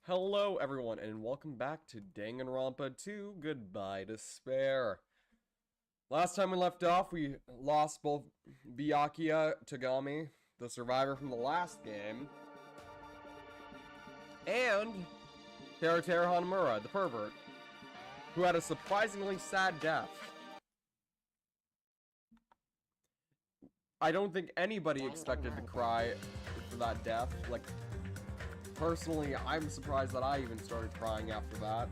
Hello everyone, and welcome back to Danganronpa 2, Goodbye Despair. Last time we left off, we lost both Byakuya Tagami, the survivor from the last game, and Teruteru Hanamura, the pervert, who had a surprisingly sad death. I don't think anybody expected to cry for that death. Like, personally, I'm surprised that I even started crying after that,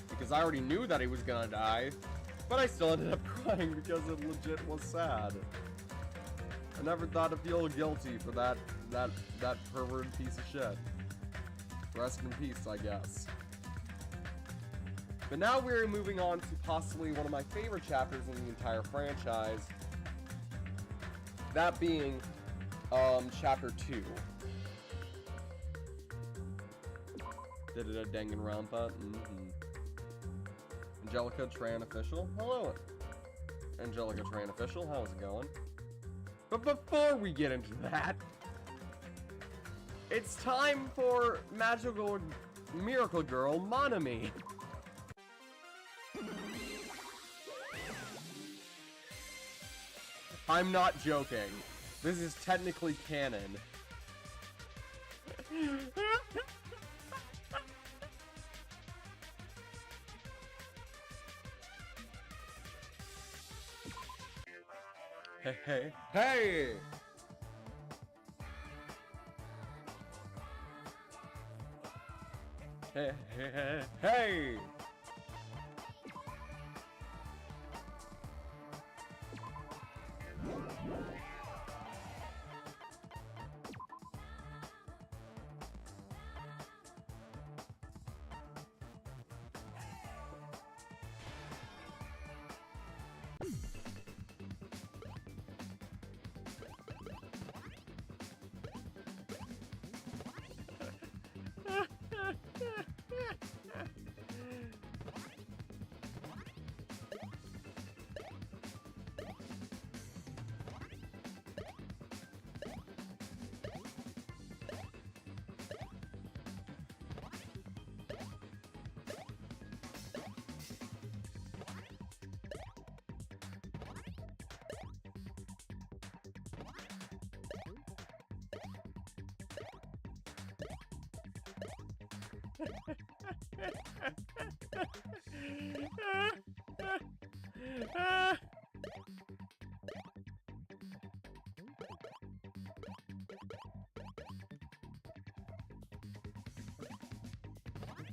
because I already knew that he was gonna die, but I still ended up crying because it legit was sad. I never thought to feel guilty for that perverted piece of shit. Rest in peace, I guess. But now we're moving on to possibly one of my favorite chapters in the entire franchise, that being, chapter 2. Did it at Danganronpa? Angelica Tran Official? Hello, Angelica Tran Official, how's it going? But before we get into that, it's time for Magical Miracle Girl Monami. I'm not joking. This is technically canon. Hey, hey, hey! Hey, hey, hey, hey!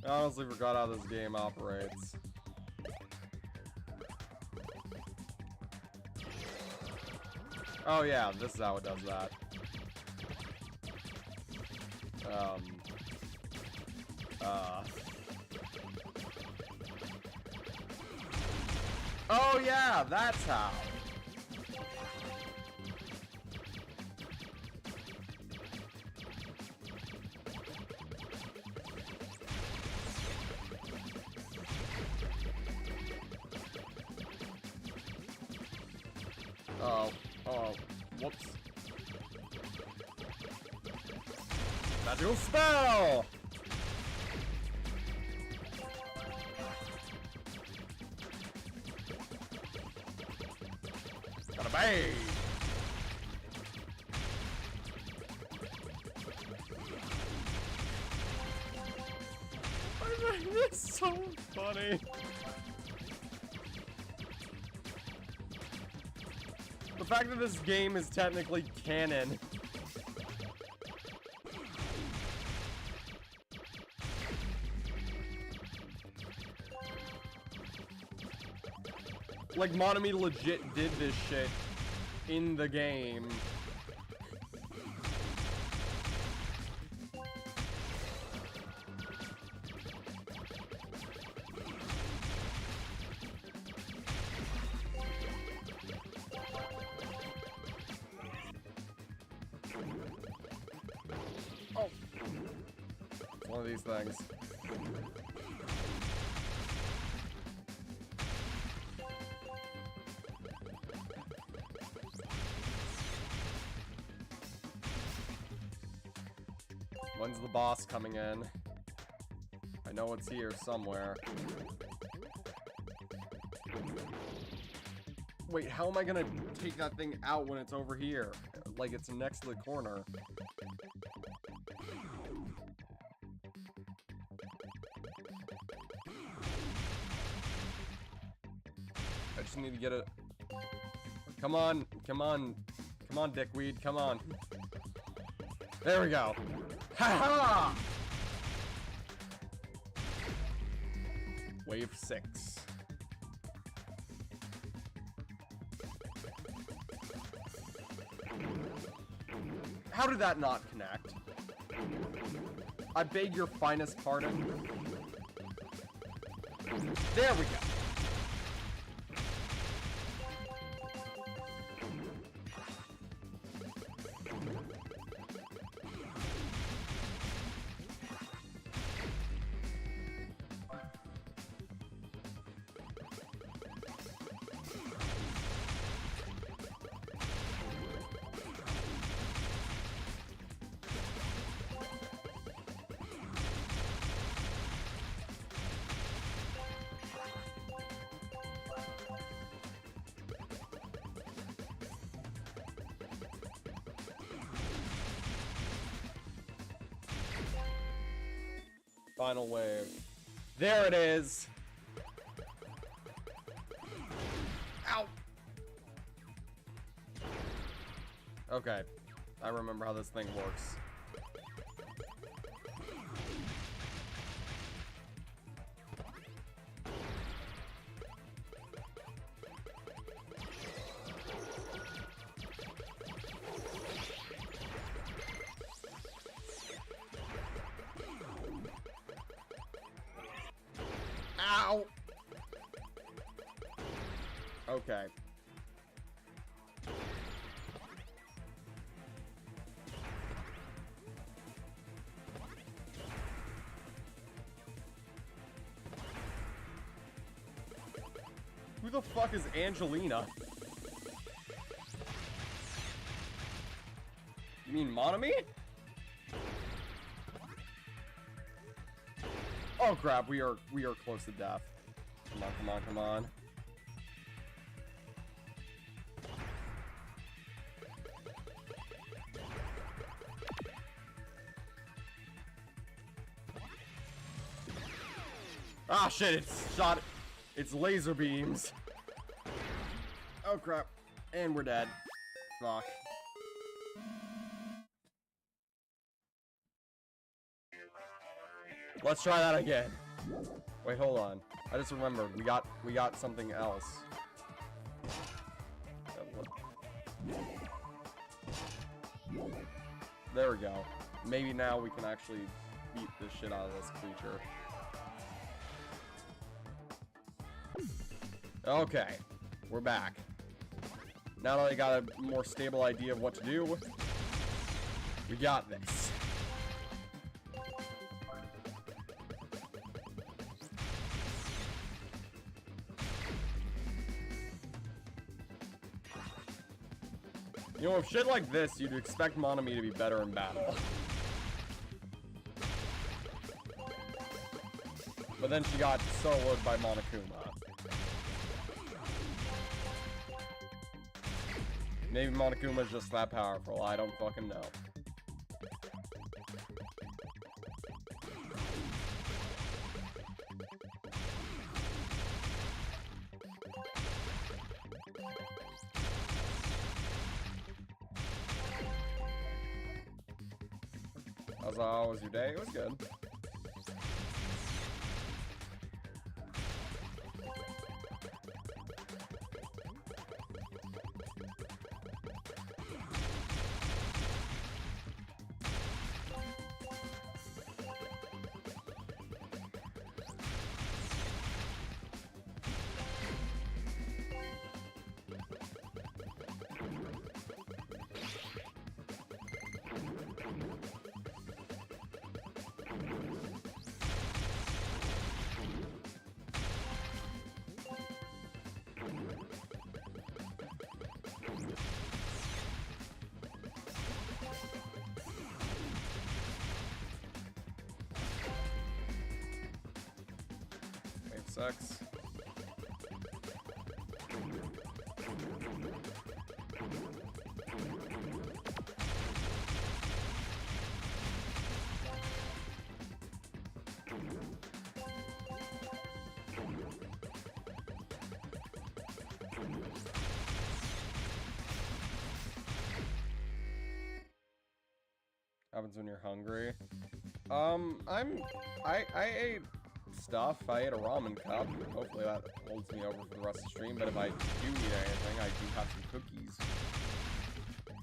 I honestly forgot how this game operates. Oh yeah, this is how it does that. Oh yeah, that's how. Oh, whoops. Magical spell! Gotta bang! I find this so funny. The fact that this game is technically canon. Like, Monami legit did this shit in the game. Oh. It's one of these things. When's the boss coming in? I know it's here somewhere. Wait, how am I gonna take that thing out when it's over here? Like, it's next to the corner. I just need to get it. Come on, come on. Come on, dickweed, come on. There we go. Ha ha! Wave 6. How did that not connect? I beg your finest pardon. There we go. Final wave. There it is. Ow. Okay. I remember how this thing works. Ow! Okay. Who the fuck is Angelina? You mean Monami? Oh crap, we are close to death. Come on, come on, come on. Ah shit, it's shot. It's laser beams. Oh crap. And we're dead. Fuck. Let's try that again. Wait, hold on. I just remembered we got something else. There we go. Maybe now we can actually beat the shit out of this creature. Okay, we're back. Now that I got a more stable idea of what to do, we got this. You know, with shit like this, you'd expect Monami to be better in battle. But then she got soloed by Monokuma. Maybe Monokuma's just that powerful, I don't fucking know. How was your day? It was good. Sucks. Happens when you're hungry. I ate stuff. I ate a ramen cup. Hopefully that holds me over for the rest of the stream, but if I do need anything, I do have some cookies.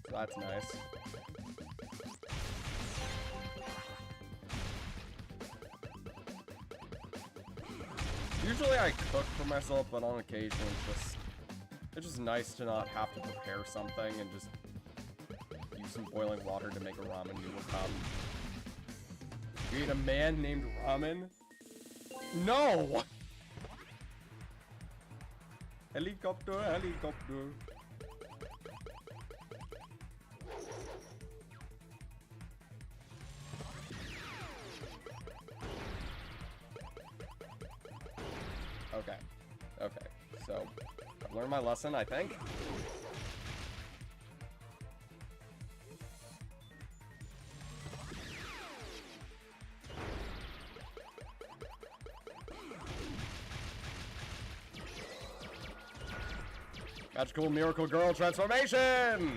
So that's nice. Usually I cook for myself, but on occasion it's just nice to not have to prepare something and just use some boiling water to make a ramen noodle cup. You ate a man named Ramen? No! Helicopter, helicopter. Okay. Okay. So, I've learned my lesson, I think. Magical Miracle Girl transformation!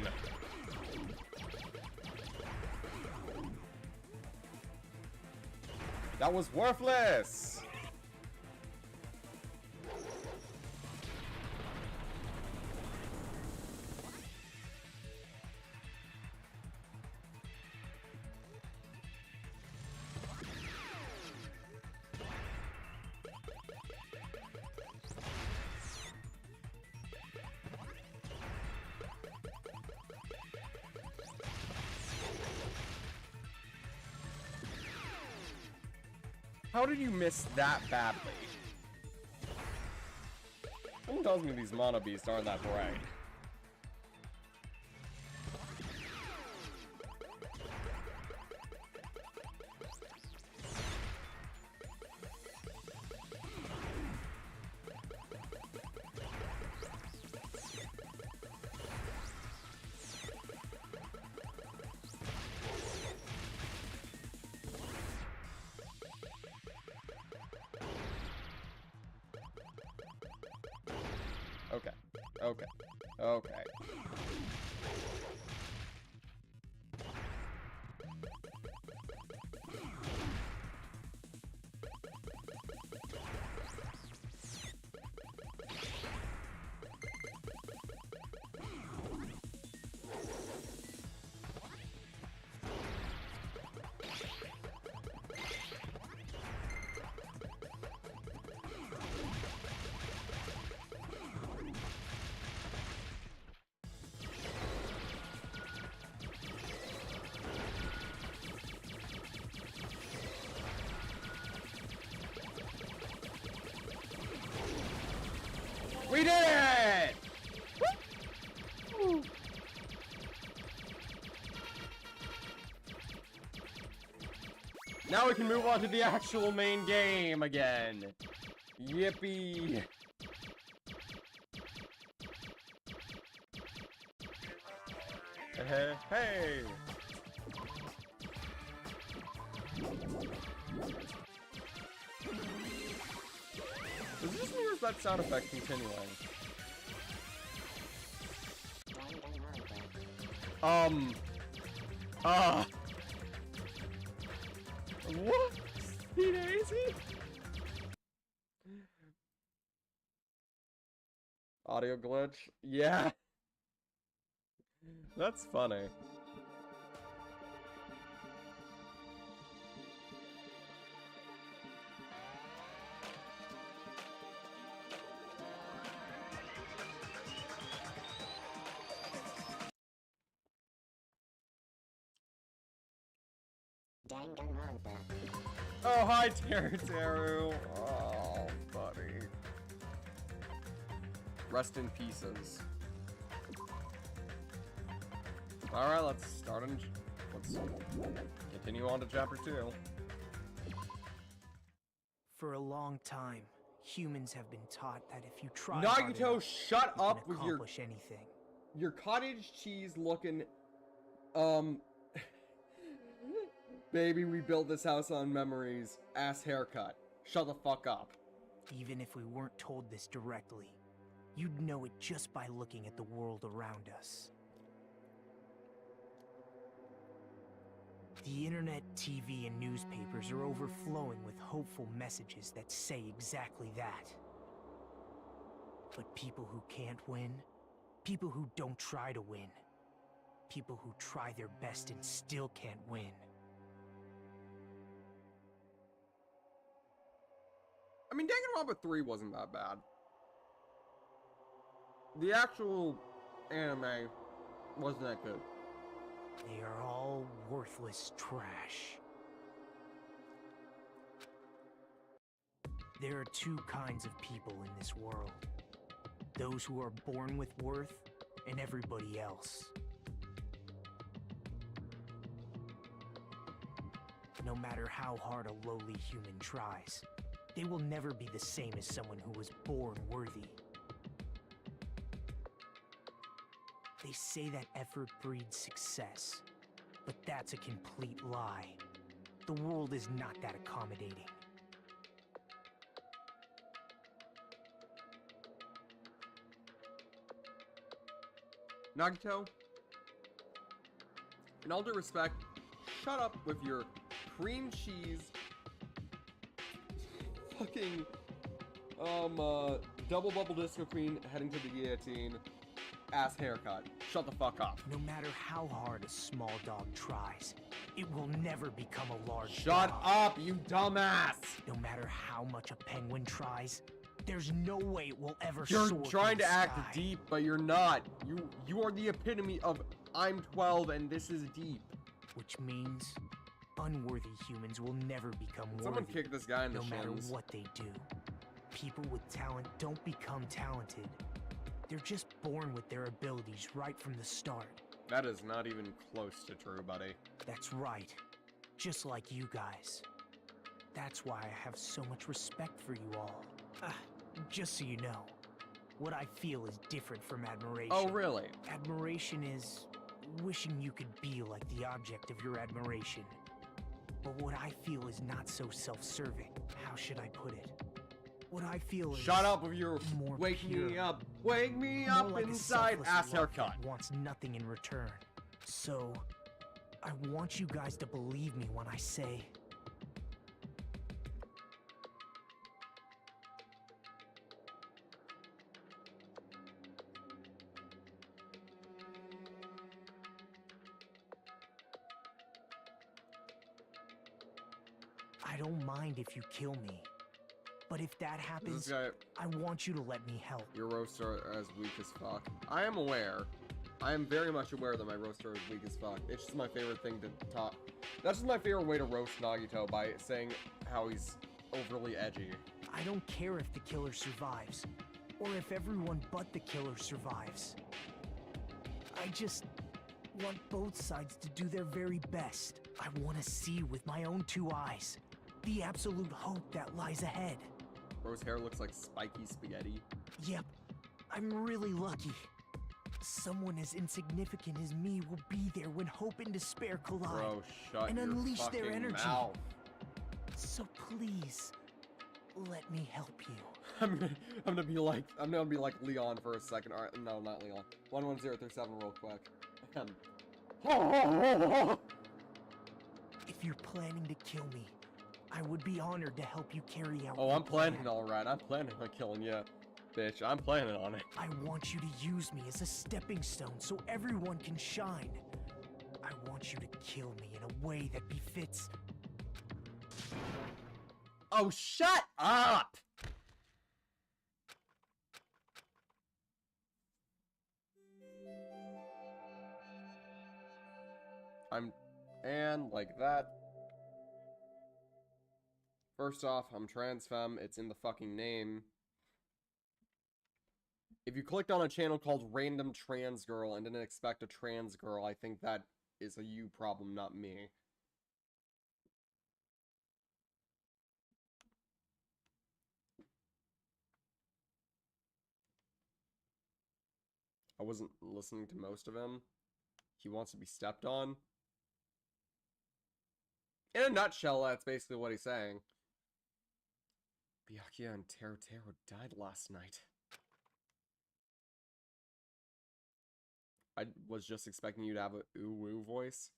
That was worthless! How did you miss that badly? Someone tells me these Mono Beasts aren't that bright. Okay. Okay. Okay. We did it! Woo! Now we can move on to the actual main game again. Yippee! Hey, hey! Is this me or is that sound effect continuing? What? Speed Daisy? Audio glitch? Yeah. That's funny. Danganronpa. Oh, hi, Teru. Oh, buddy. Rest in pieces. Alright, let's start and let's continue on to chapter 2. For a long time, humans have been taught that if you try Nagito, shut you up can with your accomplish anything. cottage cheese looking baby, we built this house on memories ass haircut. Shut the fuck up. Even if we weren't told this directly, you'd know it just by looking at the world around us. The internet, TV, and newspapers are overflowing with hopeful messages that say exactly that. But people who can't win, people who don't try to win, people who try their best and still can't win. I mean, Danganronpa 3 wasn't that bad. The actual anime wasn't that good. They are all worthless trash. There are two kinds of people in this world. Those who are born with worth, and everybody else. No matter how hard a lowly human tries, they will never be the same as someone who was born worthy. They say that effort breeds success, but that's a complete lie. The world is not that accommodating. Nagito, in all due respect, shut up with your cream cheese fucking double bubble disco queen heading to the guillotine ass haircut. Shut the fuck up. No matter how hard a small dog tries, it will never become a large Shut dog. up, you dumbass! No matter how much a penguin tries, there's no way it will ever You're soar trying through to the act sky. deep, but you're not. You are the epitome of I'm 12 and this is deep. Which means unworthy humans will never become worthy. Someone kick this guy in the no matter shins. what they do. People with talent don't become talented. They're just born with their abilities right from the start. That is not even close to true, buddy. That's right. Just like you guys. That's why I have so much respect for you all. Just so you know, what I feel is different from admiration. Oh, really? Admiration is wishing you could be like the object of your admiration. But what I feel is not so self-serving. How should I put it? What I feel is... Shut up with your more wake pure. me up More like a inside selfless ass love haircut. that wants nothing in return. So, I want you guys to believe me when I say... I don't mind if you kill me. But if that happens, This guy, I want you to let me help. your roaster as weak as fuck. I am aware. I am very much aware that my roaster is weak as fuck. It's just my favorite thing to talk. That's just my favorite way to roast Nagito, by saying how he's overly edgy. I don't care if the killer survives, or if everyone but the killer survives. I just want both sides to do their very best. I want to see with my own two eyes the absolute hope that lies ahead. Rose hair looks like spiky spaghetti. Yep, I'm really lucky. Someone as insignificant as me will be there when hope and despair collide. Bro, shut and your unleash their fucking energy. mouth. So please, let me help you. I'm gonna be like Leon for a second. All right, no, not Leon. 11037 real quick. If you're planning to kill me, I would be honored to help you carry out. Oh, your I'm planning plan. all right. I'm planning on killing you, bitch. I'm planning on it. I want you to use me as a stepping stone so everyone can shine. I want you to kill me in a way that befits. Oh, shut up! And like that. First off, I'm trans femme. It's in the fucking name. If you clicked on a channel called Random Trans Girl and didn't expect a trans girl, I think that is a you problem, not me. I wasn't listening to most of him. He wants to be stepped on. In a nutshell, that's basically what he's saying. Byakuya and Teru died last night. I was just expecting you to have a ooh-woo voice.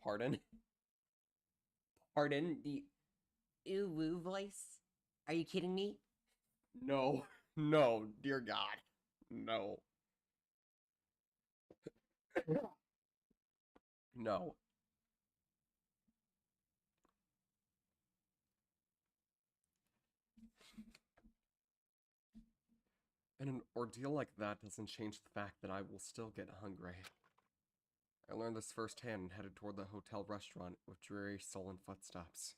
Pardon? Pardon? The ooh-woo voice? Are you kidding me? No. No, dear God. No. No. And an ordeal like that doesn't change the fact that I will still get hungry. I learned this firsthand and headed toward the hotel restaurant with dreary, sullen footsteps.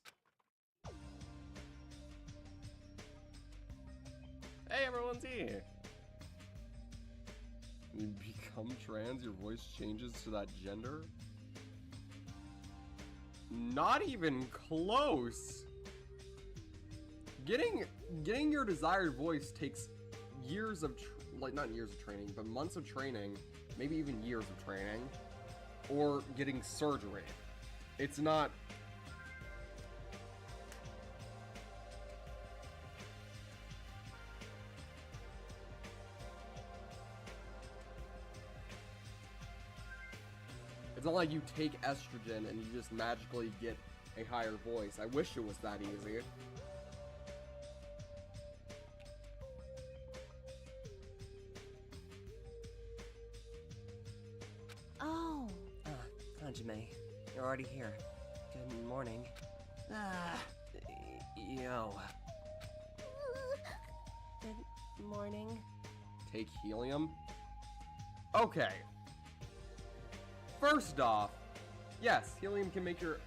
Hey, everyone's here! You become trans, your voice changes to that gender? Not even close! Getting your desired voice takes years of, not years of training, but months of training, maybe even years of training, or getting surgery. It's not... It's not like you take estrogen and you just magically get a higher voice. I wish it was that easy. Oh. Hajime, you're already here. Good morning. Yo. Good morning. Take helium? Okay. First off, yes, helium can make your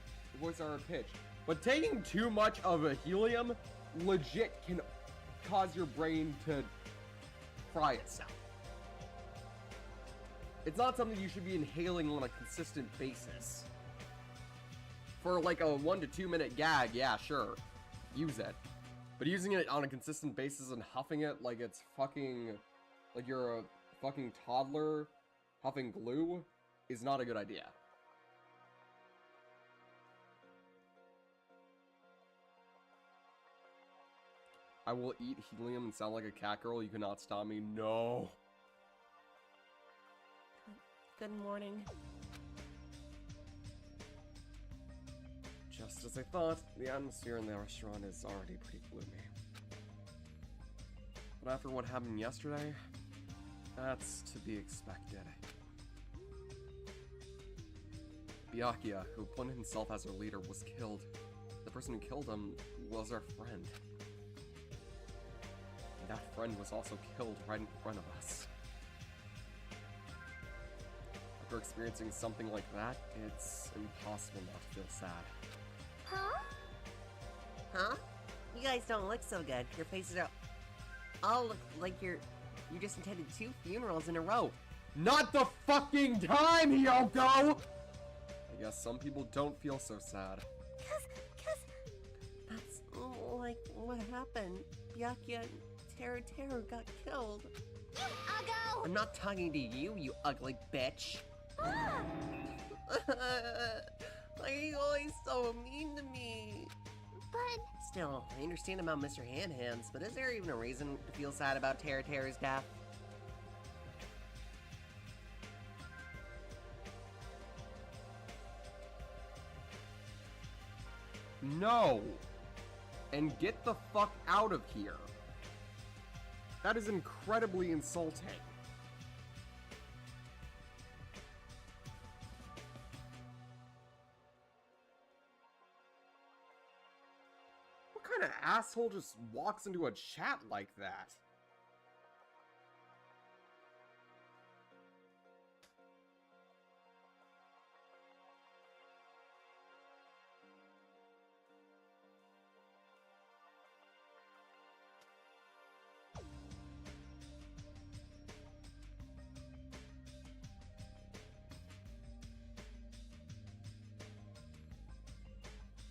voice out of pitch, but taking too much of a helium legit can cause your brain to fry itself. It's not something you should be inhaling on a consistent basis. For like a 1 to 2 minute gag, yeah, sure, use it. But using it on a consistent basis and huffing it like it's fucking, like you're a fucking toddler huffing glue is not a good idea. I will eat helium and sound like a cat girl. You cannot stop me. No. Good morning. Just as I thought, the atmosphere in the restaurant is already pretty gloomy. But after what happened yesterday, that's to be expected. Byakuya, who appointed himself as our leader, was killed. The person who killed him was our friend. And that friend was also killed right in front of us. After experiencing something like that, it's impossible not to feel sad. Huh? Huh? You guys don't look so good. Your faces are all look like you just attended 2 funerals in a row. Not the fucking time, Hyoko! I guess some people don't feel so sad. Cause... That's like what happened. Byakuya and Teru got killed. You uggo! I'm not talking to you, you ugly bitch. Why are you always so mean to me? But... Still, I understand about Mr. Hand-Hands, but is there even a reason to feel sad about Teru's death? No! And get the fuck out of here. That is incredibly insulting. What kind of asshole just walks into a chat like that?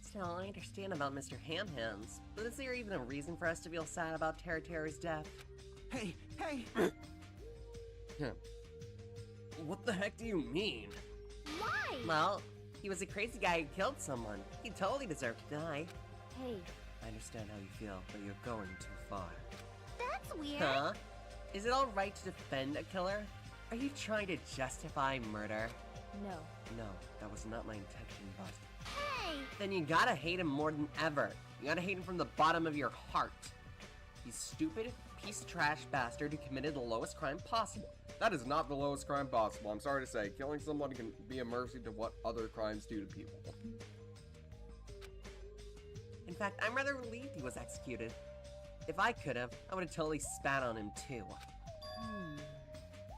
Still, I understand about Mr. Hand-Hands, but is there even a reason for us to feel sad about Teru's death? Hey, hey! What the heck do you mean? Why? Well, he was a crazy guy who killed someone. He totally deserved to die. Hey, I understand how you feel, but you're going too far. that's weird. Huh? Is it alright to defend a killer? Are you trying to justify murder? No. No, that was not my intention, but... Hey! Then you gotta hate him more than ever. You gotta hate him from the bottom of your heart. He's stupid, piece of trash bastard who committed the lowest crime possible. That is not the lowest crime possible. I'm sorry to say, killing someone can be a mercy to what other crimes do to people. In fact, I'm rather relieved he was executed. If I could've, I would've totally spat on him too.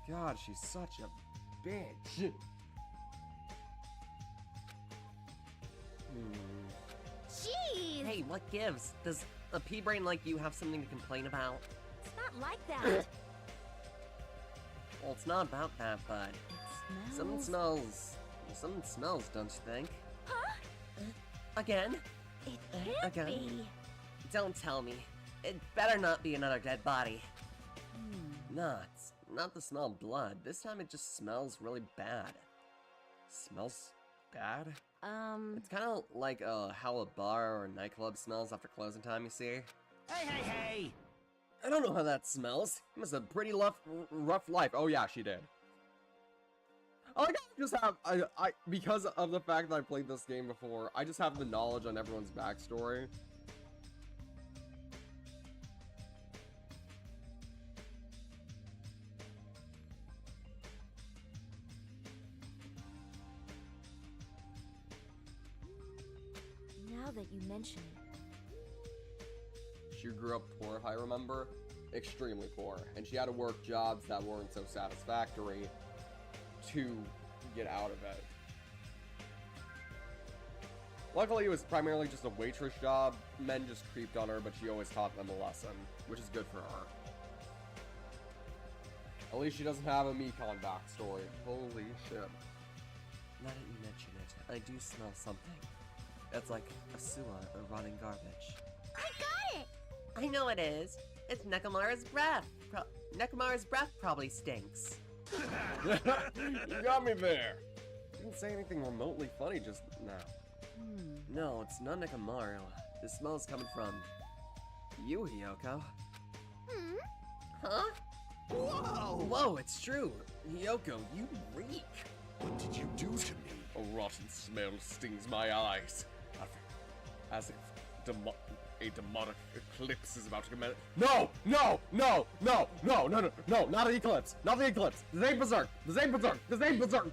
God, she's such a bitch. Jeez! Hey, what gives? Does a pea-brain like you have something to complain about? It's not like that. Well, it's not about that, bud. It Something smells... smells, don't you think? Huh? Again? It can't Again? be. Don't tell me. It better not be another dead body. No, it's not the smell of blood. This time it just smells really bad. Smells bad? It's kind of like how a bar or a nightclub smells after closing time, you see? Hey, hey, hey! I don't know how that smells. It must have a pretty Rough life. Oh yeah, she did. I like how I just have, because of the fact that I played this game before, I just have the knowledge on everyone's backstory. Now that you mention it. She grew up poor, if I remember. Extremely poor. And she had to work jobs that weren't so satisfactory to get out of it. Luckily, it was primarily just a waitress job. Men just creeped on her, but she always taught them a lesson, which is good for her. At least she doesn't have a Mekon backstory. Holy shit. Now that you mention it, I do smell something. It's like a sewer or rotting garbage. I got it! I know it is. It's Nekomaru's breath. Nekomaru's breath probably stinks. You got me there. Didn't say anything remotely funny just now. No, it's not Nekomaru. The smell's coming from you, Hyoko. Huh? Whoa! Whoa, it's true. Hyoko, you reek. What did you do to me? A rotten smell stings my eyes. As if a demonic eclipse is about to commence. No! No! No! No! No! No! No! No! Not the eclipse! Not the eclipse! This ain't Berserk! This ain't Berserk! This ain't Berserk!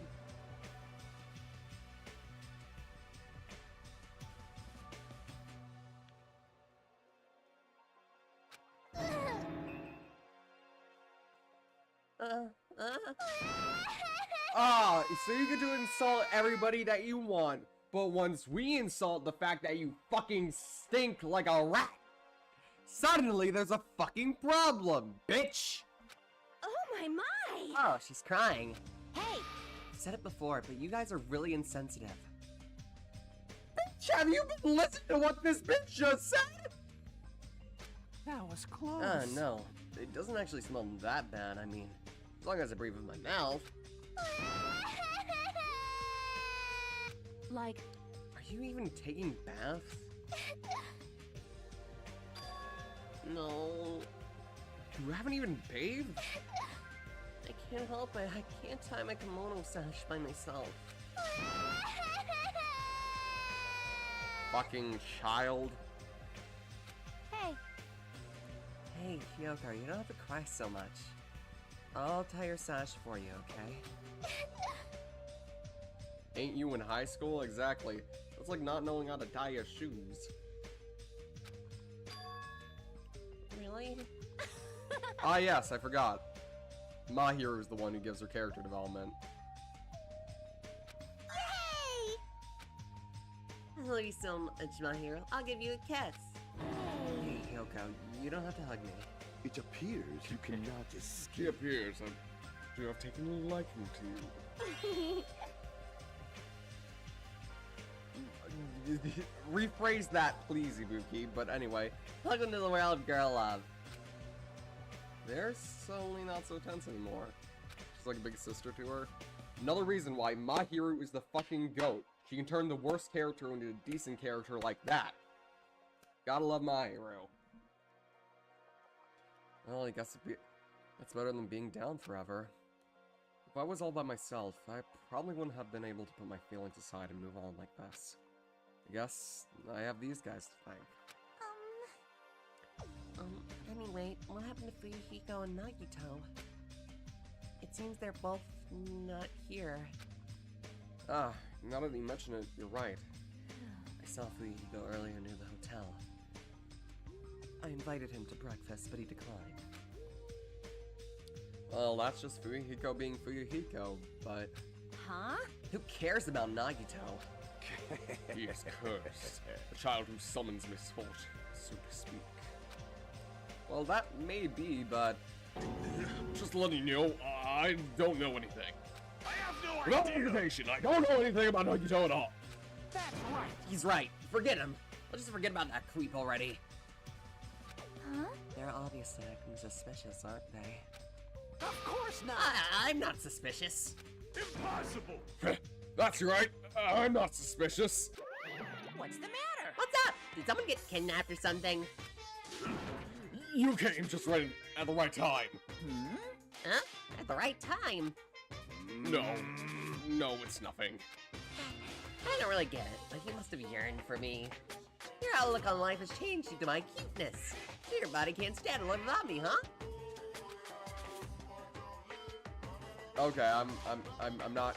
Ah, so you get to insult everybody that you want, but once we insult the fact that you fucking stink like a rat, Suddenly, there's a fucking problem, bitch! Oh my! Oh, she's crying. Hey, I've said it before, but you guys are really insensitive. Bitch, have you been listening to what this bitch just said? That was close. No. It doesn't actually smell that bad. I mean, as long as I breathe with my mouth. like, Are you even taking baths? No. You haven't even bathed? I can't help it. I can't tie my kimono sash by myself. Fucking child. hey, Hey, Hyoko, you don't have to cry so much. I'll tie your sash for you, okay? Ain't you in high school? Exactly. It's like not knowing how to tie your shoes. Really? Ah yes, I forgot. Mahiru is the one who gives her character development. yay! I love you so much, my hero. I'll give you a kiss. Hey, Hyoko, you don't have to hug me. It appears you cannot She escape. appears to have taken a liking to you. Rephrase that, please, Ibuki. But anyway, Welcome to the world of girl love. they're suddenly not so tense anymore. She's like a big sister to her. Another reason why Mahiru is the fucking GOAT. She can turn the worst character into a decent character like that. Gotta love Mahiru. Well, I guess that's better than being down forever. If I was all by myself, I probably wouldn't have been able to put my feelings aside and move on like this. I guess I have these guys to thank. Anyway, what happened to Fuyuhiko and Nagito? It seems they're both not here. Ah, now that you mention it, you're right. I saw Fuyuhiko earlier near the hotel. I invited him to breakfast, but he declined. Well, that's just Fuyuhiko being Fuyuhiko, but... Huh? Who cares about Nagito? He is cursed. A child who summons misfortune, so to speak. Well, that may be, but... Just letting you know, I don't know anything. I have no Without hesitation, I don't know anything about Nagito at all. That's right. He's right. Forget him. Let's just forget about that creep already. Huh? They're obviously acting suspicious, aren't they? Of course not. I'm not suspicious. Impossible! That's right, I'm not suspicious. What's the matter? What's up? Did someone get kidnapped or something? You came just right at the right time. Huh? At the right time? No, it's nothing. I don't really get it, but he must have yearned for me. Your outlook on life has changed due to my cuteness. Your body can't stand to live without me, huh? Okay, I'm not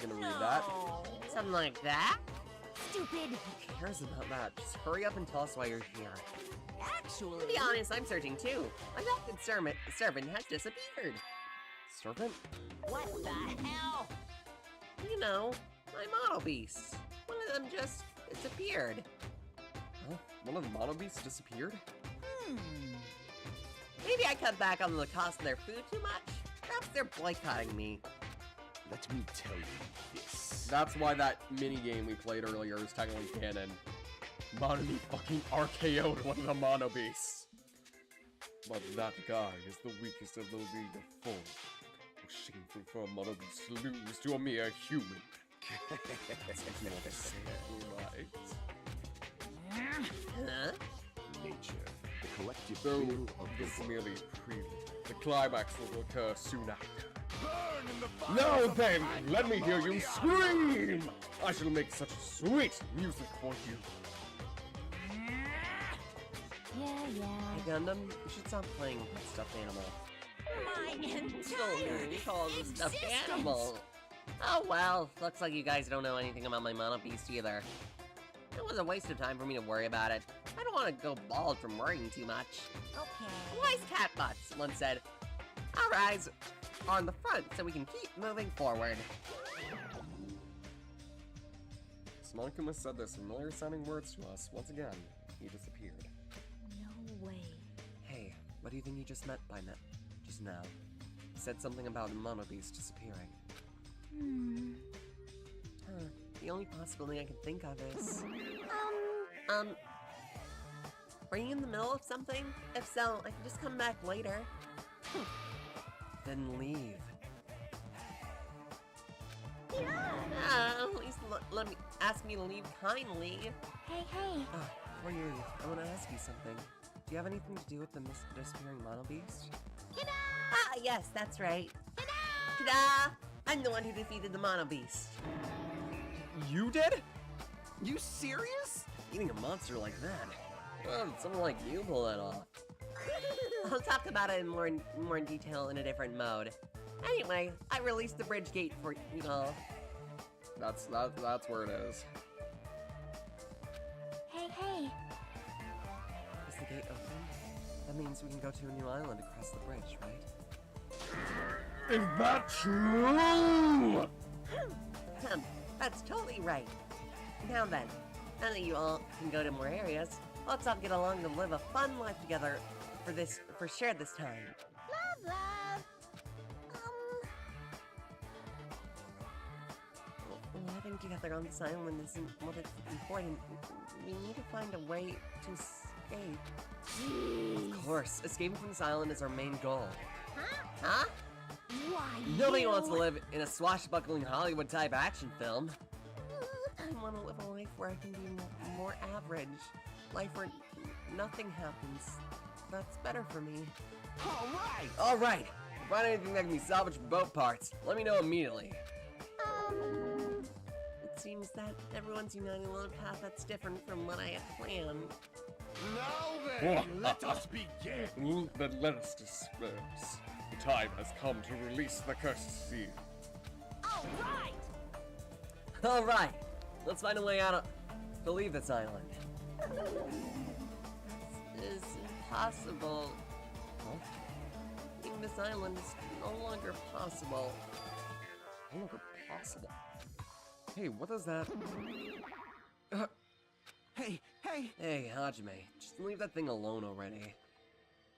gonna read that. Something like that? Stupid. Who cares about that? Just hurry up and tell us why you're here. Actually. To be honest, I'm searching too. My adopted servant has disappeared. Servant? What the hell? You know, my model beasts. One of them just disappeared. Huh? One of the mono beasts disappeared? Maybe I cut back on the cost of their food too much. Perhaps they're boycotting me. Let me tell you this. That's why that mini game we played earlier is technically canon. Monobe fucking RKO'd one of the mono beasts. But that guy is the weakest of the League of Four. How shameful for a mono beast to lose to a mere human. That's not to say it, right? Huh? Nature, the collective Though will of the this is world. merely a prelude. The climax will occur soon after. Burn in the fire Now of then, my let me hear you body. scream! I shall make such sweet music for you. Yeah. Hey Gundam, you should stop playing with that stuffed animal. My Still entire you call it a stuffed existence. animal. Oh well, looks like you guys don't know anything about my mono beast either. It was a waste of time for me to worry about it. I don't want to go bald from worrying too much. Okay. Wise cat butts once said, our eyes are on the front so we can keep moving forward. Monokuma said those familiar sounding words to us. Once again, he disappeared. do you think you just meant by just now? He said something about Mono Beast disappearing. Huh. The only possibility I can think of is... Are you in the middle of something? If so, I can just come back later. Then leave. At least let me ask me to leave kindly. Hey. Before you leave, I want to ask you something. Do you have anything to do with the disappearing Mono Beast? Ta-da! Ah, yes, that's right. Ta-da! Ta-da! I'm the one who defeated the Mono Beast. You did? You serious? Eating a monster like that? Well, someone like you pull that off. I'll talk about it in more detail in a different mode. Anyway, I released the bridge gate for you all. That's where it is. Hey. Is the gate open? That means we can go to a new island across the bridge, right? Is that true? That's totally right. Now then, now that you all can go to more areas, let's all get along to live a fun life together for sure this time. Love. Living together on this island isn't what is important. We need to find a way to escape. Of course, escaping from this island is our main goal. Huh? Why? Nobody wants to live in a swashbuckling Hollywood-type action film. I want to live a life where I can be more average. Life where nothing happens. That's better for me. Alright! If you find anything that can be salvaged from boat parts, let me know immediately. It seems that everyone's uniting along a path that's different from what I had planned. Now then, let us begin. Then let us disperse. The time has come to release the cursed sea. Alright! Let's find a way out to leave this island. This is impossible. Huh? Leaving this island is no longer possible. No longer possible. Hey, what is that? Hey! Hey, Hajime, just leave that thing alone already.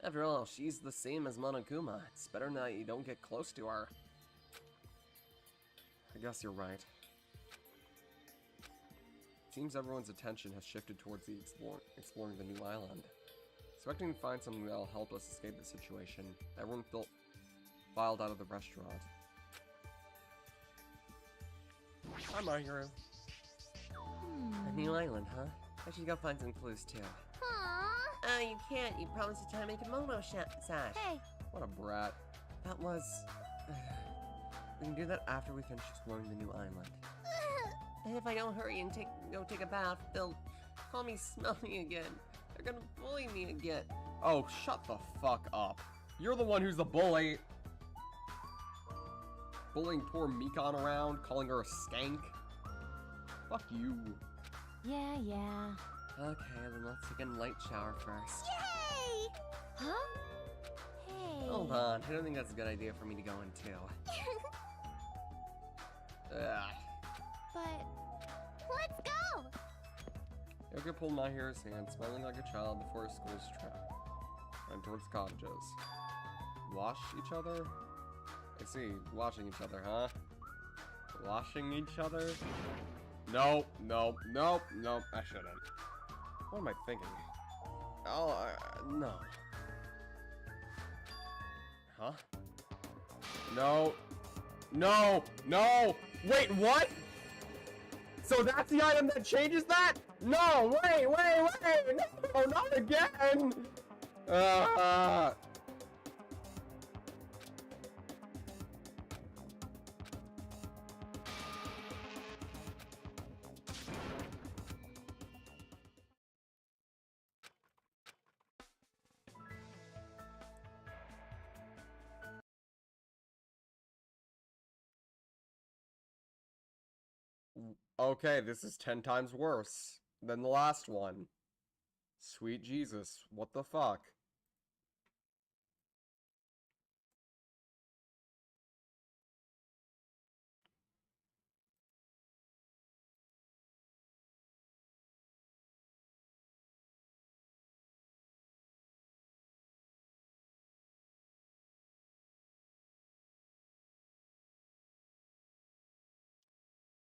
After all, she's the same as Monokuma. It's better that you don't get close to her. I guess you're right. Seems everyone's attention has shifted towards the exploring the new island. Expecting to find something that'll help us escape the situation, everyone filed out of the restaurant. Hi, my hero. A new island, huh? I should go find some clues too. Aww. You can't. You promised to try to make a Mono sash. Hey. What a brat. That was... we can do that after we finish exploring the new island. And if I don't hurry and go take a bath, they'll call me smelly again. They're gonna bully me again. Oh, shut the fuck up. You're the one who's the bully. Bullying poor Mikon around, calling her a skank. Fuck you. Yeah. Okay, then let's take a light shower first. Yay! Huh? Hey. Hold on, I don't think that's a good idea for me to go in too. Ugh. But let's go. Yoka pulled Mahiru's hand, smiling like a child before his school's trip. Went towards cottages. Wash each other? I see, washing each other, huh? Washing each other? No, I shouldn't. What am I thinking? Oh, no. Huh? No! Wait, what? So that's the item that changes that? No, wait, no, not again! Okay, this is 10 times worse than the last one. Sweet Jesus, what the fuck?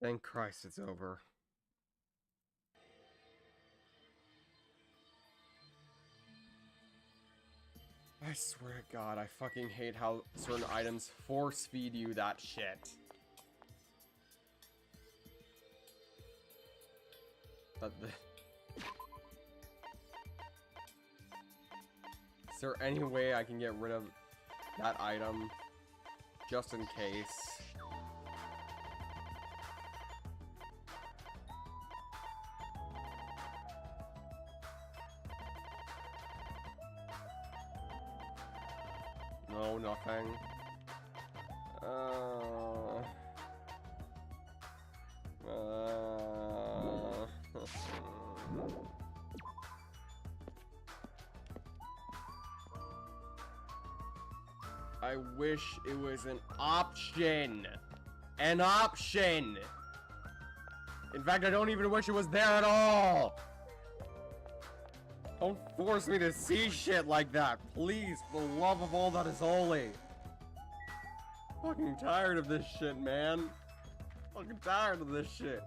Thank Christ it's over. I swear to God, I fucking hate how certain items force feed you that shit. Is there any way I can get rid of that item just in case? No, nothing. I wish it was an option. An option. In fact, I don't even wish it was there at all. Don't force me to see shit like that. Please, for the love of all that is holy. Fucking tired of this shit, man. Fucking tired of this shit.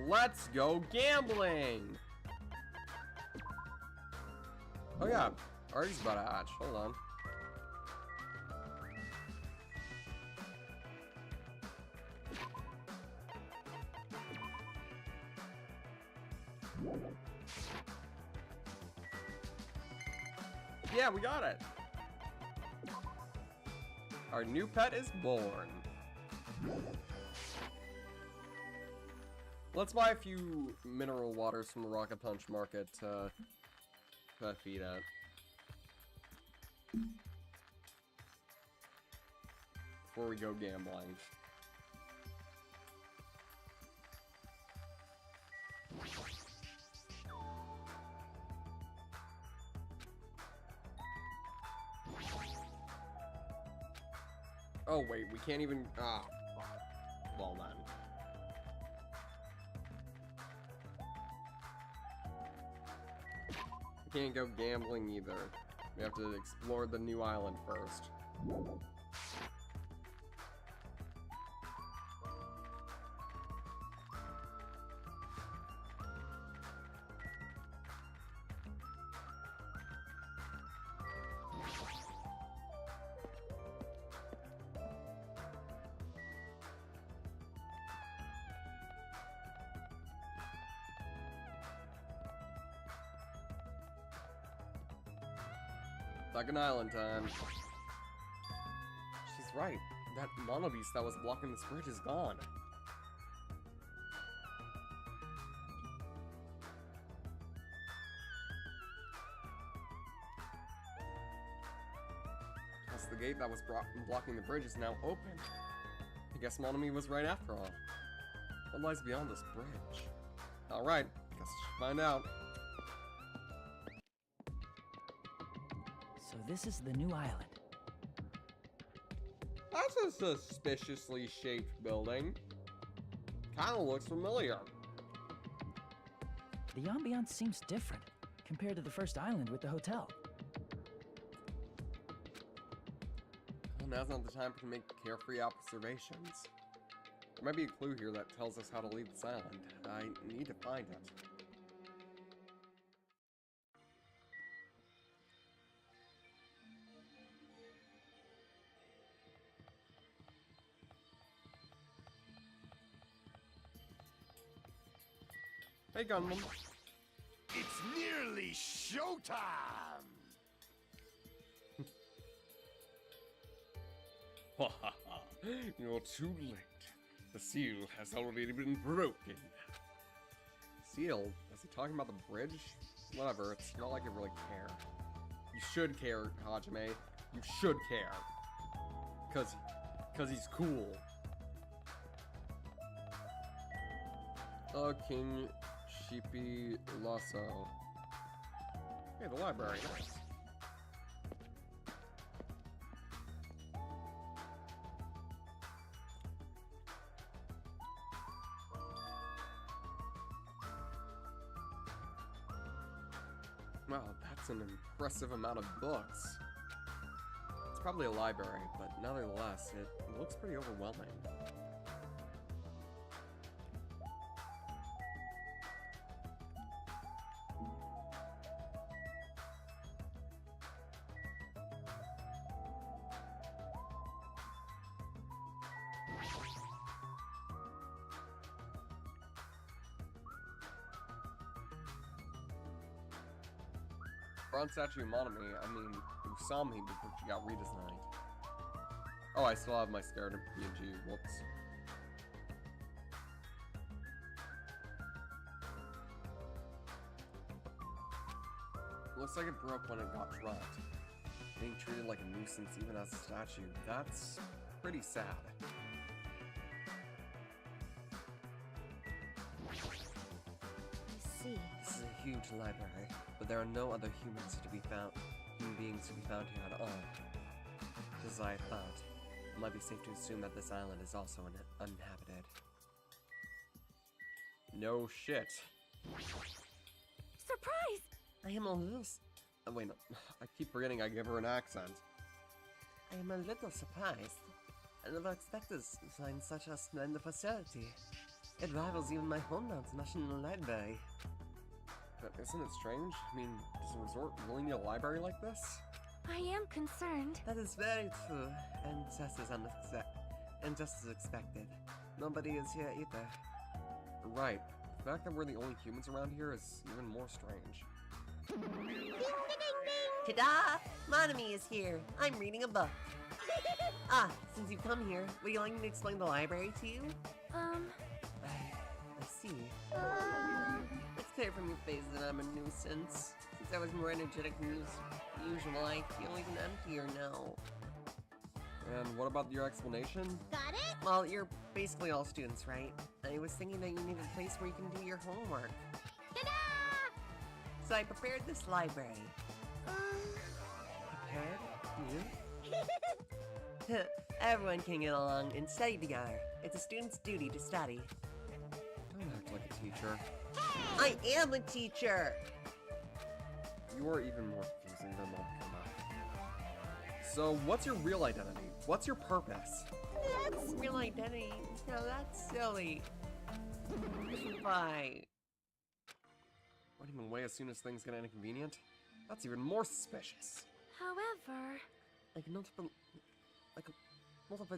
Let's go gambling! Oh yeah, Artie's about to hatch. Hold on. Yeah, we got it! Our new pet is born. Let's buy a few mineral waters from the Rocket Punch Market to feed it. Before we go gambling. Oh wait, we can't even... Ah, fuck. Well then. We can't go gambling either. We have to explore the new island first. Second island time. She's right. That mono beast that was blocking this bridge is gone. Plus, the gate that was blocking the bridge is now open. I guess Monomi was right after all. What lies beyond this bridge? Alright, guess we should find out. So this is the new island. That's a suspiciously shaped building. Kinda looks familiar. The ambiance seems different compared to the first island with the hotel. Well, now's not the time to make carefree observations. There might be a clue here that tells us how to leave this island. I need to find it. Hey, Gunman. It's nearly showtime! You're too late. The seal has already been broken. Seal? Is he talking about the bridge? Whatever, it's not like I really care. You should care, Hajime. You should care. Cause he's cool. King Sheepy Lasso. Hey, the library, nice. Wow, that's an impressive amount of books. It's probably a library, but nevertheless, it looks pretty overwhelming. Bronze statue of Monami, I mean, Usami before she got redesigned. Oh, I still have my scared of PNG, whoops. Looks like it broke when it got dropped. Being treated like a nuisance even as a statue, that's pretty sad. I see. This is a huge library, but there are no other human beings to be found here at all. Just as I thought, it might be safe to assume that this island is also uninhabited. No shit. Surprise! I am a little... Oh, wait, no. I keep forgetting I give her an accent. I am a little surprised. I never expected to find such a splendid facility. It rivals even my hometown's National Library. But isn't it strange? I mean, does a resort really need a library like this? I am concerned. That is very true, and just as expected. Nobody is here either. Right. The fact that we're the only humans around here is even more strange. Ding, ding, ding, Ta-da! Monami is here. I'm reading a book. Since you've come here, would you like me to explain the library to you? I see. It's clear from your face that I'm a nuisance. Since I was more energetic than usual, I feel even emptier now. And what about your explanation? Got it? Well, you're basically all students, right? I was thinking that you need a place where you can do your homework. Ta-da! So I prepared this library. Prepared? You? Everyone can get along and study together. It's a student's duty to study. Don't act like a teacher. I am a teacher! You are even more confusing than Monkama. So, what's your real identity? What's your purpose? That's real identity. Now that's silly. Why? Running away as soon as things get inconvenient? That's even more suspicious. However... I cannot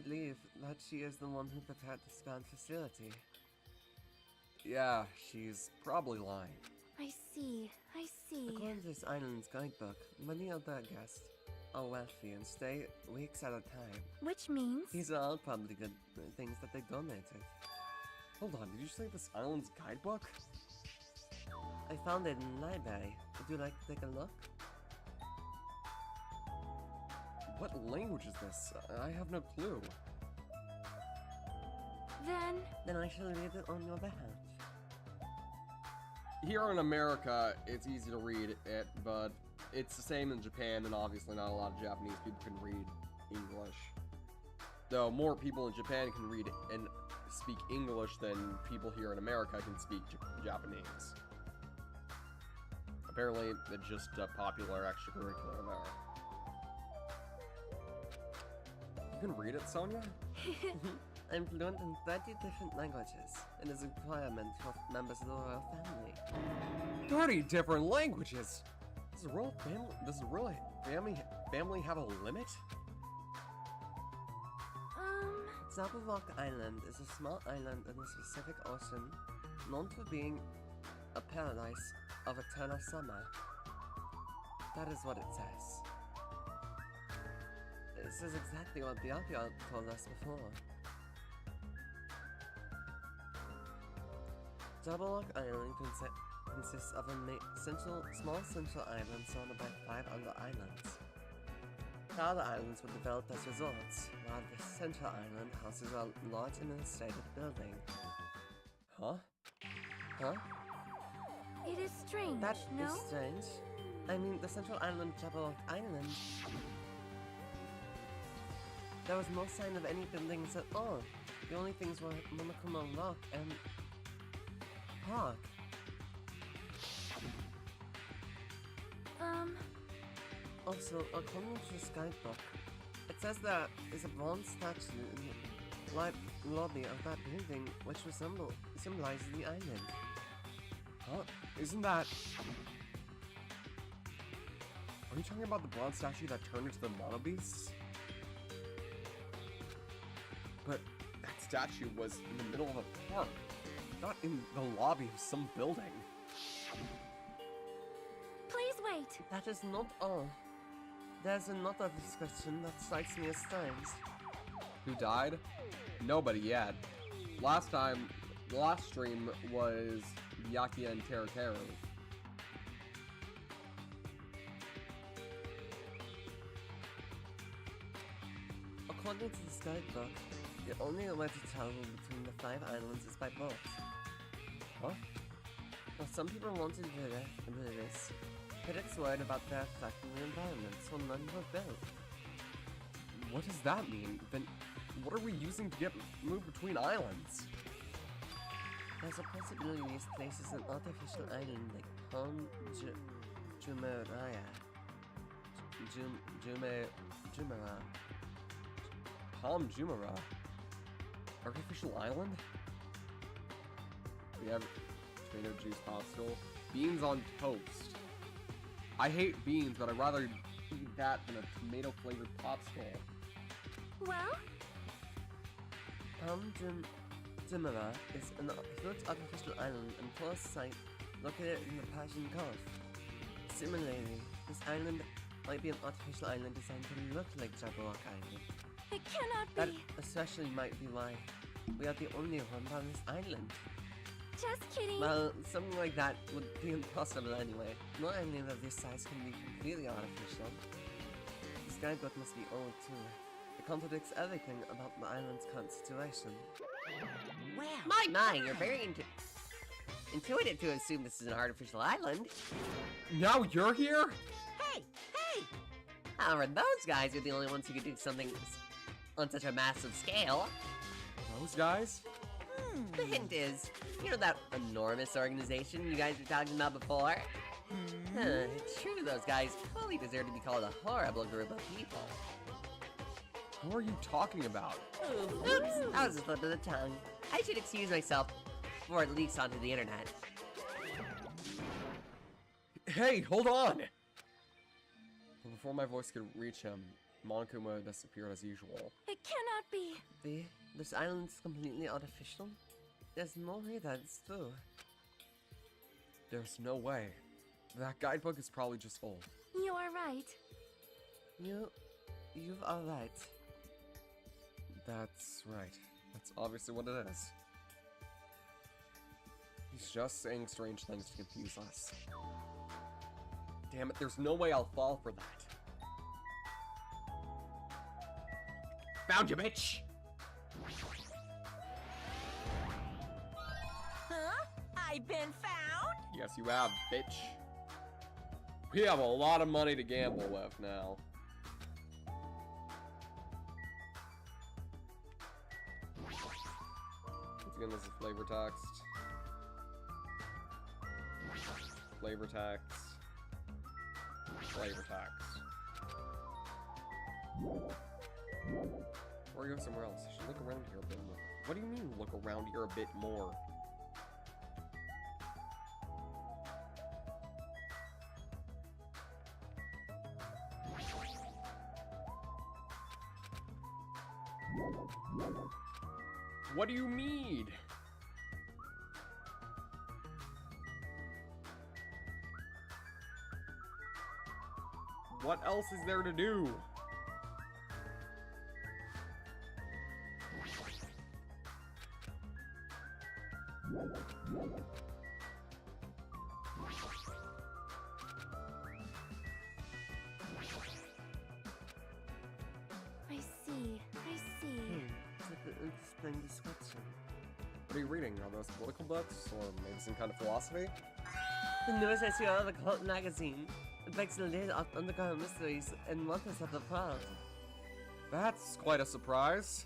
believe that she is the one who prepared this grand facility. Yeah, she's probably lying. I see. According to this island's guidebook, many other guests are wealthy and stay weeks at a time. Which means... These are all probably good things that they donated. Hold on, did you say this island's guidebook? I found it in the library. Would you like to take a look? What language is this? I have no clue. Then I shall read it on your behalf. Here in America, it's easy to read it, but it's the same in Japan, and obviously not a lot of Japanese people can read English. Though more people in Japan can read and speak English than people here in America can speak Japanese. Apparently, it's just a popular extracurricular there. You can read it, Sonia? I'm fluent in 30 different languages. It is a requirement for members of the royal family. 30 different languages! Does the royal family have a limit? Zabuwok Island is a small island in the Pacific Ocean, known for being a paradise of eternal summer. That is what it says. This is exactly what Byakuya told us before. Zabuwok Island consists of a small central island surrounded by 5 other islands. The other islands were developed as resorts, while the central island houses a large administrative building. Huh? Huh? it is strange, That no? is strange. I mean, the central island, Zabuwok Island. There was no sign of any buildings at all. The only things were Monokuma Rock and park. Also, according to this guidebook, it says there is a bronze statue in the lobby of that building which symbolizes the island. Huh? Isn't that... Are you talking about the bronze statue that turned into the monobeasts? But that statue was in the middle of a park, not in the lobby of some building. Please wait. That is not all. There's another description that strikes me as strange. Who died? Nobody yet. Last stream was Yakia and Teruteru. According to this guidebook, the only way to travel between the 5 islands is by boat. Huh? Well, some people want to do this. Critics worried about their affecting the environment, so none were built. What does that mean? Then what are we using to get moved between islands? There's a possibility these places an artificial island like Palm Jumeirah. Jumeirah. Palm Jumeirah? Artificial island? We have tomato juice popsicle. Beans on toast. I hate beans, but I'd rather eat that than a tomato-flavored popsicle. Well, Palm Jumeirah is an huge artificial island and tourist site located in the Persian Gulf. Similarly, this island might be an artificial island designed to look like Jabberwock Island. it cannot That be. especially might be why we are the only one on this island. Just kidding. Well, something like that would be impossible anyway. No island of this size can be completely artificial. This guidebook must be old too. It contradicts everything about the island's current situation. Well, My, you're very intuitive to assume this is an artificial island. Now you're here? hey! However, those guys are the only ones who could do something on such a massive scale. Those guys? The hint is, you know that enormous organization you guys were talking about before? It's true those guys fully deserve to be called a horrible group of people. Who are you talking about? Oops, that was a slip of the tongue. I should excuse myself before it leaks onto the internet. Hey, hold on! But before my voice could reach him, Monokuma disappeared as usual. It cannot be. This island's completely artificial? There's no way that's true. There's no way. That guidebook is probably just old. You are right. You are right. That's right. That's obviously what it is. He's just saying strange things to confuse us. Damn it, there's no way I'll fall for that. Found you, bitch! Huh? I've been found? Yes, you have, bitch. We have a lot of money to gamble with now. Once again, this is flavor text. Flavor text. Flavor text. Or go somewhere else. I should look around here a bit more. What do you mean, look around here a bit more? What do you mean? What else is there to do? I see. It's like an interesting description. What are you reading? Are those political books? Or maybe some kind of philosophy? The newest issue of the Cult magazine. It begs the lid of underground mysteries and wonders of the world. That's quite a surprise.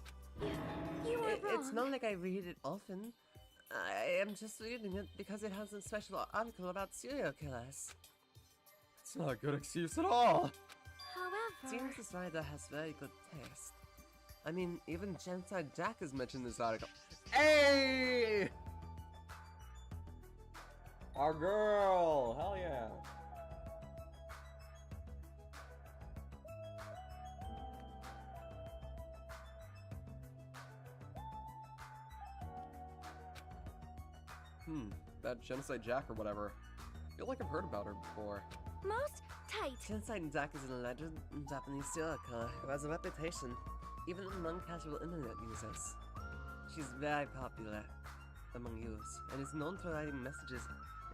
You are wrong. It's not like I read it often. I am just reading it because it has a special article about serial killers. That's not a good excuse at all. However, Seems this writer has very good taste. I mean, even Genocide Jack has mentioned this article. Hey! Our girl! Hell yeah. That Genocide Jack or whatever. I feel like I've heard about her before. most tight. Genocide Jack is a legend Japanese serial killer who has a reputation even among casual internet users. She's very popular among youths and is known for writing messages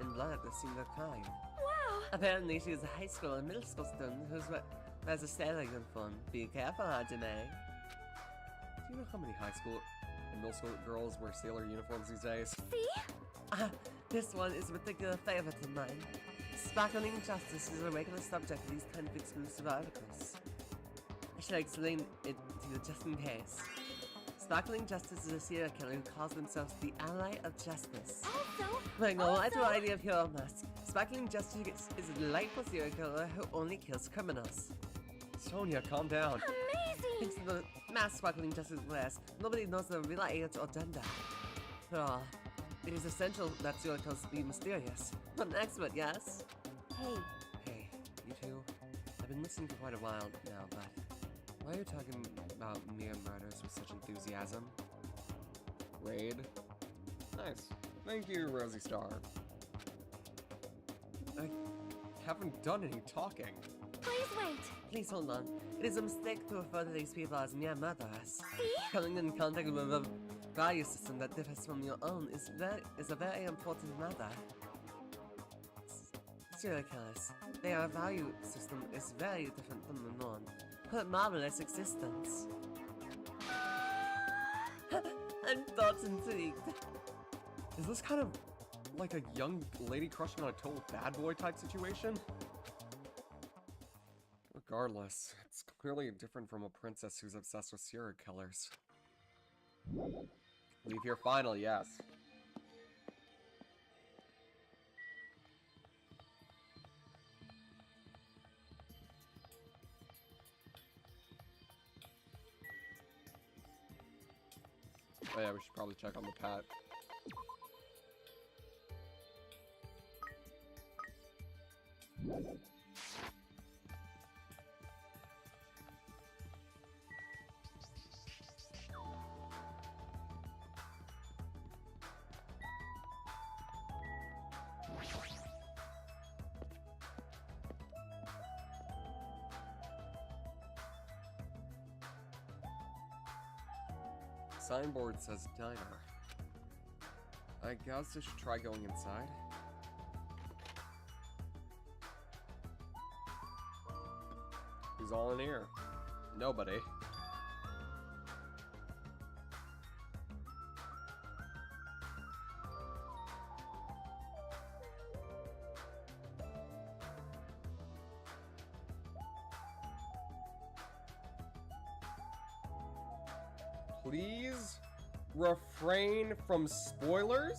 in blood at the scene of crime. Wow. Apparently, she is a high school and middle school student who wears a sailor uniform. Be careful, Hajime. Do you know how many high school and middle school girls wear sailor uniforms these days? See? This one is a particular favorite of mine. Sparkling Justice is a regular subject of these kind of exclusive articles. I should explain it to you just in case. Sparkling Justice is a serial killer who calls themselves the Ally of Justice. Also, Wearing a wide also- variety of hero masks, Sparkling Justice is a delightful serial killer who only kills criminals. Sonia, calm down. amazing. Thanks to the mask Sparkling Justice wears, nobody knows their real age or gender. After all, it is essential that serial killers be mysterious. Not an expert, yes? Hey, Hey, you two. I've been listening for quite a while now, but why are you talking about mere murders with such enthusiasm? Raid? Nice. Thank you, Rosie Star. I haven't done any talking. please wait. Please hold on. It is a mistake to refer to these people as mere murderers. See? Coming in contact with a value system that differs from your own is a very important matter. Serial killers. Their value system is very different from the norm. Quite marvelous existence. I'm thoughts intrigued. Is this kind of like a young lady crushing on a total bad boy type situation? Regardless, it's clearly different from a princess who's obsessed with serial killers. Leave here final, yes. Oh yeah, we should probably check on the pet. Signboard says diner. I guess I should try going inside. Who's all in here? Nobody. Please refrain from spoilers?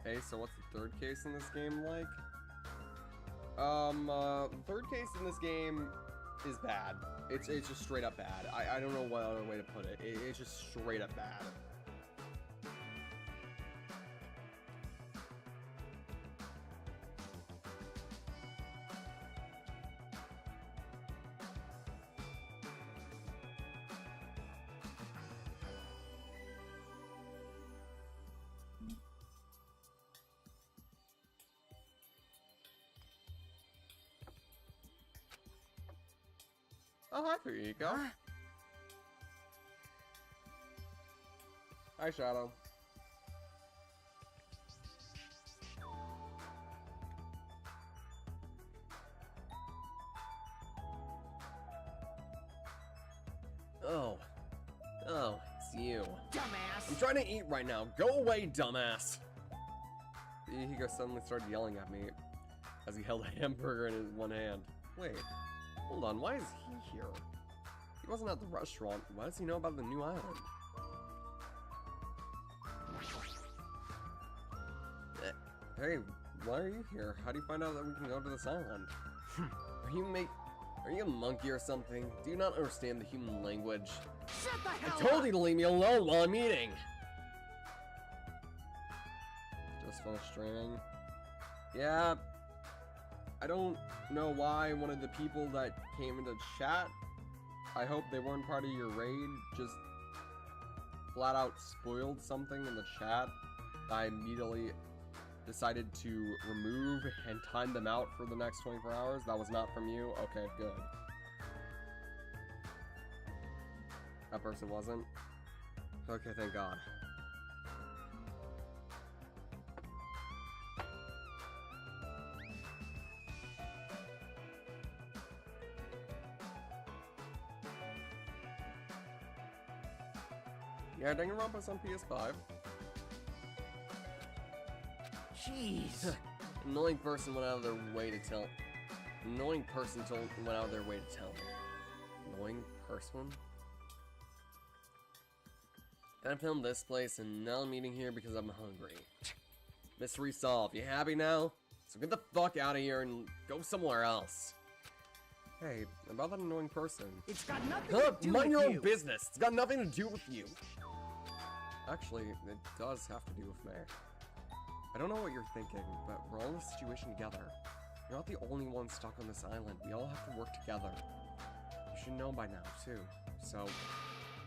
Okay, so what's the third case in this game like? Third case in this game is bad. It's just straight up bad. I don't know what other way to put it. It's just straight up bad. Oh, hi, Fuyiko. Hi, Shadow. Oh, it's you. Dumbass. I'm trying to eat right now. Go away, dumbass. Ichigo suddenly started yelling at me as he held a hamburger in his one hand. Wait, hold on, why is he here? He wasn't at the restaurant. Why does he know about the new island? Hey, why are you here? How do you find out that we can go to this island? Are you a monkey or something? Do you not understand the human language? Shut the I hell told up! you to leave me alone while I'm eating! Just finished streaming. Yeah, I don't know why one of the people that came into chat, I hope they weren't part of your raid, just flat out spoiled something in the chat. I immediately decided to remove and time them out for the next 24 hours. That was not from you? Okay, good. That person wasn't? Okay, thank God. Yeah, Danganronpa's on PS5. Jeez. Annoying person went out of their way to tell. Annoying person went out of their way to tell me. Annoying person? I filmed this place and now I'm eating here because I'm hungry. Mystery solved. You happy now? So get the fuck out of here and go somewhere else. Hey, about that annoying person. It's got nothing to do Mind with your you. own business. It's got nothing to do with you. Actually, it does have to do with me. I don't know what you're thinking, but we're all in this situation together. You're not the only one stuck on this island. We all have to work together. You should know by now, too. So,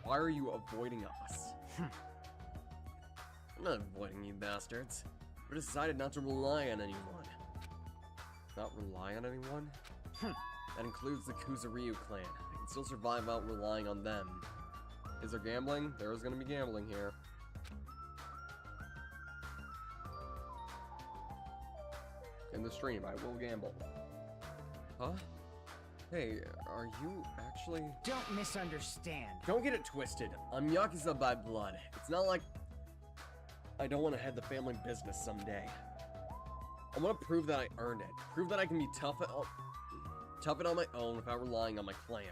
why are you avoiding us? I'm not avoiding you bastards. We decided not to rely on anyone. Not rely on anyone? That includes the Kuzuryu clan. I can still survive without relying on them. Is there gambling? There is gonna be gambling here. In the stream, I will gamble. Huh? Hey, are you actually... Don't misunderstand. Don't get it twisted. I'm Yakuza by blood. It's not like I don't want to head the family business someday. I want to prove that I earned it. Prove that I can be tough it on my own without relying on my clan.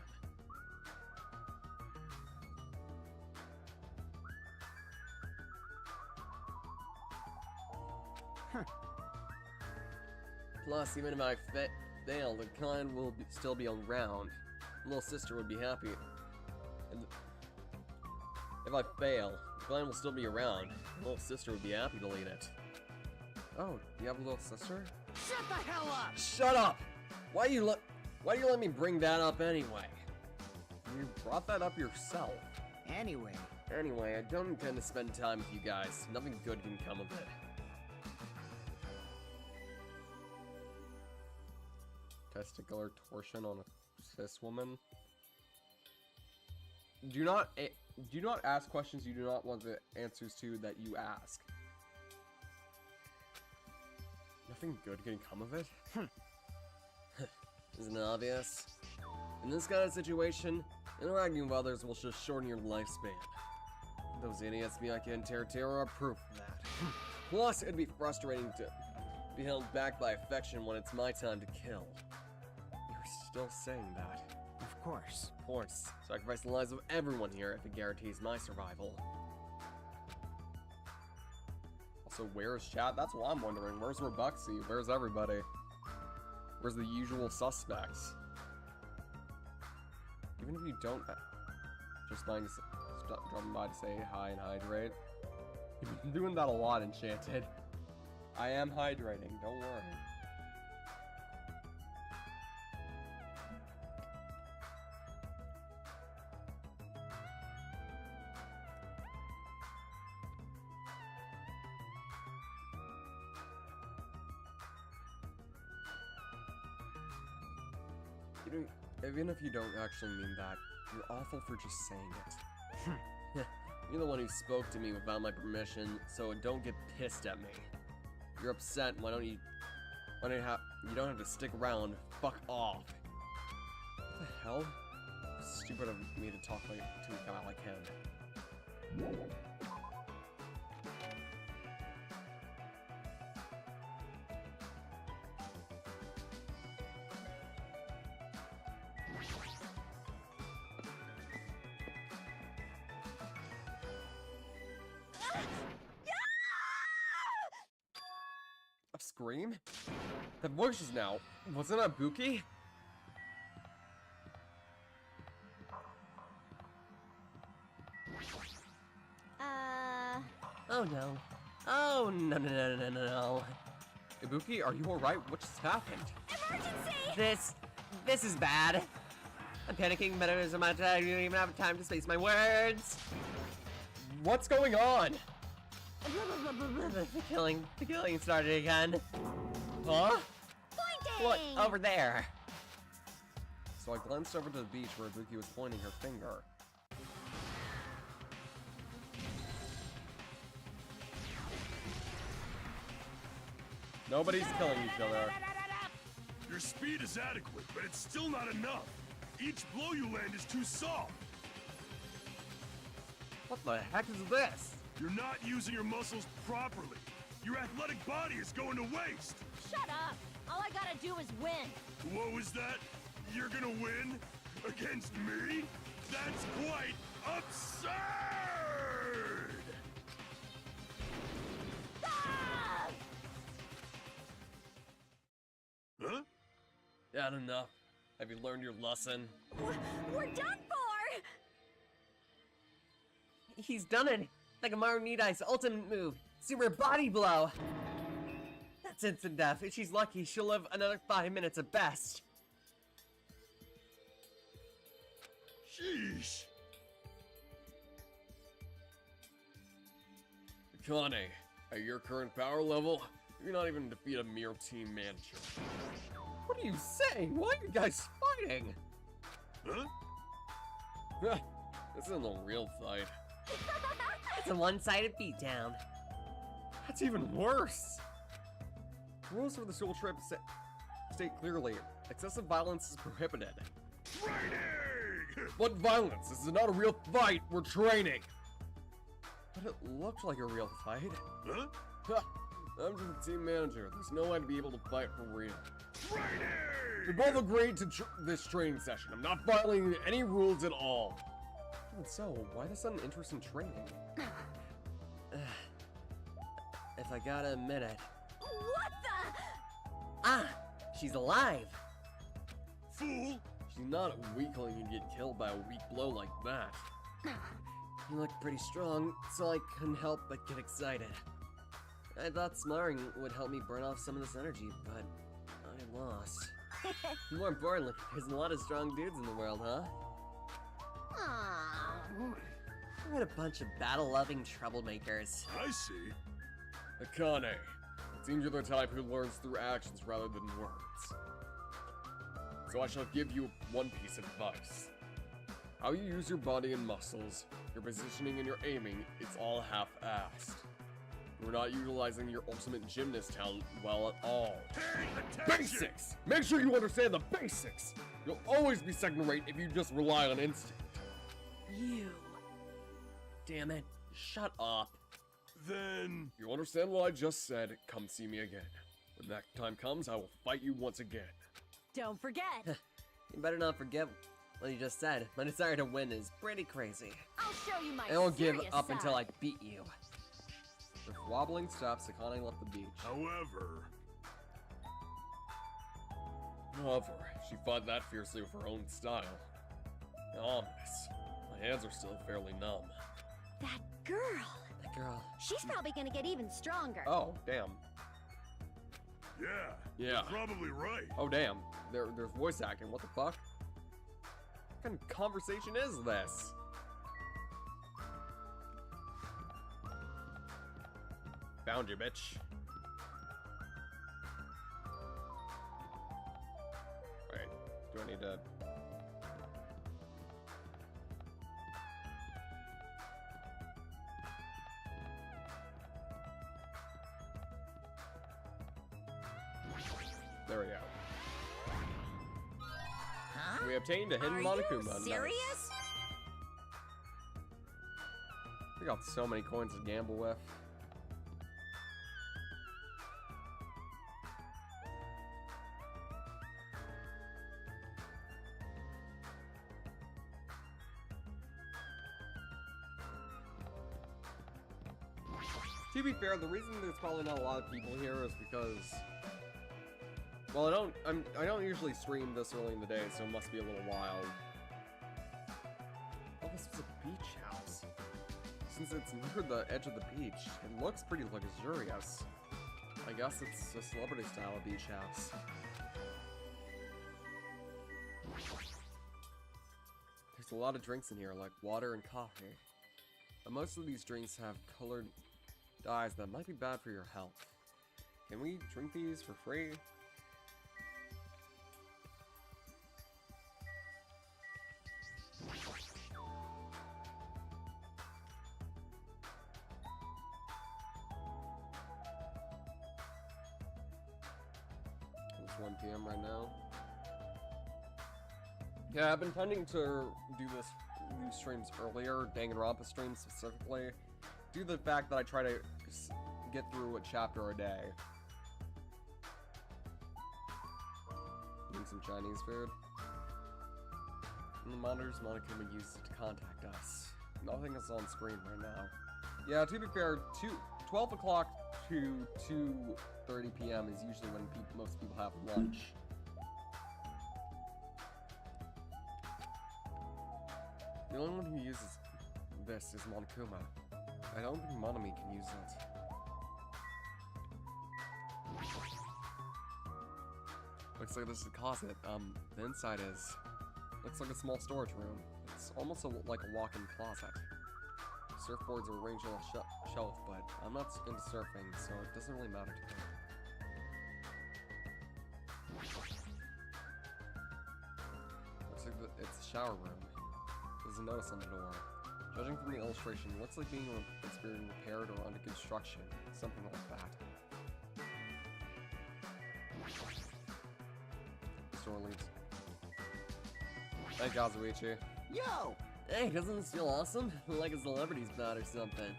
Plus, even if I fail, the clan will still be around. Little sister would be happy. And if I fail, the clan will still be around. Little sister would be happy to lead it. Oh, you have a little sister? Shut the hell up! Shut up! Why do you let me bring that up anyway? You brought that up yourself. Anyway, Anyway, I don't intend to spend time with you guys. Nothing good can come of it. Testicular torsion on a cis woman. Do not ask questions you do not want the answers to that you ask. Nothing good can come of it? Isn't it obvious? In this kind of situation, interacting with others will just shorten your lifespan. Those idiots Miyake and Teruteru are proof of that. Plus, it'd be frustrating to be held back by affection when it's my time to kill. You're still saying that. of course. Of course, sacrifice the lives of everyone here if it guarantees my survival. Also, where's chat? That's what I'm wondering. Where's Robuxy? Where's everybody? Where's the usual suspects? Even if you don't just mind dropping by to say hi and hydrate. You've been doing that a lot, Enchanted. I am hydrating, don't worry. Even if you don't actually mean that, you're awful for just saying it. You're the one who spoke to me without my permission, so don't get pissed at me. You're upset, you don't have to stick around. Fuck off. What the hell? Stupid of me to talk to a guy like him. Scream? That voice just now, wasn't that Buki? Oh no. Oh no no no no no no. Ibuki, are you alright? What just happened? Emergency! This is bad. I'm panicking, but there's so much I don't even have time to space my words. What's going on? The killing started again. Huh? Pointing! Look, over there. So I glanced over to the beach where Ibuki was pointing her finger. Nobody's killing each other. Your speed is adequate, but it's still not enough. Each blow you land is too soft. What the heck is this? You're not using your muscles properly. Your athletic body is going to waste. Shut up! All I gotta do is win. What was that? You're gonna win? Against me? That's quite absurd! Ah! Huh? Not enough. Have you learned your lesson? We're done for! He's done it. Like a Maru Nidai's ultimate move. Super body blow. That's instant death. If she's lucky, she'll live another 5 minutes at best. Sheesh. Akane, at your current power level, you're not even defeat a mere team manager. What are you saying? Why are you guys fighting? Huh? This isn't a real fight. It's a one-sided beatdown. That's even worse. Rules for the school trip state clearly, excessive violence is prohibited. Training! What violence? This is not a real fight. We're training. But it looked like a real fight. Huh? Ha, I'm just a team manager. There's no way to be able to fight for real. We Training! both agreed to this training session. I'm not violating any rules at all. And so, why the sudden interest in training? If I gotta admit it. What the? Ah! She's alive! Fool! She's not a weakling and get killed by a weak blow like that. You look pretty strong, so I couldn't help but get excited. I thought smarring would help me burn off some of this energy, but I lost. More importantly, there's a lot of strong dudes in the world, huh? Aw. What a bunch of battle-loving troublemakers. I see. Akane, it seems you're the type who learns through actions rather than words. So I shall give you one piece of advice. How you use your body and muscles, your positioning and your aiming, it's all half-assed. You're not utilizing your ultimate gymnast talent well at all. Pay attention! Basics! Make sure you understand the basics! You'll always be second rate if you just rely on instinct. You. Damn it. Shut up. Then... You understand what I just said, come see me again. When that time comes, I will fight you once again. Don't forget. You better not forget what you just said. My desire to win is pretty crazy. I'll show you my I won't give serious up until I side. beat you. With wobbling steps, Akane left the beach. However... However, she fought that fiercely with her own style. Ominous. My hands are still fairly numb. That girl. That girl. She's probably gonna get even stronger. Oh, damn. Yeah. Yeah. You're probably right. Oh, damn. There's voice acting. What the fuck? What kind of conversation is this? Found you, bitch. Wait, do I need to... There we go. Huh? We obtained a hidden Are Monokuma. you Nice. serious? We got so many coins to gamble with. To be fair, the reason there's probably not a lot of people here is because, well, I don't usually stream this early in the day, so it must be a little wild. Oh, this is a beach house. Since it's near the edge of the beach, it looks pretty luxurious. I guess it's a celebrity-style beach house. There's a lot of drinks in here, like water and coffee. But most of these drinks have colored dyes that might be bad for your health. Can we drink these for free? It's 1 p.m. right now. Yeah, I've been tending to do these streams earlier, Danganronpa streams specifically, due to the fact that I try to get through a chapter a day. Eating some Chinese food. And the monitors Monokuma used to contact us. Nothing is on screen right now. Yeah, to be fair, 12 o'clock to 2:30 p.m. is usually when most people have lunch. The only one who uses this is Monokuma. I don't think Monami can use it. Looks like this is a closet. The inside looks like a small storage room. It's almost like a walk-in closet. Surfboards are arranged on a shelf, but I'm not into surfing, so it doesn't really matter to me. Looks like it's a shower room. There's a notice on the door. Judging from the illustration, it looks like it's being repaired or under construction. Something like that. The store leads. Hey, Kazuichi. Yo! Hey, doesn't this feel awesome? Like a celebrity's bed or something.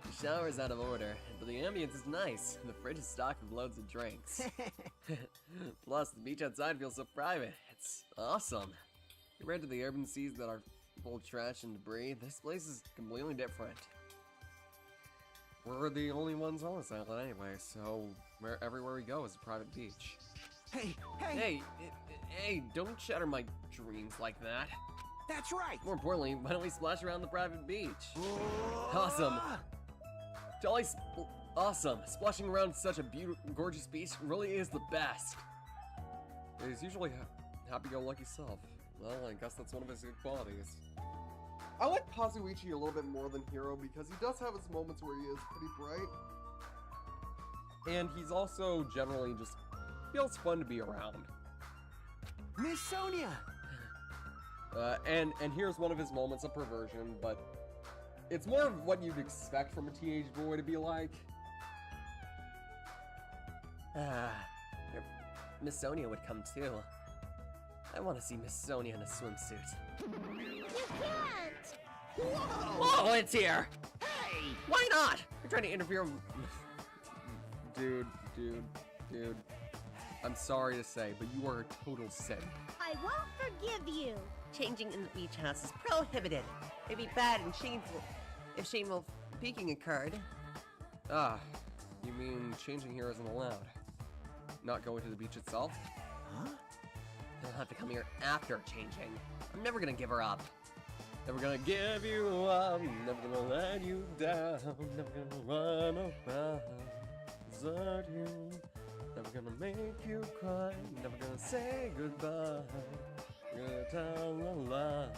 The shower's out of order, but the ambience is nice. The fridge is stocked with loads of drinks. Plus, the beach outside feels so private. It's awesome. Compared to the urban seas that are full of trash and debris, this place is completely different. We're the only ones on this island anyway, so everywhere we go is a private beach. Hey, don't shatter my dreams like that. That's right! More importantly, why don't we splash around the private beach? Awesome. Jolly awesome. Splashing around such a gorgeous beach really is the best. He's usually happy-go-lucky self. Well, I guess that's one of his good qualities. I like Kazuichi a little bit more than Hiro because he does have his moments where he is pretty bright. And he's also generally just feels fun to be around. Miss Sonia! And here's one of his moments of perversion, but it's more of what you'd expect from a teenage boy to be like. Miss Sonia would come too. I want to see Miss Sonia in a swimsuit. You can't! Whoa, it's here! Hey! Why not? You're trying to interfere with... Dude. I'm sorry to say, but you are a total simp. I won't forgive you. Changing in the beach house is prohibited. It'd be bad and shameful if shameful peeking occurred. Ah, you mean changing here isn't allowed? Not going to the beach itself? Huh? He'll have to come here after changing. I'm never gonna give her up. Never gonna give you up, never gonna let you down, never gonna run around, desert you, never gonna make you cry, never gonna say goodbye, gonna tell a lie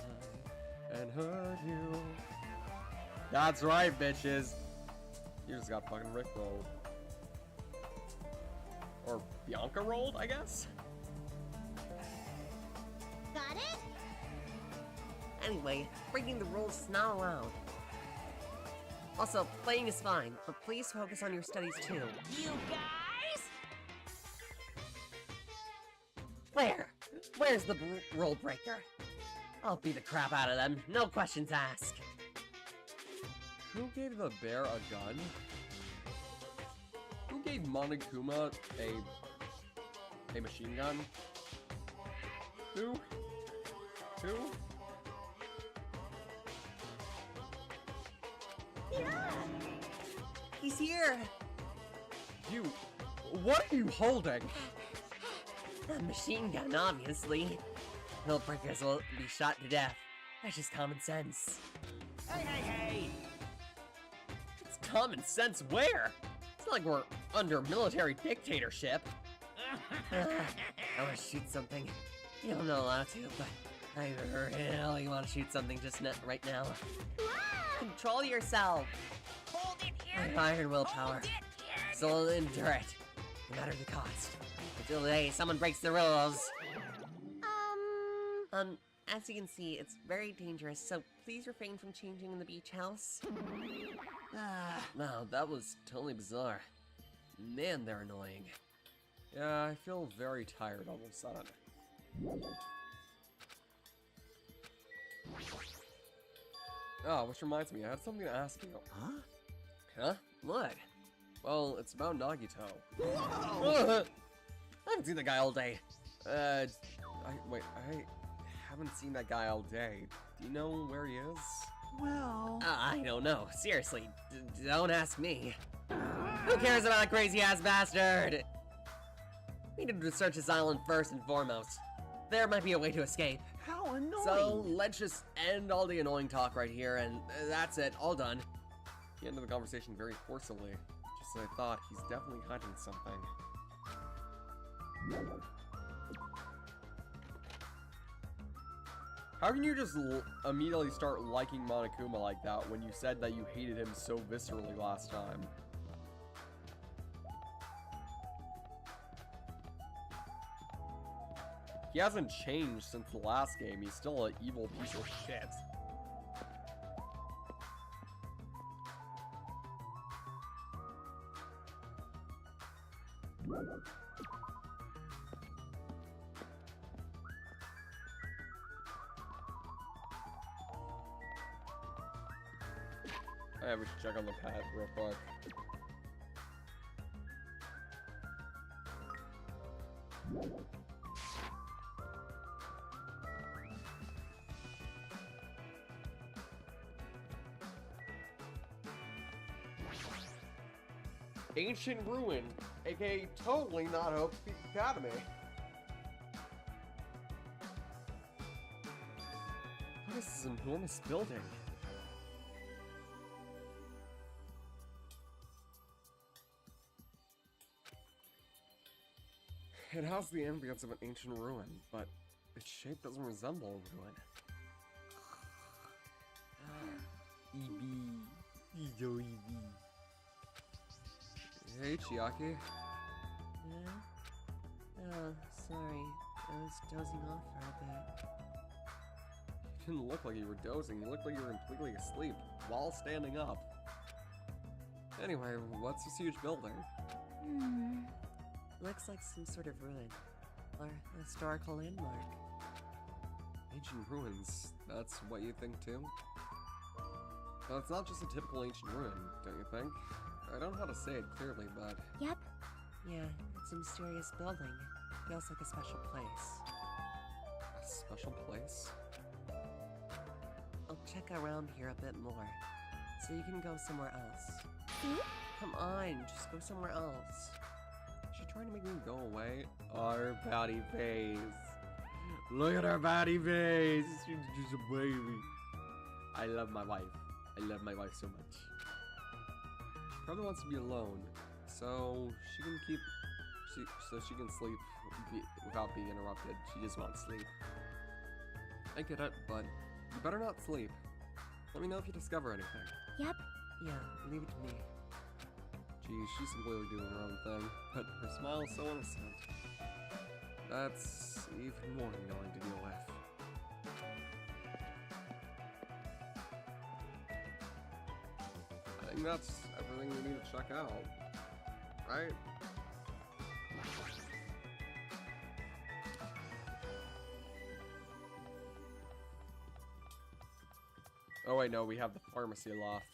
and hurt you. That's right, bitches. You just got fucking rickrolled. Or Bianca rolled, I guess? Got it? Anyway, breaking the rules is not allowed. Also, playing is fine, but please focus on your studies too. You guys? Where's the rule breaker? I'll beat the crap out of them, no questions asked. Who gave the bear a gun? Who gave Monokuma a machine gun? Who? He's here! You... What are you holding? A machine gun, obviously. Mill breakers will be shot to death. That's just common sense. Hey, hey, hey! It's common sense where? It's not like we're under military dictatorship. I want to shoot something. You don't know allowed to, but I really want to shoot something just right now. Control yourself. Hold it I here. have iron willpower, Hold it here. so I'll endure it, no matter the cost. Until the day someone breaks the rules. As you can see, it's very dangerous, so please refrain from changing in the beach house. Wow, that was totally bizarre. Man, they're annoying. Yeah, I feel very tired all of a sudden. Oh, which reminds me, I had something to ask you. Huh? Huh? What? Well, it's about Nagito. I haven't seen the guy all day. I haven't seen that guy all day. Do you know where he is? Well... I don't know. Seriously, don't ask me. Who cares about that crazy-ass bastard? We need to search his island first and foremost. There might be a way to escape. How annoying! So, let's just end all the annoying talk right here, and that's it, all done. He ended the conversation very forcibly. Just as I thought, he's definitely hiding something. How can you just immediately start liking Monokuma like that when you said that you hated him so viscerally last time? He hasn't changed since the last game. He's still an evil piece of shit. Yeah, we should check on the pad real quick. Ancient Ruin, aka totally not Hope Peak Academy. What is this enormous building? It has the ambience of an ancient ruin, but its shape doesn't resemble a ruin. Hey, Chiaki. Yeah? Oh, sorry. I was dozing off for a bit. You didn't look like you were dozing. You looked like you were completely asleep while standing up. Anyway, what's this huge building? Looks like some sort of ruin. Or a historical landmark. Ancient ruins. That's what you think too? Well, it's not just a typical ancient ruin, don't you think? I don't know how to say it clearly, but... Yep. Yeah, it's a mysterious building. Feels like a special place. A special place? I'll check around here a bit more, so you can go somewhere else. Come on, just go somewhere else. Is she trying to make me go away? Our batty face. Look at her batty face. She's just a baby. I love my wife. I love my wife so much. Probably wants to be alone, so she can sleep without being interrupted. She just wants sleep. I get it, but you better not sleep. Let me know if you discover anything. Yep. Yeah, leave it to me. Geez, she's completely doing her own thing, but her smile is so innocent. That's even more annoying to deal with. I think that's everything we need to check out, right? Oh wait, no, we have the pharmacy loft.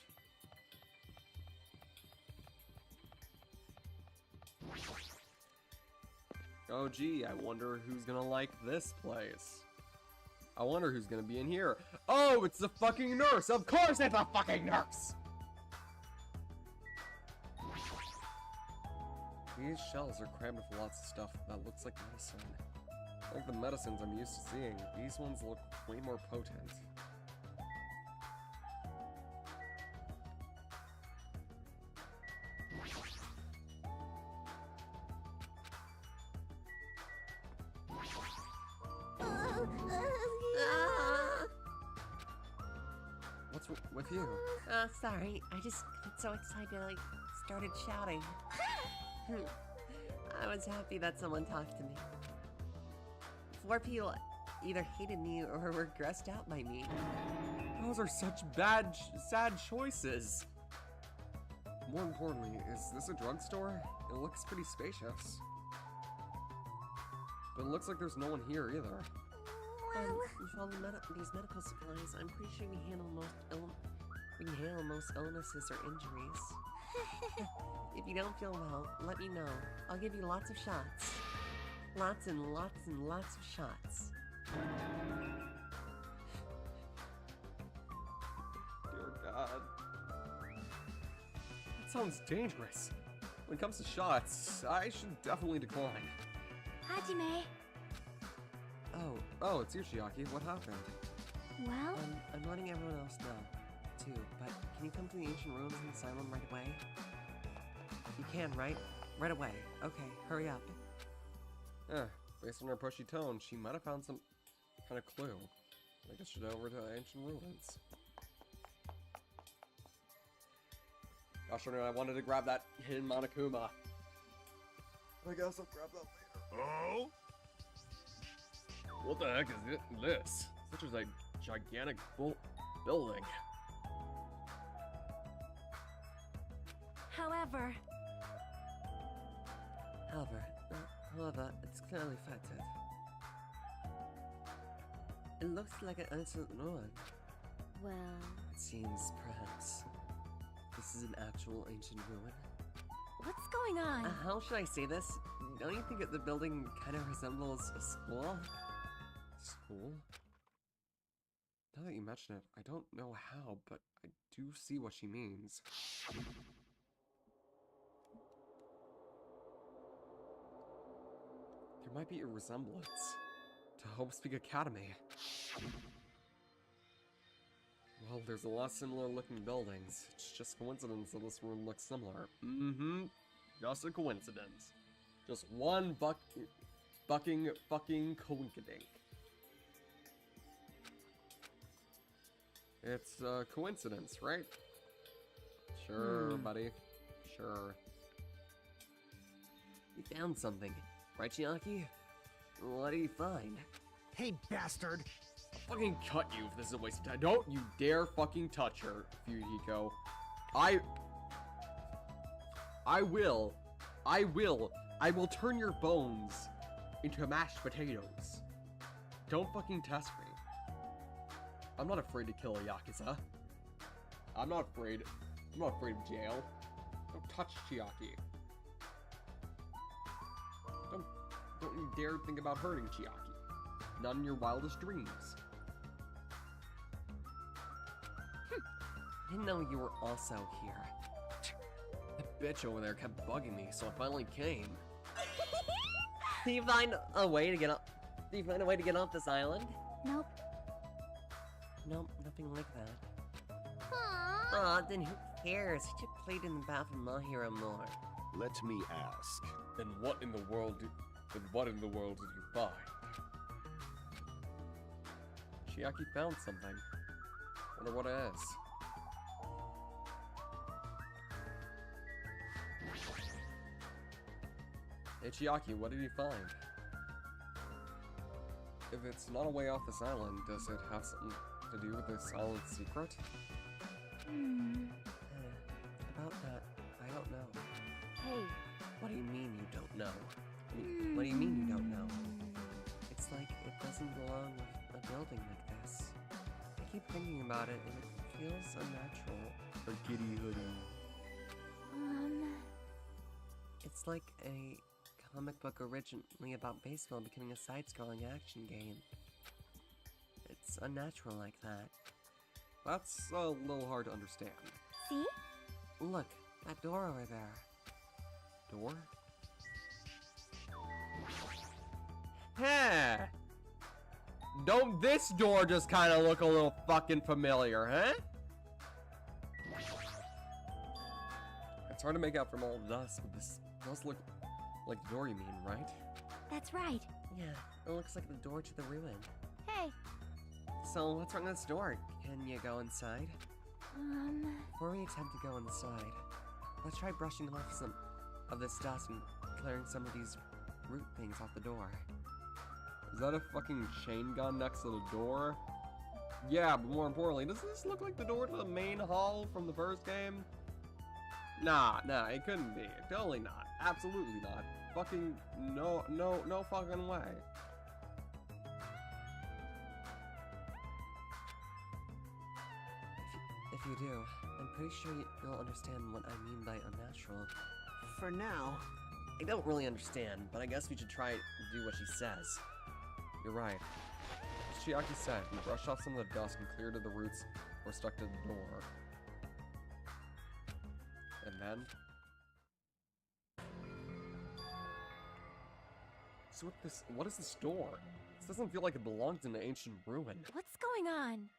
Oh gee, I wonder who's gonna like this place. I wonder who's gonna be in here. Oh, it's the fucking nurse! Of course it's a fucking nurse! These shells are crammed with lots of stuff that looks like medicine. Like the medicines I'm used to seeing, these ones look way more potent. What's with you? Sorry. I just got so excited I started shouting. I was happy that someone talked to me. 4 people either hated me or were grossed out by me. Those are such bad, sad choices. More importantly, is this a drugstore? It looks pretty spacious. But it looks like there's no one here either. With all these medical supplies, I'm pretty sure we can handle most illnesses or injuries. If you don't feel well, let me know. I'll give you lots of shots. Lots and lots and lots of shots. Dear God. That sounds dangerous. When it comes to shots, I should definitely decline. Hajime. Oh, it's you, Chiaki. What happened? Well, I'm letting everyone else know, too, but can you come to the ancient ruins in the asylum right away? You can, right? Right away. Okay, hurry up. Based on her pushy tone, she might have found some kind of clue. I guess she'll head over to the ancient ruins. Gosh darn it, I wanted to grab that hidden Monokuma. I guess I'll grab that later. Oh? What the heck is this? Such a gigantic building. However, However, it's clearly affected. It looks like an ancient ruin. well, It seems, perhaps, this is an actual ancient ruin. what's going on? How should I say this? Don't you think that the building kind of resembles a school? School? Now that you mention it, I don't know how, but I do see what she means. There might be a resemblance to Hopespeak Academy. Well, there's a lot of similar looking buildings. It's just coincidence that this room looks similar. Mm-hmm. Just a coincidence. Just one fucking coinkydink. It's a coincidence, right? Sure, buddy. Sure. You found something, right, Chiaki? What did you find? Hey, bastard! I'll fucking cut you if this is a waste of time. Don't you dare fucking touch her, Fuyuhiko. I will turn your bones into mashed potatoes. Don't fucking test me. I'm not afraid to kill a Yakuza. I'm not afraid of jail. Don't touch Chiaki. Don't you dare think about hurting Chiaki. Not in your wildest dreams. I didn't know you were also here. That bitch over there kept bugging me, so I finally came. Do you find a way to get up? Do you find a way to get off this island? nope. Nope, nothing like that. Aww. Aw, then who cares? He just played in the bathroom My Hero more. Let me ask. Then what in the world did you find? Chiaki found something. Wonder what it is. Hey Chiaki, what did you find? If it's not a way off this island, does it have something to do with this island's secret? About that, I don't know. Hey, What do you mean you don't know? What do you mean you don't know? It's like it doesn't belong with a building like this. I keep thinking about it and it feels unnatural. A giddy hoodie. It's like a comic book originally about baseball becoming a side-scrolling action game. It's unnatural like that. That's a little hard to understand. see? Look, that door over there. Door? Huh. Don't this door just kind of look a little fucking familiar, huh? It's hard to make out from all the dust, but this does look like the door you mean, right? That's right. Yeah, it looks like the door to the ruin. Hey. So, what's wrong with this door? Can you go inside? Before we attempt to go inside, let's try brushing off some of this dust and clearing some of these root things off the door. Is that a fucking chain gun next to the door? Yeah, but more importantly, does this look like the door to the main hall from the first game? Nah, it couldn't be. Totally not. Absolutely not. Fucking no fucking way. If you do, I'm pretty sure you'll understand what I mean by unnatural. For now. I don't really understand, but I guess we should try to do what she says. You're right. She actually said we brushed off some of the dust and cleared the roots were stuck to the door. And then... So what is this door? This doesn't feel like it belongs in an ancient ruin. What's going on?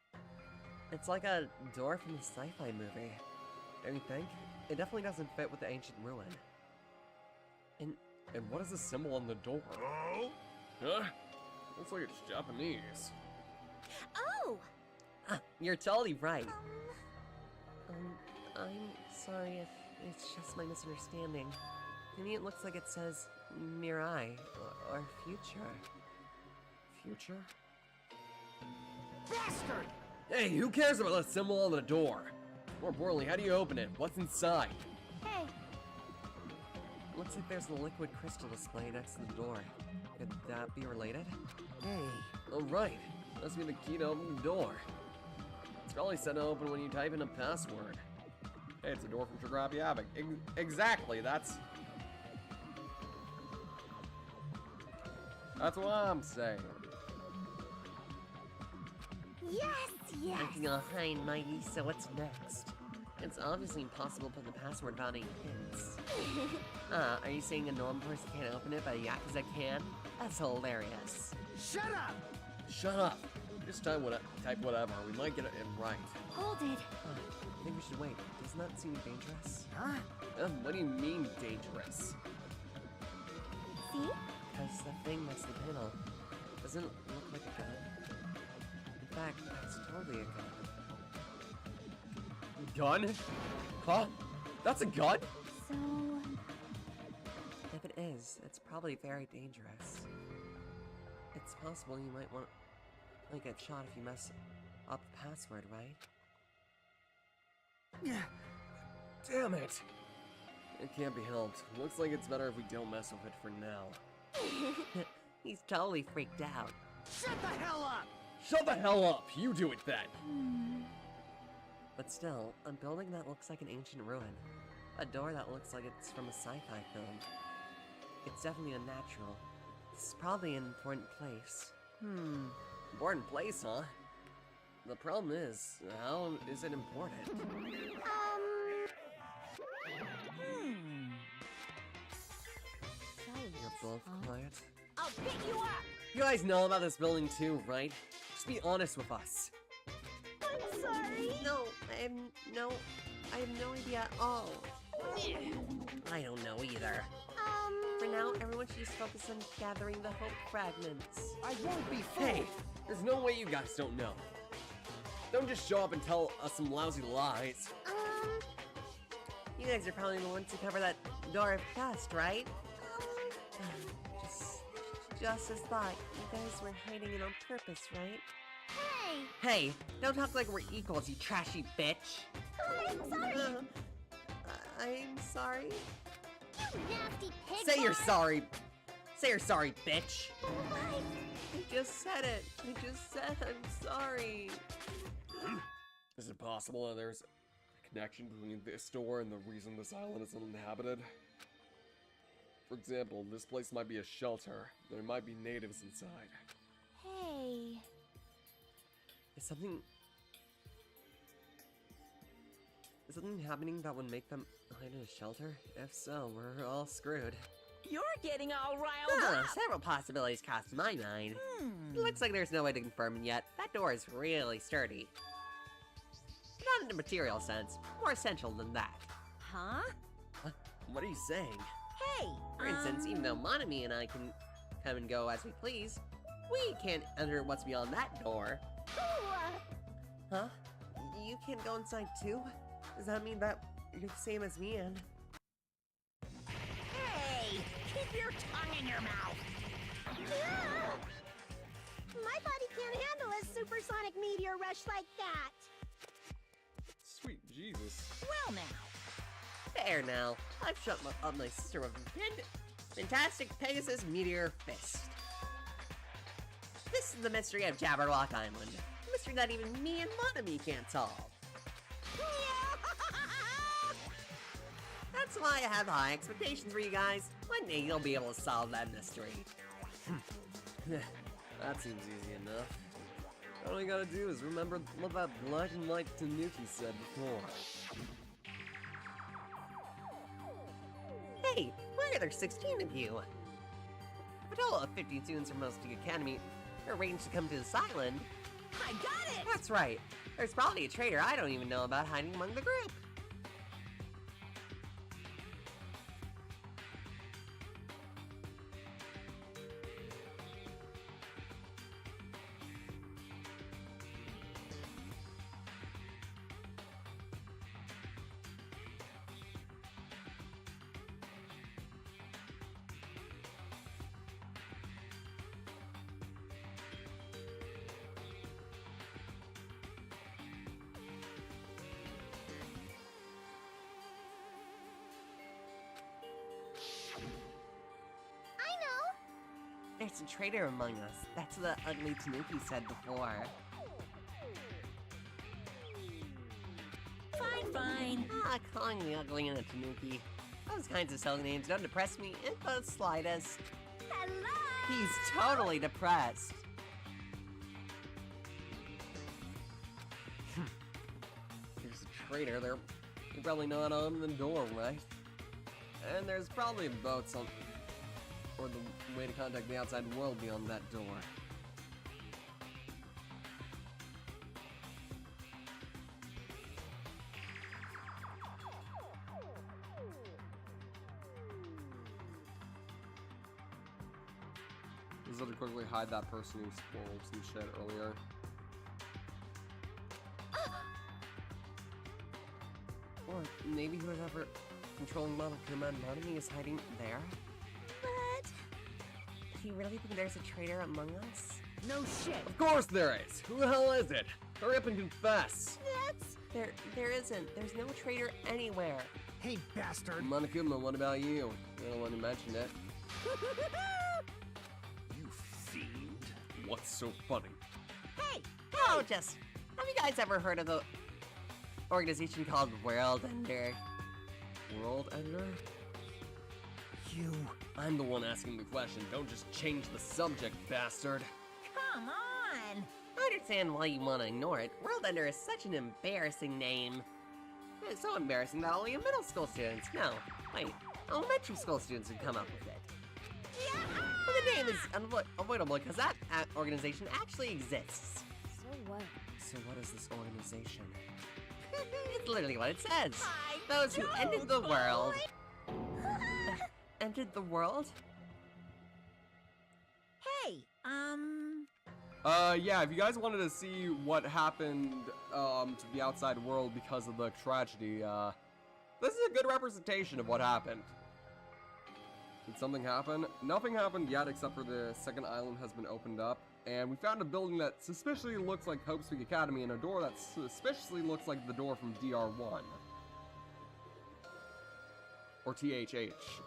It's like a door from a sci-fi movie. Don't you think? It definitely doesn't fit with the ancient ruin. And what is the symbol on the door? Oh? Huh? Looks like it's Japanese. Oh! You're totally right. I'm sorry if it's just my misunderstanding. To me, it looks like it says Mirai or future. Future? Bastard! Hey, who cares about the symbol on the door? More importantly, how do you open it? What's inside? Hey. Looks like there's a liquid crystal display next to the door. Could that be related? Hey. Oh, right. Must be the key to open the door. It's probably set to open when you type in a password. Hey, it's a door from Sugar Happy Havoc. Exactly, that's what I'm saying. Yes, yes. I can go high and mighty, so what's next? It's obviously impossible to put the password without any hints. Are you saying a normal person can't open it, but a Yakuza can? That's hilarious. Shut up! Shut up. Just type whatever. We might get it right. Hold it. I think we should wait. Doesn't that seem dangerous? Huh? What do you mean dangerous? See? Because the thing next to the panel doesn't look like a gun. In fact, it's totally a gun. Gun? Huh? That's a gun? So... If it is, it's probably very dangerous. It's possible you might get shot if you mess up the password, right? Yeah. Damn it. It can't be helped. Looks like it's better if we don't mess with it for now. He's totally freaked out. Shut the hell up! Shut the hell up! You do it then! But still, a building that looks like an ancient ruin. A door that looks like it's from a sci-fi film. It's definitely unnatural. This is probably an important place. Important place, huh? The problem is, how is it important? You're both quiet. I'll pick you up. You guys know about this building too, right? Just be honest with us. I'm sorry. No, I have no idea at all. I don't know either. For now, everyone should just focus on gathering the hope fragments. I won't be fooled! Hey, there's no way you guys don't know. Don't just show up and tell us some lousy lies. You guys are probably the ones who cover that door of dust, right? Just as thought. You guys were hiding it on purpose, right? Hey. Hey, don't talk like we're equals, you trashy bitch. I'm sorry. I'm sorry? You nasty pig. Say you're boy. sorry. Say you're sorry, bitch. What? I just said it. I just said I'm sorry. Is it possible that there's a connection between this door and the reason this island is uninhabited? For example, this place might be a shelter. There might be natives inside. Hey. Is something happening that would make them hide in a shelter? If so, we're all screwed. You're getting all riled Huh, up. several possibilities crossed my mind. Looks like there's no way to confirm it yet. That door is really sturdy. Not in a material sense, more essential than that. Huh? What are you saying? Hey. For instance, even though Monami and I can come and go as we please, we can't enter what's beyond that door. Huh? You can't go inside too? Does that mean that you're the same as me and... Hey, keep your tongue in your mouth. My body can't handle a supersonic meteor rush like that. Sweet Jesus. Well now. There now. I've shut up my sister with a fantastic Pegasus Meteor Fist. This is the mystery of Jabberwock Island. A mystery that even me and Monami can't solve. That's why I have high expectations for you guys. One day you'll be able to solve that mystery. That seems easy enough. All you gotta do is remember what that black and white Tanuki said before. Hey, why are there 16 of you? A total of 50 students from Mystic Academy are arranged to come to this island. I got it. That's right. There's probably a traitor I don't even know about hiding among the group. There's a traitor among us. That's what the ugly Tanuki said before. Fine. Ah, calling me ugly and a Tanuki. Those kinds of silly names don't depress me in the slightest. Hello! He's totally depressed. There's a traitor there. You probably know how to open the door, right? And there's probably a boat or the way to contact the outside world beyond that door. Just have to quickly hide that person who spoiled some shit earlier. Or maybe whoever controlling Monokuma and Monami is hiding there? But Do you really think there's a traitor among us? No shit. Of course there is! Who the hell is it? Hurry up and confess! that's... There isn't. There's no traitor anywhere. Hey, bastard! Monokuma, what about you? You're the one who mentioned it. You fiend. What's so funny? Hey, Oh, just... Have you guys ever heard of the organization called World Ender? World Ender? You... I'm the one asking the question. Don't just change the subject, bastard. come on. I understand why you want to ignore it. World Ender is such an embarrassing name. It's so embarrassing that only middle school students, no, wait, elementary school students would come up with it. But the name is unavoidable because that organization actually exists. So what? So what is this organization? It's literally what it says. I Those who ended the don't world. Entered the world? Hey, Yeah, if you guys wanted to see what happened, to the outside world because of the tragedy, this is a good representation of what happened. Did something happen? Nothing happened yet except for the second island has been opened up, and we found a building that suspiciously looks like Hope Speak Academy and a door that suspiciously looks like the door from DR1. Or THH,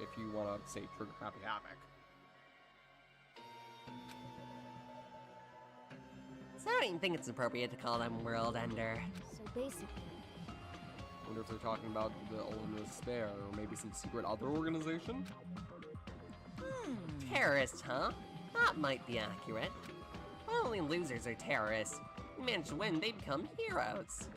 if you want to say Trigger Happy Havoc. So I don't even think it's appropriate to call them World Ender. So basically, I wonder if they're talking about the Olin Despair, or maybe some secret other organization? Terrorists, huh? That might be accurate. Only losers are terrorists. Who manage to win, they become heroes.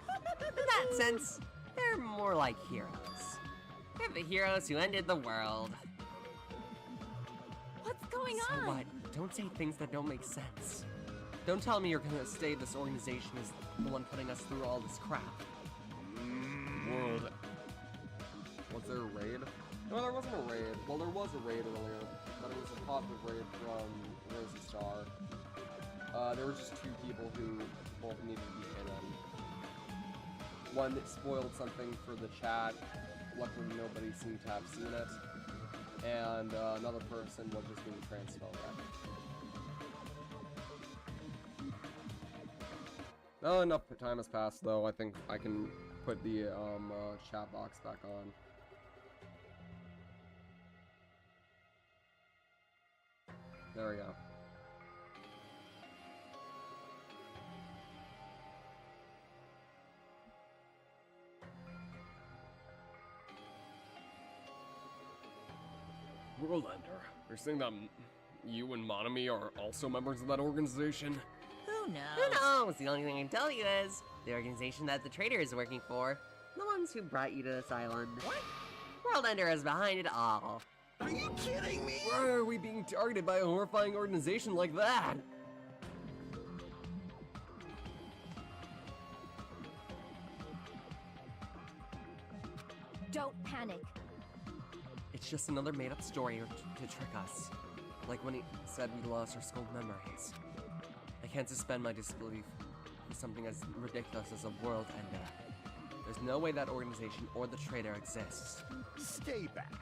And that that sense, they're more like heroes. They're the heroes who ended the world. What's going So on? what? Don't say things that don't make sense. Don't tell me you're gonna say this organization is the one putting us through all this crap. World. Was there a raid? No, there wasn't a raid. Well, there was a raid earlier, but it was a positive raid from Rosy Star. There were just two people who both needed to be hidden. One that spoiled something for the chat. Luckily, nobody seemed to have seen it. And another person was just being transphobic. Now enough time has passed, though. I think I can put the chat box back on. There we go. World Ender, you're saying that you and Monami are also members of that organization? Who knows? Who knows? The only thing I can tell you is the organization that the traitor is working for, the ones who brought you to this island. What? World Ender is behind it all. Are you kidding me? Why are we being targeted by a horrifying organization like that? Don't panic. It's just another made-up story to trick us. Like when he said we lost our school memories. I can't suspend my disbelief for something as ridiculous as a world ender. There's no way that organization or the traitor exists. Stay back.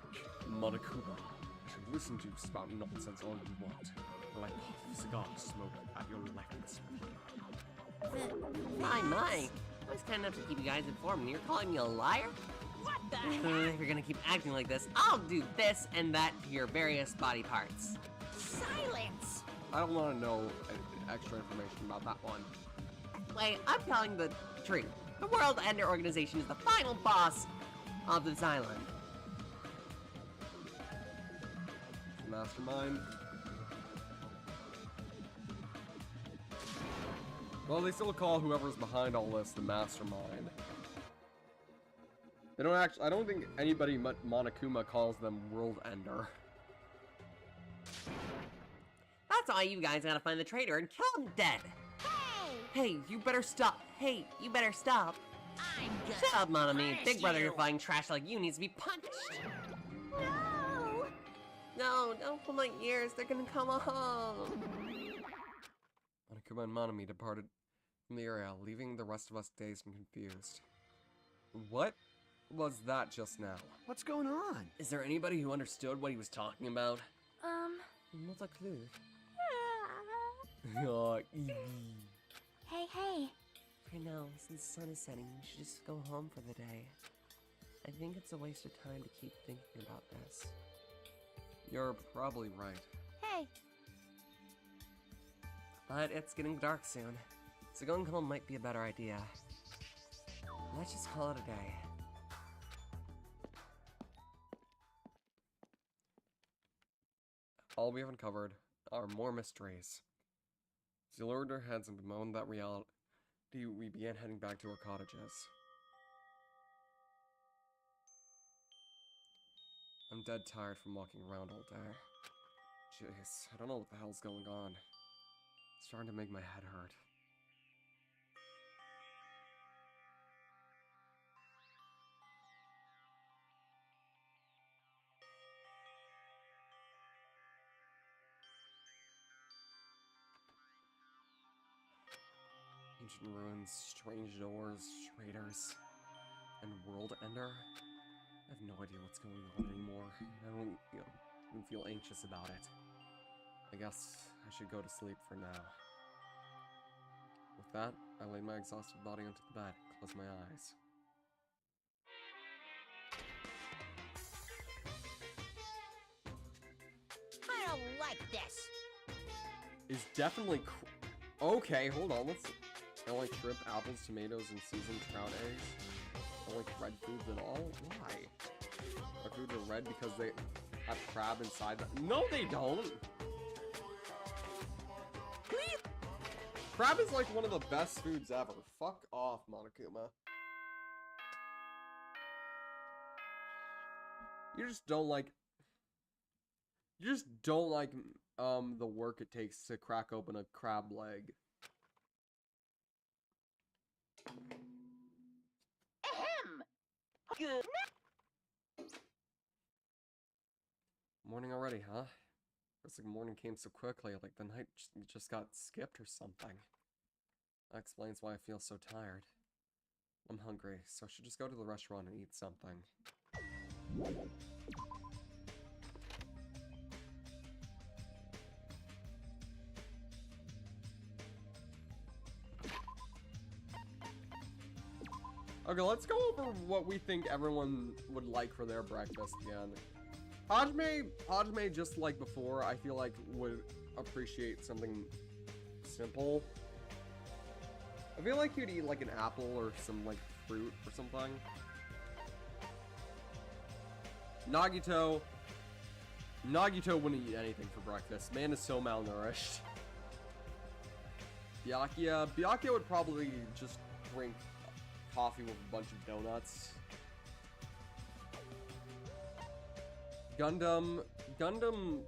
Monokuma, I should listen to you spout nonsense all you want, while I puff cigar smoke at your left. My. I was kind enough to keep you guys informed, and you're calling me a liar? What the If you're gonna keep acting like this, I'll do this and that to your various body parts. Silence! I don't want to know extra information about that one. Wait, I'm telling the truth. The World Ender Organization is the final boss of this island. Mastermind. Well, they still call whoever's behind all this the mastermind. They don't actually. I don't think anybody but Monokuma calls them World Ender. That's all you guys gotta find the traitor and kill him dead. Hey, you better stop. Hey, you better stop. I'm good. Shut up, Monami. Punish Big brother you. flying trash like you needs to be punished. No! No, don't pull my ears. They're gonna come home. Monokuma and Monami departed from the area, leaving the rest of us dazed and confused. What was that just now? What's going on? Is there anybody who understood what he was talking about? Not a clue. Hey. Right now, since the sun is setting, we should just go home for the day. I think it's a waste of time to keep thinking about this. You're probably right. Hey. But it's getting dark soon, so going home might be a better idea. Let's just call it a day. All we haven't covered are more mysteries. As we lowered our heads and bemoaned that reality, we began heading back to our cottages. I'm dead tired from walking around all day. Jeez, I don't know what the hell's going on. It's starting to make my head hurt. Ancient ruins, strange doors, traitors, and world ender. I have no idea what's going on anymore. I don't even feel anxious about it. I guess I should go to sleep for now. With that, I laid my exhausted body onto the bed, closed my eyes. I don't like this. Is definitely okay, hold on, let's... I don't like shrimp, apples, tomatoes, and seasoned trout eggs. I don't like red foods at all? Why? Red foods are red because they have crab inside them. No, they don't! Crab is like one of the best foods ever. Fuck off, Monokuma. You just don't like... You just don't like, the work it takes to crack open a crab leg. Ahem. Good. Morning already, huh? Looks like morning came so quickly, like the night just got skipped or something. That explains why I feel so tired. I'm hungry, so I should just go to the restaurant and eat something. Okay, let's go over what we think everyone would like for their breakfast again. Hajime, just like before, I feel like would appreciate something simple. I feel like you'd eat like an apple or some like fruit or something. Nagito wouldn't eat anything for breakfast. Man is so malnourished. Byakuya would probably just drink coffee with a bunch of donuts. Gundam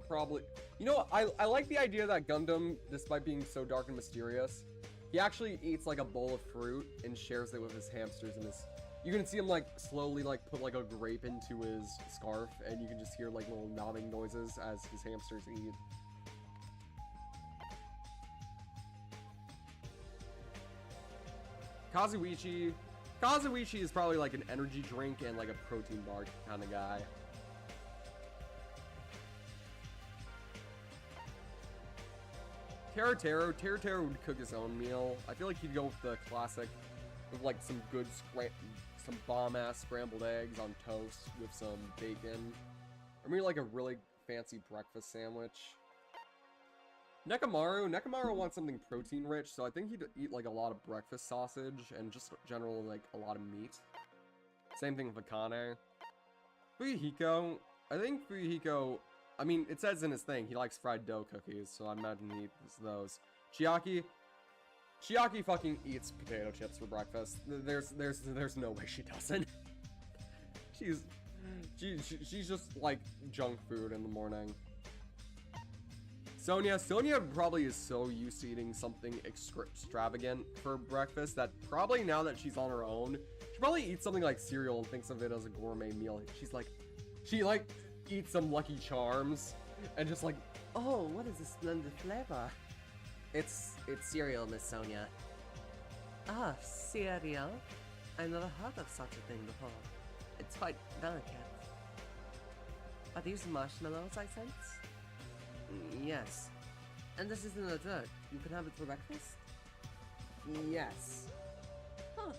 probably... You know, I like the idea that Gundam, despite being so dark and mysterious, he actually eats like a bowl of fruit and shares it with his hamsters and his... You can see him like slowly like put like a grape into his scarf, and you can just hear like little nodding noises as his hamsters eat. Kazuichi is probably like an energy drink and like a protein bar kind of guy. Teruteru would cook his own meal. I feel like he'd go with the classic, with like some good some bomb-ass scrambled eggs on toast with some bacon. Or maybe like a really fancy breakfast sandwich. Nekamaru wants something protein rich, so I think he'd eat like a lot of breakfast sausage and just generally like a lot of meat. Same thing with Akane. Fuyuhiko, I mean, it says in his thing, he likes fried dough cookies, so I imagine he eats those. Chiaki fucking eats potato chips for breakfast. There's no way she doesn't. She's just like junk food in the morning. Sonia probably is so used to eating something extravagant for breakfast that probably now that she's on her own, she probably eats something like cereal and thinks of it as a gourmet meal. She eats some Lucky Charms and just like, Oh, what is this splendid flavor? It's cereal, Miss Sonia. Ah, cereal? I never heard of such a thing before. It's quite delicate. Are these marshmallows I sense? Yes. And this isn't a dessert. You can have it for breakfast? Yes. Huh.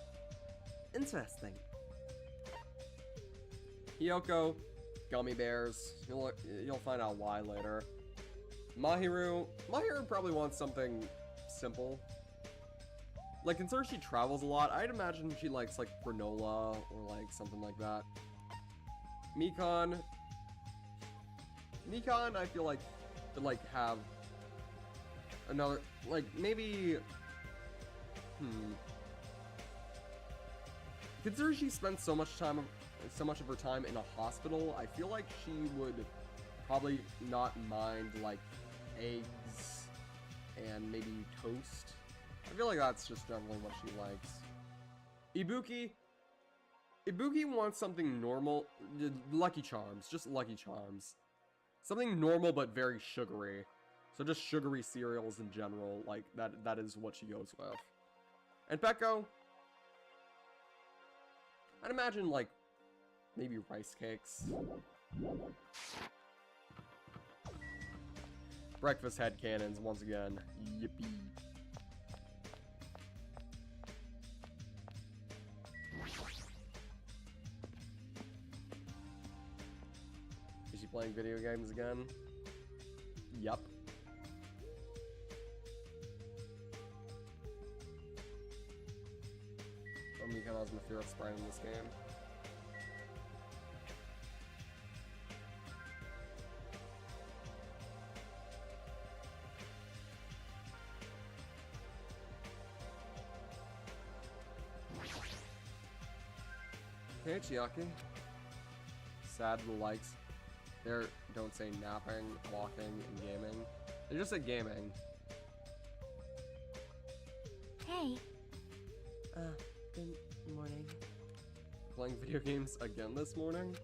Interesting. Hiyoko, gummy bears. You'll find out why later. Mahiru probably wants something simple. Like, considering she travels a lot, I'd imagine she likes, like, granola or, like, something like that. Mikan, I feel like, would, like, have another, like, maybe, Considering she spends so much of her time in a hospital, I feel like she would probably not mind, like, eggs and maybe toast. I feel like that's just generally what she likes. Ibuki wants something normal. Lucky Charms, just Lucky Charms. Something normal but very sugary. So just sugary cereals in general, like, that is what she goes with. And Pecco, I'd imagine, like, maybe rice cakes. Breakfast headcanons once again. Yippee. Is she playing video games again? Yup. Mikon has my favorite sprite in this game. Hey, Chiaki. sad the likes there don't say napping, walking, and gaming. They just say gaming. Hey. Good morning. Playing video games again this morning?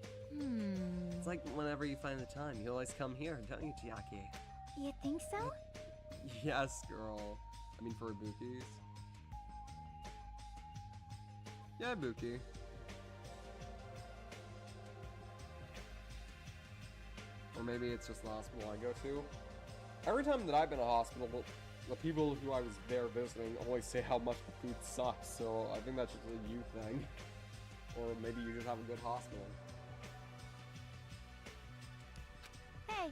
It's like whenever you find the time, you always come here, don't you, Chiaki? You think so? Yes, girl. I mean, for Ibukis. Yeah, Ibuki. Or maybe it's just the hospital I go to. Every time that I've been in a hospital, the people who I was there visiting always say how much the food sucks, so I think that's just a you thing. Or maybe you just have a good hospital. Hey.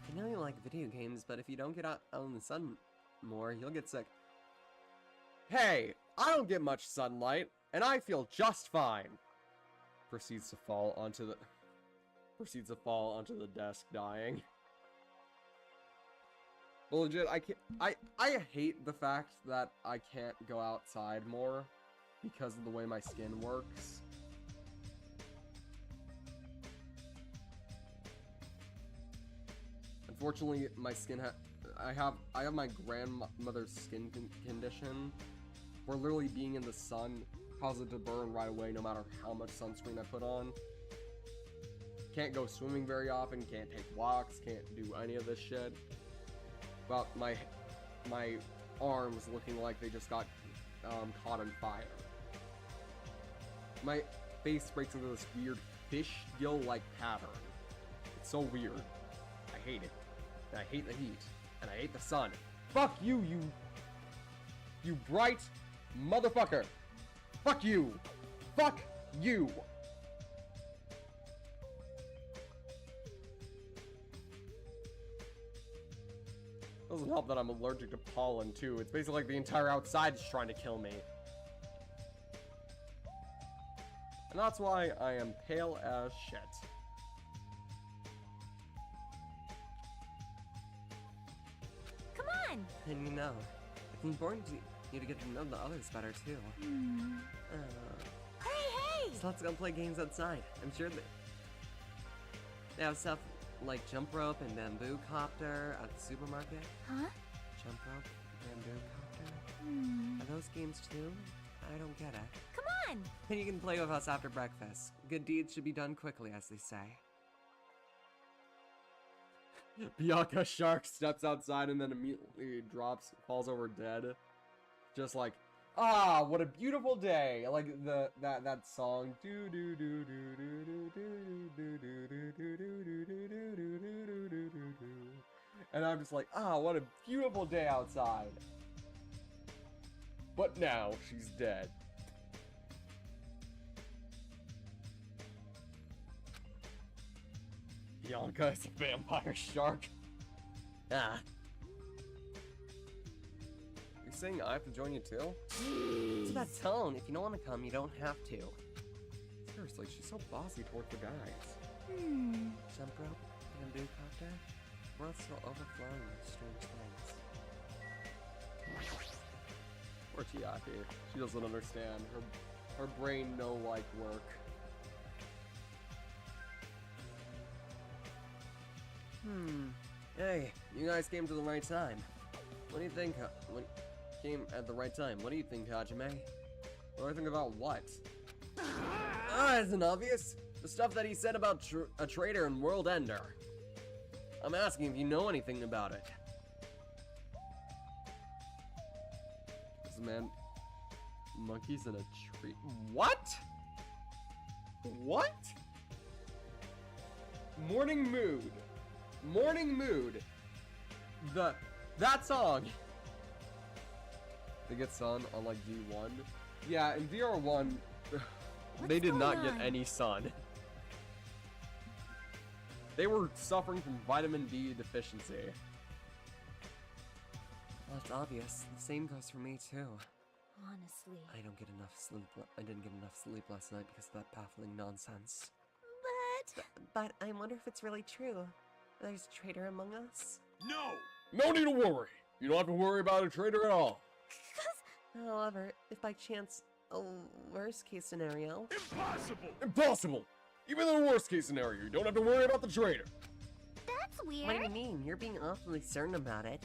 I know you like video games, but if you don't get out in the sun more, you'll get sick. Hey, I don't get much sunlight, and I feel just fine. Proceeds to fall onto the desk, dying. Well, legit, I hate the fact that I can't go outside more because of the way my skin works. Unfortunately, my skin I have my grandmother's skin condition, where literally being in the sun causes it to burn right away no matter how much sunscreen I put on. Can't go swimming very often, can't take walks, can't do any of this shit. But my arms looking like they just got caught on fire. My face breaks into this weird fish gill-like pattern. It's so weird. I hate it. And I hate the heat. And I hate the sun. Fuck you, you bright motherfucker. Fuck you. Fuck you. Doesn't help that I'm allergic to pollen too. It's basically like the entire outside is trying to kill me. And that's why I am pale as shit. Come on. And you know, it's important to you to get to know the others better too. Hey. So let's go play games outside. I'm sure that they have stuff like jump rope and bamboo copter at the supermarket. Huh? Jump rope, bamboo copter. Are those games too? I don't get it. Come on. And you can play with us after breakfast. Good deeds should be done quickly, as they say. Bianca Shark steps outside and then immediately falls over dead. Just like, ah, what a beautiful day! Like that song. And I'm just like, ah, what a beautiful day outside. But now she's dead. Bianca is a vampire shark. Ah. You're saying I have to join you too? It's about tone. If you don't want to come, you don't have to. Seriously, she's so bossy toward the guys. Jump rope, bamboo copter. World's still overflowing with strange things. Poor Chiaki. She doesn't understand. Her brain no like work. Hey, you guys came to the right time. What do you think? Came at the right time. What do you think, Hajime? What do I think about what? Isn't obvious. The stuff that he said about a traitor and world ender. I'm asking if you know anything about it. This man, monkeys in a tree. What? What? Morning Mood. Morning Mood. That song. They get sun on like D1. Yeah, in DR1, they did not get any sun. They were suffering from vitamin D deficiency. Well, it's obvious. The same goes for me too. Honestly. I didn't get enough sleep last night because of that baffling nonsense. But I wonder if it's really true. There's a traitor among us. No! No need to worry. You don't have to worry about a traitor at all. However, if by chance, a worst case scenario, Impossible! Impossible! Even in the worst case scenario, you don't have to worry about the traitor. That's weird. What do you mean? You're being awfully certain about it.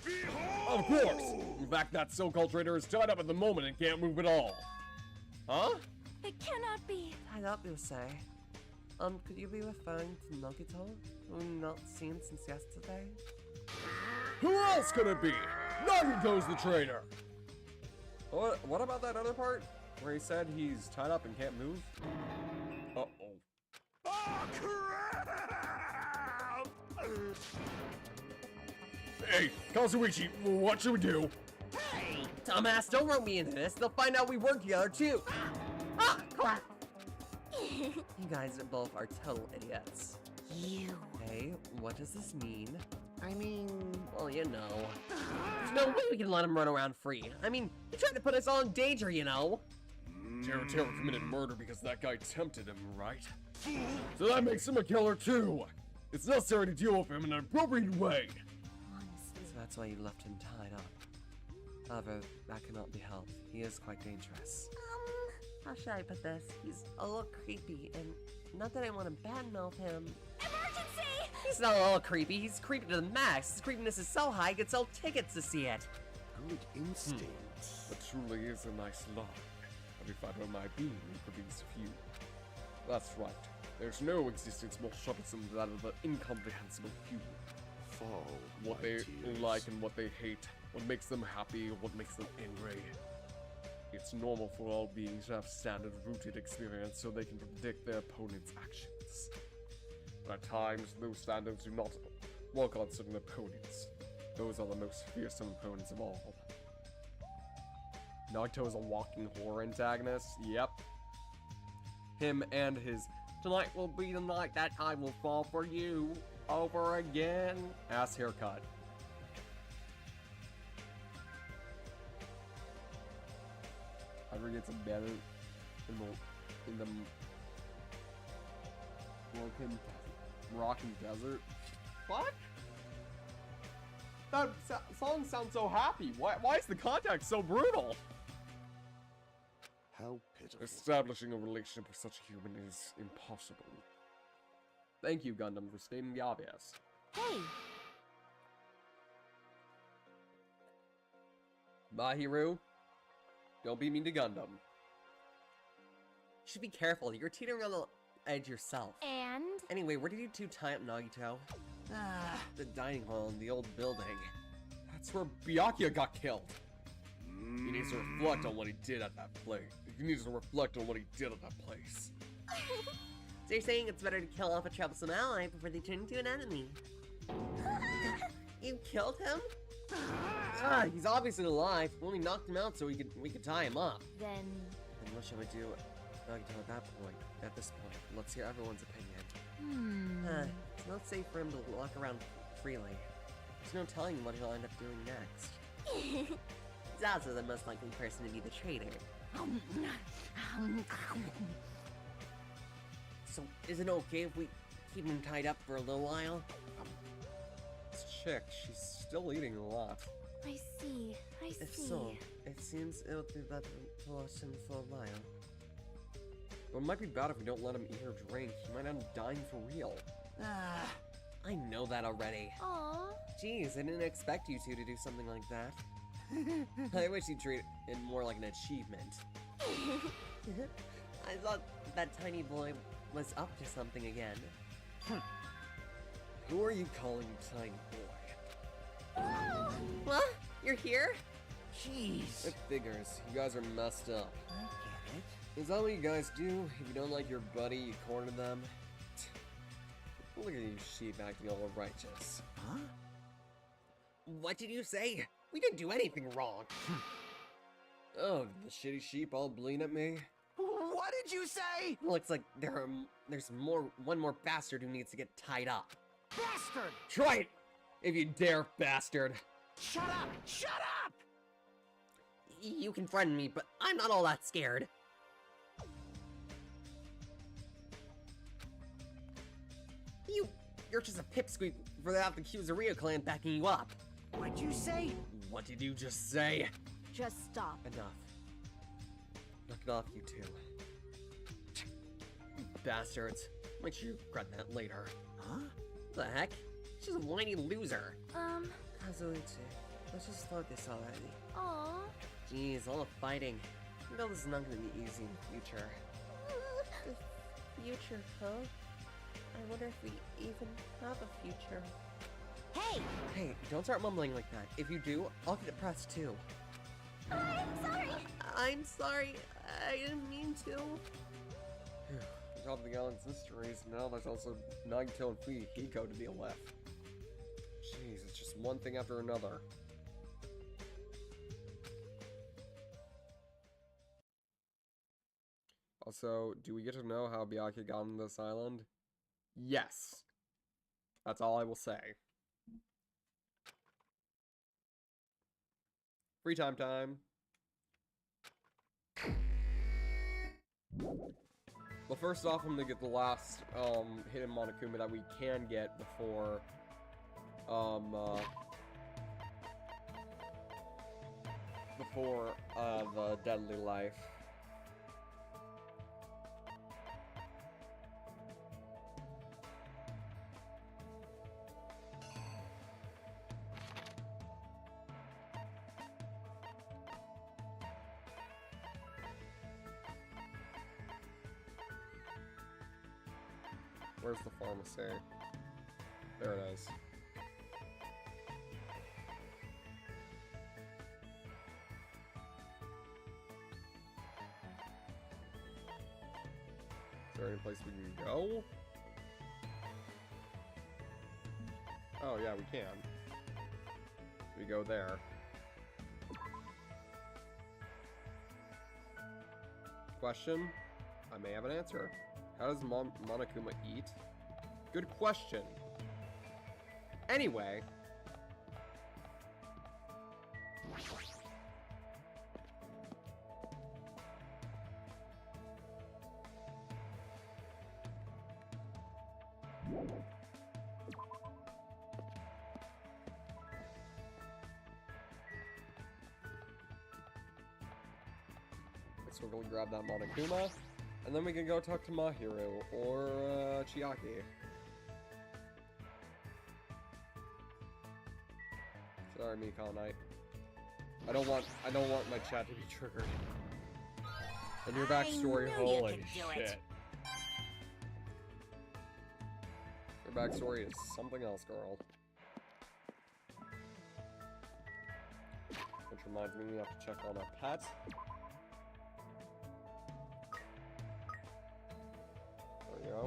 Of course! In fact, that so-called traitor is tied up at the moment and can't move at all. Huh? It cannot be. Tied up, you say? Could you be referring to Nagito, who we've not seen since yesterday? Who else could it be? Nagito's the traitor! What about that other part? Where he said he's tied up and can't move? Uh-oh. Oh, crap! Hey, Kazuichi, what should we do? Hey! Dumbass, don't rope me into this. They'll find out we work together, too. Ah, crap! You guys both are total idiots. You. Hey, what does this mean? I mean, Well, you know. There's no way we can let him run around free. I mean, he tried to put us all in danger, you know? Terra committed murder because that guy tempted him, right? So that makes him a killer too! It's necessary to deal with him in an appropriate way! Honestly. So that's why you left him tied up. However, that cannot be helped. He is quite dangerous. How should I put this? He's a little creepy, and not that I want to badmouth him. Emergency! He's not a little creepy, he's creepy to the max. His creepiness is so high, he could sell tickets to see it. good instinct. It truly is a nice line. Every fiber of my being produces few. That's right. There's no existence more troublesome than that of the incomprehensible few. Fall, What my they tears. like and what they hate, what makes them happy, what makes them angry. It's normal for all beings to have standard-rooted experience so they can predict their opponent's actions. But at times, those standards do not work on certain opponents. Those are the most fearsome opponents of all. Naruto is a walking horror antagonist. Yep. Him and his "tonight will be the night that I will fall for you over again" ass haircut. Ever gets better in the Rockin' Desert. What? That song sounds so happy. Why is the context so brutal? How pitiful. Establishing a relationship with such a human is impossible. Thank you, Gundam, for stating the obvious. Hey, Mahiru, don't be mean to Gundam. You should be careful, you're teetering on the edge yourself. and Anyway, where did you two tie up Nagito? The dining hall in the old building. That's where Byakuya got killed. He needs to reflect on what he did at that place. He needs to reflect on what he did at that place. So you're saying it's better to kill off a troublesome ally before they turn into an enemy? You killed him? He's obviously alive. We only knocked him out so we could tie him up. then And what shall we do Nagito at that point? At this point, let's hear everyone's opinion. It's not safe for him to walk around freely. There's no telling what he'll end up doing next. He's also the most likely person to be the traitor. So, is it okay if we keep him tied up for a little while? This chick, she's still eating a lot. I see. I see. If so, it seems it would be better to watch him for a while. But it might be bad if we don't let him eat or drink. He might end up dying for real. I know that already. Aw. Jeez, I didn't expect you two to do something like that. I wish you'd treat it more like an achievement. I thought that tiny boy was up to something again. Who are you calling tiny boy? What? You're here? Jeez. It figures. You guys are messed up. I get it. Is that what you guys do? If you don't like your buddy, you corner them? Look at you sheep acting all righteous. Huh? What did you say? We didn't do anything wrong. Oh, the shitty sheep all bleeding at me? What did you say? Looks like there's one more bastard who needs to get tied up. Bastard! Try it! If you dare, bastard! Shut up! Shut up! You can frighten me, but I'm not all that scared. You're just a pipsqueak for the Kuzaria clan backing you up. What'd you say? What did you just say? Just stop. Enough. Knock it off, you two. You bastards. Make sure you regret that later. Huh? What the heck? She's a whiny loser. Um, Let's just start this already. aw. Jeez, all the fighting. You know this is not gonna be easy in the future. The future, huh? I wonder if we even have a future. Hey! Hey, don't start mumbling like that. If you do, I'll get depressed too. I'm sorry! I'm sorry. I didn't mean to. On top of the Allen's histories, now there's also Nagito and Fuyuhiko to deal with. Jeez, it's just one thing after another. Also, do we get to know how Byakuya got on this island? Yes. That's all I will say. Free time. Well, first off, I'm gonna get the last hidden Monokuma that we can get before the Deadly Life. Where's the pharmacy? There it is. Is there any place we can go? Oh yeah, we can. We go there. Question? I may have an answer. How does Monokuma eat? Good question. Anyway. So we're gonna grab that Monokuma. And then we can go talk to Mahiru or Chiaki. Sorry, Mikon, I don't want my chat to be triggered. And your backstory, knew you holy could do it. shit. Your backstory is something else, girl. Which reminds me, we have to check on our pet. There we go.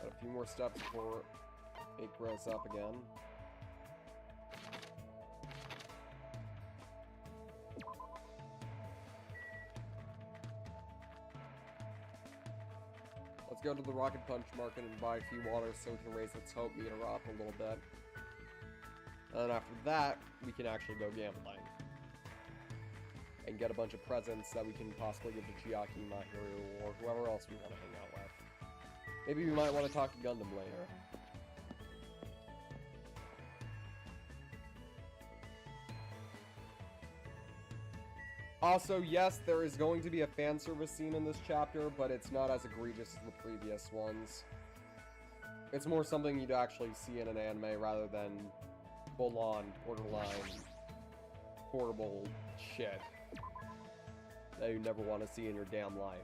Got a few more steps before it grows up again. Let's go to the Rocket Punch market and buy a few waters so we can raise its hope meter up a little bit. And then after that, we can actually go gambling. And get a bunch of presents that we can possibly give to Chiaki, Mahiru, or whoever else we want to hang out with. Maybe we might want to talk to Gundam later. Also, yes, there is going to be a fan service scene in this chapter, but it's not as egregious as the previous ones. It's more something you'd actually see in an anime rather than full-on, borderline, horrible shit that you never want to see in your damn life.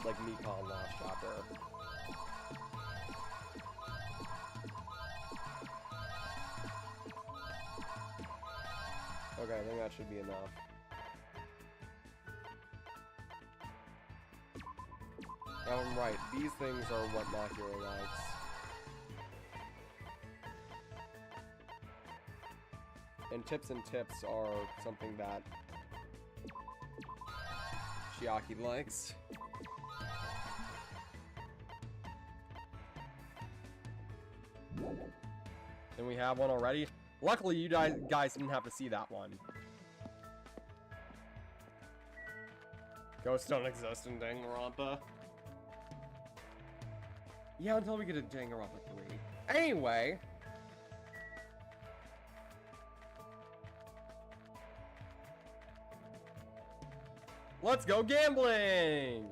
Like Mikon last chapter. Okay, I think that should be enough. I'm right, these things are what Mahiru likes. And tips are something that Chiaki likes. And we have one already. Luckily, you guys didn't have to see that one. Ghosts don't exist in Danganronpa. Yeah, until we get to Danganronpa 3. Anyway. Let's go gambling!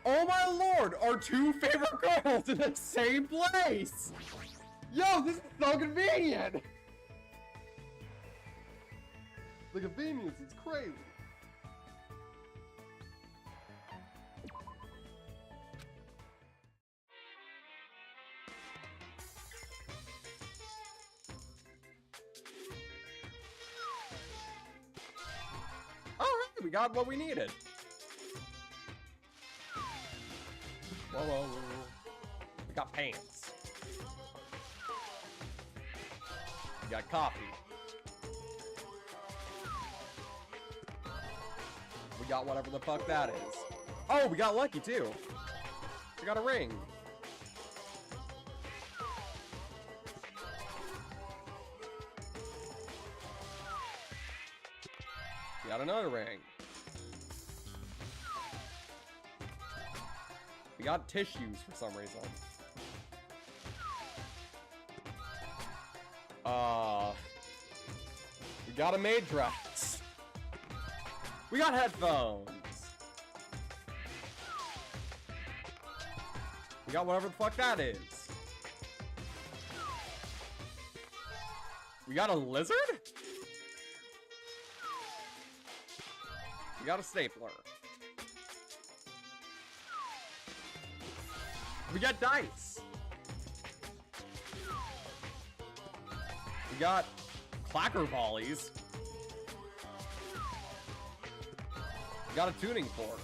Oh my lord! Our two favorite girls in the same place! Yo, this is so convenient! The convenience is crazy. Alright, we got what we needed. Whoa. We got pants. We got coffee. We got whatever the fuck that is. Oh, we got lucky too. We got a ring. We got another ring. We got tissues for some reason. We got a maid dress. We got headphones. We got whatever the fuck that is. We got a lizard? We got a stapler. We got dice. We got clacker volleys. We got a tuning fork.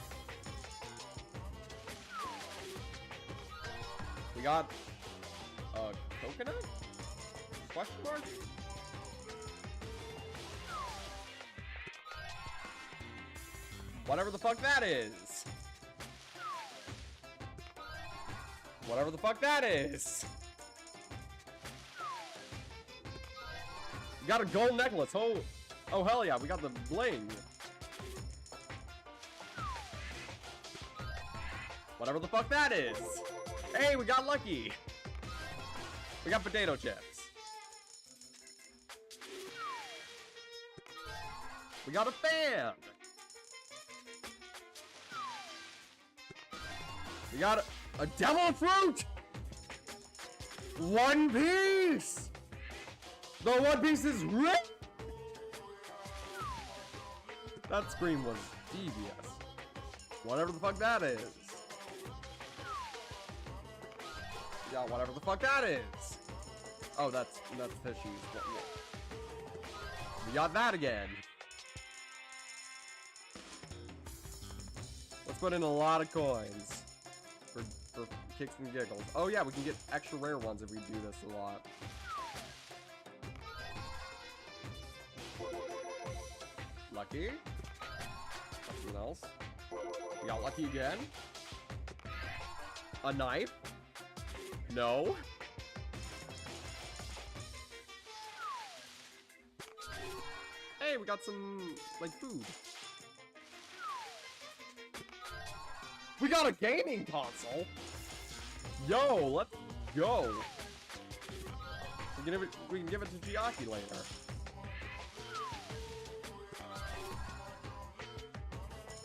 We got a coconut? Question mark? Whatever the fuck that is. Whatever the fuck that is. We got a gold necklace. Oh hell yeah, we got the bling. Whatever the fuck that is. Hey, we got lucky. We got potato chips. We got a fan. We got a devil fruit. One Piece. The One Piece is rip. That scream was devious. Whatever the fuck that is. Yeah, whatever the fuck that is. Oh, that's tissues. We got that again. Let's put in a lot of coins for kicks and giggles. Oh yeah, we can get extra rare ones if we do this a lot. Lucky. Something else. We got lucky again. A knife. No. Hey, we got some, like, food. We got a gaming console! Yo, let's go! We can give it to Chiaki later.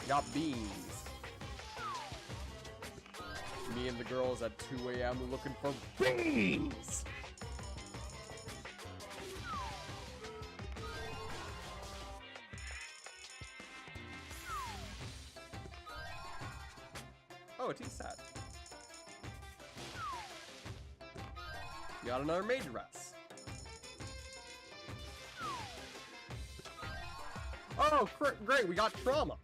Got beans. Me and the girls at 2 a.m. looking for beans! Oh, a tea set. We got another maid dress. Oh, great, we got trauma.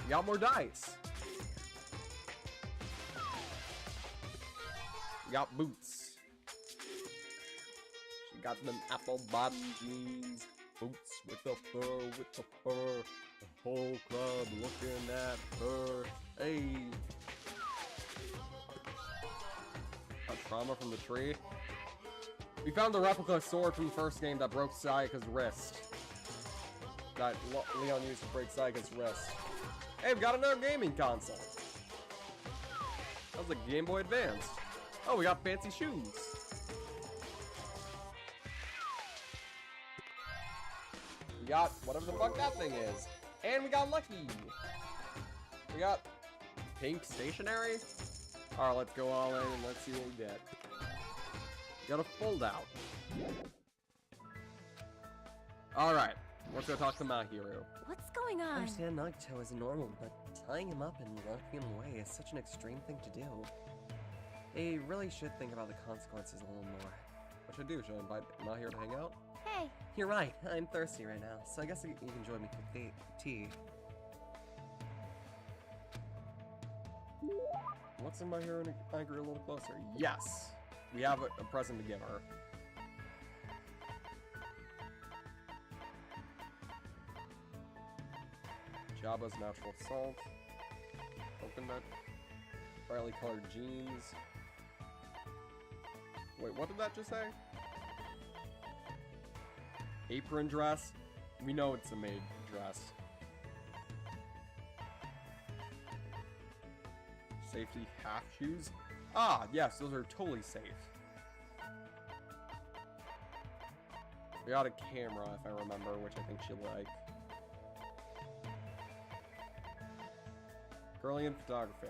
We got more dice. We got boots. She got them apple bottom jeans. Boots with the fur. The whole club looking at her. Hey. A trauma from the tree. We found the replica sword from the first game that broke Sayaka's wrist. That Leon used to break Sayaka's wrist. Hey, we got another gaming console. That was a Game Boy Advance. Oh, we got fancy shoes. We got whatever the fuck that thing is. And we got Lucky. We got pink stationery. Alright, let's go all in and let's see what we get. We got a fold out. Alright, let's go talk to Mahiru. What's going I on? understand Nagito is normal, but tying him up and locking him away is such an extreme thing to do. They really should think about the consequences a little more. What should I do? Should I invite Mahiru to hang out? Hey, You're right, I'm thirsty right now, so I guess you can join me for tea. Let's send Mahiru and Igor a little closer. Yes! We have a present to give her. Jabba's natural salt. Coconut. Brightly colored jeans. Wait, what did that just say? Apron dress? We know it's a maid dress. Safety half shoes? Ah, yes, those are totally safe. We got a camera, if I remember, which I think she'll like. Girlian photography.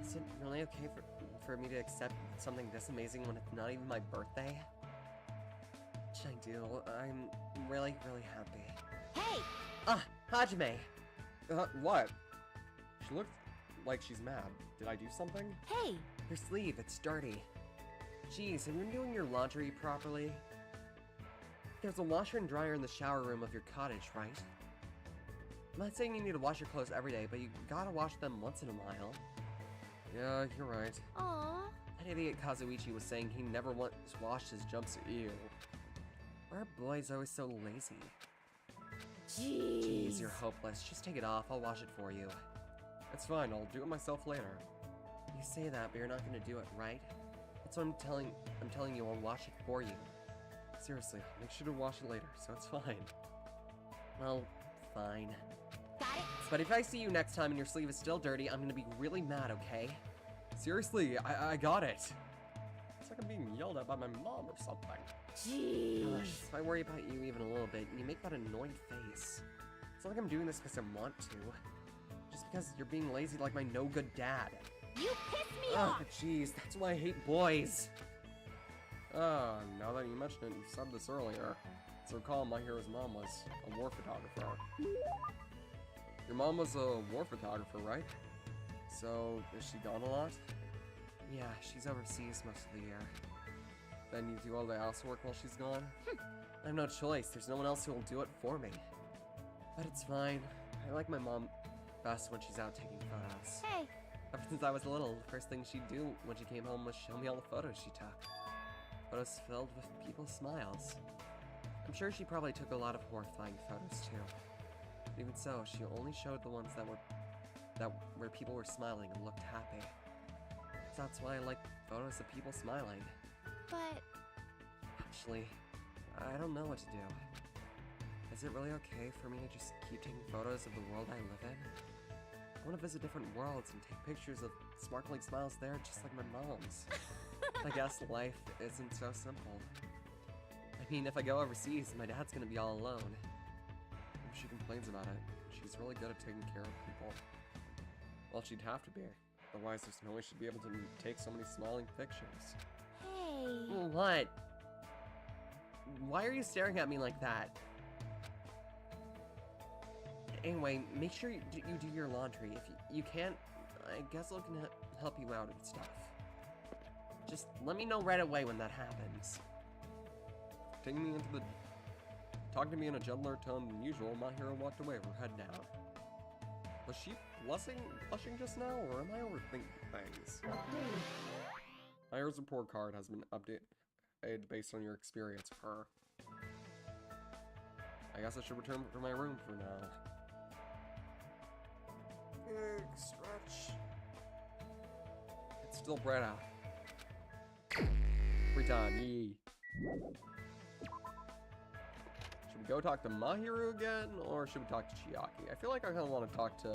Is it really okay for me to accept something this amazing when it's not even my birthday? What should I do? I'm really, really happy. hey! Ah, Hajime! What? She looks like she's mad. Did I do something? Hey! Your sleeve, it's dirty. Jeez, have you been doing your laundry properly? There's a washer and dryer in the shower room of your cottage, right? I'm not saying you need to wash your clothes every day, but you gotta wash them once in a while. Yeah, you're right. Aw. That idiot Kazuichi was saying he never once washed his jumpsuit. Ew. Why are boys always so lazy? Jeez. Jeez, you're hopeless. Just take it off, I'll wash it for you. It's fine, I'll do it myself later. You say that, but you're not gonna do it, right? That's what I'm telling you, I'll wash it for you. Seriously, make sure to wash it later, so it's fine. Well, fine. Got it? But if I see you next time and your sleeve is still dirty, I'm gonna be really mad, okay? Seriously, I got it. It's like I'm being yelled at by my mom or something. Jeez. Gosh, if I worry about you even a little bit, you make that annoyed face. It's not like I'm doing this because I want to. Just because you're being lazy like my no-good dad. You piss me Oh, off! jeez, that's why I hate boys. Now that you mention it, you said this earlier. So recall my hero's mom was a war photographer. Your mom was a war photographer, right? So, is she gone a lot? Yeah, she's overseas most of the year. Then you do all the housework while she's gone? I have no choice, there's no one else who will do it for me. But it's fine. I like my mom best when she's out taking photos. Hey, Ever since I was little, the first thing she'd do when she came home was show me all the photos she took. Photos filled with people's smiles. I'm sure she probably took a lot of horrifying photos too. But even so, she only showed the ones where people were smiling and looked happy. So that's why I like photos of people smiling. but Actually, I don't know what to do. Is it really okay for me to just keep taking photos of the world I live in? I want to visit different worlds and take pictures of sparkling smiles there just like my mom's. I guess life isn't so simple. I mean, if I go overseas, my dad's gonna be all alone. If she complains about it, she's really good at taking care of people. Well, she'd have to be. Otherwise, there's no way she'd be able to take so many smiling pictures. hey. What? Why are you staring at me like that? Anyway, make sure you do your laundry. If you can't, I guess I can help you out and stuff. Just let me know right away when that happens. Talking to me in a gentler tone than usual, my hero walked away, her head down. Was she blushing just now, or am I overthinking things? My hero's report card has been updated based on your experience of her. I guess I should return to my room for now. Big stretch. It's still bright out. Free time, yee. Should go talk to Mahiru again, or should we talk to Chiaki? I feel like I kind of want to talk to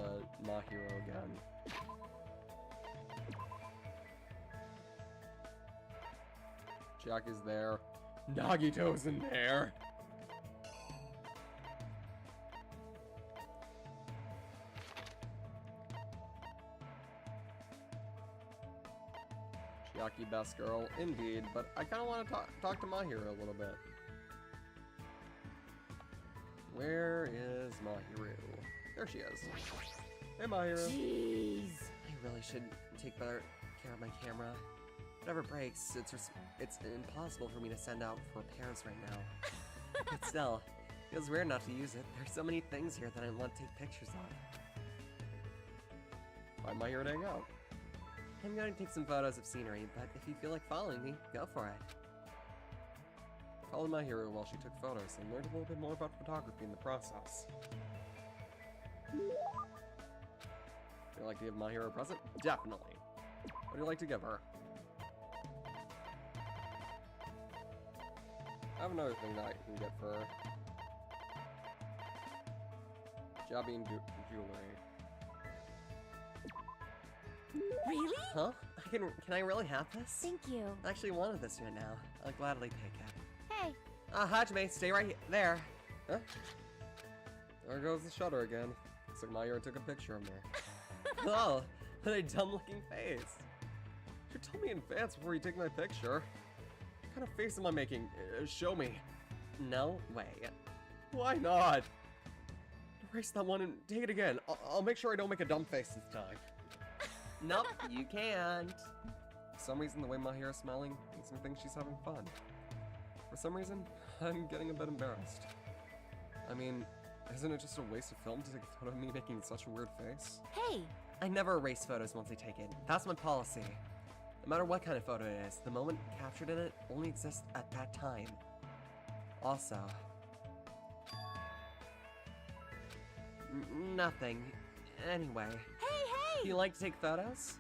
Mahiru again. Chiaki's there. Nagito's in there. Chiaki, best girl, indeed, but I kind of want to talk to Mahiru a little bit. Where is Mahiru? There she is. Hey, Mahiru. Jeez. I really should take better care of my camera. Whatever breaks, it's impossible for me to send out for repairs right now. But still, it feels weird not to use it. There's so many things here that I want to take pictures of. Why am I here to hang out? I'm going to take some photos of scenery, but if you feel like following me, go for it. Followed Mahiru while she took photos and learned a little bit more about photography in the process. Would you like to give Mahiru a present? Definitely. What would you like to give her? I have another thing that I can get for her. Jabby and jewelry. Really? Huh? Can I really have this? Thank you. I actually wanted this right now. I'll gladly take it. Hey. Hajime, stay right there. Huh? There goes the shutter again. Looks like Mahiru took a picture of me. Oh, what a dumb-looking face. You should tell me in advance before you take my picture. What kind of face am I making? Show me. No way. Why not? Erase that one and take it again. I'll make sure I don't make a dumb face this time. Nope, you can't. For some reason, the way Mahiru's smiling makes me think she's having fun. For some reason, I'm getting a bit embarrassed. I mean, isn't it just a waste of film to take a photo of me making such a weird face? Hey. I never erase photos once I take it. That's my policy. No matter what kind of photo it is, the moment captured in it only exists at that time. Also, nothing. Anyway. Hey! Do you like to take photos?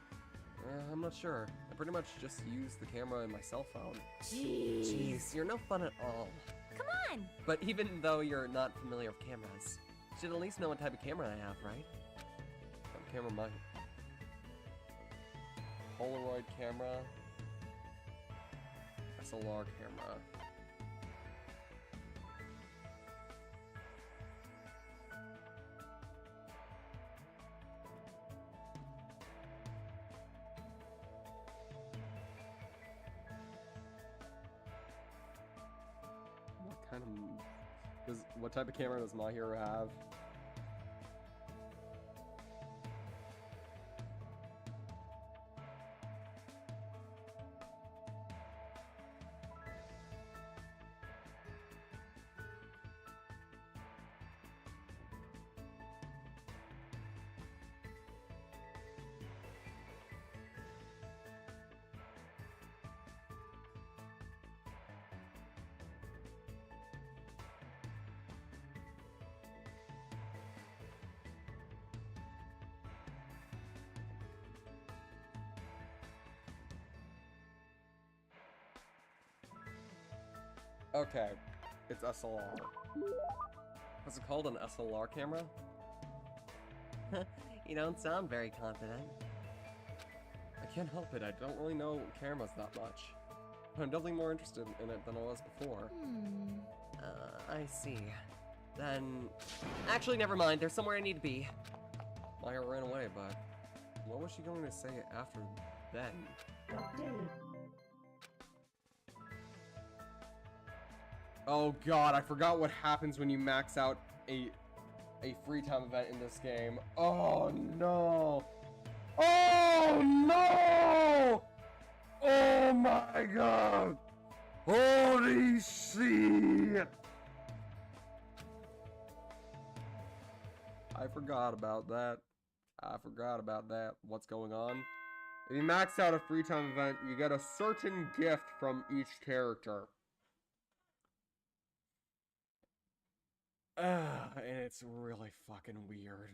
I'm not sure. I pretty much just use the camera and my cell phone. Jeez, you're no fun at all. Come on! But even though you're not familiar with cameras, you should at least know what type of camera I have, right? What camera am I? Polaroid camera. SLR camera. What type of camera does Mahiru have? Okay, it's SLR. What's it called, an SLR camera? You don't sound very confident. I can't help it, I don't really know cameras that much. I'm definitely more interested in it than I was before. I see. Then... Actually, never mind. There's somewhere I need to be. Maya ran away, but what was she going to say after then? Oh god, I forgot what happens when you max out a free time event in this game. Oh no! Oh no! Oh my god! Holy shit! I forgot about that. What's going on? If you max out a free time event, you get a certain gift from each character. And it's really fucking weird.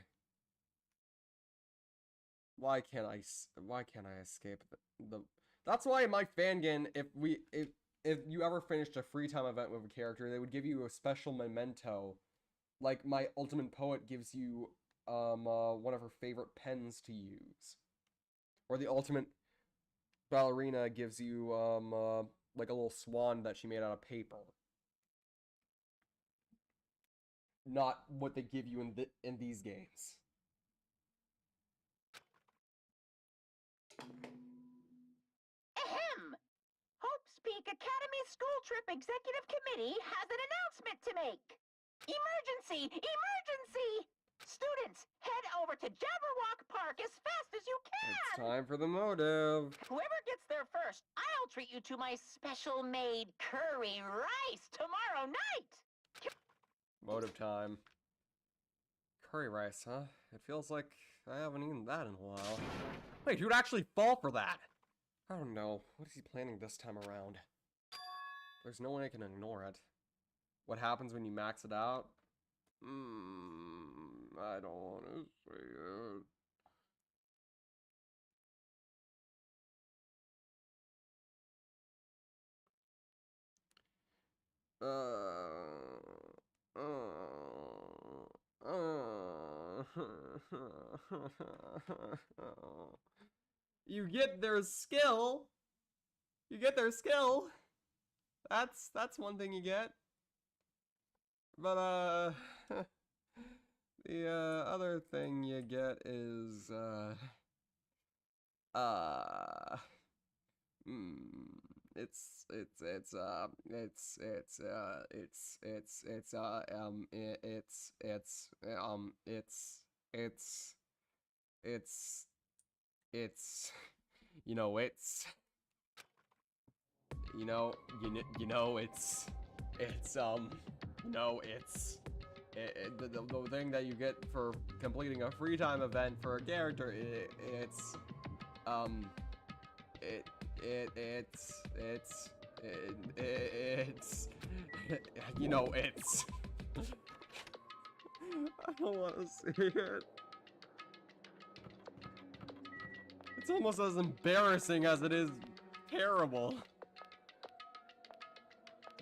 Why can't I escape the that's why in my fangin, if if you ever finished a free time event with a character, they would give you a special memento. Like, my ultimate poet gives you one of her favorite pens to use. Or the ultimate ballerina gives you like a little swan that she made out of paper. Not what they give you in these games. Ahem! Hope's Peak Academy School Trip Executive Committee has an announcement to make. Emergency! Emergency! Students, head over to Jabberwock Park as fast as you can! It's time for the motive. Whoever gets there first, I'll treat you to my special-made curry rice tomorrow night! Motive time. Curry rice, huh? It feels like I haven't eaten that in a while. Wait, who'd actually fall for that? I don't know. What is he planning this time around? There's no way I can ignore it. What happens when you max it out? I don't want to say it. You get their skill. You get their skill. That's one thing you get. But the other thing you get is it's you know it's you know it's the thing that you get for completing a free time event for a character. It's you know it's I don't want to see it. It's almost as embarrassing as it is terrible.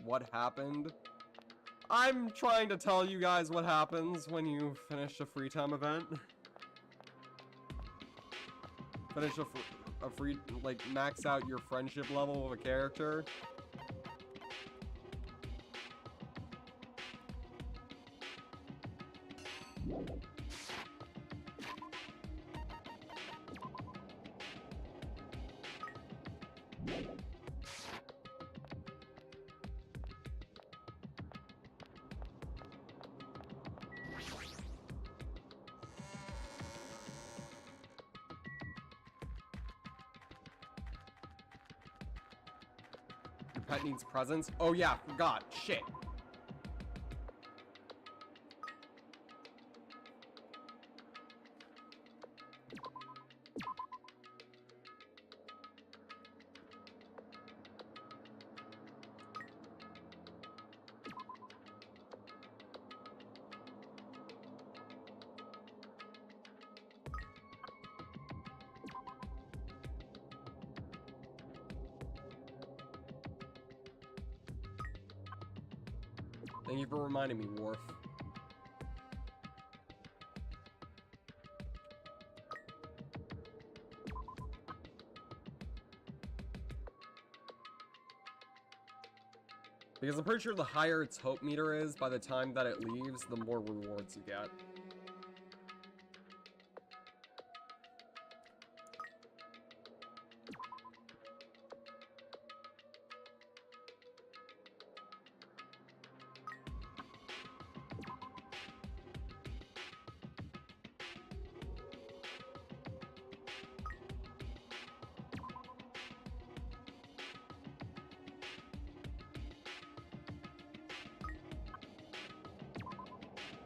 What happened? I'm trying to tell you guys what happens when you finish a free time event. Finish a free, like, max out your friendship level with a character. Your pet needs presents? Oh yeah, forgot. Shit. Thank you for reminding me, Worf. Because I'm pretty sure the higher its hope meter is, by the time that it leaves, the more rewards you get.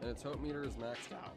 And its hope meter is maxed out.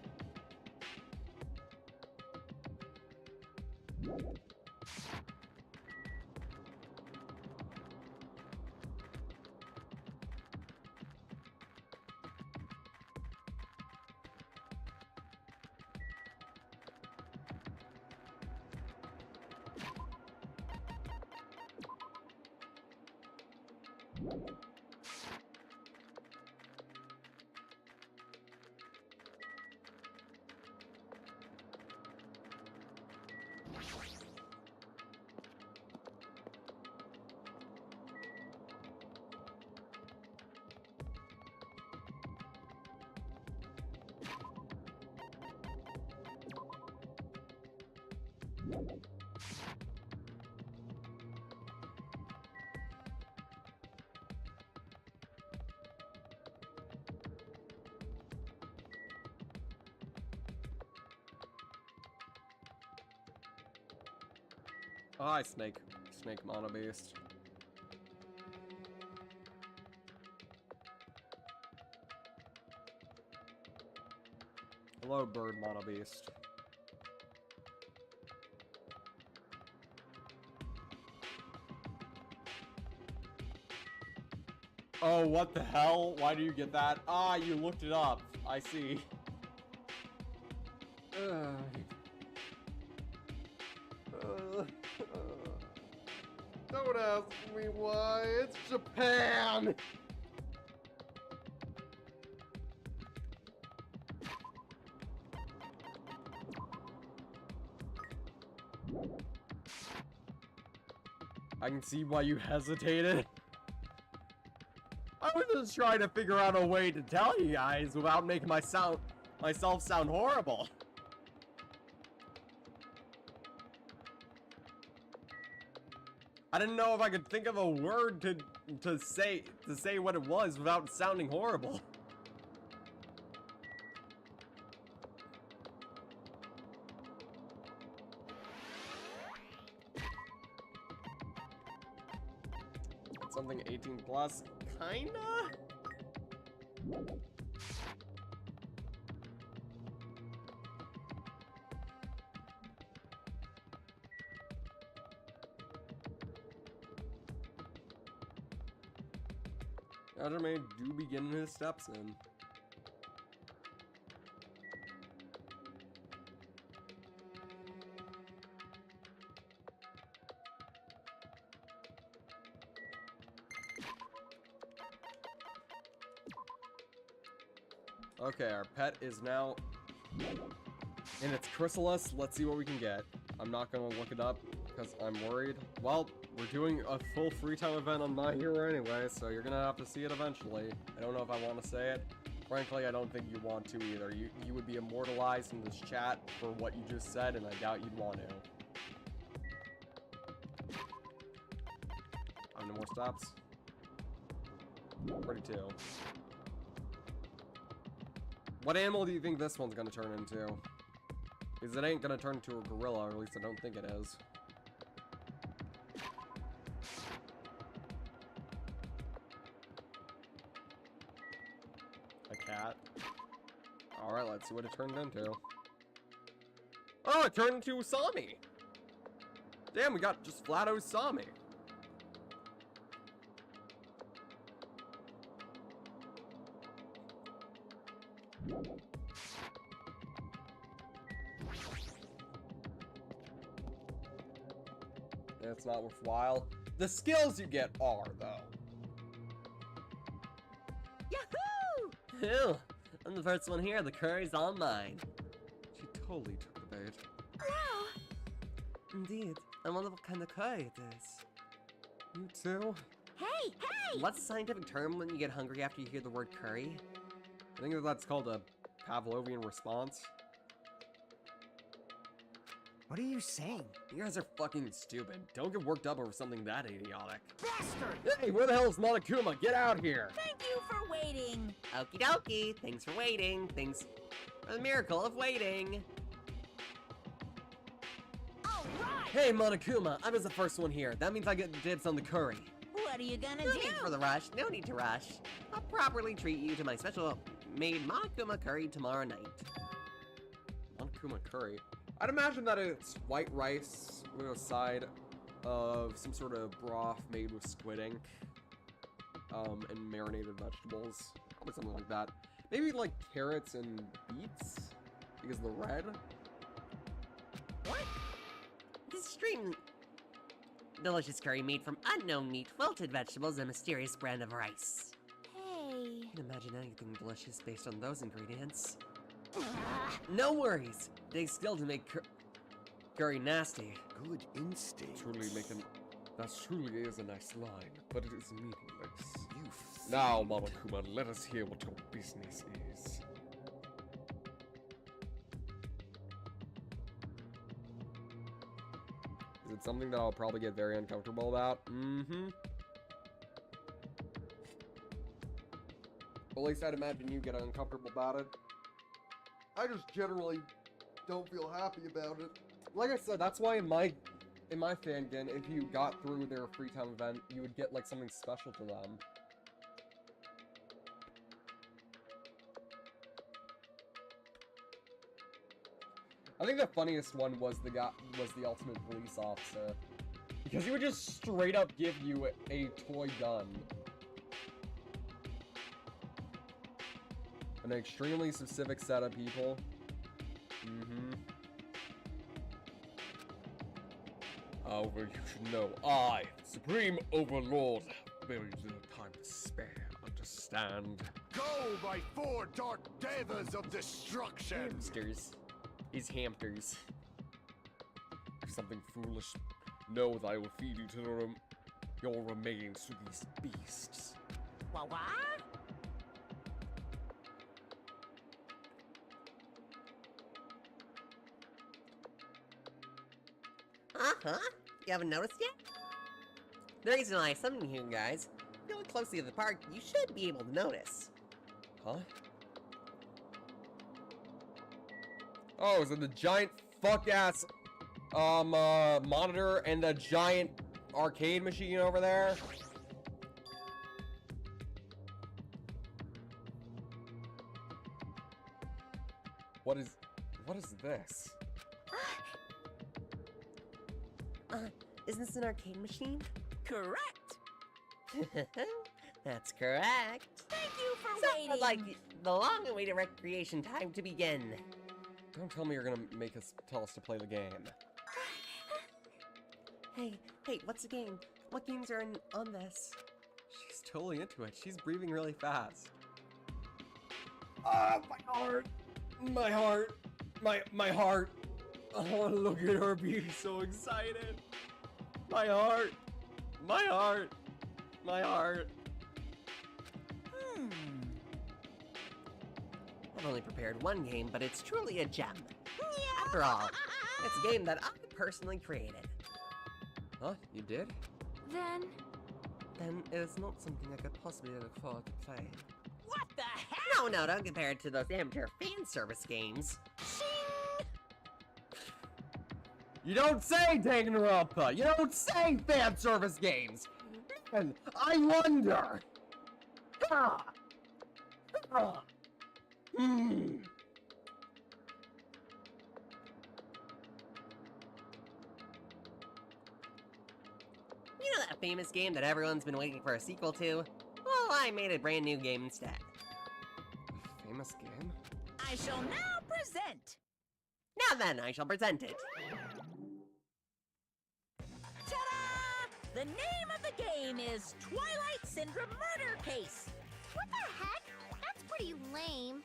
Oh, hi, Snake. Snake Mono Beast. Hello, Bird Mono Beast. Oh, what the hell? Why do you get that? Ah, you looked it up. I see. Don't ask me why. It's Japan! I can see why you hesitated. I was just trying to figure out a way to tell you guys without making myself sound horrible. I didn't know if I could think of a word to say what it was without sounding horrible. Something 18 plus, kinda? Anime do begin his steps in. Okay, our pet is now in its chrysalis. Let's see what we can get. I'm not gonna look it up because I'm worried. Well, we're doing a full free time event on My Hero anyway, so you're gonna have to see it eventually. I don't know if I want to say it. Frankly, I don't think you want to either. You would be immortalized in this chat for what you just said, and I doubt you'd want to. How many more stops? 42. What animal do you think this one's gonna turn into? Because it ain't gonna turn into a gorilla, or at least I don't think it is. A cat. Alright, let's see what it turned into. Oh, it turned into Usami! Damn, we got just flat Usami. It's not worthwhile. The skills you get are, though. Yahoo! Phew! I'm the first one here. The curry's all mine. She totally took the bait. Wow! Indeed. I wonder what kind of curry it is. You too? Hey, hey! What's the scientific term when you get hungry after you hear the word curry? I think that's called a Pavlovian response. What are you saying? You guys are fucking stupid. Don't get worked up over something that idiotic. Bastard! Hey, where the hell is Monokuma? Get out here! Thank you for waiting. Okie dokie. Thanks for waiting. Thanks for the miracle of waiting. All right. Hey, Monokuma. I was the first one here. That means I get dibs on the curry. What are you gonna No do? need for the rush. No need to rush. I'll properly treat you to my special made Monokuma curry tomorrow night. Monokuma curry. I'd imagine that it's white rice with a side of some sort of broth made with squid ink, and marinated vegetables. Probably something like that. Maybe like carrots and beets, because of the red. What? This extreme delicious curry made from unknown meat, wilted vegetables, and a mysterious brand of rice. Hey. I can't imagine anything delicious based on those ingredients. No worries. Takes skill to make curry nasty. Good instinct. That truly is a nice line, but it is meaningless. You Now, Monokuma, let us hear what your business is. Is it something that I'll probably get very uncomfortable about? Mm-hmm. At least I'd imagine you get uncomfortable about it. I just generally don't feel happy about it. Like I said, that's why in my fangin, if you got through their free time event, you would get like something special to them. I think the funniest one was the ultimate police officer, because he would just straight up give you a toy gun. An extremely specific set of people. Mm-hmm. However, you should know, I, Supreme Overlord, very little time to spare, understand? Go, my four dark devas of destruction! Hamsters. These hamsters. If something foolish, know that I will feed you to your remains to these beasts. What? Uh-huh. You haven't noticed yet? The reason why I summoned you guys, if you look closely at the park, you should be able to notice. Huh? Oh, is it the giant fuck-ass, monitor and the giant arcade machine over there? What is this? Isn't this an arcade machine? Correct. That's correct. Thank you for So, waiting. I'd like the long-awaited recreation time to begin. Don't tell me you're gonna tell us to play the game. Hey, what's the game? What games are on this? She's totally into it. She's breathing really fast. Ah, my heart! My heart! My heart! Oh, look at her being so excited! My heart! My heart! My heart! I've only prepared one game, but it's truly a gem. After all, it's a game that I personally created. Huh? You did? Then it is not something I could possibly look forward to playing. What the heck? No, don't compare it to those amateur fan service games. You don't say Danganronpa! You don't say fan service games! And I wonder! Ah! Ah! Hmm. You know that famous game that everyone's been waiting for a sequel to? Well, I made a brand new game instead. Famous game? I shall now present. Now then, I shall present it. Ta-da! The name of the game is Twilight Syndrome Murder Case. What the heck? That's pretty lame.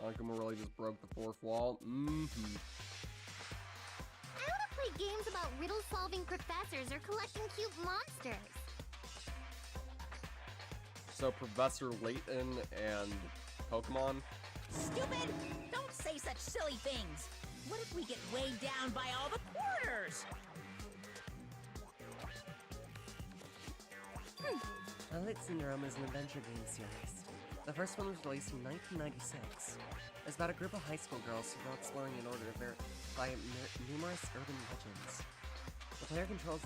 Akuma really just broke the fourth wall. Mm-hmm. I want to play games about riddle-solving professors or collecting cute monsters. So Professor Layton and Pokemon? Stupid! Don't say such silly things. What if we get weighed down by all the quarters? Twilight Syndrome is an adventure game series. The first one was released in 1996. It's about a group of high school girls who go exploring in order to verify numerous urban legends. The player controls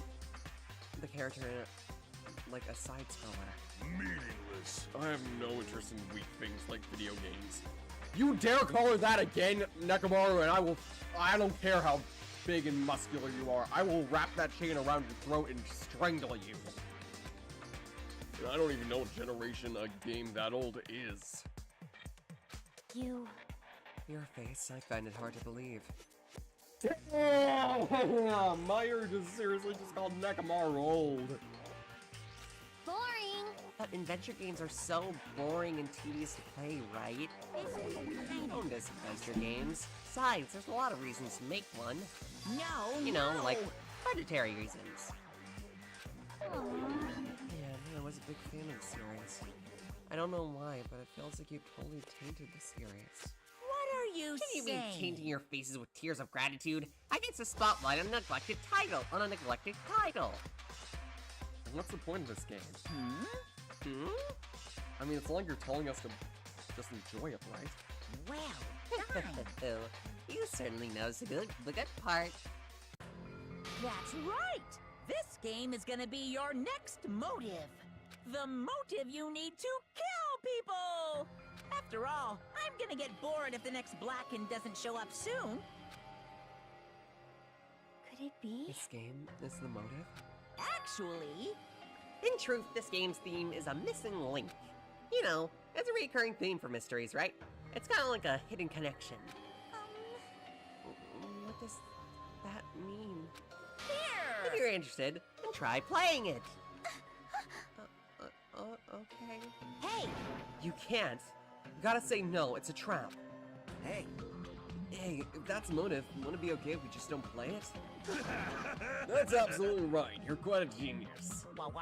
the character in like a side-scroller. Meaningless. I have no interest in weak things like video games. You dare call her that again, Nekomaru, and I don't care how big and muscular you are. I will wrap that chain around your throat and strangle you. And I don't even know what generation a game that old is. Your face, I find it hard to believe. Damn! Meyer just seriously just called Nekomaru old. Boring. But adventure games are so boring and tedious to play, right? I don't miss adventure games. Besides, there's a lot of reasons to make one. No, You know, no. like budgetary reasons. Man, I was a big fan of the series. I don't know why, but it feels like you totally tainted the series. What are you Can you be saying? tainting your faces with tears of gratitude? I get It's a spotlight on a neglected title. What's the point of this game? Hmm? I mean, it's not like you're telling us to just enjoy it, right? Well, You certainly knows the good part. that's right! This game is gonna be your next motive. The motive you need to kill people! After all, I'm gonna get bored if the next Blacken doesn't show up soon. Could it be? This game is the motive? Actually, In truth, this game's theme is a missing link. You know, it's a recurring theme for mysteries, right? It's kind of like a hidden connection. What does that mean? If here! you're interested, then try playing it. Okay. Hey, You can't. You gotta say no, it's a trap. Hey, Hey, if that's motive, wouldn't it be okay if we just don't play it? That's absolutely right. You're quite a genius. what?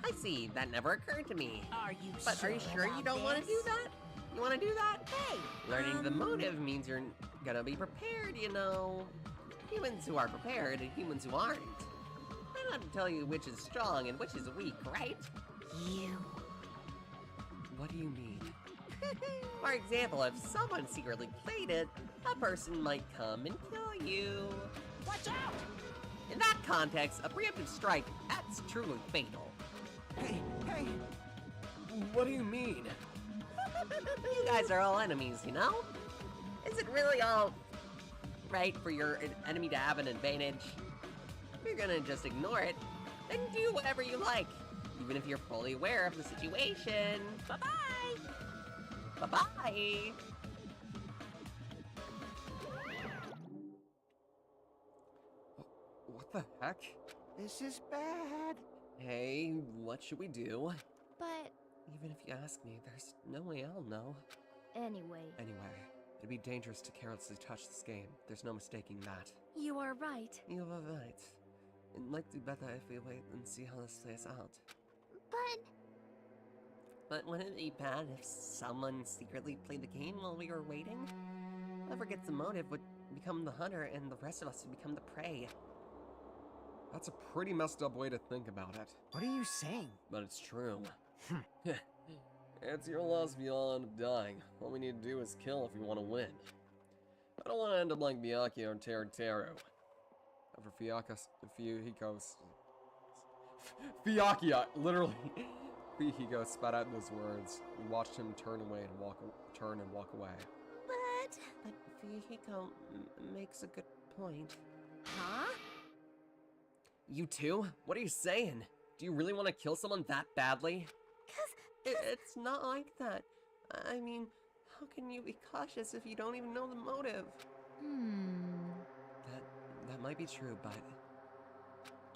I see, that never occurred to me. Are you But are you sure you don't want to do that? You want to do that? Hey, Learning the motive means you're gonna be prepared, you know. Humans who are prepared and humans who aren't. I don't have to tell you which is strong and which is weak, right? you. What do you mean? For example, if someone secretly played it, a person might come and kill you. Watch out! In that context, a preemptive strike, that's truly fatal. hey, hey! What do you mean? You guys are all enemies, you know? Is it really all right for your enemy to have an advantage? If you're gonna just ignore it, then do whatever you like, even if you're fully aware of the situation. Bye-bye! Bye-bye! What the heck? This is bad. Hey, what should we do? But Even if you ask me, there's no way I'll know. anyway, Anyway, it'd be dangerous to carelessly touch this game. There's no mistaking that. you are right. You are right. It might be better if we wait and see how this plays out. But wouldn't it be bad if someone secretly played the game while we were waiting? Whoever gets the motive would become the hunter and the rest of us would become the prey. That's a pretty messed up way to think about it. What are you saying? But it's true. It's your loss if you all end up dying. All we need to do is kill if we want to win. I don't want to end up like Byakuya or Teru. For Fuyuhiko's... Byakuya, literally. Fuyuhiko spat out those words. We watched him turn and walk away. But But Fuyuhiko makes a good point. huh? You too? What are you saying? Do you really want to kill someone that badly? It's not like that. I mean, how can you be cautious if you don't even know the motive? That might be true, but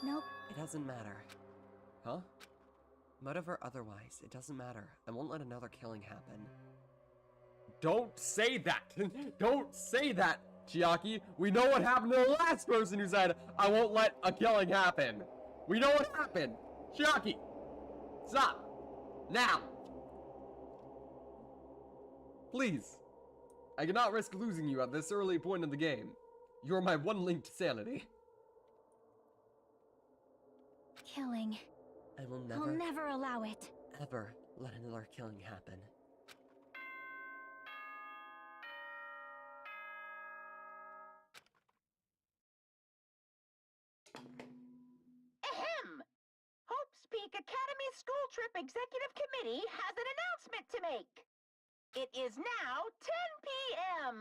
Nope. it doesn't matter. Huh? Motive or otherwise, it doesn't matter. I won't let another killing happen. Don't say that! Don't say that, Chiaki! We know what happened to the last person who said, I won't let a killing happen! We know what happened! Chiaki! Stop! Now! Please! I cannot risk losing you at this early point in the game. You are my one link to sanity. Killing. I will I'll never allow it. ever let another killing happen. Ahem! Hope's Peak Academy School Trip Executive Committee has an announcement to make. It is now 10 p.m.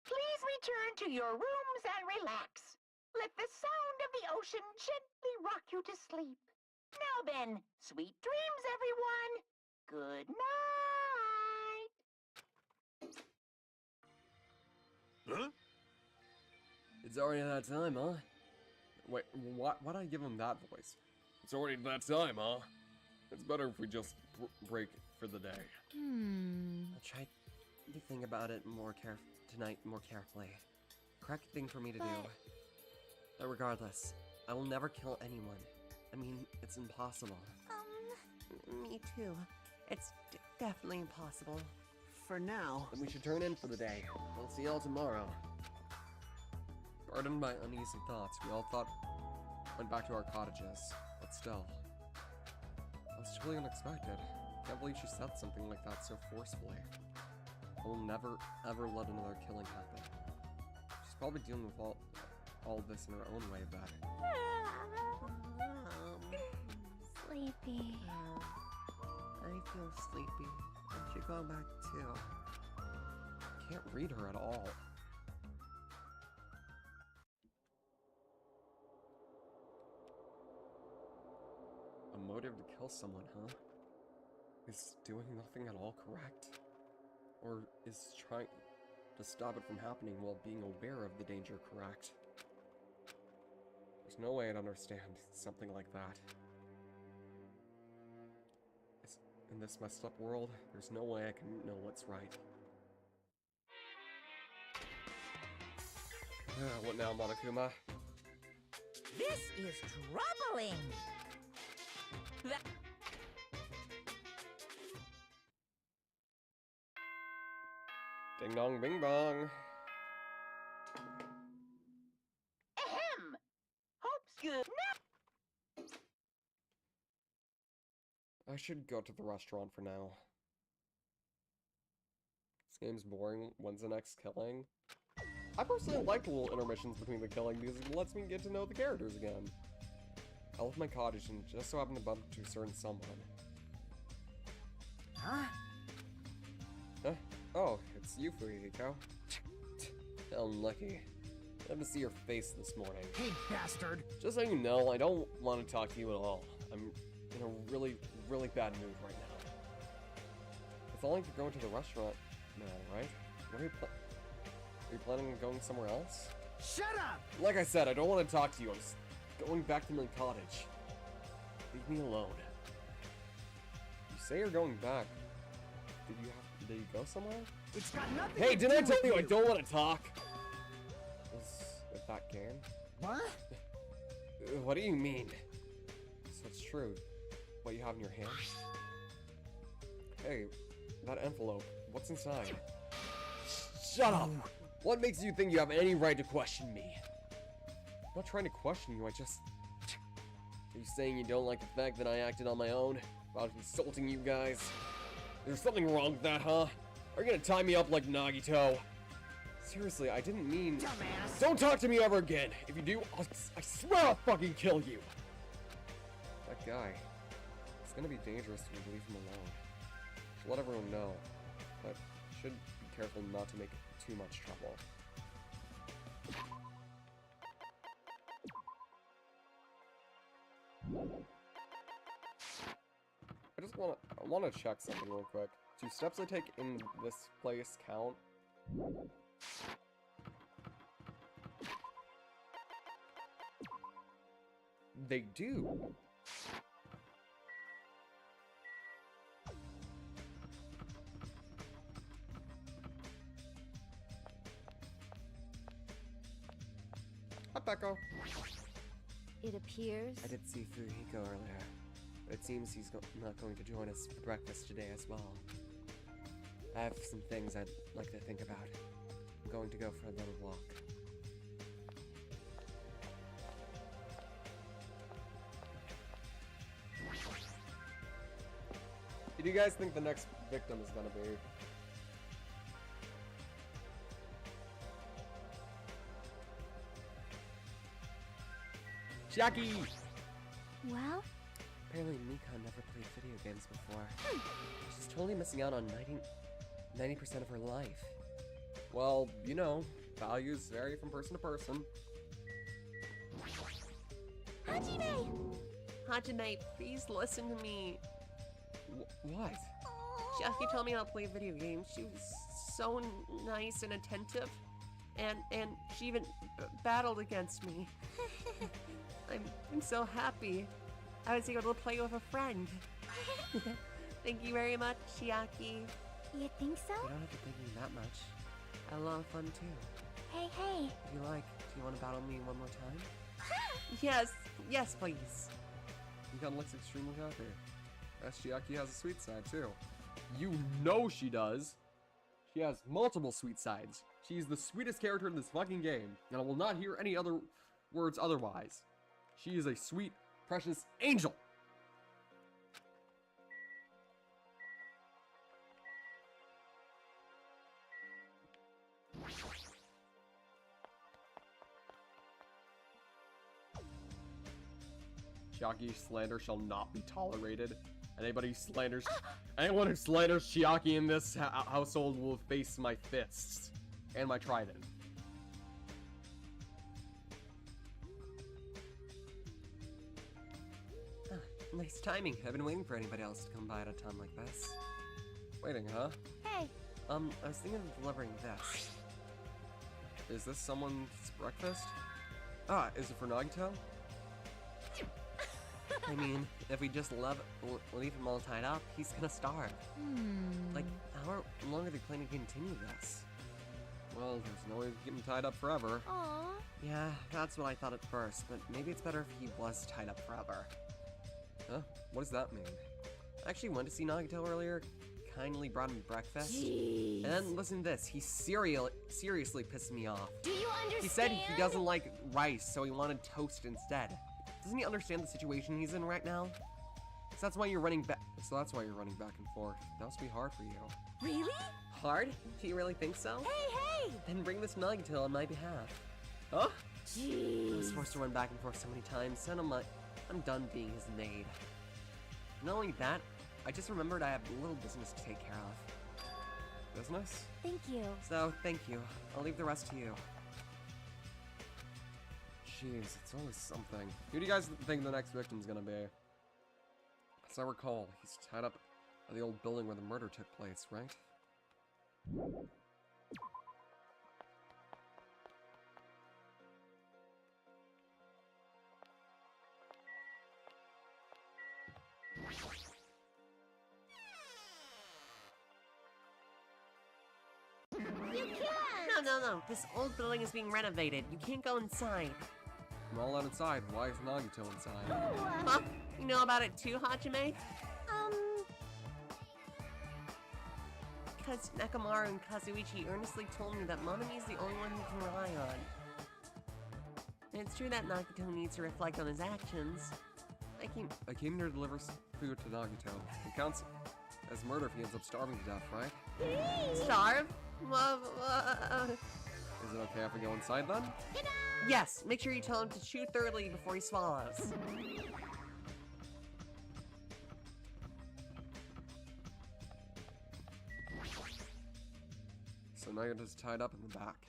Please return to your rooms and relax. Let the sound of the ocean gently rock you to sleep. Now then, sweet dreams, everyone. Good night. Huh? It's already that time, huh? Wait, why'd I give him that voice? It's already that time, huh? It's better if we just break for the day. I'll try to think about it tonight more carefully. Correct thing for me to do. But regardless, I will never kill anyone. I mean, it's impossible. Me too. It's definitely impossible. For now. Then we should turn in for the day. We'll see y'all tomorrow. Pardon my uneasy thoughts. We all went back to our cottages, but still. That was totally unexpected. Can't believe she said something like that so forcefully. I will never, ever let another killing happen. She's probably dealing with all this in her own way, but... Sleepy. I feel sleepy. I should go back too. Can't read her at all. A motive to kill someone, huh? Is doing nothing at all correct? Or is trying to stop it from happening while being aware of the danger correct? There's no way I'd understand something like that. In this messed up world, there's no way I can know what's right. What now, Monokuma? This is troubling. That Ding dong bing bong. Ahem! Hope's good. I should go to the restaurant for now. This game's boring. When's the next killing? I personally like the little intermissions between the killing because it lets me get to know the characters again. I left my cottage and just so happened to bump into a certain someone. Huh? Huh? Oh, it's you, Fuyuhiko. Unlucky. I had to see your face this morning. Hey, bastard! Just so you know, I don't want to talk to you at all. I'm in a really, really bad mood right now. It's all like you're going to the restaurant now, right? What are you planning on going somewhere else? Shut up! Like I said, I don't want to talk to you. I'm just going back to my cottage. Leave me alone. You say you're going back. Did you go somewhere? It's got nothing Hey, to didn't I do tell with you I don't want to talk? Is that game? What? What do you mean? So it's true. What you have in your hand? Hey, that envelope. What's inside? Shut up! What makes you think you have any right to question me? I'm not trying to question you, I just... Are you saying you don't like the fact that I acted on my own? About insulting you guys? There's something wrong with that, huh? Are you gonna tie me up like Nagito? Seriously, I didn't mean... Dumbass! Don't talk to me ever again! If you do, I swear I'll fucking kill you! That guy... It's gonna be dangerous if we leave him alone. Should let everyone know. But should be careful not to make too much trouble. I wanna check something real quick. Do steps I take in this place count? They do. Hi, Peko. It appears. I did see Fuyuhiko earlier, but it seems he's not going to join us for breakfast today as well. I have some things I'd like to think about. I'm going to go for a little walk. Who do you guys think the next victim is gonna be? Jackie! Well, Apparently Mika never played video games before. She's totally missing out on 90% of her life. Well, you know, values vary from person to person. Hajime! Hajime, please listen to me. What? Jackie told me how to play video games. She was so nice and attentive. And she even battled against me. I'm so happy. I was able to play with a friend. Thank you very much, Chiaki. You think so? You don't have to thank me that much. I had a lot of fun too. Hey, hey. If you like, do you want to battle me one more time? Yes, please. Mika looks extremely happy. Chiaki has a sweet side too. You know she does. She has multiple sweet sides. She's the sweetest character in this fucking game, and I will not hear any other words otherwise. She is a sweet, precious angel. Chiaki slander shall not be tolerated. Anyone who slanders Chiaki in this household will face my fists and my trident. Nice timing. I've been waiting for anybody else to come by at a time like this. Waiting, huh? Hey, I was thinking of delivering this. Is this someone's breakfast? Ah, is it for Nagito? I mean, if we just leave him all tied up, he's gonna starve. Like, how long are they planning to continue this? Well, there's no way to keep him tied up forever. aw. Yeah, that's what I thought at first, but maybe it's better if he was tied up forever. Huh? What does that mean? I actually went to see Nagito earlier, kindly brought him breakfast. Jeez. And then listen to this, he seriously pissed me off. Do you understand? He said he doesn't like rice, so he wanted toast instead. Doesn't he understand the situation he's in right now? So that's why you're running back. So that's why you're running back and forth. That must be hard for you. Really? Hard? Do you really think so? Hey, hey! Then bring this Nagito on my behalf. Huh? I was Jeez. forced to run back and forth so many times, and I'm done being his maid. Not only that, I just remembered I have a little business to take care of. Business? Thank you. So, thank you. I'll leave the rest to you. Jeez, it's always something. Who do you guys think the next victim's gonna be? As I recall, he's tied up at the old building where the murder took place, right? You can't! No. This old building is being renovated. You can't go inside. I'm all out inside. Why is Nagito inside? Huh? You know about it too, Hajime? Because Nekomaru and Kazuichi earnestly told me that Monomi's the only one who can rely on. And it's true that Nagito needs to reflect on his actions. I came here to deliver food to Nagito. It counts as murder if he ends up starving to death, right? Starve? Is it okay if we go inside then? Yes, make sure you tell him to chew thoroughly before he swallows. So Nagito's tied up in the back.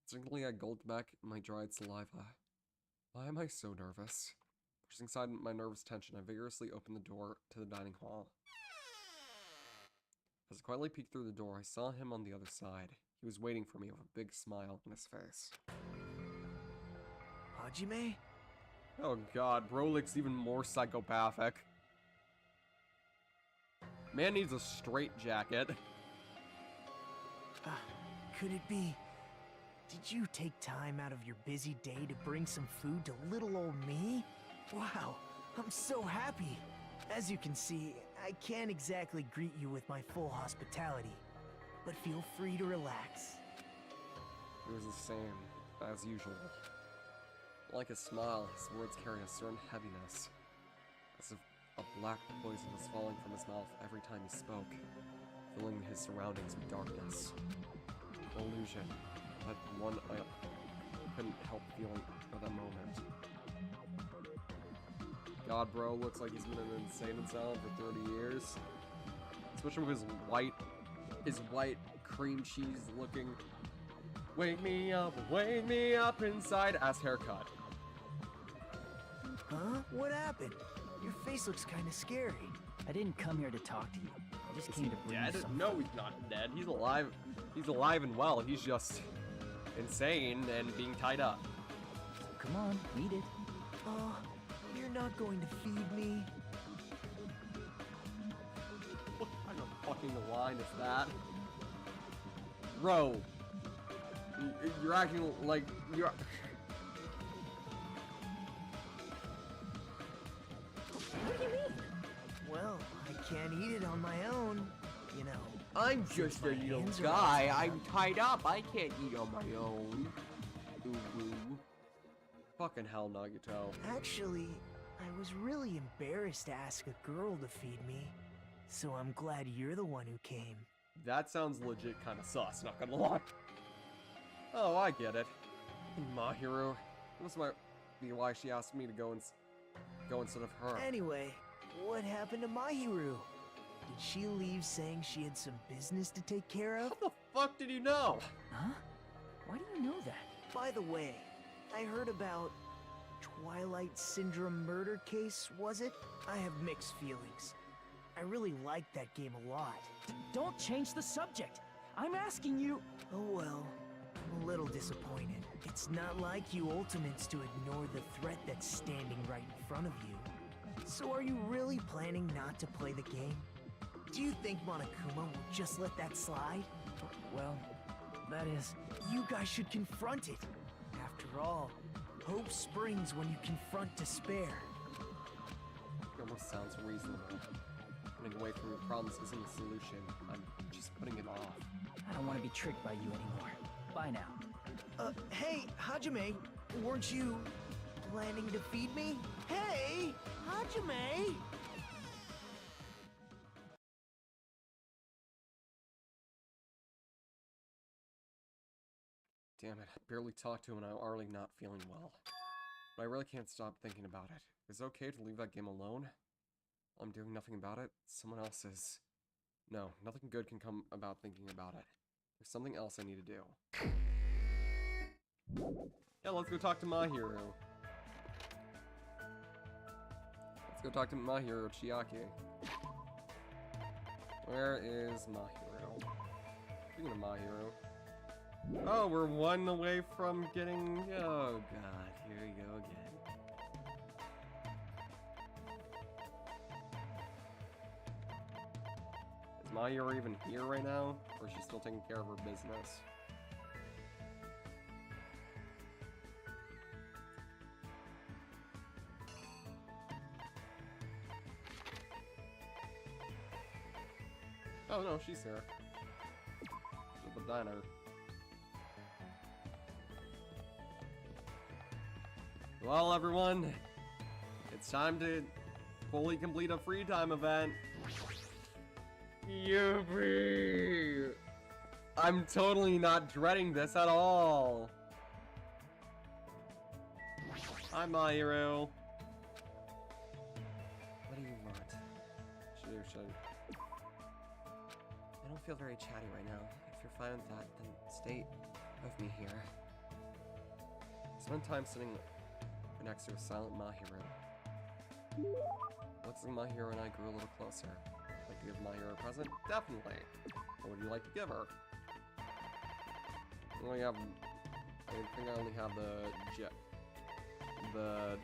Instinctively, I gulped back my dried saliva. Why am I so nervous? Pushing aside my nervous tension, I vigorously opened the door to the dining hall. As I quietly peeked through the door, I saw him on the other side. He was waiting for me with a big smile on his face. Hajime? Oh god, bro looks even more psychopathic. Man needs a straight jacket. Could it be... Did you take time out of your busy day to bring some food to little old me? Wow, I'm so happy. As you can see, I can't exactly greet you with my full hospitality, but feel free to relax. It was the same, as usual. Like a smile, his words carry a certain heaviness, as if a black poison was falling from his mouth every time he spoke, filling his surroundings with darkness. Illusion, that one I couldn't help feeling at that moment. God, bro, looks like he's been in an insane asylum for 30 years. Especially with his white cream cheese looking, wake me up inside ass haircut. Huh? What happened? Your face looks kinda scary. I didn't come here to talk to you. I just came to bring you Dead? something. No, he's not dead. He's alive. He's alive and well. He's just insane and being tied up. So come on, eat it. Oh, you're not going to feed me? What kind of fucking line is that? Bro, you're acting like you're... What do you mean? Well, I can't eat it on my own, you know. I'm just a little hands are guy. all I'm tied up. I can't eat on my own. Ooh, ooh. Fucking hell, Nagito. Actually, I was really embarrassed to ask a girl to feed me. So I'm glad you're the one who came. That sounds legit kind of sus, not gonna lie. Oh, I get it. Mahiru. This might be why she asked me to go instead of her. Anyway, what happened to Mahiru? Did she leave saying she had some business to take care of? How the fuck did you know? Huh? Why do you know that? By the way, I heard about Twilight Syndrome murder case, was it? I have mixed feelings. I really liked that game a lot. Don't change the subject. I'm asking you. Oh well, I'm a little disappointed. It's not like you Ultimates to ignore the threat that's standing right in front of you. So are you really planning not to play the game? Do you think Monokuma will just let that slide? Well, that is. You guys should confront it. After all, hope springs when you confront despair. It almost sounds reasonable. Running away from your problems isn't a solution. I'm just putting it off. I don't want to be tricked by you anymore. Bye now. Hey, Hajime, weren't you planning to feed me? Hey, Hajime! Damn it, I barely talked to him and I'm already not feeling well. But I really can't stop thinking about it. Is it okay to leave that game alone? I'm doing nothing about it. Someone else is. No, nothing good can come about thinking about it. There's something else I need to do. Yeah, let's go talk to Mahiru. Let's go talk to Mahiru Chiaki. Where is Mahiru? Speaking of Mahiru. Oh, we're one away from getting... Oh god, here we go again. Is Mahiru even here right now? Or is she still taking care of her business? Oh no, she's here. At the diner. Well, everyone, it's time to fully complete a free time event. Yippee! I'm totally not dreading this at all. Hi, Mahiru. What do you want? Should I don't feel very chatty right now. If you're fine with that, then stay with me here. Spend time sitting next to a silent Mahiru. Looks like Mahiru and I grew a little closer. Like to give Mahiru a present? Definitely! What would you like to give her? I think I only have the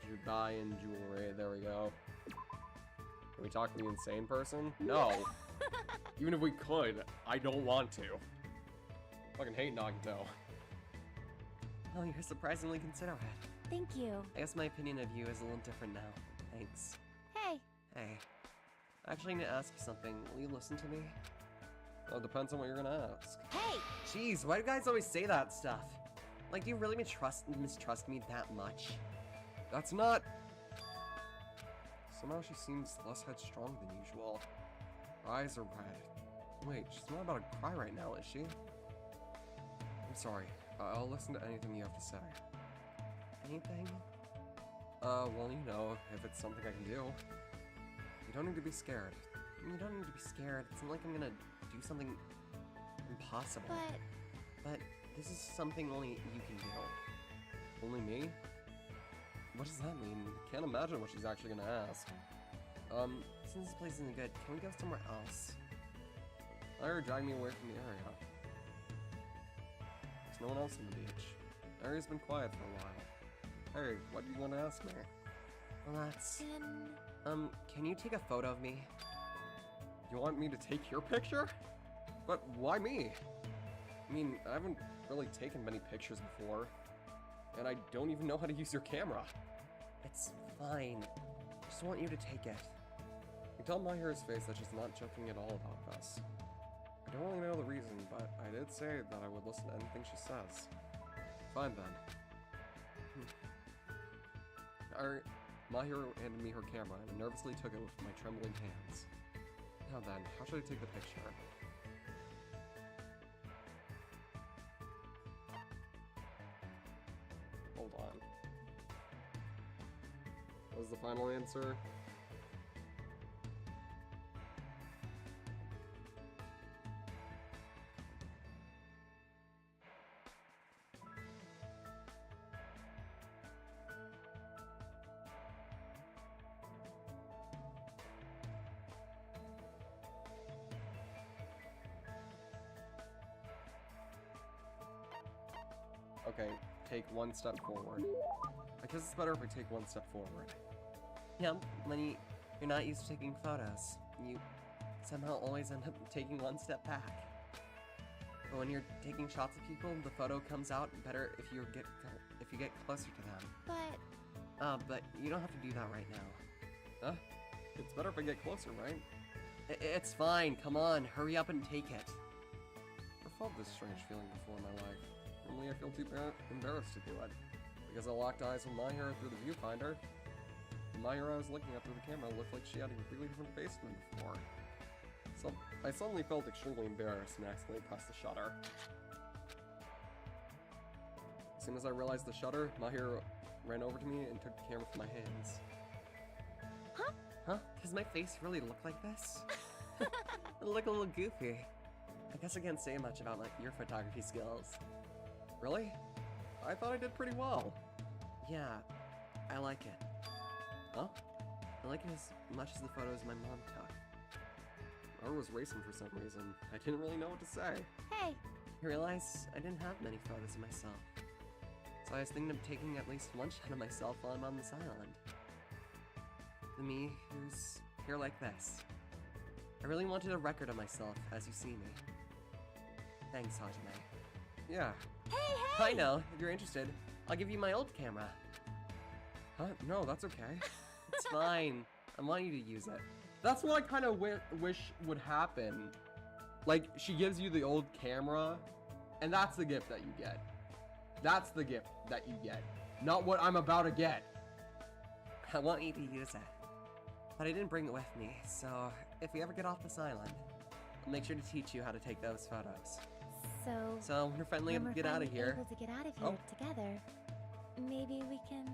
Judayan jewelry. There we go. Can we talk to the insane person? No! Even if we could, I don't want to. Fucking hate Nagito. Oh, you're surprisingly considerate. Thank you. I guess my opinion of you is a little different now. Thanks. Hey, Hey. I actually need to ask you something. Will you listen to me? Well, it depends on what you're gonna ask. hey! Jeez, why do guys always say that stuff? Like, do you really mistrust me that much? That's not... Somehow she seems less headstrong than usual. Her eyes are red. Wait, she's not about to cry right now, is she? I'm sorry. I'll listen to anything you have to say. Anything? Well, you know, if it's something I can do. You don't need to be scared. You don't need to be scared. It's not like I'm gonna do something impossible. But this is something only you can do. Only me? What does that mean? Can't imagine what she's actually gonna ask. Since this place isn't good, can we go somewhere else? Let her drag me away from the area. There's no one else on the beach. The area's been quiet for a while. Hey, what do you want to ask me? Well, that's... can you take a photo of me? You want me to take your picture? But why me? I mean, I haven't really taken many pictures before. And I don't even know how to use your camera. It's fine. I just want you to take it. You tell Mahiru's face that she's not joking at all about this. don't really know the reason, but I did say that I would listen to anything she says. Fine then. Mahiro handed me her camera, and I nervously took it with my trembling hands. Now then, how should I take the picture? Hold on. What was the final answer? Okay, take one step forward. I guess it's better if I take one step forward. Yeah, when you're not used to taking photos, you somehow always end up taking one step back. But when you're taking shots of people, the photo comes out better if you get closer to them. But you don't have to do that right now. Huh? It's better if I get closer, right? It's fine. Come on, hurry up and take it. I've felt this strange feeling before in my life. Normally I feel too embarrassed to do it, because I locked eyes with Mahiro through the viewfinder. The Mahiro I was looking at through the camera looked like she had a completely different face than before. So I suddenly felt extremely embarrassed and accidentally pressed the shutter. As soon as I realized the shutter, Mahiro ran over to me and took the camera from my hands. Huh? Does my face really look like this? I look a little goofy. I guess I can't say much about your photography skills. Really? I thought I did pretty well. Yeah, I like it. Huh? I like it as much as the photos my mom took. I was racing for some reason. I didn't really know what to say. Hey, I realized I didn't have many photos of myself. So I was thinking of taking at least one shot of myself while I'm on this island. The me who's here like this. I really wanted a record of myself as you see me. Thanks, Hajime. Yeah. hey! I know, if you're interested, I'll give you my old camera. Huh? No, that's okay. It's fine. I want you to use it. That's what I kind of wish would happen. Like, she gives you the old camera, and that's the gift that you get. That's the gift that you get. Not what I'm about to get. I want you to use it. But I didn't bring it with me, so if we ever get off this island, I'll make sure to teach you how to take those photos. So when we're finally when able to we're get out of finally here. able to get out of here together, maybe we can...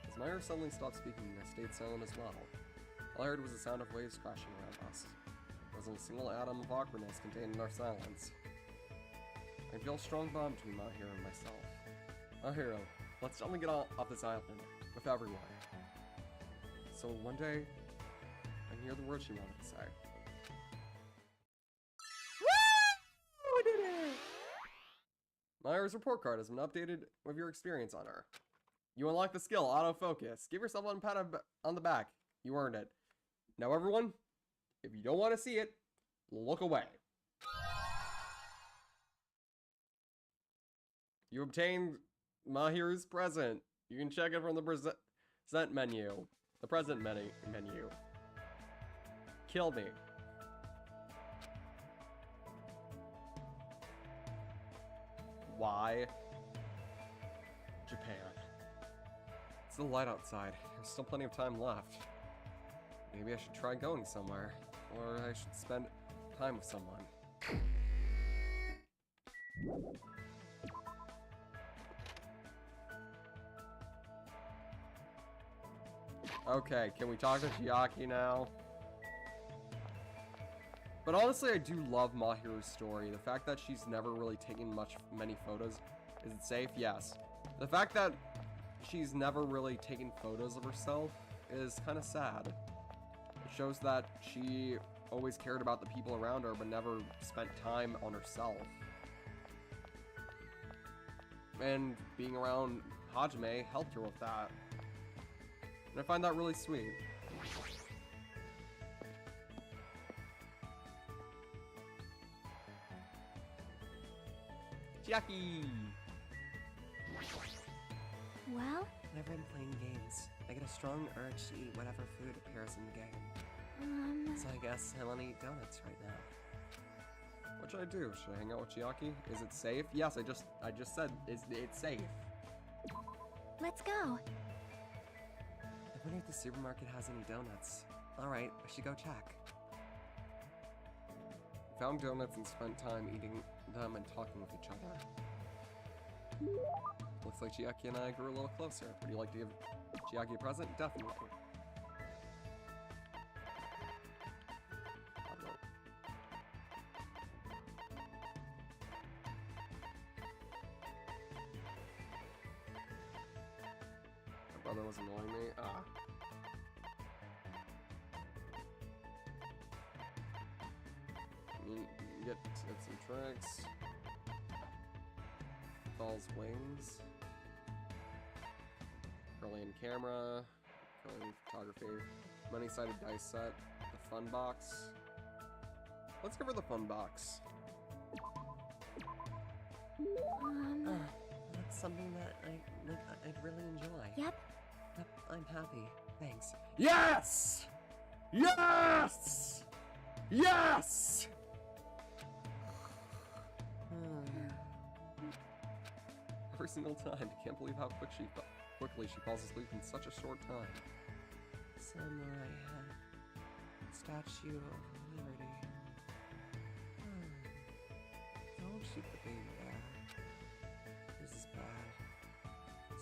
As Myra suddenly stopped speaking, I stayed silent as well. All I heard was the sound of waves crashing around us. There wasn't a single atom of awkwardness contained in our silence. I feel a strong bond between Mahiro and myself. Mahiro, let's suddenly get off this island, with everyone. So one day, I can hear the words she wanted to say. Woo! We did it! Myra's report card has been updated with your experience on her. You unlock the skill, autofocus. Give yourself one pat on the back. You earned it. Now everyone, if you don't want to see it, look away. You obtained Mahiru's present. You can check it from the present menu. The present menu. Kill me. Why? Japan. It's the light outside. There's still plenty of time left. Maybe I should try going somewhere. Or I should spend time with someone. Okay, can we talk to Chiaki now? But honestly, I do love Mahiru's story. The fact that she's never really taken many photos. Is it safe? Yes. The fact that she's never really taken photos of herself is kind of sad. It shows that she always cared about the people around her, but never spent time on herself. And being around Hajime helped her with that. And I find that really sweet. Chiaki! Well, Whenever I'm playing games, I get a strong urge to eat whatever food appears in the game. So I guess I want to eat donuts right now. What should I do? Should I hang out with Chiaki? Is it safe? Yes, I just said it's safe. Let's go. I wonder if the supermarket has any donuts. Alright, I should go check. Found donuts and spent time eating them and talking with each other. Looks like Chiaki and I grew a little closer. Would you like to give Chiaki a present? Definitely. My brother was annoying me. Get some tricks. Doll's wings. Brilliant camera. Brilliant photography. Many-sided dice set. The fun box. Let's give her the fun box. That's something that I'd really enjoy. Yep. Yep, I'm happy. Thanks. Yes! Yes! Yes! Every single time. I can't believe how quickly she falls asleep in such a short time. Samurai head. Statue of Liberty. Don't shoot the baby there. This is bad.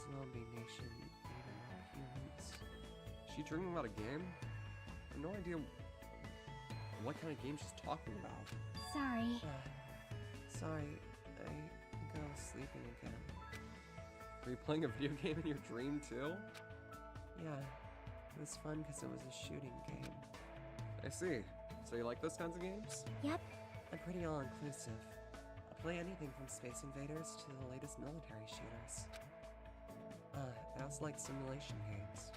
Zombie nation eating all humans. Is she dreaming about a game? I have no idea what kind of game she's talking about. Sorry. Sorry, I think I was sleeping again. Were you playing a video game in your dream too? Yeah, it was fun because it was a shooting game. I see. So you like those kinds of games? Yep. I'm pretty all-inclusive. I play anything from Space Invaders to the latest military shooters. I also like simulation games.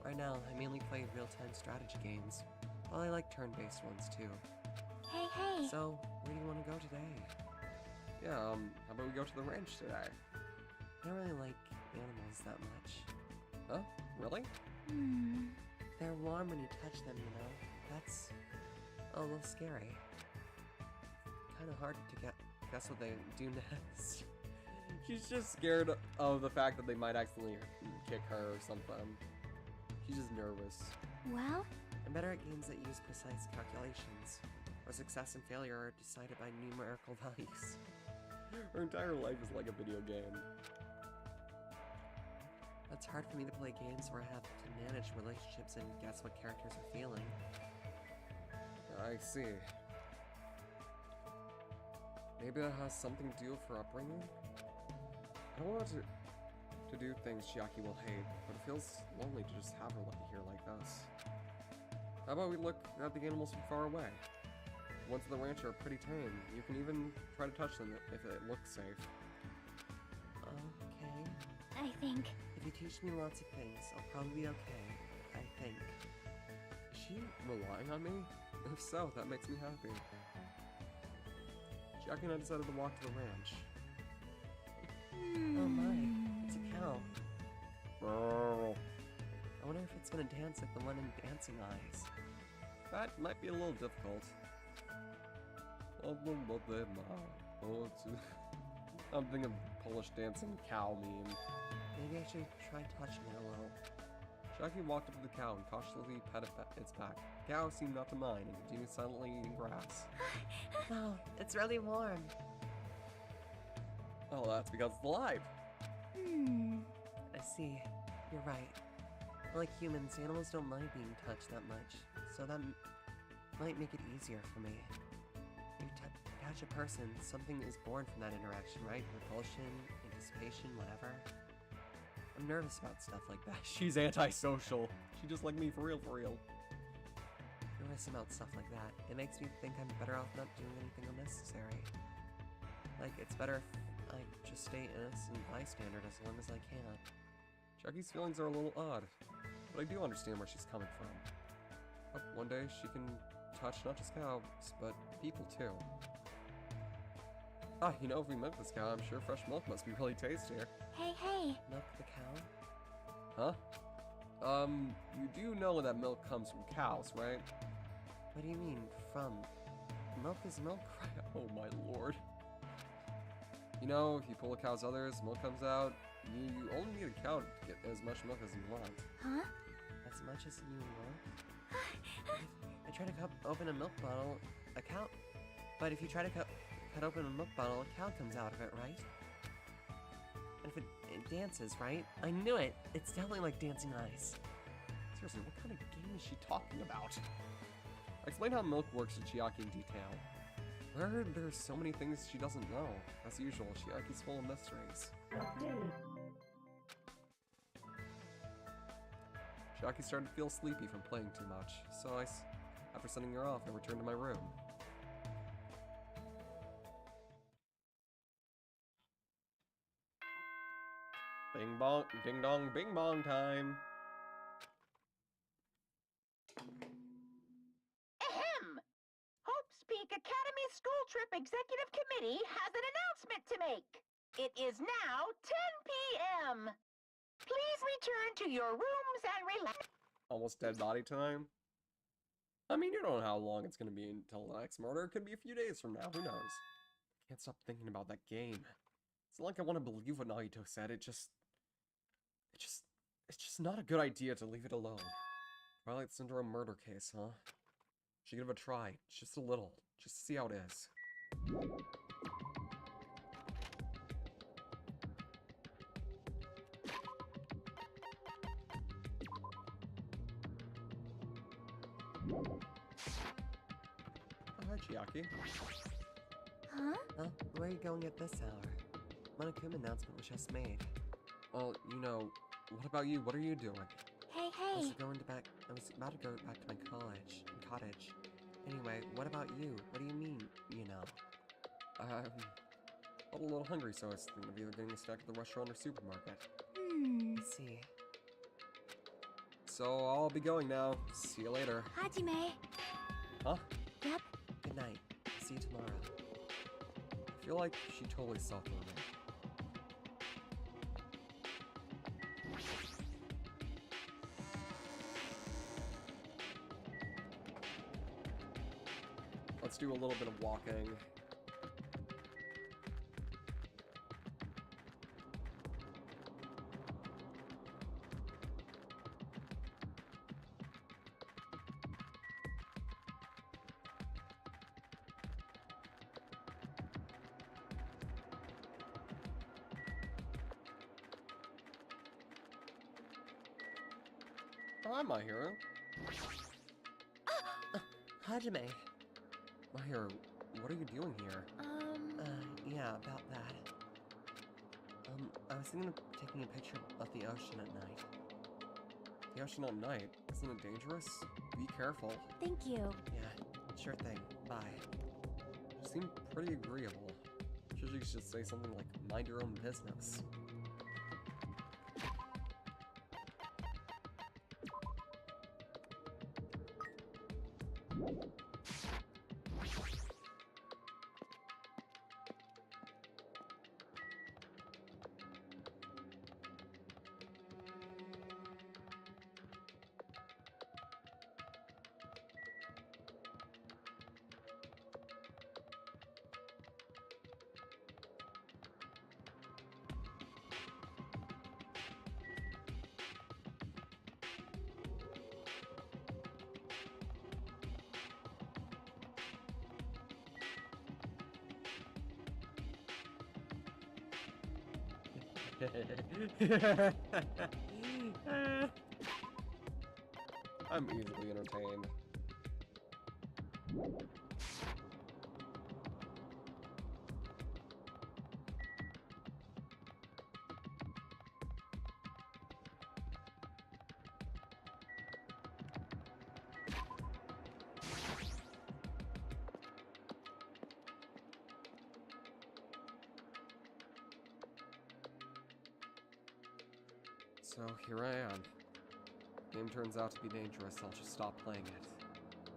Right now, I mainly play real-time strategy games, but I like turn-based ones too. Hey, hey. So, where do you want to go today? Yeah, how about we go to the ranch today? I don't really like animals that much. Huh? Really? They're warm when you touch them, you know? That's a little scary. Kind of hard to guess what they do next. She's just scared of the fact that they might accidentally kick her or something. She's just nervous. Well? I'm better at games that use precise calculations, where success and failure are decided by numerical values. Her entire life is like a video game. It's hard for me to play games where I have to manage relationships and guess what characters are feeling. I see. Maybe that has something to do with her upbringing? I don't want to do things Chiaki will hate, but it feels lonely to just have her here like this. How about we look at the animals from far away? The ones at the ranch are pretty tame. You can even try to touch them if it looks safe. Okay. I think. If you teach me lots of things, I'll probably be okay. I think. Is she relying on me? If so, that makes me happy. Chiaki and I decided to walk to the ranch. Oh my, it's a cow. Brrr. I wonder if it's gonna dance like the one in Dancing Eyes. That might be a little difficult. I'm thinking of Polish dancing cow meme. Maybe I should try touching it a little. Chiaki walked up to the cow and cautiously petted its back. The cow seemed not to mind and continued silently eating grass. Wow, it's really warm. Oh, that's because it's alive. I see. You're right. Like humans, animals don't mind being touched that much, so that might make it easier for me. You touch a person, something is born from that interaction, right? Repulsion, anticipation, whatever. I'm nervous about stuff like that. She's antisocial. She just like me for real, for real. Nervous about stuff like that. It makes me think I'm better off not doing anything unnecessary. Like, it's better if I just stay innocent bystander as long as I can. Chiaki's feelings are a little odd, but I do understand where she's coming from. Hope one day she can touch not just cows, but people too. Ah, you know, if we milk this cow, I'm sure fresh milk must be really tasty. Hey, hey. Milk the cow? Huh? You do know that milk comes from cows, right? What do you mean, from? milk is milk. Oh my lord. You know, if you pull a cow's udders, milk comes out. You only need a cow to get as much milk as you want. Huh? As much as you want? I try to open a milk bottle, a cow... But if you try to cut open a milk bottle, a cow comes out of it, right? And if it dances, right? I knew it! It's definitely like dancing eyes. Seriously, what kind of game is she talking about? Explain how milk works to Chiaki in detail. I heard there's so many things she doesn't know. As usual, Chiaki's full of mysteries. Chiaki started to feel sleepy from playing too much, so after sending her off, I returned to my room. Bing bong, ding dong, bing bong time. Ahem! Hope's Peak Academy School Trip Executive Committee has an announcement to make. It is now 10 p.m. Please return to your rooms and relax. Almost dead body time. I mean, you don't know how long it's gonna be until the next murder. It could be a few days from now. Who knows? I can't stop thinking about that game. It's not like I want to believe what Nagito said. It's just not a good idea to leave it alone. Twilight Syndrome murder case, huh? Should give it a try, just a little, just to see how it is. Oh, hi, Chiaki. Huh? Huh? Where are you going at this hour? Monokuma announcement was just made. Well, you know, what about you? What are you doing? Hey, I was hey. about to go back to my cottage. Anyway, what about you? What do you mean, you know? I'm a little hungry, so I was thinking of either getting a snack at the restaurant or supermarket. I see. So I'll be going now. See you later. Hajime. Huh? Yep. Good night. See you tomorrow. I feel like she totally saw through me. Let's do a little bit of walking. Hi, my hero. Hajime. My hero, what are you doing here? Yeah, about that. I was thinking of taking a picture of the ocean at night. The ocean at night? Isn't it dangerous? Be careful. Thank you. Yeah, sure thing. Bye. You seem pretty agreeable. Usually you should say something like, mind your own business. I'm easily entertained. So here I am. Game turns out to be dangerous, I'll just stop playing it.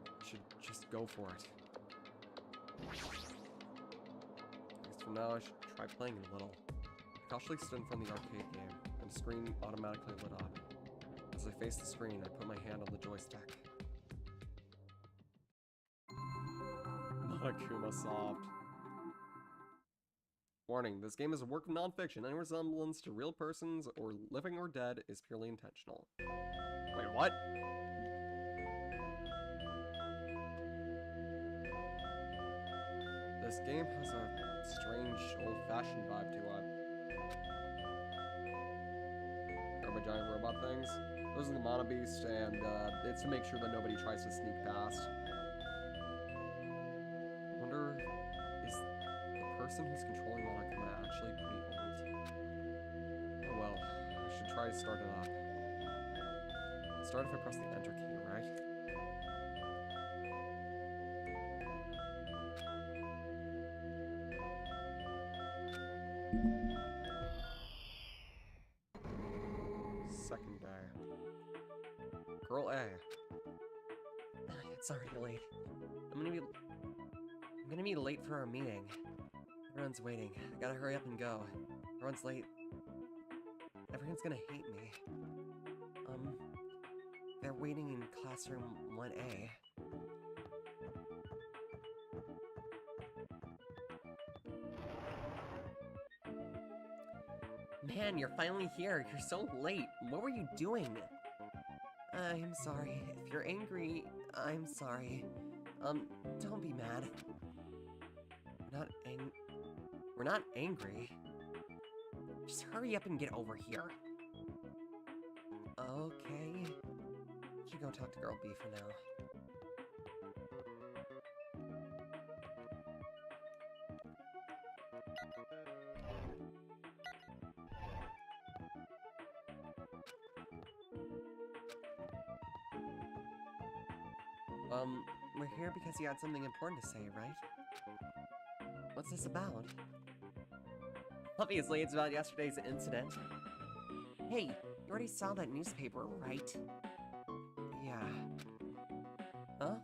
I should just go for it. I guess for now I should try playing it a little. I cautiously stood in front of the arcade game, and the screen automatically lit up. As I faced the screen, I put my hand on the joystick. Akuma Soft. Warning, this game is a work of non-fiction. Any resemblance to real persons, or living or dead, is purely intentional. Wait, what? This game has a strange, old-fashioned vibe to it. Are my giant robot things? Those are the Mana Beast, and it's to make sure that nobody tries to sneak past. I wonder, is the person who's controlling Monokuma actually pretty old? Oh well, I should try to start it up. Start if I press the enter key, right? Second day. Girl A. It's already late. I'm gonna be late for our meeting. Everyone's waiting. I gotta hurry up and go. Everyone's late. Everyone's gonna hate me. They're waiting in classroom 1A. Man, you're finally here. You're so late. What were you doing? I'm sorry. If you're angry, I'm sorry. Don't be mad. We're not angry. Just hurry up and get over here. Okay. Should go talk to Girl B for now. We're here because you had something important to say, right? What's this about? Obviously, it's about yesterday's incident. Hey, you already saw that newspaper, right? Yeah. Huh?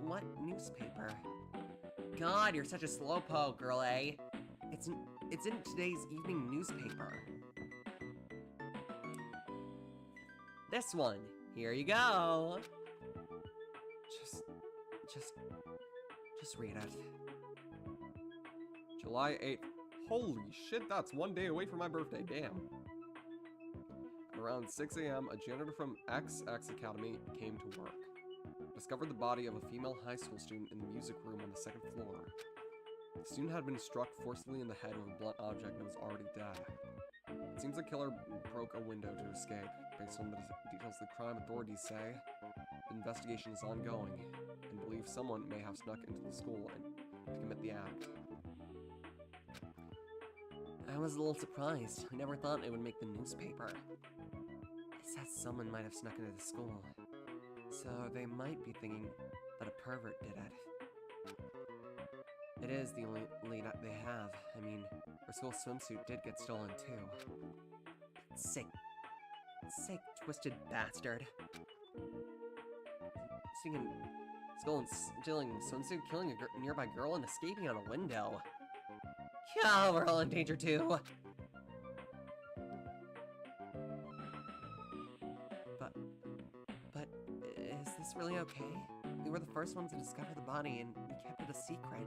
What newspaper? God, you're such a slowpoke, Girl A. It's in today's evening newspaper. This one. Here you go. Just read it. July 8th. Holy shit, that's one day away from my birthday, damn. At around 6 a.m., a janitor from XX Academy came to work. Discovered the body of a female high school student in the music room on the second floor. The student had been struck forcefully in the head with a blunt object and was already dead. It seems the killer broke a window to escape. Based on the details of the crime, authorities say the investigation is ongoing and believe someone may have snuck into the school and to commit the act. I was a little surprised. I never thought it would make the newspaper. It says someone might have snuck into the school. So they might be thinking that a pervert did it. It is the only lead they have. I mean, her school swimsuit did get stolen too. Sick, twisted bastard. Sneaking school and stealing a swimsuit, killing a nearby girl, and escaping out a window. Yeah, we're all in danger too. But is this really okay? We were the first ones to discover the body, and we kept it a secret.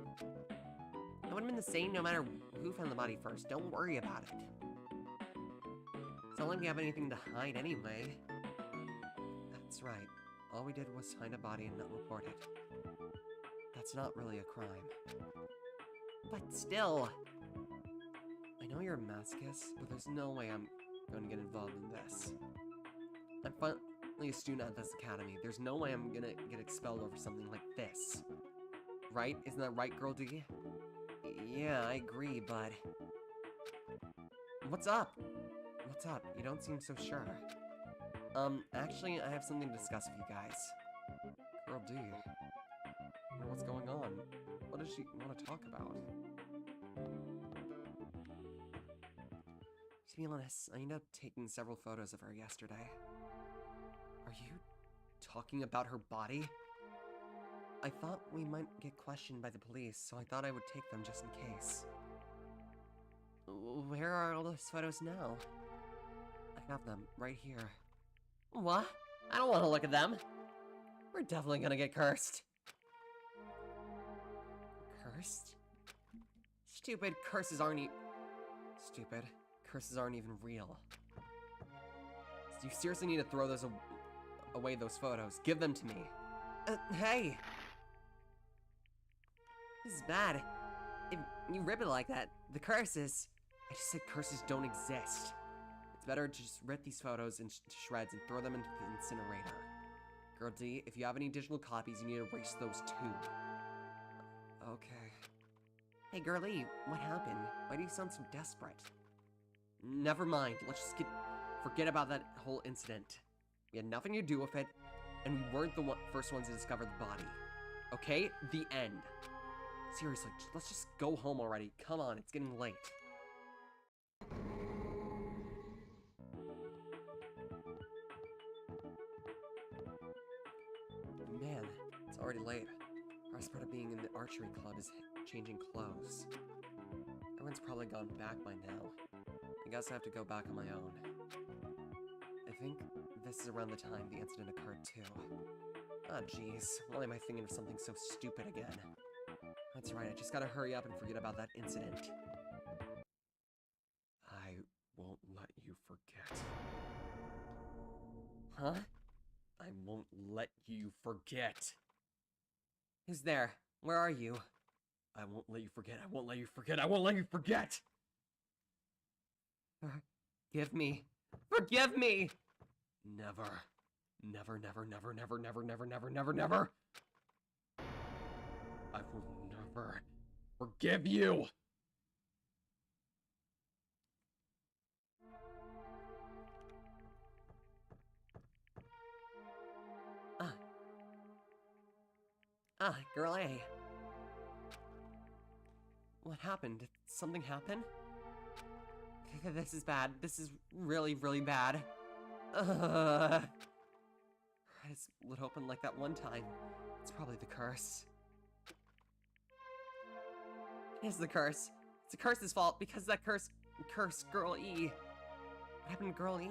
It would have been the same no matter who found the body first. Don't worry about it. It's not like we have anything to hide anyway. That's right. All we did was find a body and not report it. That's not really a crime. But still! I know you're a masochist, but there's no way I'm going to get involved in this. I'm finally a student at this academy. There's no way I'm gonna get expelled over something like this. Right? Isn't that right, Girl D? Yeah, I agree, but... What's up? What's up? You don't seem so sure. Actually, I have something to discuss with you guys. Girl D. What's going on? What does she want to talk about? To be honest, I ended up taking several photos of her yesterday. Are you talking about her body? I thought we might get questioned by the police, so I thought I would take them just in case. Where are all those photos now? I have them right here. What? I don't want to look at them. We're definitely gonna get cursed. cursed? Stupid curses aren't Stupid. Curses aren't even real. So you seriously need to throw those away, those photos. Give them to me. Hey! This is bad. If you rip it like that, the curses... I just said curses don't exist. It's better to just rip these photos into shreds and throw them into the incinerator. Girl D, if you have any digital copies, you need to erase those too. Okay. Hey, girlie, what happened? Why do you sound so desperate? Never mind, let's just forget about that whole incident. We had nothing to do with it, and we weren't the first ones to discover the body. Okay? The end. Seriously, let's just go home already. Come on, it's getting late. Man, it's already late. The best part of being in the archery club is changing clothes. Everyone's probably gone back by now. I guess I have to go back on my own. I think this is around the time the incident occurred too. Ah, jeez. Why am I thinking of something so stupid again? That's right, I just gotta hurry up and forget about that incident. I won't let you forget. Huh? I won't let you forget. Who's there? Where are you? I won't let you forget, I won't let you forget, I won't let you forget! Forgive me. Forgive me! Never. Never, never, never, never, never, never, never, never, never! I will never forgive you! Girl A. What happened? Did something happen? This is bad. This is really, really bad. I just lit open like that one time. It's probably the curse. It's the curse. It's the curse's fault because that curse Girl E. What happened to Girl E?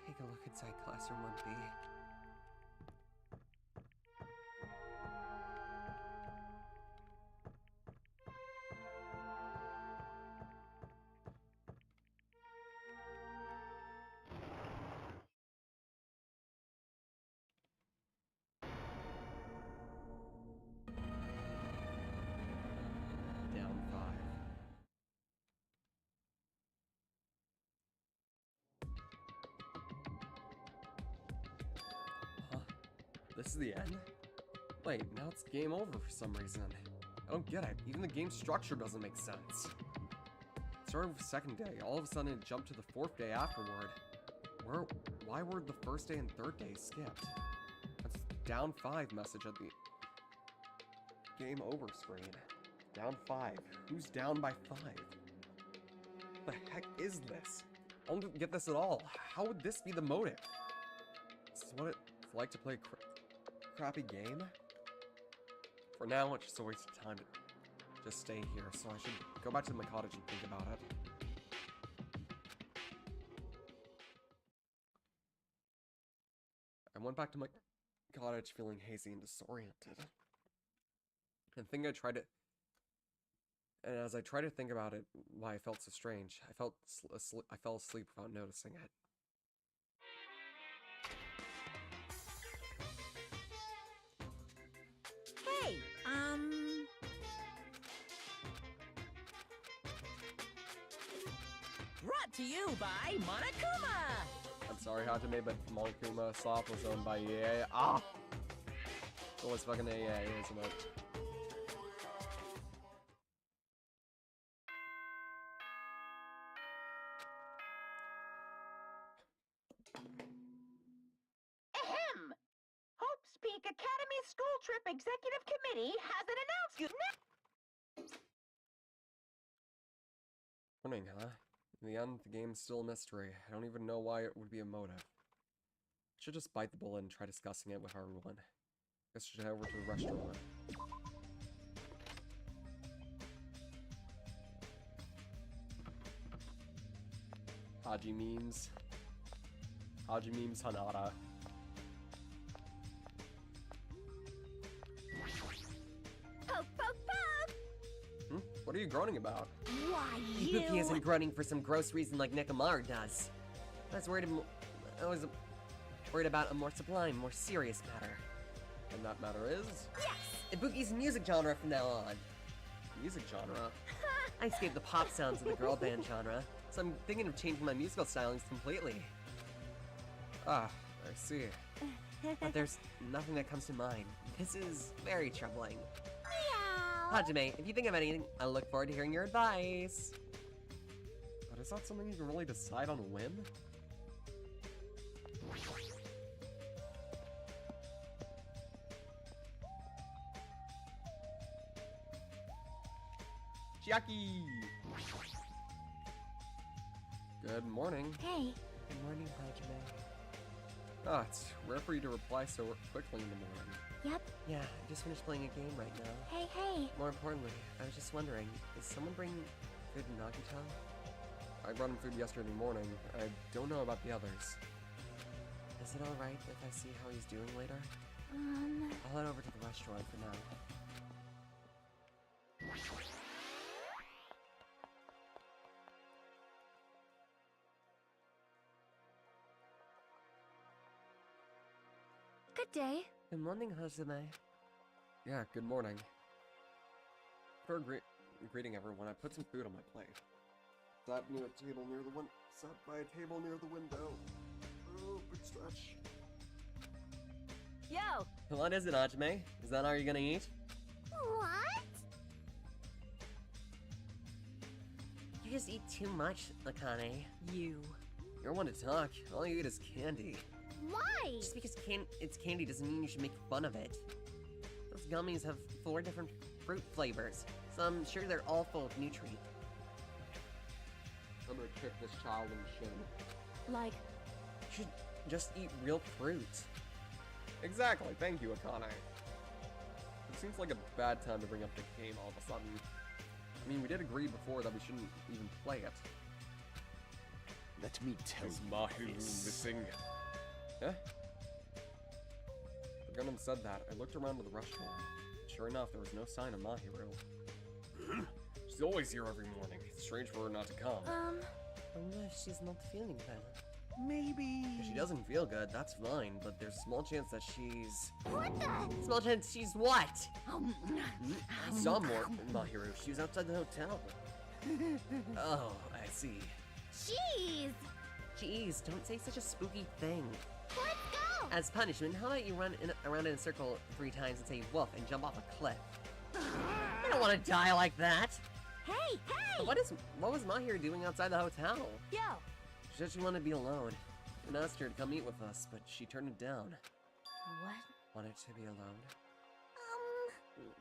Take a look inside Classroom 1B. Down 5. Huh? This is the end? Wait, now it's game over for some reason. I don't get it. Even the game structure doesn't make sense. It started with the second day. All of a sudden it jumped to the 4th day afterward. Why were the first day and 3rd day skipped? That's down 5 message at the game over screen. Down 5. Who's down by 5? What the heck is this? I don't get this at all. How would this be the motive? This is what it's like to play a crappy game? For now, it's just a waste of time to just stay here, so I should go back to my cottage and think about it. I went back to my cottage feeling hazy and disoriented. And as I tried to think about it, why I felt so strange, I fell asleep without noticing it. Hey, brought to you by Monokuma! I'm sorry, Hajime, but Monokuma Soft was owned by EA. Ah! It's always fucking EA, isn't it? Ahem! Hope's Peak Academy School Trip Executive Committee has an announcement. Winning, huh? In the end, the game's still a mystery. I don't even know why it would be a motive. I should just bite the bullet and try discussing it with everyone. Guess I should head over to the restaurant. Haji memes. Haji memes Hanada. Poke, poke, poke! you groaning about? Why, you... Ibuki isn't groaning for some gross reason like Nekomaru does. I was worried about a more sublime, more serious matter. And that matter is? Yes! Ibuki's music genre from now on. Music genre. I escaped the pop sounds of the girl band genre, so I'm thinking of changing my musical stylings completely. Ah, I see. But there's nothing that comes to mind. This is very troubling. Meow! Hajime, if you think of anything, I look forward to hearing your advice. But is that something you can really decide on a whim? Jackie! Good morning. Hey, Good morning, Hajime. Ah, it's rare for you to reply so quickly in the morning. yep, Yeah, I just finished playing a game right now. hey. More importantly, I was just wondering, is someone bringing food to Nagito? I brought him food yesterday morning. I don't know about the others. Is it alright if I see how he's doing later? I'll head over to the restaurant for now. Good day. Good morning, Hajime. Yeah, good morning. For greeting everyone, I put some food on my plate. Sat near a table near the sat by a table near the window. Oh, big stretch. Yo, What is it, Hajime? Is that all you're gonna eat? What? You just eat too much, Akane. you. You're one to talk. All you eat is candy. Why? Just because it's candy doesn't mean you should make fun of it. Those gummies have 4 different fruit flavors, so I'm sure they're all full of nutrients. I'm gonna kick this child in the shin. Like, You should just eat real fruit. Exactly, thank you, Akane. It seems like a bad time to bring up the game all of a sudden. I mean, we did agree before that we shouldn't even play it. Let me tell Is you Mahiru this. missing? Huh? The Gundam said that. I looked around to the restaurant. Sure enough, there was no sign of Mahiru. She's always here every morning. It's strange for her not to come. I wonder if she's not feeling well. Maybe. If she doesn't feel good, that's fine, but there's a small chance that she's... What the? Small chance she's what? I saw more Mahiru. She was outside the hotel. Oh, I see. Jeez! Jeez, don't say such a spooky thing. Let's go! As punishment, how about you run around in a circle 3 times and say woof and jump off a cliff? I don't want to die like that! Hey! What was Mahiru doing outside the hotel? Yo, She said she wanted to be alone. We asked her to come eat with us, but she turned it down. what? Wanted to be alone.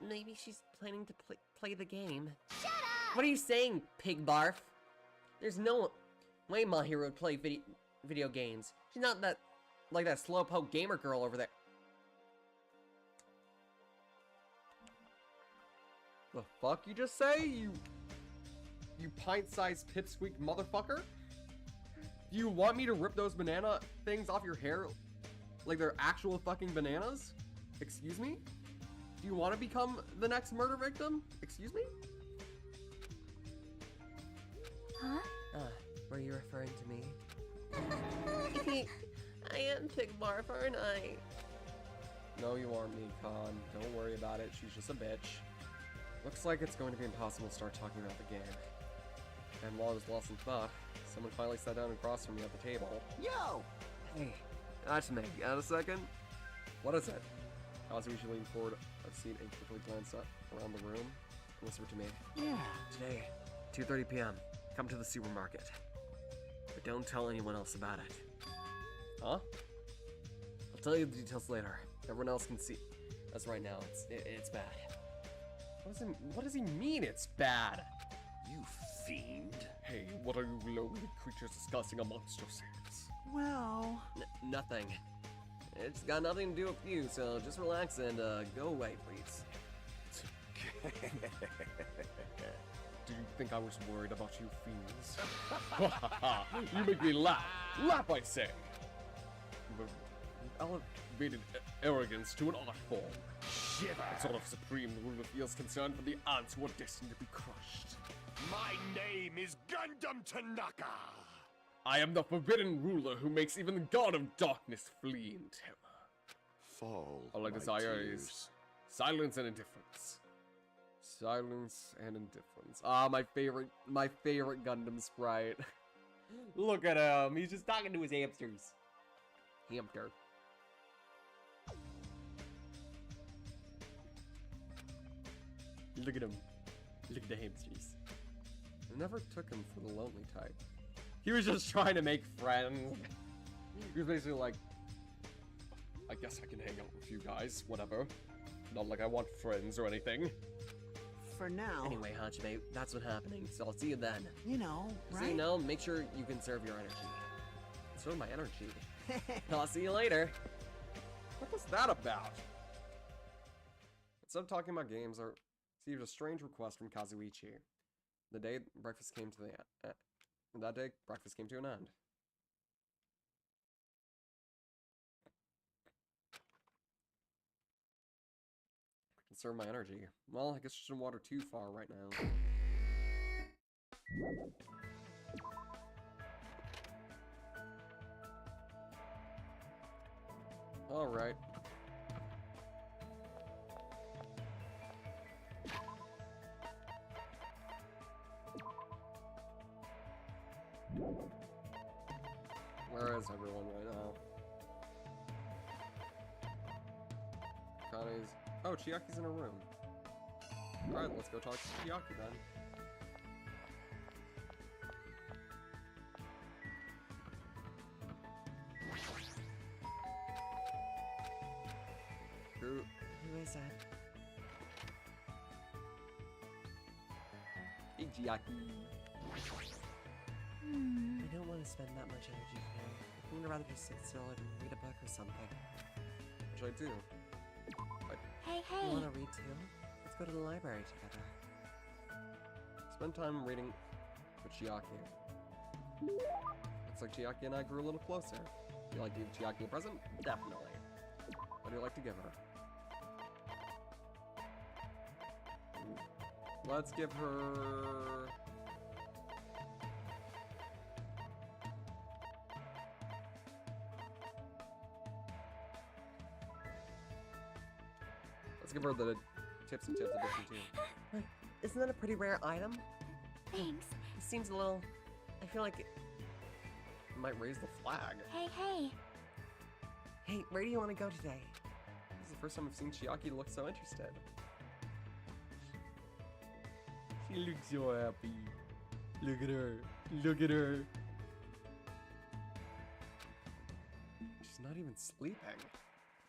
Maybe she's planning to play the game. Shut up! What are you saying, pig barf? There's no way Mahiru would play video games. She's not that like that slowpoke gamer girl over there. The fuck you just say, you pint-sized pipsqueak motherfucker? Do you want me to rip those banana things off your hair like they're actual fucking bananas? Excuse me? Do you want to become the next murder victim? Excuse me? Huh? Were you referring to me? I am pig barf, aren't I? No, you aren't, Khan. Don't worry about it. She's just a bitch. Looks like it's going to be impossible to start talking about the game. And while I was lost in thought, someone finally sat down across from me at the table. Yo! Hey, Hajime, got a second? What is it? Kazuichi leaned forward a seat and quickly glanced up around the room and whispered to me. Yeah. Today, 2:30 p.m. Come to the supermarket. But don't tell anyone else about it. Huh? I'll tell you the details later. Everyone else can see. As right now, it's bad. What does he mean it's bad? You fiend. Hey, what are you lowly creatures discussing amongst yourselves? Well. Nothing. It's got nothing to do with you, so just relax and go away, please. Do you think I was worried about you fiends? You make me laugh. Laugh, I say. You've elevated arrogance to an art form. shiver. What sort of supreme ruler feels concerned for the ants who are destined to be crushed? My name is Gundam Tanaka. I am the forbidden ruler who makes even the god of darkness flee in terror. Fall, All I my desire tears. is silence and indifference. Silence and indifference. Ah, my favorite Gundam sprite. Look at him. He's just talking to his hamsters. Hamster. Look at him. Look at the hamsters. I never took him for the lonely type. He was just trying to make friends. He was basically like, I guess I can hang out with you guys, whatever. Not like I want friends or anything. For now. Anyway, Hajime, that's what's happening, so I'll see you then. You know, So right? you know, make sure you conserve your energy. Conserve my energy. I'll see you later. What was that about? Instead of talking about games, I received a strange request from Kazuichi. The day breakfast came to that day, breakfast came to an end. Conserve my energy. Well, I guess I shouldn't water too far right now. Alright. Where is everyone right now? Kane's... Oh, Chiaki's in her room. Alright, let's go talk to Chiaki then. Who is that? Hey, Chiaki. I don't want to spend that much energy today. I would rather just sit still and read a book or something. Which I do. Hey, You hey. want to read too? Let's go to the library together. Spend time reading with Chiaki. Looks like Chiaki and I grew a little closer. You like to give Chiaki a present? Definitely. What do you like to give her? Let's give her... Let's give her the Tips and Tips edition too. Isn't that a pretty rare item? Thanks. It seems a little... I feel like... It might raise the flag. Hey, hey. Hey, where do you want to go today? This is the first time I've seen Chiaki look so interested. She looks so happy. Look at her. Look at her. She's not even sleeping.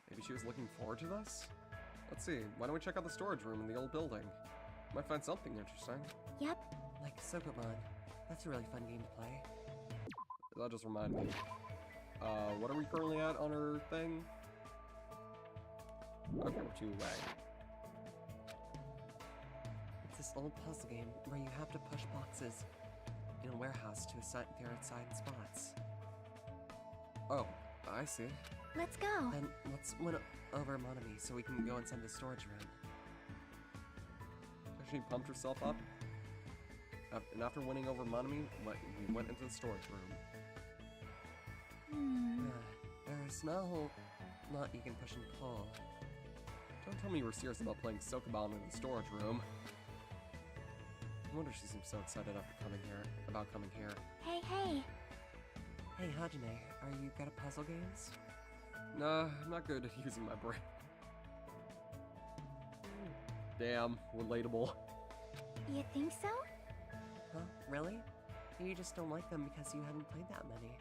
Maybe she was looking forward to this? Let's see. Why don't we check out the storage room in the old building? Might find something interesting. Yep. Like Sokomon. That's a really fun game to play. That just reminded me. What are we currently at on our thing? Okay, we're 2 away. It's this old puzzle game where you have to push boxes in a warehouse to assign their assigned spots. Oh, I see. Let's go. Then let's win over Monami so we can go inside the storage room. She pumped herself up. And after winning over Monami, we went into the storage room. There's no lot you can push and pull. Don't tell me you were serious about playing Sokoban in the storage room. No wonder she seems so excited about coming here. Hey, hey. Hey Hajime, are you good at puzzle games? Nah, I'm not good at using my brain. Damn, relatable. You think so? Huh? Really? You just don't like them because you haven't played that many.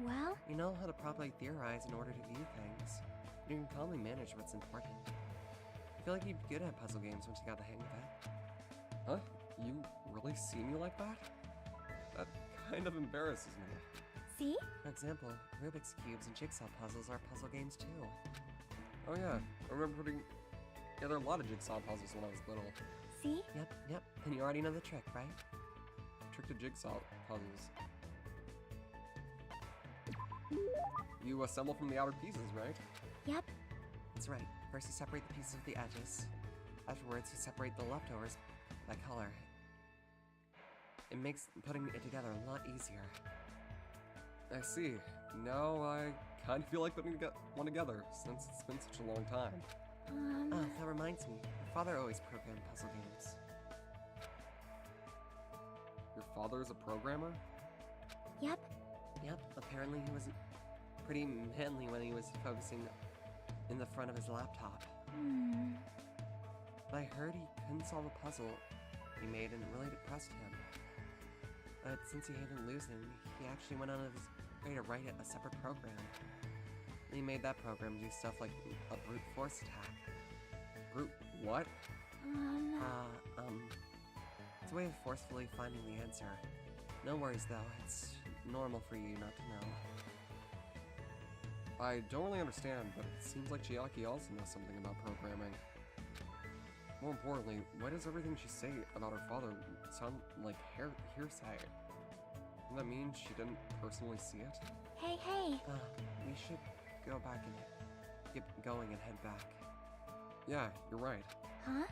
Well, You know how to properly theorize in order to view things. You can calmly manage what's important. I feel like you'd be good at puzzle games once you got the hang of it. Huh? You really see me like that? That kind of embarrasses me. see? For example, Rubik's Cubes and jigsaw puzzles are puzzle games too. Oh yeah, I remember putting together a lot of jigsaw puzzles when I was little. See? Yep. Then you already know the trick, right? Trick to jigsaw puzzles. You assemble from the outer pieces, right? Yep. That's right. First you separate the pieces of the edges. Afterwards you separate the leftovers by color. It makes putting it together a lot easier. I see. Now I kind of feel like putting one together, since it's been such a long time. Oh, that reminds me. Your father always programmed puzzle games. Your father is a programmer? Yep. Yep, apparently he was pretty manly when he was focusing in the front of his laptop. But I heard he couldn't solve a puzzle he made and it really depressed him. But since he hated losing, he actually went out of his way to write a separate program. And he made that program do stuff like a brute force attack. Brute what? It's a way of forcefully finding the answer. No worries though, it's normal for you not to know. I don't really understand, but it seems like Chiaki also knows something about programming. More importantly, why does everything she say about her father sound like hearsay? Doesn't that mean she didn't personally see it? Hey, hey. We should go back and get going and head back. Yeah, you're right. Huh?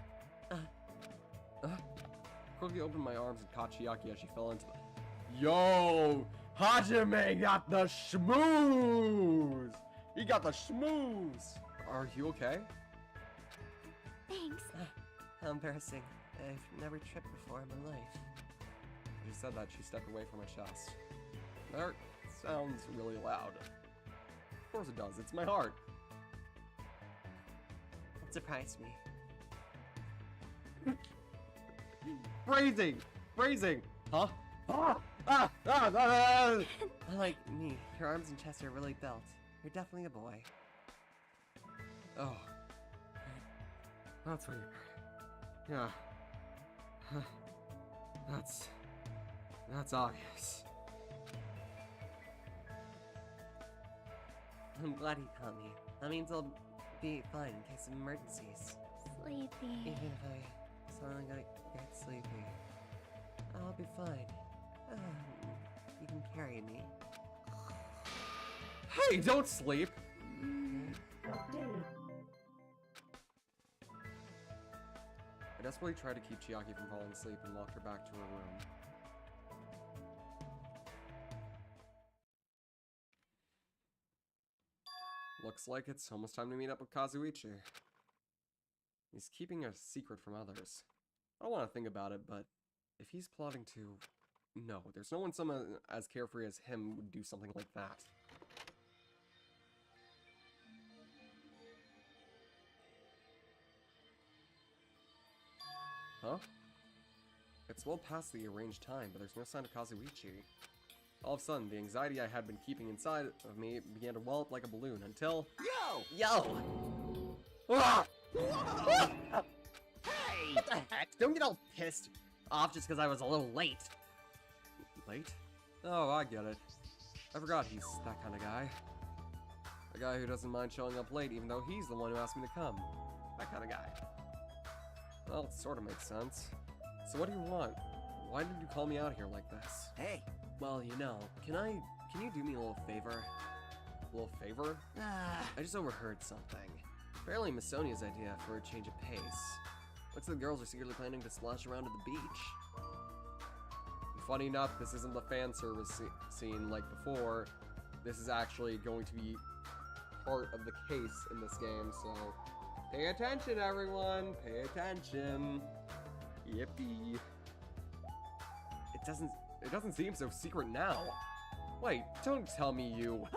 Quickly opened my arms and caught Chiaki as she fell into the... Yo! Hajime got the schmooze! He got the schmooze! Are you okay? Thanks. How embarrassing. I've never tripped before in my life. As she said that, she stepped away from my chest. My heart sounds really loud. Of course it does, it's my heart. It surprised me. Phrasing! Phrasing! Huh? Unlike me, your arms and chest are really built. You're definitely a boy. Oh. That's weird. Yeah. That's obvious. I'm glad you caught me. That means I'll be fine in case of emergencies. Sleepy. Even if I suddenly get sleepy, I'll be fine. You can carry me. Hey, don't sleep! I desperately tried to keep Chiaki from falling asleep and walked her back to her room. Looks like it's almost time to meet up with Kazuichi. He's keeping a secret from others. I don't want to think about it, but if he's plotting to... No, there's no one someone as carefree as him would do something like that. Huh? It's well past the arranged time, but there's no sign of Kazuichi. All of a sudden, the anxiety I had been keeping inside of me began to well up like a balloon until... Yo! Ah! Hey! What the heck? Don't get all pissed off just because I was a little late. Late? Oh, I get it. I forgot he's that kind of guy. A guy who doesn't mind showing up late even though he's the one who asked me to come. That kind of guy. Well, it sort of makes sense. So what do you want? Why did you call me out here like this? Hey. Well, you know, can you do me a little favor? A little favor? I just overheard something. Apparently Misonia's idea for a change of pace. Looks like the girls are secretly planning to splash around at the beach. Funny enough, this isn't the fan service scene like before. This is actually going to be part of the case in this game, so pay attention, everyone. Pay attention. Yippee. It doesn't seem so secret now. Wait, don't tell me you...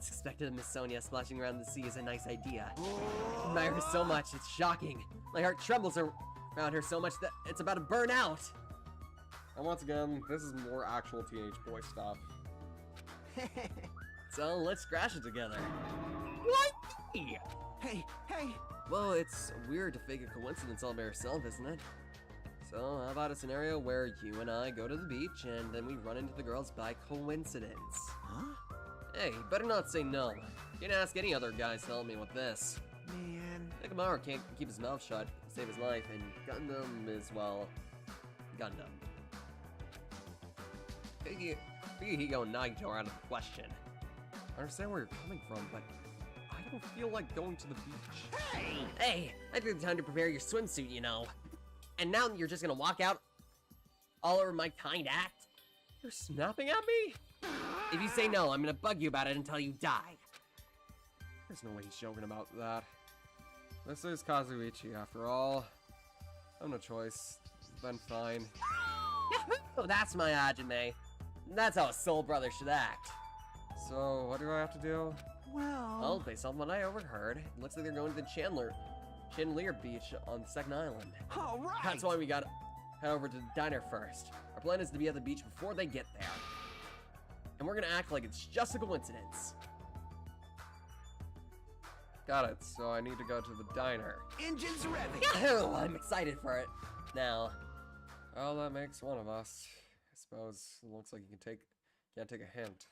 Suspected Miss Sonia splashing around the sea is a nice idea. I admire her so much, it's shocking. My heart trembles around her so much that it's about to burn out. And once again, this is more actual teenage boy stuff. So let's crash it together. What? Hey, hey! Well, it's weird to fake a coincidence all by yourself, isn't it? So how about a scenario where you and I go to the beach and then we run into the girls by coincidence? Huh? Hey, better not say no. Can't ask any other guys to help me with this. Man. Nekomaru can't keep his mouth shut to save his life, and Gundam is, well, Gundam. Higehiko and Nagito are out of the question. I understand where you're coming from, but I don't feel like going to the beach. Hey, I took the time to prepare your swimsuit, you know. And now you're just gonna walk out all over my kind act? You're snapping at me? If you say no, I'm gonna bug you about it until you die. There's no way he's joking about that. This is Kazuichi, after all. I have no choice. Then fine. Oh, that's my Hajime. That's how a soul brother should act. So, what do I have to do? Well, based on what I overheard, it looks like they're going to the Chandelier Beach on the second island. All right. That's why we gotta head over to the diner first. Our plan is to be at the beach before they get there. And we're gonna act like it's just a coincidence. Got it, so I need to go to the diner. Engines revving. Yahoo! I'm excited for it. Now, Well, that makes one of us. I suppose it looks like you can't take a hint.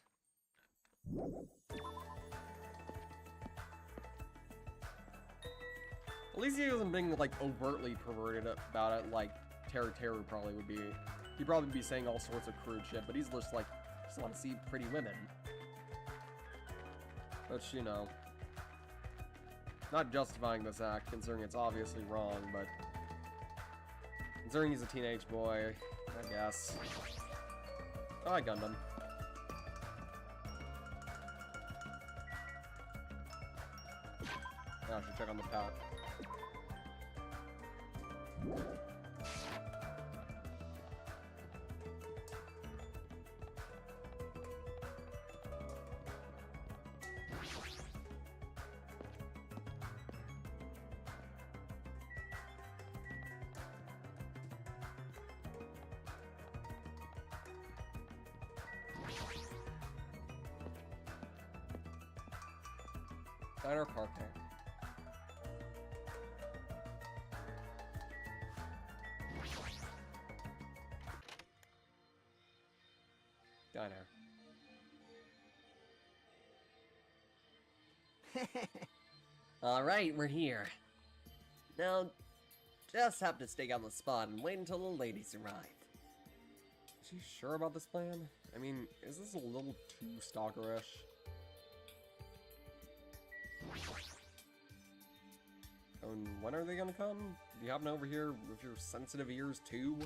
At least he wasn't being, like, overtly perverted about it, like Terror probably would be. He'd probably be saying all sorts of crude shit, but he's just like, just want to see pretty women. Which, you know, not justifying this act, considering it's obviously wrong, but considering he's a teenage boy, I guess. Oh, I gunned him. Oh, I should check on the path. Diner parking. Diner. alright, we're here. Now, just have to stake out the spot and wait until the ladies arrive. Is she sure about this plan? I mean, is this a little too stalkerish? And when are they gonna come? Do you happen to overhear with your sensitive ears too?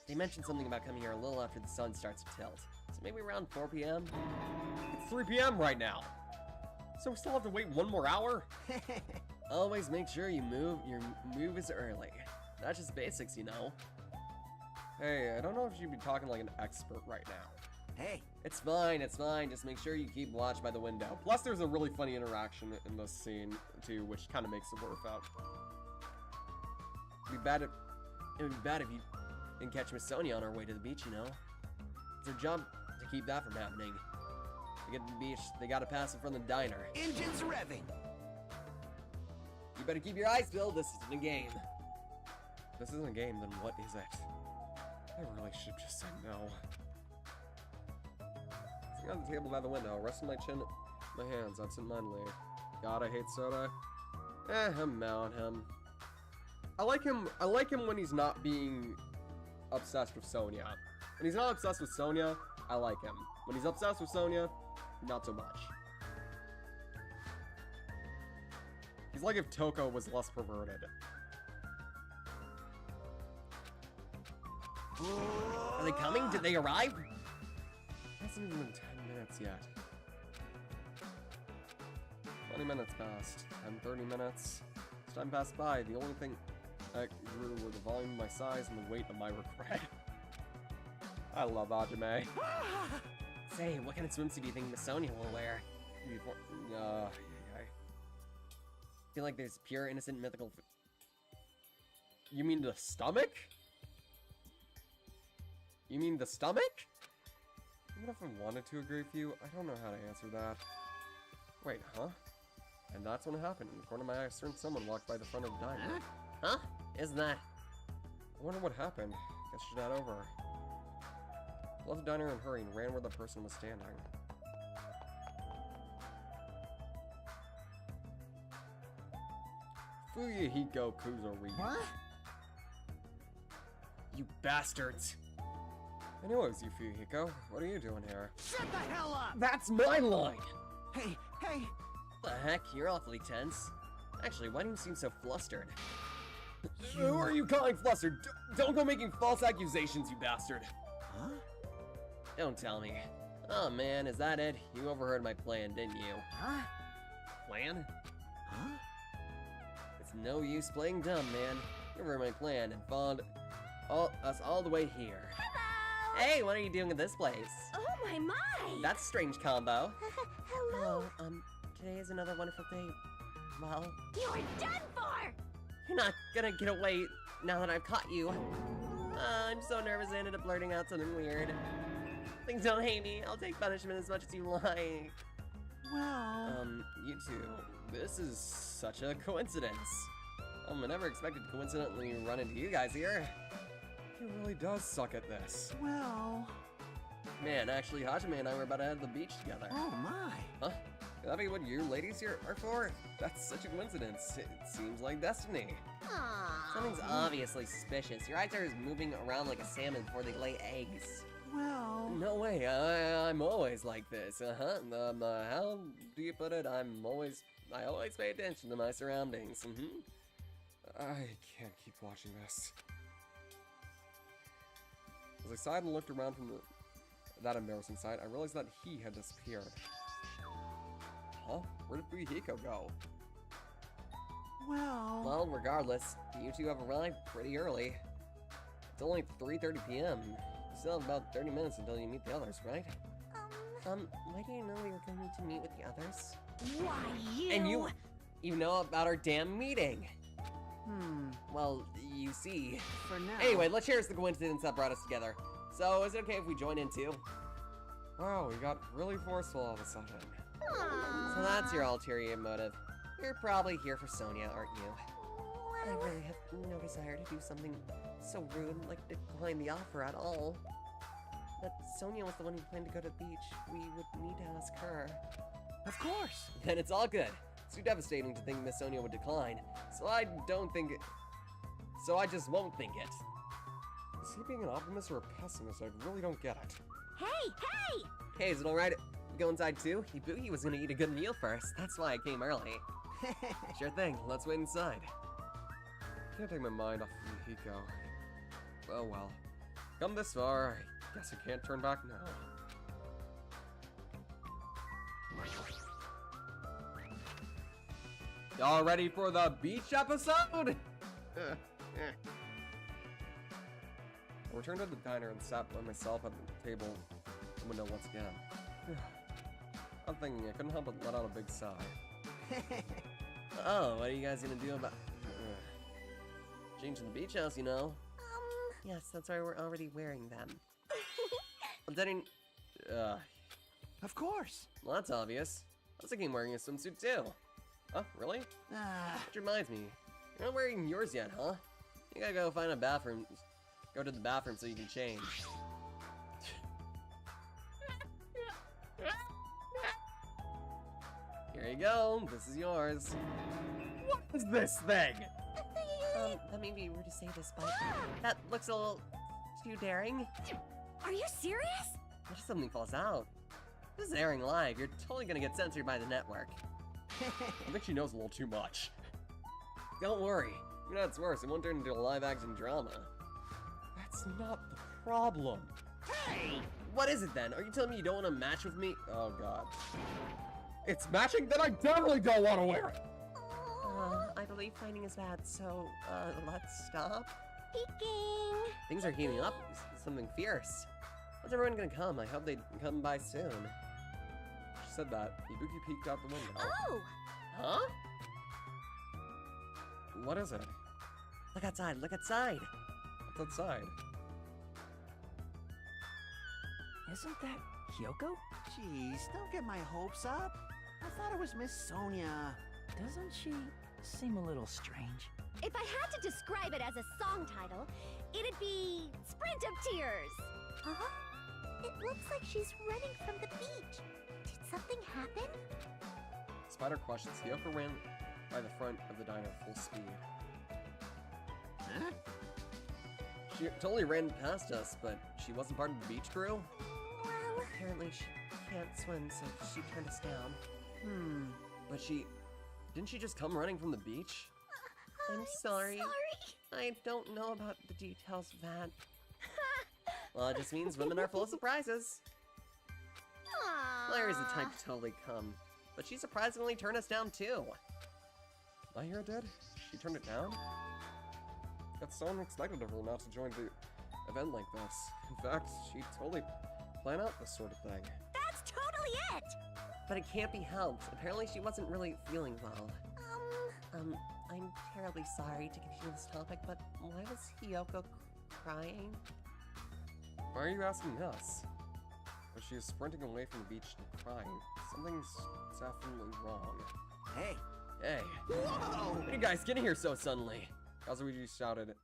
They mentioned something about coming here a little after the sun starts to tilt. So maybe around 4 p.m.? It's 3 p.m. right now! So we still have to wait one more hour? Always make sure your move is early. Not just basics, you know. Hey, I don't know if you'd be talking like an expert right now. Hey, It's fine, just make sure you keep watch by the window. Plus, there's a really funny interaction in this scene, too, which kind of makes it worth out. It would be bad if you didn't catch Miss Sonia on our way to the beach, you know. It's their job to keep that from happening. To get to the beach, they gotta pass in front of the diner. engines revving. You better keep your eyes peeled, this isn't a game. If this isn't a game, then what is it? I really should have just said no. Sitting on the table by the window, resting my chin, my hands absentmindedly. God, I hate soda. I'm mad at him. I like him when he's not being obsessed with Sonia. When he's not obsessed with Sonia, I like him. When he's obsessed with Sonia, not so much. He's like if Toko was less perverted. Are they coming? Did they arrive? It hasn't even been 10 minutes yet. 20 minutes passed. 30 minutes. As time passed by, the only thing that grew were the volume of my size and the weight of my regret. I love Hajime. Say, what kind of swimsuit do you think Miss Sonia will wear? I Feel like there's pure, innocent, mythical... You mean the stomach? You mean the stomach? Even if I wanted to agree with you, I don't know how to answer that. Wait, huh? And that's when it happened. In the corner of my eye, someone walked by the front of the diner. Huh? Isn't that... I wonder what happened. Guess I should head over. I left the diner in a hurry and ran where the person was standing. Fuyuhiko Kuzori. What? You bastards! Anyways, you Fuyuhiko, what are you doing here? Shut the hell up! That's my line! Hey, The heck? You're awfully tense. Actually, why do you seem so flustered? Who are you calling flustered? Don't go making false accusations, you bastard. Huh? Don't tell me. Oh man, is that it? You overheard my plan, didn't you? Huh? Plan? Huh? It's no use playing dumb, man. You overheard my plan and followed us all the way here. Hello! Hey, what are you doing in this place? Oh my! That's a strange combo. Hello! Today is another wonderful day. Well, You're done for! you're not gonna get away now that I've caught you. I'm so nervous I ended up blurting out something weird. Please don't hate me. I'll take punishment as much as you like. Well... You two, this is such a coincidence. I never expected to coincidentally run into you guys here. He really does suck at this. Well... Man, actually, Hajime and I were about to head to the beach together. Oh my. Huh? Could that be what you ladies here are for? That's such a coincidence. It seems like destiny. Aww. Something's obviously suspicious. Your eyes are moving around like a salmon before they lay eggs. Well... No way, I'm always like this, how do you put it? I always pay attention to my surroundings, I can't keep watching this. As I sighed and looked around from that embarrassing sight, I realized that he had disappeared. Huh? Where did Fuyuhiko go? Well, regardless, you two have arrived pretty early. It's only 3:30 p.m. You still have about 30 minutes until you meet the others, right? Why do you know we were going to meet with the others? Why you? And you know about our damn meeting. Well, You see. for now... Anyway, let's cherish the coincidence that brought us together. So, is it okay if we join in too? Wow, we got really forceful all of a sudden. So that's your ulterior motive. You're probably here for Sonia, aren't you? I really have no desire to do something so rude, like decline the offer at all. But Sonia was the one who planned to go to the beach. We would need to ask her. Of course. Then it's all good. It's too devastating to think Miss Sonia would decline. So I just won't think it. Is he being an optimist or a pessimist? I really don't get it. Hey, hey! Hey, is it alright? Go inside too? Ibuki was gonna eat a good meal first. That's why I came early. Sure thing. Let's wait inside. Can't take my mind off Fuyuhiko. Oh well. Come this far, I guess I can't turn back now. Y'all ready for the beach episode? I returned to the diner and sat by myself at the table at the window once again. I'm thinking I couldn't help but let out a big sigh. Oh, what are you guys gonna do about... Changing the beach house, you know. Yes, that's why we're already wearing them. I'm getting... Of course. Well, that's obvious. I was thinking wearing a swimsuit too. Huh? Really? Which reminds me, you're not wearing yours yet, huh? You gotta go find a bathroom. Go to the bathroom so you can change. Here you go. This is yours. What is this thing? That may be rude to say this, but that looks a little too daring. Are you serious? What if something falls out? This is airing live. You're totally gonna get censored by the network. I think she knows a little too much. Don't worry. Even if it's worse, it won't turn into a live-action drama. That's not the problem. Hey! What is it then? Are you telling me you don't want to match with me? Oh god. It's matching, then I definitely don't want to wear it! I believe fighting is bad, so, let's stop. Peeking. Things are heating up. Something fierce. When's everyone gonna come? I hope they come by soon. She said that. Ibuki peeked out the window. Oh! Huh? What is it? Look outside, look outside! What's outside? Isn't that Hyoko? Jeez, don't get my hopes up. I thought it was Miss Sonia. Doesn't she seem a little strange? If I had to describe it as a song title, it'd be Sprint of Tears. Huh? It looks like she's running from the beach. Did something happen? Spider questions. Hyoko ran by the front of the diner full speed. Huh? She totally ran past us, but she wasn't part of the beach crew? Well, Apparently she can't swim, so she turned us down. But didn't she just come running from the beach? I'm sorry. I don't know about the details of that. Well, it just means women are full of surprises. Claire's the type to totally come, but she surprisingly turned us down too. I hear it did? She turned it down? That's so unexpected of her not to join the event like this. In fact, she totally planned out this sort of thing. That's totally it! But it can't be helped. Apparently she wasn't really feeling well. I'm terribly sorry to confuse this topic, but why was Hiyoko crying? Why are you asking us? But she is sprinting away from the beach and crying. Something's definitely wrong. Hey. Hey. Whoa! What are you guys getting here so suddenly? Kazuichi shouted.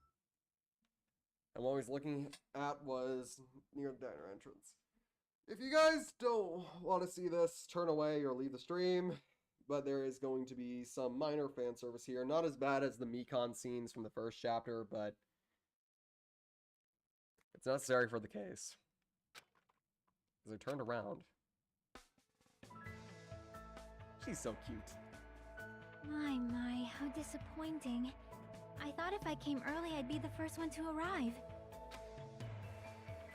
And what he was looking at was near the diner entrance. If you guys don't want to see this, turn away or leave the stream. But there is going to be some minor fan service here. Not as bad as the Mekon scenes from the first chapter, but it's necessary for the case. As I turned around. She's so cute. My, how disappointing. I thought if I came early, I'd be the first one to arrive.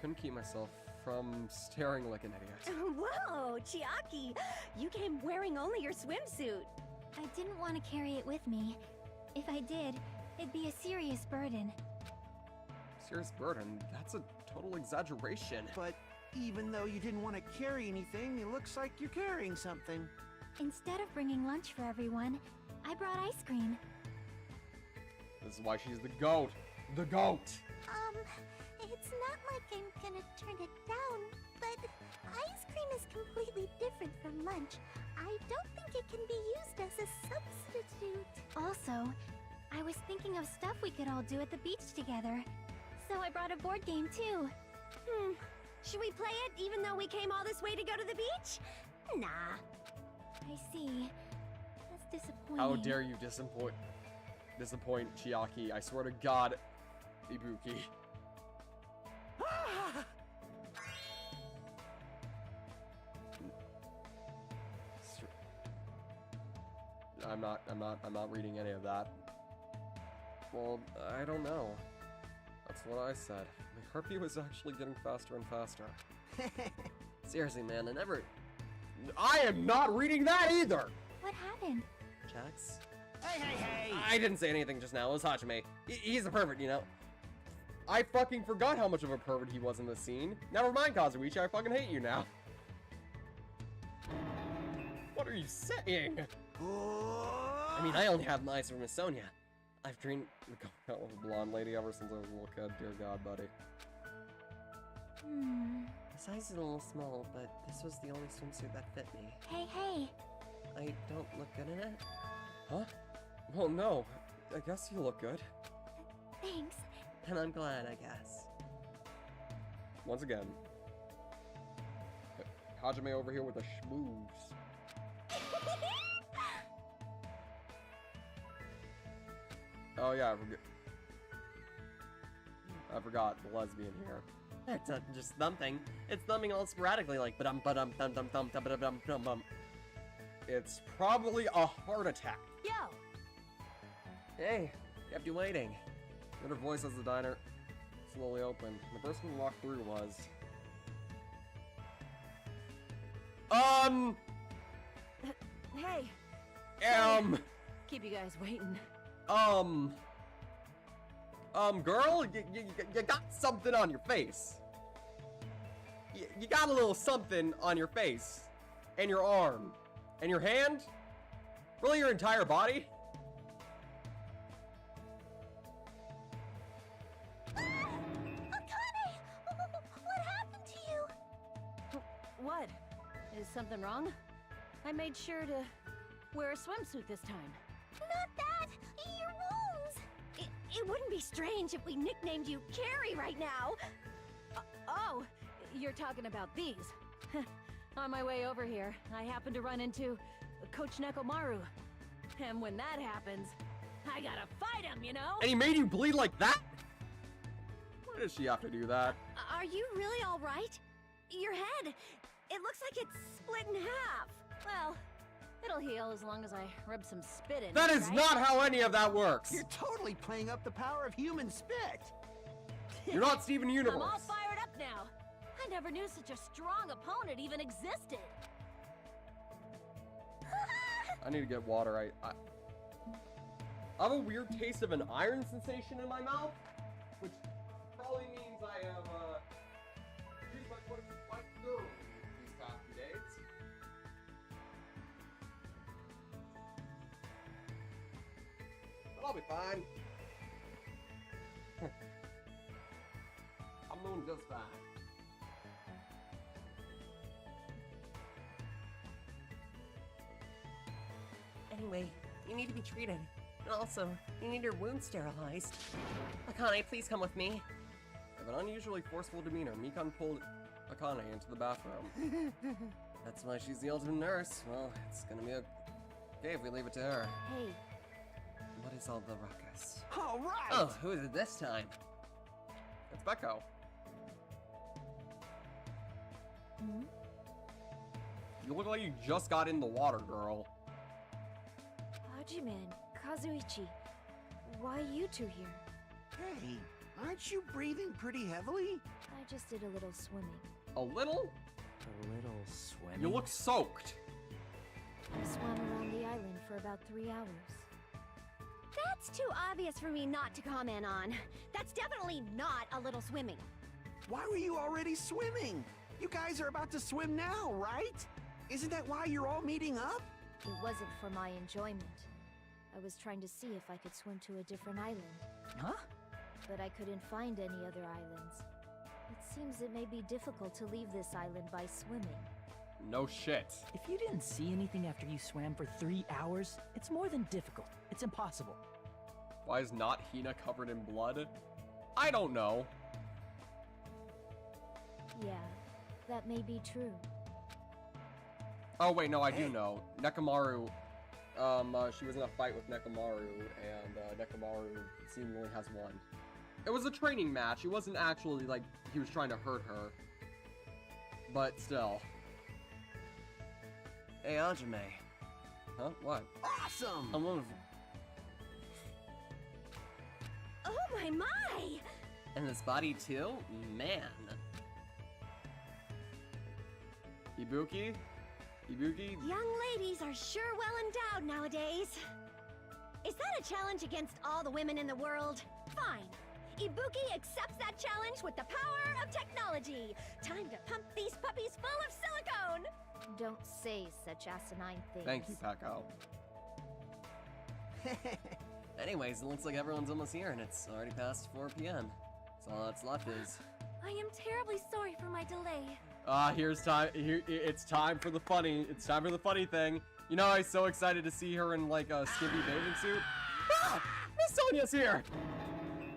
Couldn't keep myself from staring like an idiot. Whoa, Chiaki! You came wearing only your swimsuit. I didn't want to carry it with me. If I did, it'd be a serious burden. Serious burden? That's a total exaggeration. But even though you didn't want to carry anything, it looks like you're carrying something. Instead of bringing lunch for everyone, I brought ice cream. This is why she's the GOAT. The GOAT! It's not like I'm gonna turn it down, but ice cream is completely different from lunch. I don't think it can be used as a substitute. Also, I was thinking of stuff we could all do at the beach together. So I brought a board game too. Should we play it even though we came all this way to go to the beach? Nah. I see. That's disappointing. How dare you disappoint Chiaki. I swear to God, Ibuki. I'm not reading any of that. Well, I don't know. That's what I said. My heartbeat was actually getting faster and faster. Seriously, man, I am not reading that either! What happened? Jax? Hey! I didn't say anything just now. It was Hajime. He's a pervert, you know? I fucking forgot how much of a pervert he was in this scene. Never mind, Kazuichi. I fucking hate you now. What are you saying? I mean, I only have my eyes for Miss Sonia. I've dreamed of going out with a blonde lady ever since I was a little kid. Dear God, buddy. The size is a little small, but this was the only swimsuit that fit me. Hey! I don't look good in it? Huh? Well, no. I guess you look good. Thanks. And I'm glad, I guess. Once again. Hajime over here with the schmoves. Oh yeah, I forgot the lesbian here. It's not just thumping. It's thumping all sporadically, like ba-dum ba-dum dum dum dum dum dum dum dum. It's probably a heart attack. Yo! Hey, kept you waiting. Heard her voice as the diner slowly opened. The person who walked through was... Hey! Keep you guys waiting. Girl, you got something on your face. You got a little something on your face. And your arm. And your hand? Really, your entire body? Akane! What happened to you? What? Is something wrong? I made sure to wear a swimsuit this time. Not that! Your wounds! It wouldn't be strange if we nicknamed you Carrie right now. Oh, you're talking about these. On my way over here, I happened to run into Coach Nekomaru. And when that happens, I gotta fight him, you know? And he made you bleed like that? Why does she have to do that? Are you really all right? Your head, it looks like it's split in half. Well, It'll heal as long as I rub some spit in That it, is right? not how any of that works! You're totally playing up the power of human spit. You're not Steven I'm all Universe! fired up now. I never knew such a strong opponent even existed. I need to get water. I have a weird taste of an iron sensation in my mouth, which probably means I have used my foot quite thoroughly these past few days. But I'll be fine. I'm doing just fine. Anyway, you need to be treated. And also, you need your wound sterilized. Akane, please come with me. With an unusually forceful demeanor, Mikan pulled Akane into the bathroom. That's why she's the ultimate nurse. Well, it's gonna be okay if we leave it to her. Hey, What is all the ruckus? All right. Oh, who is it this time? It's Becco. You look like you just got in the water, girl. Hajiman, Kazuichi, why you two here? Hey, aren't you breathing pretty heavily? I just did a little swimming. A little? A little swimming. You look soaked. I swam around the island for about 3 hours. That's too obvious for me not to comment on. That's definitely not a little swimming. Why were you already swimming? You guys are about to swim now, right? Isn't that why you're all meeting up? It wasn't for my enjoyment. I was trying to see if I could swim to a different island, Huh? but I couldn't find any other islands. It seems it may be difficult to leave this island by swimming. No shit. If you didn't see anything after you swam for 3 hours, it's more than difficult. It's impossible. Why is not Hina covered in blood? I don't know. Yeah, that may be true. Oh wait, no, I do know. Nekomaru, she was in a fight with Nekomaru, and Nekomaru seemingly has won. It was a training match. It wasn't actually like he was trying to hurt her. But still. Hey, Ajime. Huh? What? Awesome! I'm one of... Oh my! And this body too? Man. Ibuki? Ibuki? Young ladies are sure well endowed nowadays. Is that a challenge against all the women in the world? Fine. Ibuki accepts that challenge with the power of technology. Time to pump these puppies full of silicone! Don't say such asinine things. Thank you, Peko. Anyways, it looks like everyone's almost here, and it's already past 4 p.m. So all that's left is... I am terribly sorry for my delay. Here's time. It's time for the funny. It's time for the funny thing. You know, I was so excited to see her in like a skimpy bathing suit. Ah! Miss Sonia's here!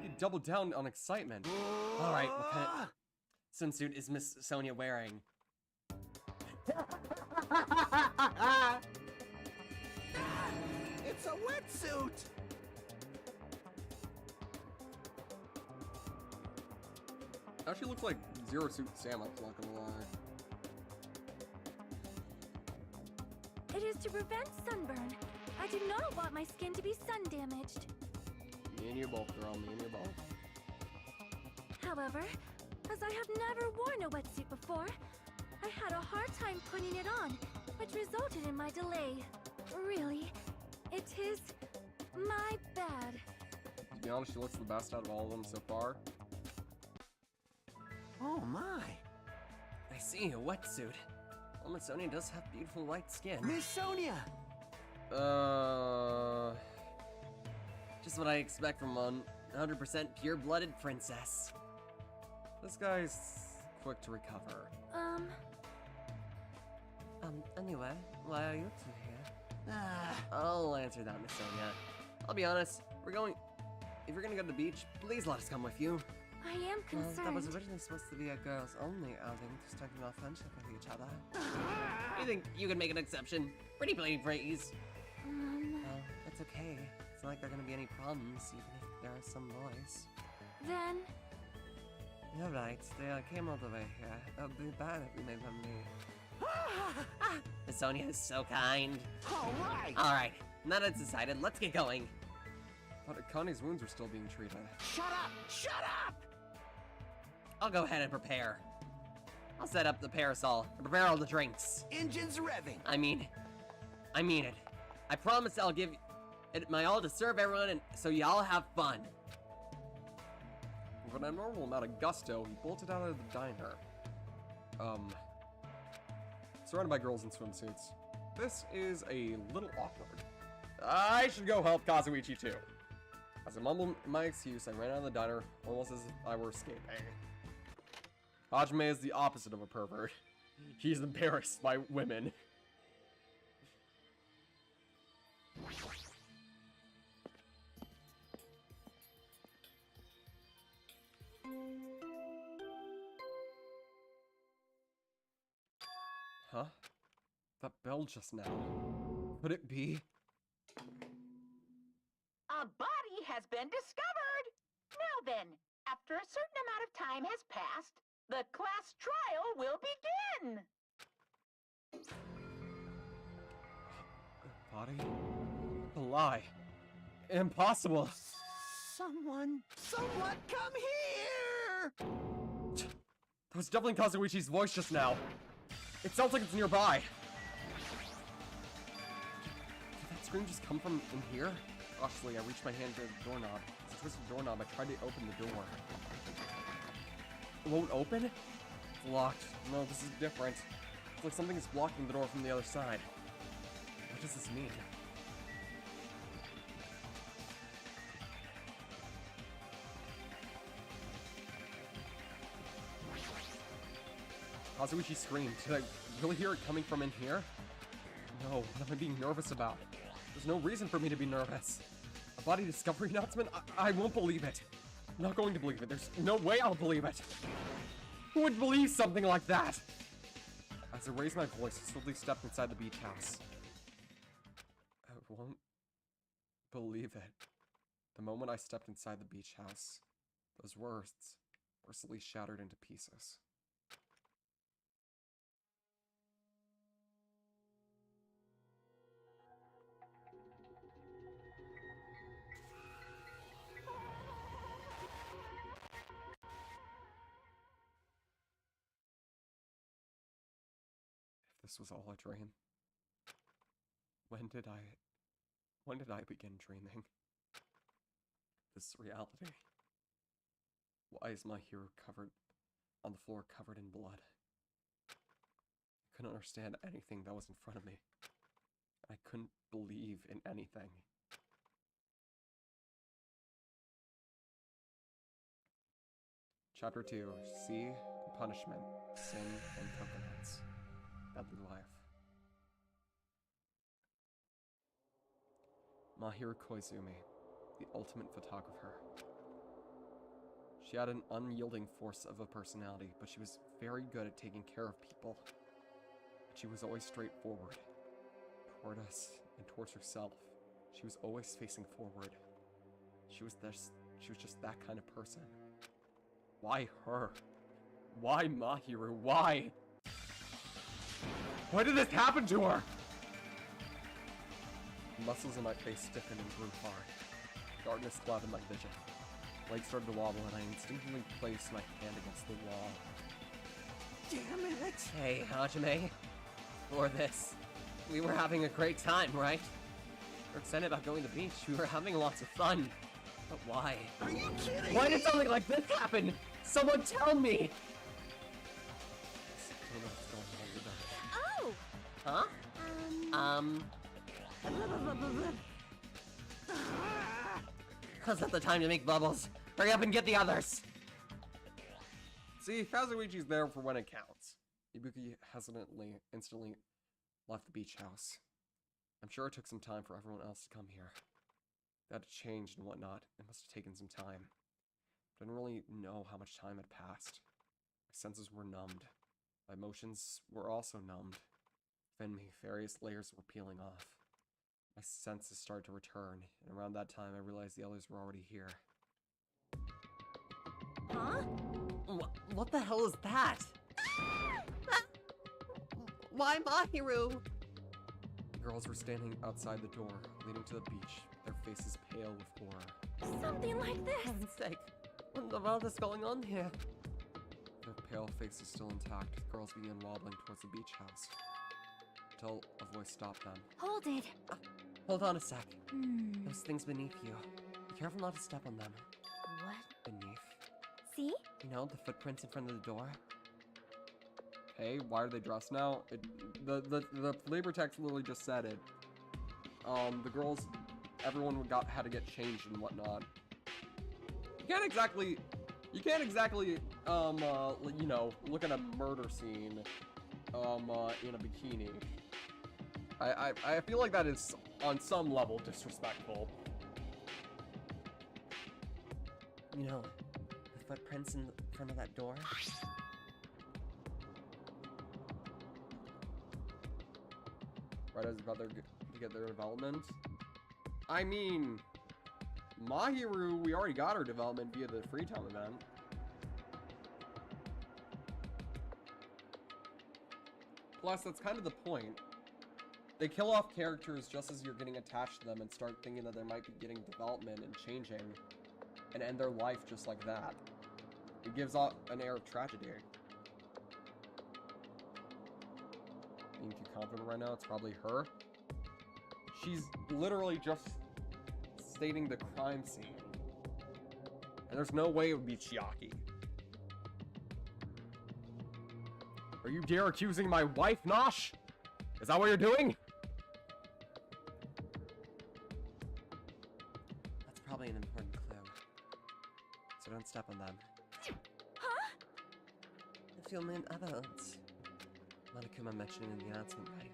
You doubled down on excitement. All right, what kind of swimsuit is Miss Sonia wearing? It's a wetsuit! Actually looks like Zero Suit Samus, not gonna lie. It is to prevent sunburn. I do not want my skin to be sun damaged. Me and you both, girl. Me and you both. However, as I have never worn a wetsuit before, I had a hard time putting it on, which resulted in my delay. Really, it is my bad. To be honest, she looks the best out of all of them so far. Oh my. I see, a wetsuit. Well, Miss Sonia does have beautiful white skin. Miss Sonia! Just what I expect from a 100% pure-blooded princess. This guy's quick to recover. Anyway, why are you two here? Ah, I'll answer that, Miss Sonia. I'll be honest, if you're gonna go to the beach, please let us come with you. I am concerned. That was originally supposed to be a girls-only outing to strengthen our friendship with each other. You think you can make an exception? Pretty plain phrase. Well, it's okay. It's not like there are gonna be any problems, even if there are some boys. Then, You're right, they came all the way here. It would be bad if we made them leave. Miss Sonia is so kind. All right. Alright, now that's decided, let's get going. But Akane's wounds are still being treated. Shut up! Shut up! I'll go ahead and prepare. I'll set up the parasol and prepare all the drinks. Engines revving. I mean it. I promise I'll give it my all to serve everyone and so y'all have fun. With an abnormal amount of gusto, he bolted out of the diner. Surrounded by girls in swimsuits. This is a little awkward. I should go help Kazuichi too. As I mumbled my excuse, I ran out of the diner, almost as if I were escaping. Hajime is the opposite of a pervert. He's embarrassed by women. Huh? That bell just now. Could it be? A body has been discovered! Now then, after a certain amount of time has passed, the class trial will begin! Body? A lie. Impossible. Someone come here! That was definitely Kazuichi's voice just now. It sounds like it's nearby. Did that scream just come from in here? Cautiously, I reached my hand to the doorknob. As I twisted the doorknob, I tried to open the door. It won't open? It's locked. No, this is different. It's like something is blocking the door from the other side. What does this mean? Kazuichi screamed. Did I really hear it coming from in here? No, what am I being nervous about? There's no reason for me to be nervous. A body discovery announcement? I won't believe it. I'm not going to believe it. There's no way I'll believe it. Who would believe something like that? As I raised my voice, I swiftly stepped inside the beach house. I won't believe it. The moment I stepped inside the beach house, those words were suddenly shattered into pieces. This was all a dream. When did I begin dreaming? This is reality. Why is my hero covered on the floor, covered in blood? I couldn't understand anything that was in front of me. I couldn't believe in anything. Chapter 2, Sea, Punishment, Sin, and Coconuts. Deadly Life. Mahiru Koizumi, the ultimate photographer. She had an unyielding force of a personality, but she was very good at taking care of people. She was always straightforward. Toward us and towards herself, she was always facing forward. She was just that kind of person. Why her? Why Mahiru? Why? Why did this happen to her? The muscles in my face stiffened and grew hard. Darkness clouded my vision. Legs started to wobble and I instinctively placed my hand against the wall. Damn it! Hey, Hajime. For this, we were having a great time, right? We're excited about going to the beach. We were having lots of fun. But why? Are you kidding Why me? did something like this happen? Someone tell me! I don't know what's going on with her. Huh? Now's not the time to make bubbles. Hurry up and get the others! See, Kazuichi's there for when it counts. Ibuki instantly left the beach house. I'm sure it took some time for everyone else to come here. They had to change and whatnot. It must have taken some time. I didn't really know how much time had passed. My senses were numbed. My emotions were also numbed. Within me, various layers were peeling off. My senses started to return, and around that time I realized the others were already here. Huh? What the hell is that? Why Mahiru? The girls were standing outside the door, leading to the beach, their faces pale with horror. Something like this! For heaven's sake, what in the world is going on here? Their pale faces still intact, the girls began wobbling towards the beach house. Until a voice stopped them. Hold it. Hold on a sec. Those things beneath you. Be careful not to step on them. What? Beneath. See? You know, the footprints in front of the door? Hey, why are they dressed now? The labor text literally just said it. The girls, everyone had to get changed and whatnot. You can't exactly, you know, look at a murder scene, in a bikini. I feel like that is, on some level, disrespectful. You know, the footprints in front of that door? Right as about to get their development. I mean, Mahiru, we already got her development via the Freetown event. Plus, that's kind of the point. They kill off characters just as you're getting attached to them and start thinking that they might be getting development and changing, and end their life just like that. It gives off an air of tragedy. Being too confident right now, it's probably her. She's literally just stating the crime scene. And there's no way it would be Chiaki. Are you dare accusing my wife, Nosh? Is that what you're doing? That's probably an important clue. So don't step on them. Huh? If you'll name evidence. Monokuma mentioned in the announcement, right?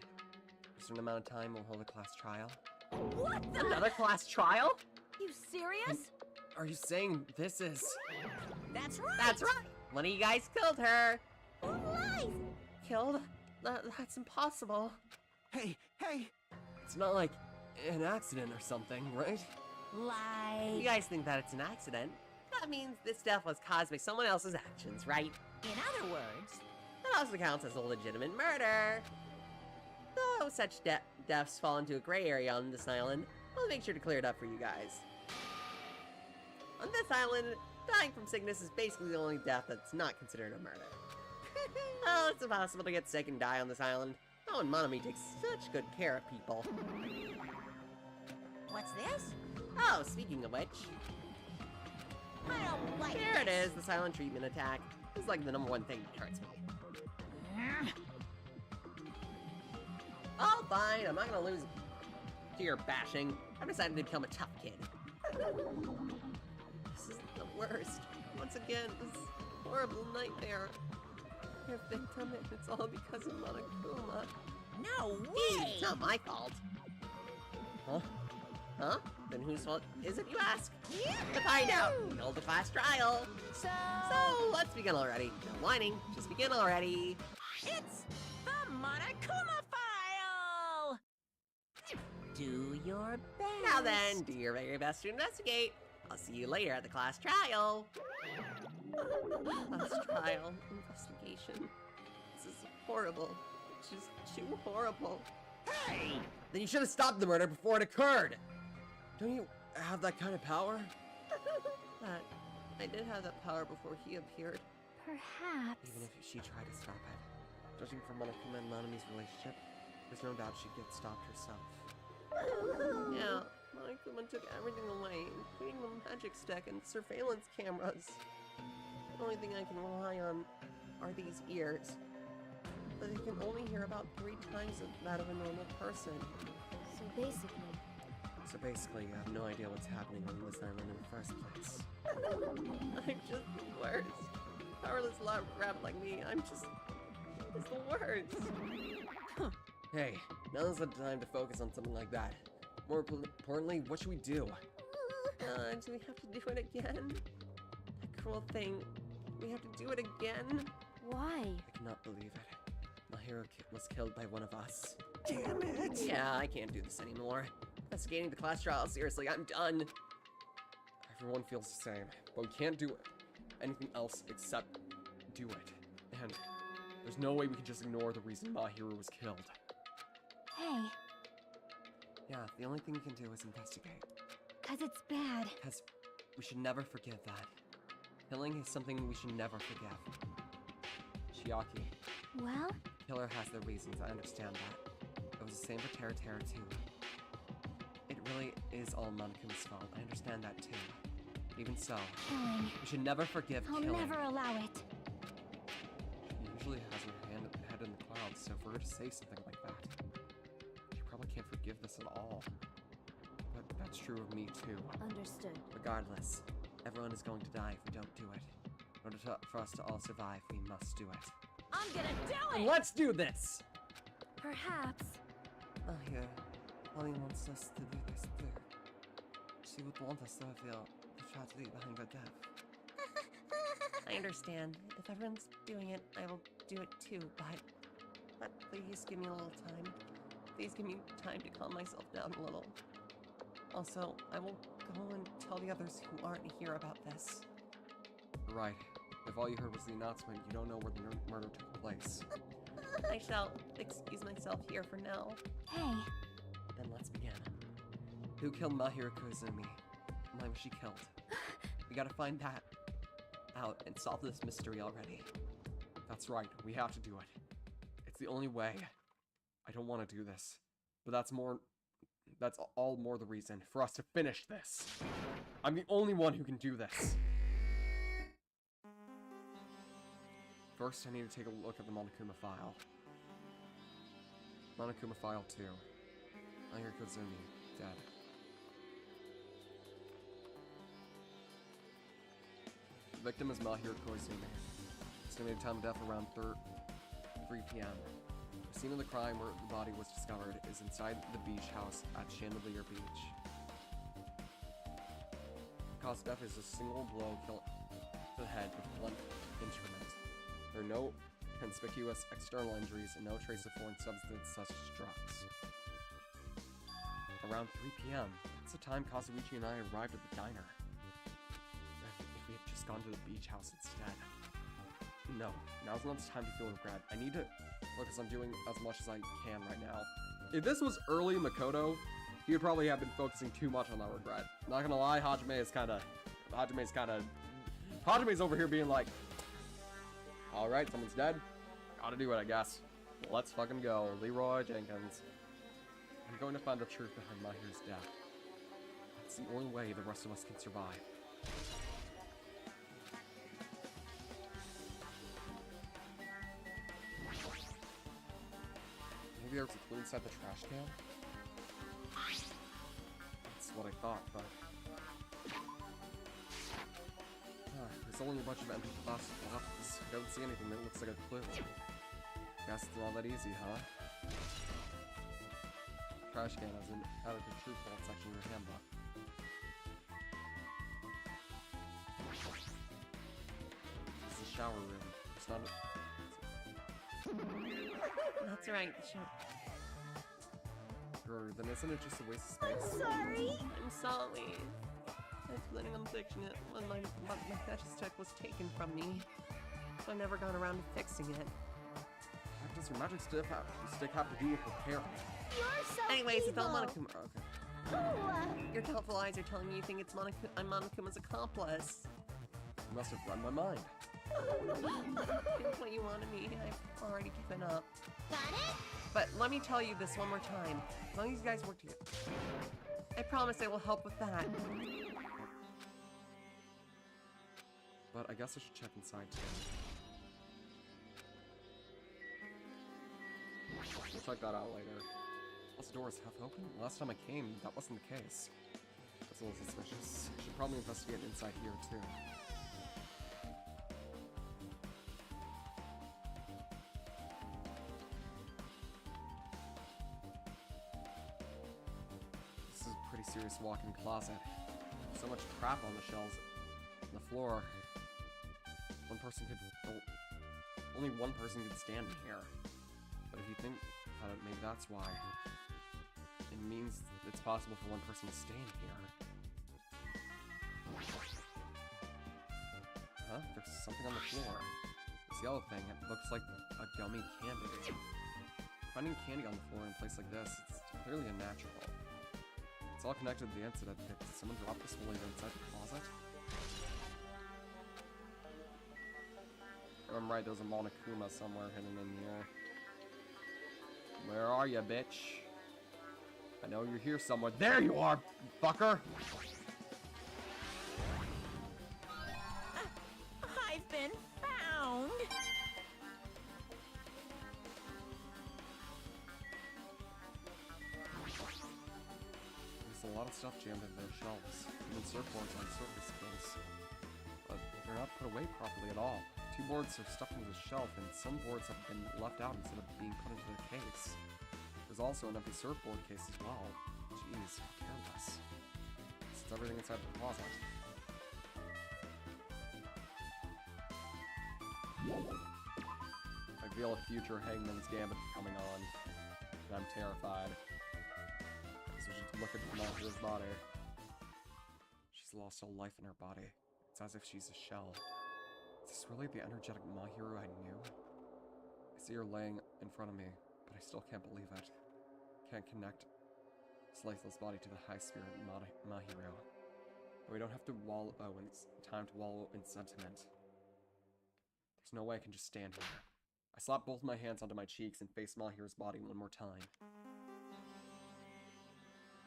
A certain amount of time we'll hold a class trial. What the? Another class trial? You serious? Are you saying this is... That's right! That's right! One of you guys killed her! Who lies? Killed? That's impossible. Hey, hey! It's not like an accident or something, right? Like... You guys think that it's an accident? That means this death was caused by someone else's actions, right? In other words... That also counts as a legitimate murder. Though such deaths fall into a gray area on this island, we'll make sure to clear it up for you guys. On this island, dying from sickness is basically the only death that's not considered a murder. Oh, it's impossible to get sick and die on this island. Oh, and Monami takes such good care of people. What's this? Oh, speaking of which, I don't like here it this. is, the silent treatment attack. It's like the #1 thing that hurts me. Oh, fine, I'm not gonna lose to your bashing. I've decided to become a tough kid. This is the worst. Once again, this horrible nightmare. Your victim, and it's all because of Monokuma. No way! It's not my fault. Huh? Huh? Then whose fault is it, you ask? To find out, we hold the class trial. So Let's begin already. No whining, just begin already. it's the Monokuma file! Do your best. Now then, do your very best to investigate. I'll see you later at the class trial. Class trial, investigation. This is horrible. It's just too horrible. Hey! Then you should have stopped the murder before it occurred. Don't you have that kind of power? I did have that power before he appeared. Perhaps. Even if she tried to stop it. Judging from Monokuma and Nanami's relationship, there's no doubt she'd get stopped herself. Yeah, Monokuma took everything away, including the magic stick and surveillance cameras. The only thing I can rely on are these ears. But they can only hear about 3 times that of a normal person. So basically, you have no idea what's happening on this island in the first place. I'm just the worst. Powerless rabbit like me, it's the worst. Hey, now's the time to focus on something like that. More importantly, what should we do? Do we have to do it again? That cruel thing. We have to do it again? why? I cannot believe it. My hero was killed by one of us. Damn it! Yeah, I can't do this anymore. Investigating the class trial, seriously, I'm done. Everyone feels the same, but we can't do anything else except do it. And there's no way we can just ignore the reason Mahiru was killed. Hey, Yeah, the only thing we can do is investigate. 'Cause it's bad. Because we should never forgive that. Killing is something we should never forgive. Chiaki. Well, Killer has their reasons, I understand that. It was the same for Terra Terra too. It really is all Monokuma's fault, I understand that too. Even so, killing. we should never forgive I'll killing. never allow it. She usually has her head in the clouds, so for her to say something like that, she probably can't forgive this at all. But that's true of me too. Understood. Regardless, everyone is going to die if we don't do it. In order for us to all survive, we must do it. I'm gonna do And it! let's do this! Perhaps. Here, Molly wants us to do this too. She would want us to reveal the tragedy behind her death. I understand. If everyone's doing it, I will do it too, but please give me a little time. Please give me time to calm myself down a little. Also, I will go and tell the others who aren't here about this. Right. If all you heard was the announcement, you don't know where the murder took place. I shall excuse myself here for now. Hey, Then let's begin. Who killed Mahiro Koizumi? Why was she killed? We gotta find that out and solve this mystery already. That's right, we have to do it. It's the only way. I don't want to do this, but that's all more the reason for us to finish this. I'm the only one who can do this. First, I need to take a look at the Monokuma file. Monokuma file 2. Mahiro Koizumi, dead. The victim is Mahiro Koizumi. Estimated time of death around 3 p.m. The scene of the crime where the body was discovered is inside the beach house at Chandelier Beach. The cause of death is a single blow to the head with a blunt instrument. There are no conspicuous external injuries and no trace of foreign substance such as drugs. Around 3 p.m., that's the time Kazuichi and I arrived at the diner. If we had just gone to the beach house instead. No, now's not the time to feel regret. I need to focus on doing as much as I can right now. If this was early Makoto, he would probably have been focusing too much on that regret. Not gonna lie, Hajime's over here being like, alright, someone's dead. Gotta do it, I guess. Let's fucking go. Leroy Jenkins. I'm going to find the truth behind Mahiro's death. It's the only way the rest of us can survive. Maybe there was a clue inside the trash can? That's what I thought, but... there's only a bunch of empty plastic bottles. I don't see anything that looks like a clue. Guess it's not that easy, huh? Trash can has an added to truth vault section in your handbook. This is the shower room. It's not a... That's right, Then isn't it just a waste of space? sorry. I'm sorry. I was planning on fixing it when my fetish tech was taken from me. So I never got around to fixing it. What does your magic stick have to do with repairing? You're so Anyways, it's all evil. Monokuma. Okay. Ooh, Your doubtful eyes are telling me you think I'm Monokuma's accomplice. You must have read my mind. Here's what you wanted me. I've already given up. got it? But let me tell you this one more time. As long as you guys work together, I promise I will help with that. But I guess I should check inside too. We'll check that out later. This door is half open? Last time I came, that wasn't the case. That's a little suspicious. Should probably investigate inside here too. This is a pretty serious walk-in closet. So much crap on the shelves, on the floor. Only one person could stand in here. But if you think about it, maybe that's why. It means it's possible for one person to stay in here. Huh? There's something on the floor. This yellow thing, it looks like a gummy candy. Finding candy on the floor in a place like this, it's clearly unnatural. It's all connected to the incident. Did someone drop this while they were inside the closet? I'm right, there's a Monokuma somewhere hidden in here. Where are you, bitch? I know you're here somewhere. There you are, fucker! I've been found. There's a lot of stuff jammed in their shelves. Even surfboards on surface space. But they're not put away properly at all. 2 boards are stuck into the shelf, and some boards have been left out instead of being put into the case. There's also an empty surfboard case as well. Jeez, how careless. It's everything inside the closet. I feel a future Hangman's Gambit coming on, and I'm terrified. So just look at Mahiru's body. She's lost all life in her body. It's as if she's a shell. Is this really the energetic Mahiru I knew? I see her laying in front of me, but I still can't believe it. Can't connect this lifeless body to the high spirit Mahiru. But we don't have to wallow in time to wallow in sentiment. There's no way I can just stand here. I slap both my hands onto my cheeks and face Mahiru's body one more time.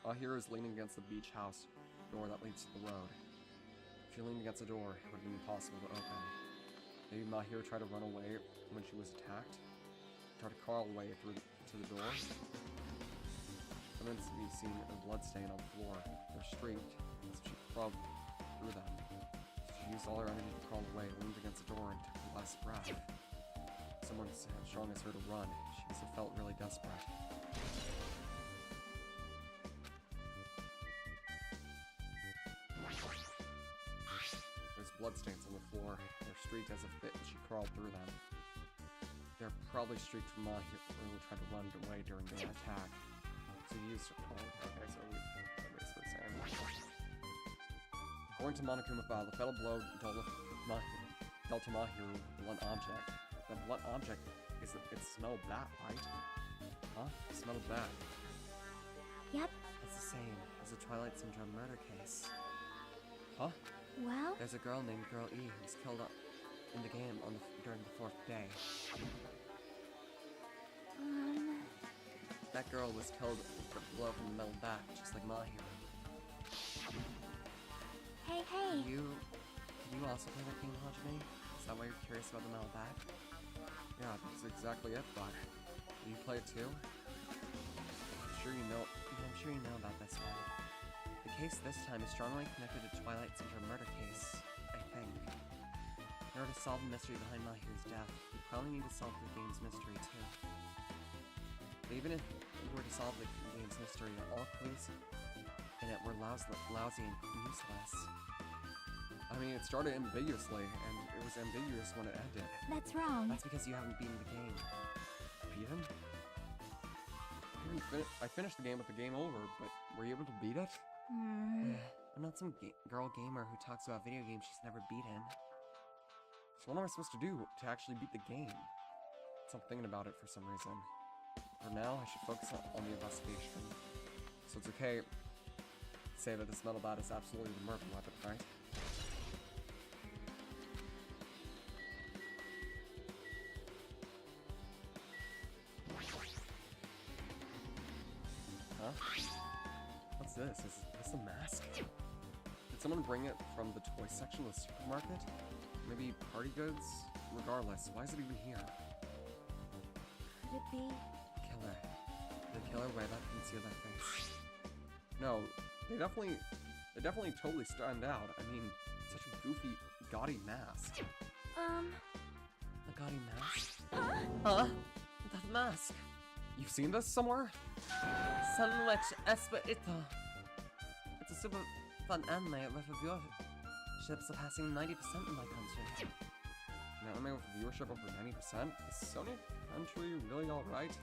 Mahiru is leaning against the beach house door that leads to the road. If she leaned against the door, it would have been impossible to open. Maybe Mahiru tried to run away when she was attacked? Tried to crawl away to the door? Evidence to be seen a bloodstain on the floor. They're streaked, as if she crawled through them. She used all her energy to crawl away, leaned against the door, and took her last breath. Someone as strong as her to run. She must have felt really desperate. There's bloodstains on the floor. They're streaked as if she crawled through them. They're probably streaked from Mahiru who tried to run away during the attack. So he used okay, so they're basically the same. According to Monokuma file, the fatal blow dealt to Mahiru with a blunt object. The blunt object is it smelled that, right? Huh? It smelled that. Yep. It's the same as the Twilight Syndrome murder case. Huh? Well, There's a girl named Girl E who was killed in the game during the 4th day. That girl was killed with a blow from the metal bat, just like Mahiru. hey. Can you also play that game, Hajime? Is that why you're curious about the metal bat? Yeah, that's exactly it, bud. Do you play it too? I'm sure you know about this one. The case this time is strongly connected to Twilight Syndrome murder case, I think. In order to solve the mystery behind Mahiru's death, we probably need to solve the game's mystery too. But even if we were to solve the game's mystery, all clues in it were lousy and useless. I mean, it started ambiguously, and it was ambiguous when it ended. That's wrong. That's because you haven't beaten the game. Beat him? I finished the game with the game over, but were you able to beat it? I'm not some girl gamer who talks about video games she's never beaten. So what am I supposed to do to actually beat the game? So I'm thinking about it for some reason. For now, I should focus on the investigation. So it's okay to say that this metal bat is absolutely the murder weapon, right? Huh? What's this? Is this a mask? Did someone bring it from the toy section of the supermarket? Maybe party goods? Regardless, why is it even here? Could it be? Killer. The killer way that conceal their face. No, they definitely totally stand out. I mean, such a goofy, gaudy mask. A gaudy mask? Huh? That mask! You've seen this somewhere? Sandwich Esperito. It's a super fun anime with a viewership surpassing 90% in my country. An anime with a viewership over 90%? Is Sony country really alright?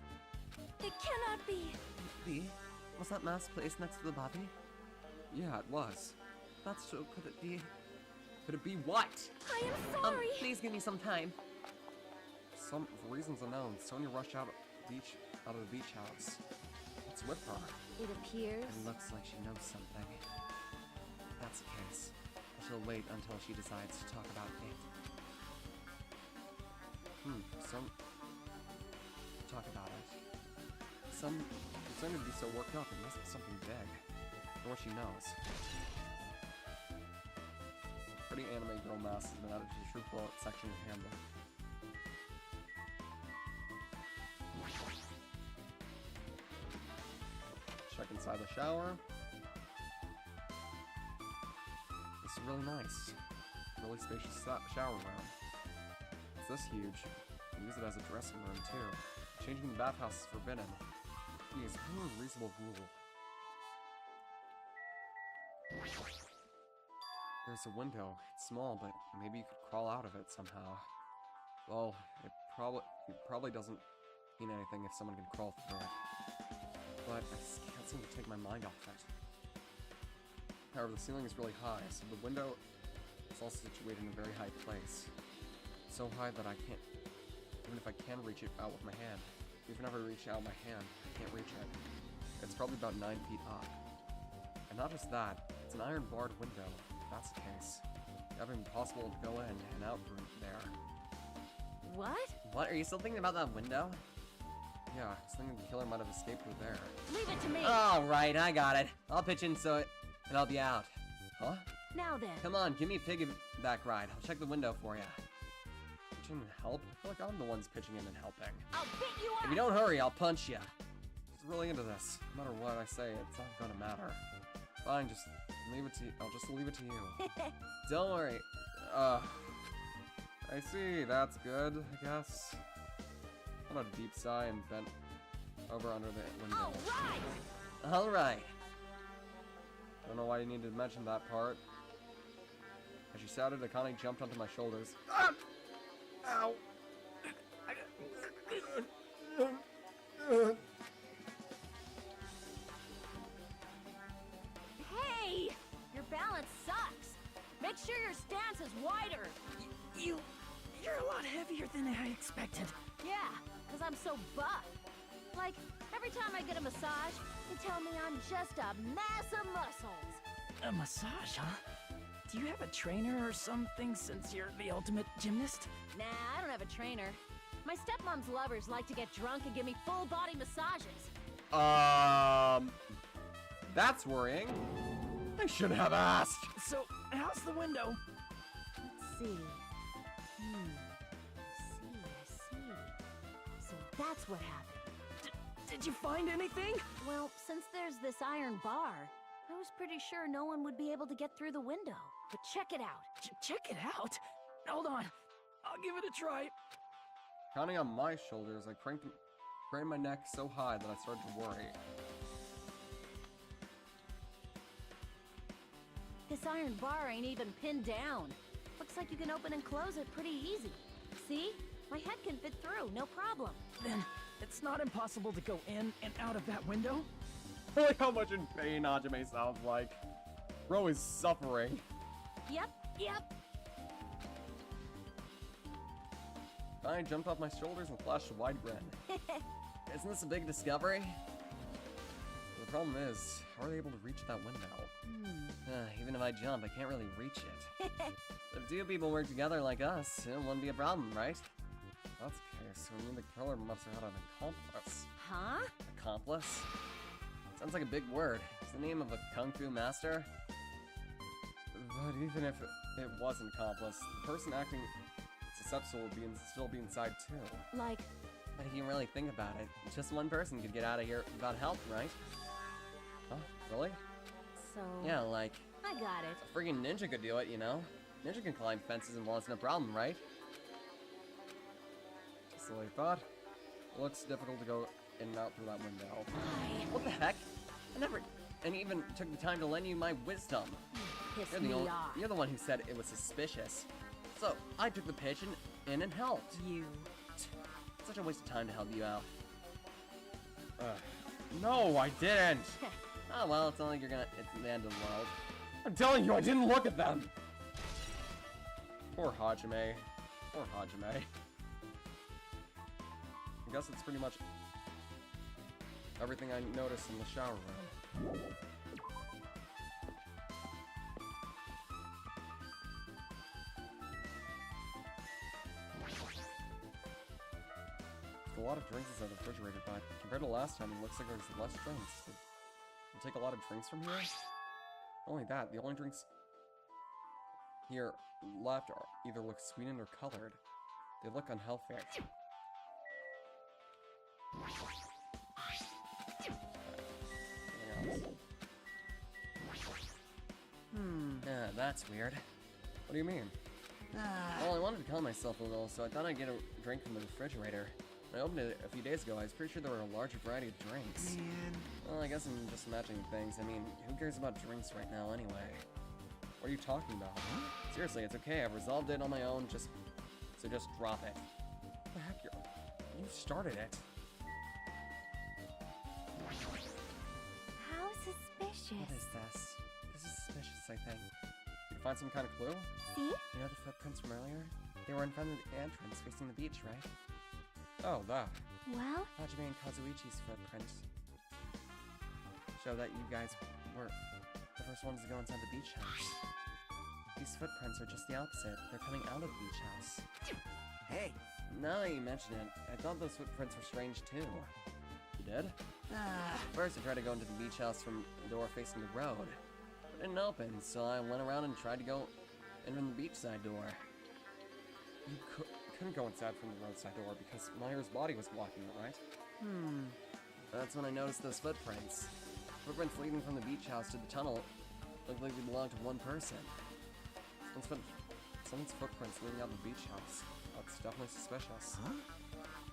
It cannot be. Was that mask placed next to the body? Yeah, it was. That's true. Could it be? Could it be what? I am sorry. Please give me some time. For reasons unknown, Sonya rushed out of the beach house. What's with her? It appears. It looks like she knows something. If that's the case, she'll wait until she decides to talk about it. Talk about it. Some seem to be so worked up, it must be something big. Or what she knows. Pretty anime girl mask has been added to the Truth Bullet section of Handbook. Check inside the shower. This is really nice. Really spacious shower room. It's this huge. You can use it as a dressing room too. Changing the bathhouse is forbidden. Please, follow a reasonable rule. There's a window. It's small, but maybe you could crawl out of it somehow. Well, it probably doesn't mean anything if someone can crawl through it. But I just can't seem to take my mind off it. However, the ceiling is really high, so the window is also situated in a very high place. So high that I can't, even if I can reach it out with my hand, even if I reach out my hand, I can't reach it. It's probably about 9 feet up. And not just that, it's an iron barred window. If that's the case, it would be impossible to go in and out from there. What? What? Are you still thinking about that window? Yeah, I was thinking the killer might have escaped through there. Leave it to me. Alright, I got it. I'll pitch in and I'll be out. Huh? Now then. Come on, give me a piggyback ride. I'll check the window for you. Pitch in and help? I feel like I'm the ones pitching in and helping. I'll beat you up. If you don't hurry, I'll punch you. Just really into this. No matter what I say, it's not gonna matter. Fine, just leave it to you. I'll just leave it to you. Don't worry. I see. That's good, I guess. How about a deep sigh and bent over under the window? Alright! Don't know why you needed to mention that part. As she shouted, Akane jumped onto my shoulders. Ah! Ow! Hey! Your balance sucks. Make sure your stance is wider. You're a lot heavier than I expected. Yeah, because I'm so buff. Like, every time I get a massage, they tell me I'm just a mass of muscles. A massage, huh? Do you have a trainer or something since you're the ultimate gymnast? Nah, I don't have a trainer. My stepmom's lovers like to get drunk and give me full-body massages. That's worrying. I should have asked. So, how's the window? Let's see. I see. So that's what happened. Did you find anything? Well, since there's this iron bar, I was pretty sure no one would be able to get through the window. But check it out. Check it out? Hold on. I'll give it a try. Counting on my shoulders, I craned my neck so high that I started to worry. This iron bar ain't even pinned down. Looks like you can open and close it pretty easy. See? My head can fit through, no problem. Then, it's not impossible to go in and out of that window? I like how much in pain Hajime sounds like. Bro is suffering. Yep. I jumped off my shoulders and flashed a wide grin. Isn't this a big discovery? The problem is, how are they able to reach that window? Even if I jump, I can't really reach it. If two people work together like us, it wouldn't be a problem, right? That's the case. I mean, the killer must have had an accomplice. Huh? Accomplice? Sounds like a big word. It's the name of a kung fu master. But even if it was an accomplice, the person acting susceptible would still be inside too. Like, But if you really think about it, just one person could get out of here without help, right? Huh? Really? so... Yeah, like, I got it. a friggin' ninja could do it, you know? Ninja can climb fences and walls, no problem, right? Silly thought. It looks difficult to go in and out through that window. What the heck? I never even took the time to lend you my wisdom. Piss me off. You're the one who said it was suspicious. So, I took the pitch in and helped. You. Such a waste of time to help you out. No, I didn't! Oh, well, it's not like it's the end of the world. I'm telling you, I didn't look at them! Poor Hajime. Poor Hajime. I guess it's pretty much... everything I noticed in the shower room. A lot of drinks inside the refrigerator, but compared to last time, it looks like there's less drinks. We'll take a lot of drinks from here. Not only that, the only drinks here left are either look sweetened or colored. They look unhealthy. Yeah, that's weird. What do you mean? Well, I wanted to calm myself a little, so I thought I'd get a drink from the refrigerator. When I opened it a few days ago, I was pretty sure there were a large variety of drinks. Man. Well, I guess I'm just imagining things. I mean, who cares about drinks right now anyway? What are you talking about? Seriously, it's okay. I've resolved it on my own. So just drop it. What the heck? You started it. How suspicious. What is this? This is suspicious, I think. Did you find some kind of clue? See? You know the footprints from earlier? They were in front of the entrance facing the beach, right? Oh, that. Well, Hajime and Kazuichi's footprints show that you guys were the first ones to go inside the beach house. These footprints are just the opposite. They're coming out of the beach house. Hey. Now that you mention it, I thought those footprints were strange too. You did? First, I tried to go into the beach house from the door facing the road. It didn't open, so I went around and tried to go in from the beachside door. You couldn't go inside from the roadside door because Mayur's body was blocking it, right? That's when I noticed those footprints. Footprints leading from the beach house to the tunnel looked like they belonged to one person. Someone's footprints leading out of the beach house. That's definitely suspicious. Huh?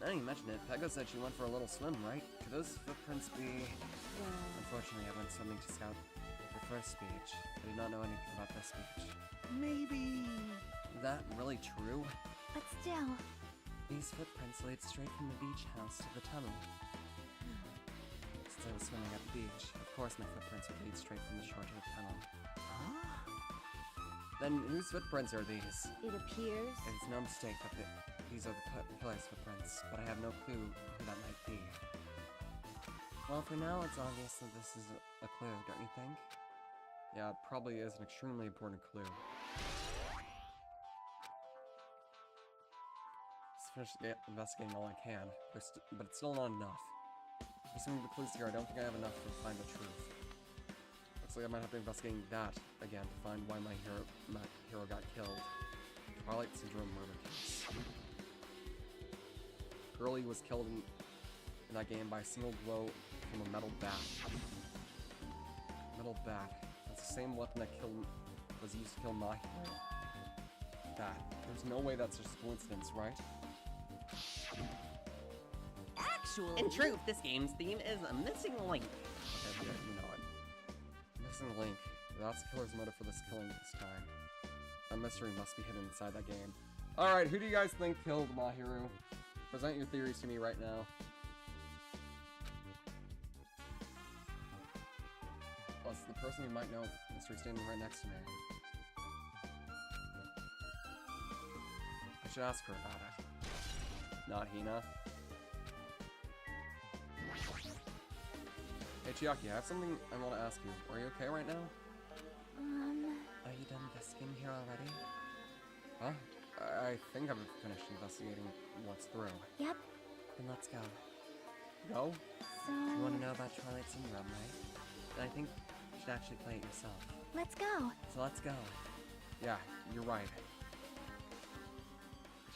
Now that you mention it, Pego said she went for a little swim, right? Could those footprints be... Unfortunately, I went swimming to scout the first beach. I did not know anything about this beach. Maybe... Is that really true? but still. These footprints lead straight from the beach house to the tunnel. Since I was swimming at the beach, of course my footprints would lead straight from the shore to the tunnel. Huh? Then whose footprints are these? It appears. It's no mistake that these are the killer's footprints, but I have no clue who that might be. Well, for now, it's obvious that this is a clue, don't you think? Yeah, it probably is an extremely important clue. Just finish investigating all I can, but it's still not enough. Listening to the clues here, I don't think I have enough to find the truth. Looks like I might have to investigate that again to find why my hero got killed. Twilight Syndrome murder case. Curly was killed in that game by a single blow from a metal bat. Metal bat. That's the same weapon that was used to kill my hero. That. There's no way that's just a coincidence, right? Actually, In truth, this game's theme is a missing link. Okay, yeah, you know it. Missing link. That's the killer's motive for this killing this time. A mystery must be hidden inside that game. Alright, who do you guys think killed Mahiru? Present your theories to me right now. Plus, the person you might know, mystery standing right next to me. I should ask her about it. Not Hina. Hey Chiaki, I have something I want to ask you. Are you okay right now? Are you done investigating here already? Huh? I think I've finished investigating what's through. Yep. Then let's go. Go? So, You want to know about Twilight Syndrome, right? Then I think you should actually play it yourself. let's go. So let's go. Yeah, you're right.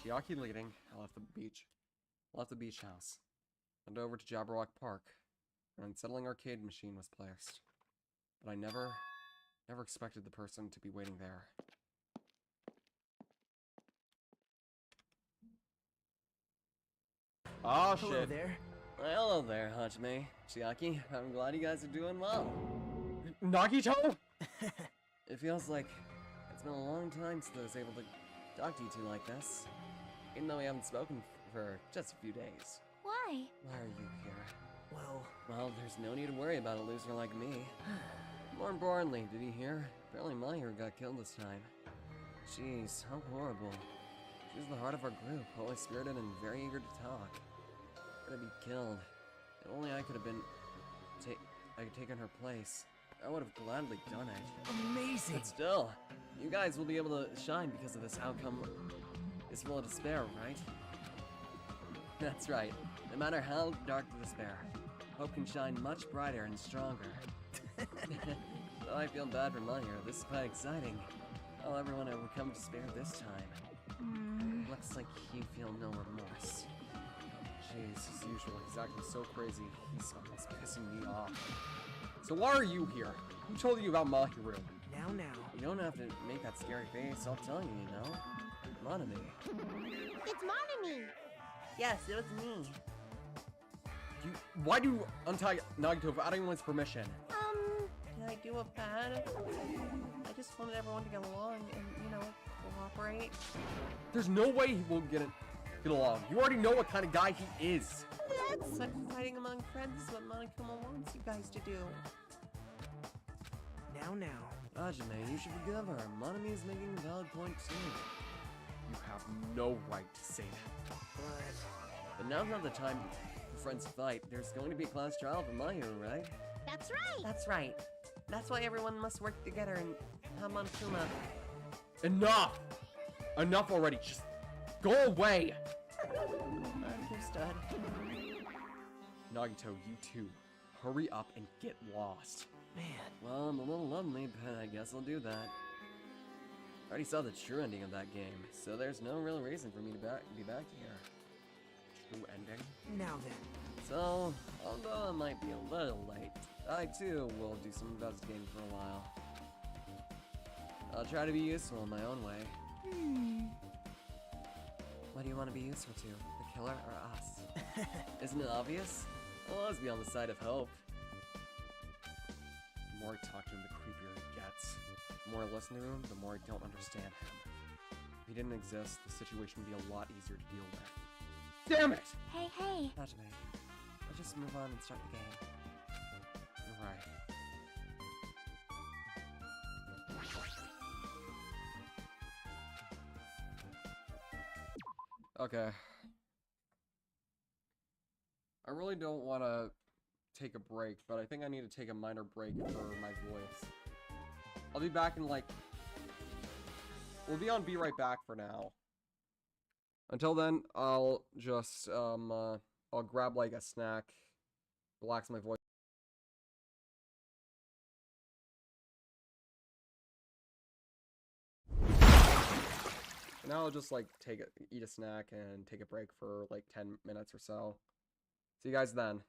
Chiaki leading, I left the beach. Left the beach house. Went over to Jabberwock Park. An unsettling arcade machine was placed. But I never expected the person to be waiting there. Oh Hello shit. there. Well, hello there, Hajime. Chiaki, I'm glad you guys are doing well. Nagito? It feels like it's been a long time since I was able to talk to you two like this. Even though we haven't spoken for just a few days. Why? Why are you here? Well, there's no need to worry about a loser like me. More importantly, did you hear? Apparently Mahiru got killed this time. Jeez, how horrible. She's the heart of our group, always spirited and very eager to talk. Her to be killed. If only I could have been taken her place, I would have gladly done it. Amazing! But still, you guys will be able to shine because of this outcome. Is full of despair, right? That's right. No matter how dark the despair, hope can shine much brighter and stronger. Though I feel bad for Mahir, this is quite exciting. How everyone overcome despair this time. Looks like you feel no remorse. Jeez, as usual, he's acting so crazy. He's almost pissing me off. So why are you here? Who told you about Mahiru? Now. You don't have to make that scary face, I'll tell you, you know? Monami. It's Monami! Yes, it was me. Why do you untie Nagito without anyone's permission? Did I do a bad? I just wanted everyone to get along and, you know, cooperate. There's no way he won't get along. You already know what kind of guy he is. But fighting among friends is what Monokuma wants you guys to do. Now. Hajime, you should forgive her. Monami is making a valid point too. You have no right to say that. But now's not the time for friends to fight. There's going to be a class trial for Mahiro, right? That's right! That's right. That's why everyone must work together and have Monokuma. Enough! Enough already. Just go away! Understood. Nagito, you too. Hurry up and get lost. Man. Well, I'm a little lonely, but I guess I'll do that. I already saw the true ending of that game, so there's no real reason for me to be back here. True ending? Now then. So, although I might be a little late, I too will do some investigating for a while. I'll try to be useful in my own way. What do you want to be useful to? The killer or us? Isn't it obvious? I'll always be on the side of hope. The more I talk to him, the creepier he gets. The more I listen to him, the more I don't understand him. If he didn't exist, the situation would be a lot easier to deal with. Damn it! Hey. Hajime, let's just move on and start the game. Right. Okay. I really don't want to take a break, but I think I need to take a minor break for my voice. I'll be back in like... We'll be on Be Right Back for now. Until then, I'll just, I'll grab like a snack, relax my voice. Now I'll just like eat a snack and take a break for like 10 minutes or so. See you guys then.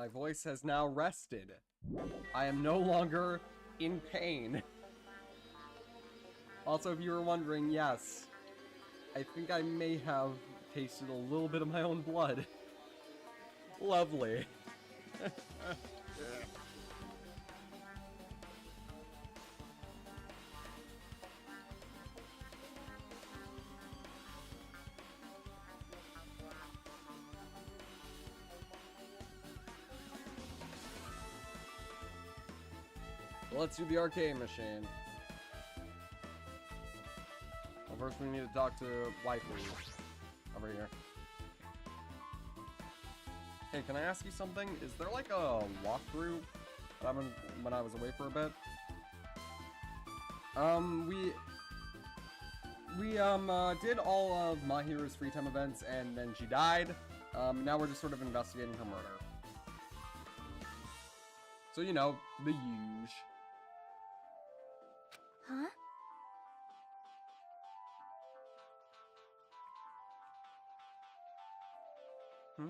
My voice has now rested. I am no longer in pain. Also, if you were wondering, yes, I think I may have tasted a little bit of my own blood. Lovely. Let's do the arcade machine. Well, first we need to talk to waifu over here. Hey, can I ask you something? Is there like a walkthrough when I was away for a bit? We did all of Mahiru's free time events and then she died. Now we're just sort of investigating her murder. So, you know, the huge. Huh? I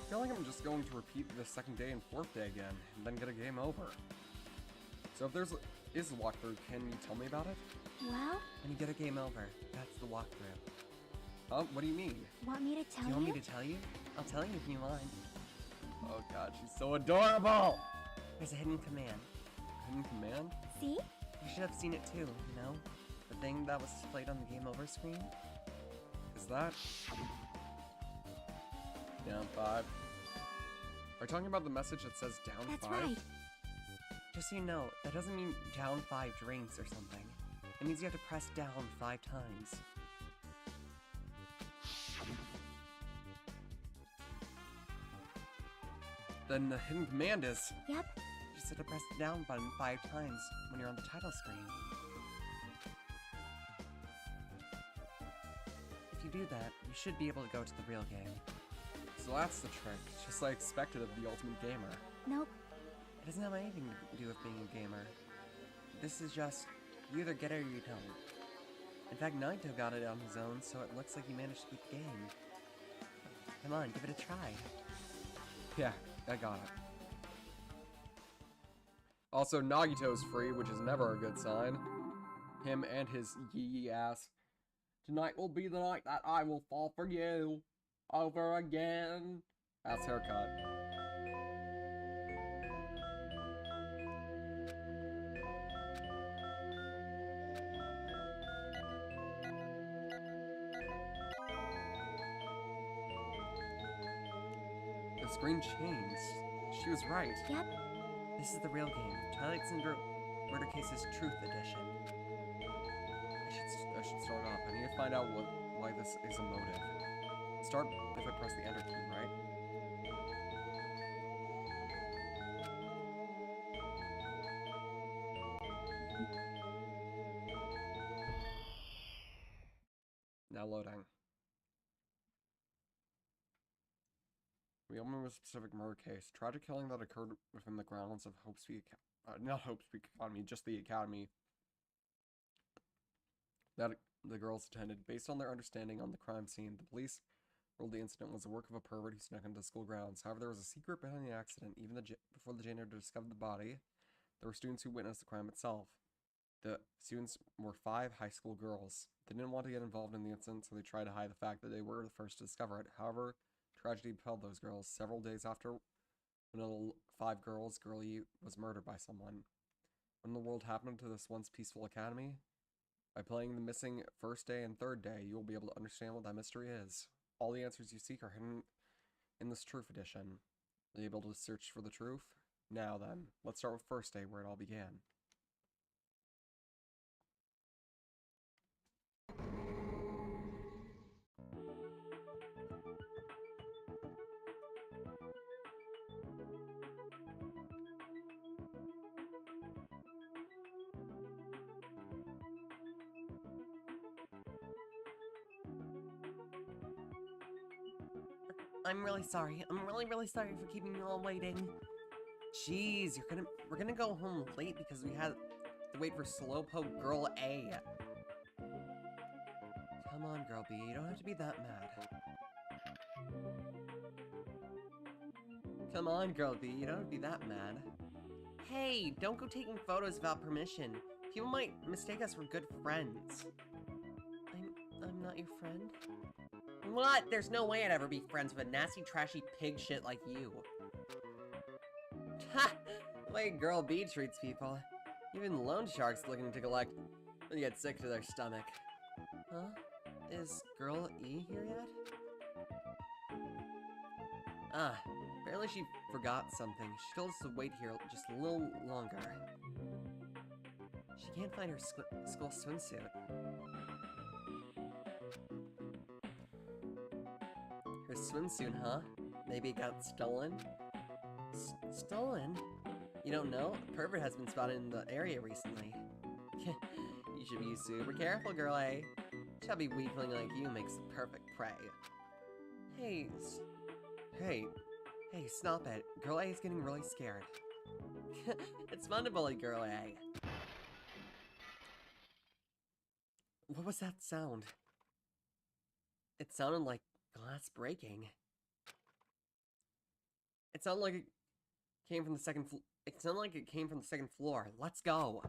feel like I'm just going to repeat the second day and fourth day again, and then get a game over. So if is a walkthrough, can you tell me about it? Well? When you get a game over, that's the walkthrough. Oh, what do you mean? Want me to tell you? Do you want me to tell you? I'll tell you if you want. Oh god, she's so adorable! There's a hidden command. Hidden command? See? You should have seen it too, you know? The thing that was displayed on the game over screen? Is that... Down 5. Are you talking about the message that says down 5? That's right. Just so you know, that doesn't mean down 5 drinks or something. It means you have to press down 5 times. Then the hidden command is... Yep. You just have to press the down button 5 times when you're on the title screen. If you do that, you should be able to go to the real game. So that's the trick, just like I expected of the ultimate gamer. Nope. It doesn't have anything to do with being a gamer. This is just, you either get it or you don't. In fact, Naito got it on his own, so it looks like he managed to beat the game. Come on, give it a try. Yeah, I got it. Also, Nagito's free, which is never a good sign. Him and his yee ass. Tonight will be the night that I will fall for you. Over again. Ass haircut. The screen changed. She was right. Yep. This is the real game. Twilight Syndrome Murder Cases Truth Edition. I should start off. I need to find out why this is a motive. Start if I press the enter key, right? Now loading. We open with a specific murder case. Tragic killing that occurred within the grounds of not Hope Speak Academy, just the academy that the girls attended. Based on their understanding on the crime scene, the police ruled the incident was the work of a pervert who snuck into school grounds. However, there was a secret behind the accident. Even before the janitor discovered the body, there were students who witnessed the crime itself. The students were 5 high school girls. They didn't want to get involved in the incident, so they tried to hide the fact that they were the first to discover it. However, tragedy befell those girls. Several days after one of the 5 girls, Girlie, was murdered by someone. What in the world happened to this once peaceful academy? By playing the missing first day and third day, you will be able to understand what that mystery is. All the answers you seek are hidden in this Truth Edition. Are you able to search for the truth? Now then, let's start with first day, where it all began. I'm really sorry. I'm really sorry for keeping you all waiting. Jeez, we're gonna go home late because we had to wait for Slowpoke Girl A. Come on, Girl B, you don't have to be that mad. Come on, girl B, you don't be that mad. Hey, don't go taking photos without permission. People might mistake us for good friends. I'm not your friend? What? There's no way I'd ever be friends with a nasty, trashy pig shit like you. Ha! The way Girl B treats people. Even loan sharks looking to collect when you get sick to their stomach. Huh? Is Girl E here yet? Ah, apparently she forgot something. She told us to wait here just a little longer. She can't find her school swimsuit. Her swimsuit, huh? Maybe it got stolen? Stolen? You don't know? A pervert has been spotted in the area recently. You should be super careful, Girl A. Chubby weakling like you makes the perfect prey. Hey, stop it. Girl A is getting really scared. It's fun to bully Girl A. What was that sound? It sounded like glass breaking. It sounded like it came from the second floor. It sounded like it came from the second floor. Let's go.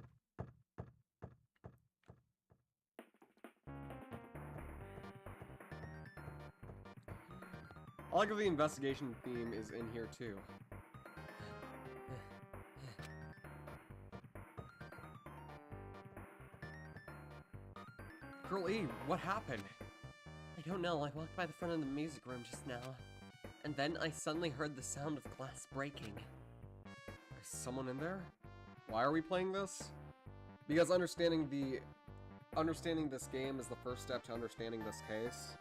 I like how the investigation theme is in here too. Girl E, what happened? I don't know. I walked by the front of the music room just now, and then I suddenly heard the sound of glass breaking. There's someone in there? Why are we playing this? Because understanding this game is the first step to understanding this case.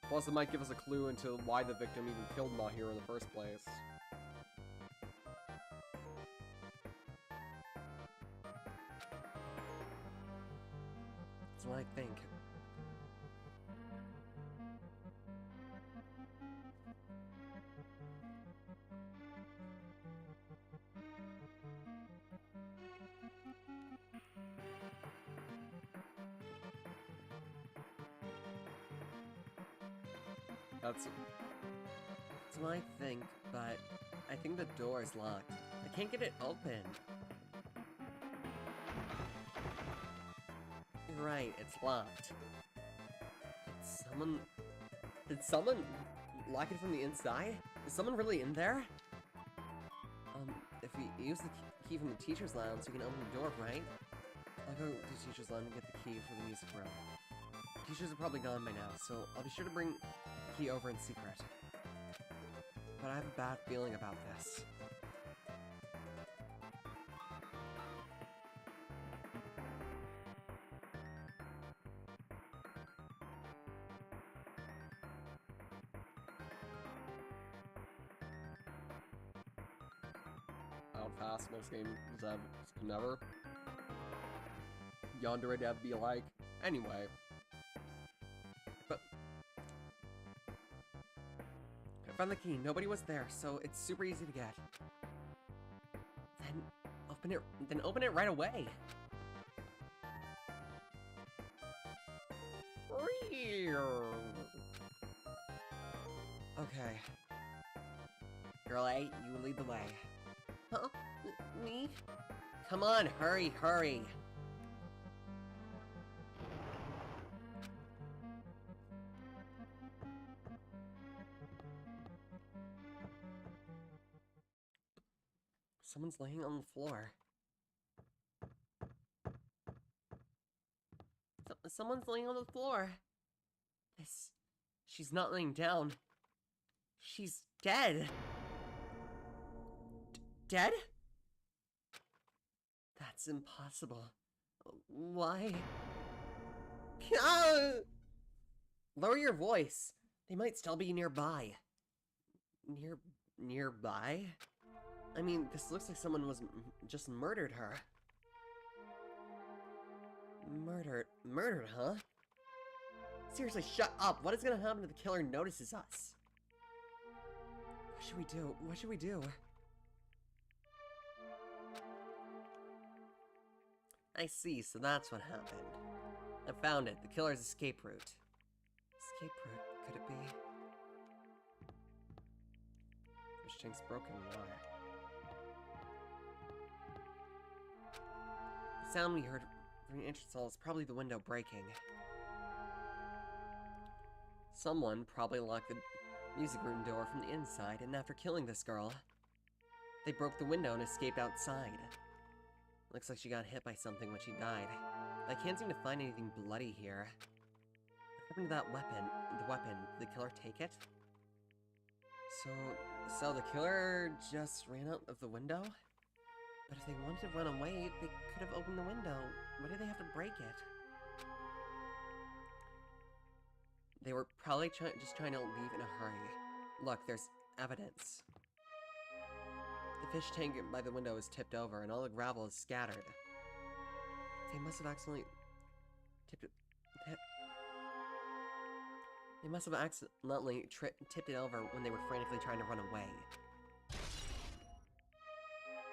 Plus, it might give us a clue into why the victim even killed Mahiro in the first place. That's what I think. That's what I think, but I think the door is locked. I can't get it open. You're right, it's locked. Did someone lock it from the inside? Is someone really in there? If we use the key from the teacher's lounge, we can open the door, right? I'll go to the teacher's lounge and get the key for the music room. Teachers are probably gone by now, so I'll be sure to bring the key over in secret. But I have a bad feeling about this. how fast most games have never. Yandere to be like. Anyway. But I found the key. Nobody was there, so it's super easy to get. Then open it right away. Okay. Girl A, you lead the way. Huh? Me? Come on, hurry, hurry. Someone's laying on the floor. Someone's laying on the floor. She's not laying down. She's dead. Dead? That's impossible. Why? Lower your voice. They might still be nearby. Nearby? I mean, this looks like someone just murdered her. Murdered, huh? Seriously, shut up! What is gonna happen if the killer notices us? What should we do? What should we do? I see, so that's what happened. I found it, the killer's escape route. Escape route, could it be? tank's broken. Why? The sound we heard from the entrance hall is probably the window breaking. Someone probably locked the music room door from the inside, and after killing this girl, they broke the window and escaped outside. Looks like she got hit by something when she died. But I can't seem to find anything bloody here. What happened to that weapon? The weapon, did the killer take it? So the killer just ran out of the window? But if they wanted to run away, they could have opened the window. Why did they have to break it? They were probably just trying to leave in a hurry. Look, there's evidence. The fish tank by the window is tipped over, and all the gravel is scattered. They must have accidentally tipped it. They must have accidentally tipped it over when they were frantically trying to run away.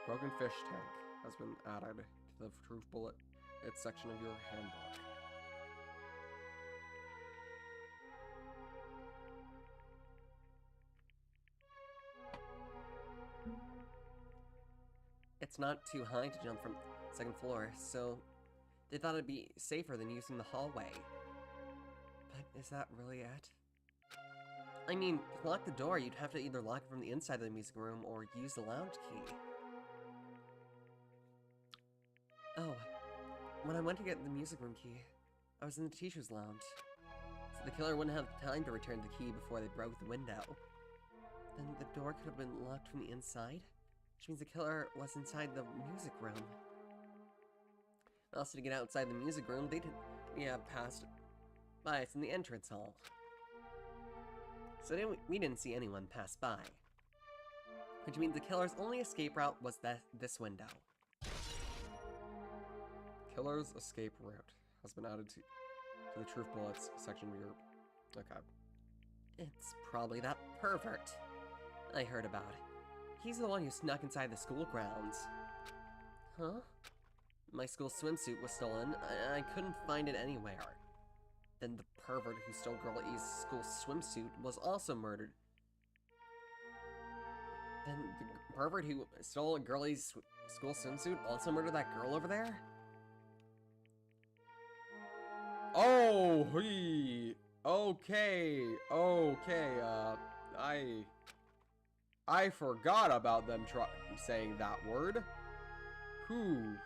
Broken fish tank has been added to the truth bullet section of your handbook. It's not too high to jump from the second floor, so they thought it'd be safer than using the hallway. But is that really it? I mean, to lock the door, you'd have to either lock it from the inside of the music room or use the lounge key. Oh, when I went to get the music room key, I was in the teacher's lounge. So the killer wouldn't have time to return the key before they broke the window. Then the door could have been locked from the inside? Which means the killer was inside the music room. Also, to get outside the music room, we have passed by from the entrance hall. So we didn't see anyone pass by. Which means the killer's only escape route was this window. Killer's escape route has been added to the truth bullets section of your... Okay. It's probably that pervert I heard about. He's the one who snuck inside the school grounds. Huh? My school swimsuit was stolen. I couldn't find it anywhere. Then the pervert who stole Girlie's school swimsuit was also murdered. Then the pervert who stole Girlie's school swimsuit also murdered that girl over there? Oh, okay, I forgot about them saying that word. Whew.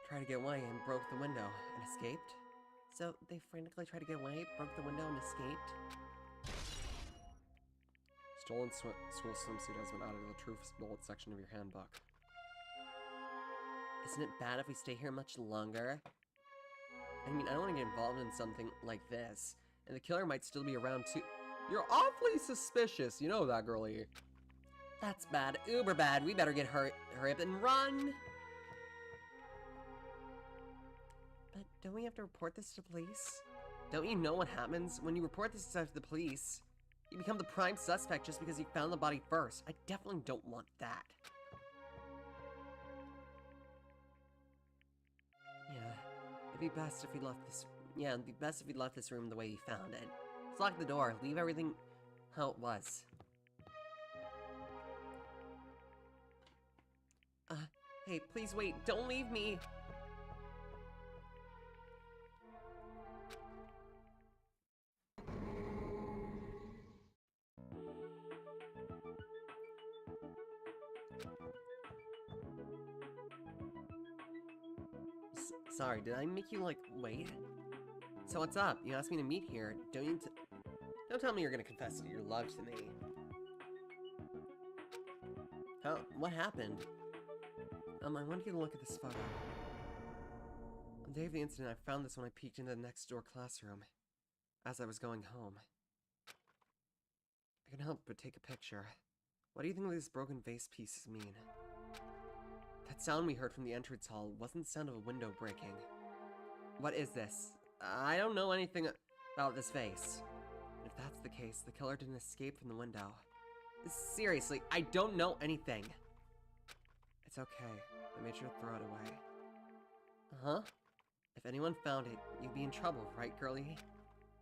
Tried to get away and broke the window and escaped. So they frantically tried to get away, broke the window and escaped. Stolen school swimsuit has been added to the truth bullet section of your handbook. Isn't it bad if we stay here much longer? I mean, I don't want to get involved in something like this. And the killer might still be around too. You're awfully suspicious, you know that, girlie. That's bad, uber bad. We better hurry up and run! But don't we have to report this to police? Don't you know what happens? When you report this stuff to the police, you become the prime suspect just because you found the body first. I definitely don't want that. It'd be best if we left this... Yeah, it'd be best if we left this room the way we found it. Let's lock the door. Leave everything how it was. Hey, please wait. Don't leave me! Sorry, did I make you, like, wait? So what's up? You asked me to meet here. Don't tell me you're gonna confess to your love to me. What happened? I wanted you to look at this photo. On the day of the incident, I found this when I peeked into the next door classroom, as I was going home. I couldn't help but take a picture. What do you think these broken vase pieces mean? That sound we heard from the entrance hall wasn't the sound of a window breaking. What is this? I don't know anything about this vase. If that's the case, the killer didn't escape from the window. Seriously, I don't know anything. It's okay. I made sure to throw it away. Huh? If anyone found it, you'd be in trouble, right, girlie?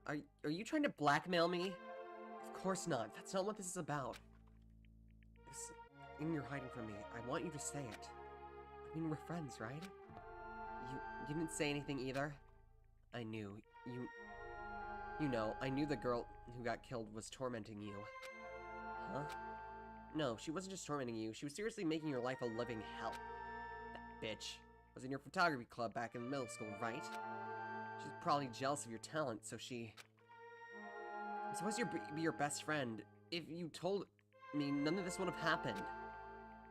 Are you trying to blackmail me? course not. That's not what this is about. This thing you're hiding from me, I want you to say it. I mean, we're friends, right? You didn't say anything either? I knew. You know, I knew the girl who got killed was tormenting you. Huh? No, she wasn't just tormenting you. She was seriously making your life a living hell. That bitch was in your photography club back in middle school, right? She's probably jealous of your talent, so she... I'm supposed to be your best friend. If you told me, none of this would have happened.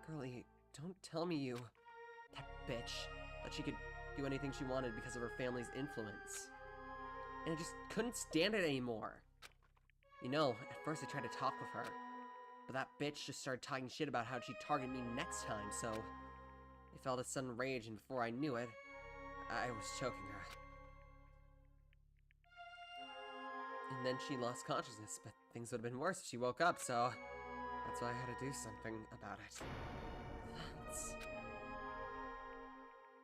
Girlie, don't tell me you... That bitch. That she could do anything she wanted because of her family's influence. And I just couldn't stand it anymore. You know, at first I tried to talk with her. But that bitch just started talking shit about how she'd target me next time, so... I felt a sudden rage, and before I knew it, I was choking her. And then she lost consciousness, but things would have been worse if she woke up, so... That's why I had to do something about it.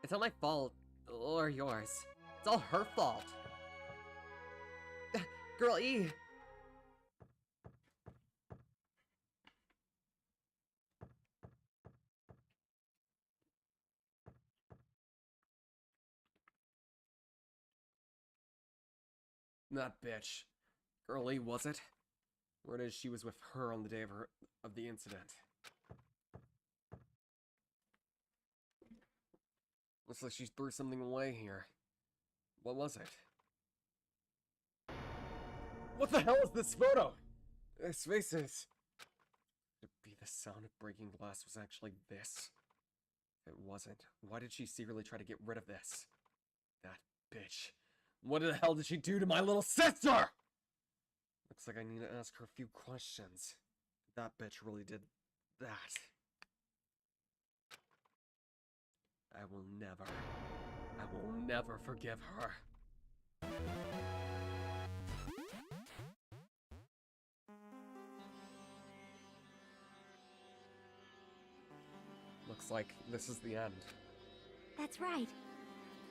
It's not my fault, or yours. It's all her fault. Girl E! That bitch. Girlie, was it? Word is she was with her on the day of the incident. Looks like she threw something away here. What was it? What the hell is this photo? This face is... Could it be the sound of breaking glass was actually this? If it wasn't, why did she secretly try to get rid of this? That bitch. What the hell did she do to my little sister? Looks like I need to ask her a few questions. That bitch really did that. I will never forgive her. Looks like this is the end. That's right.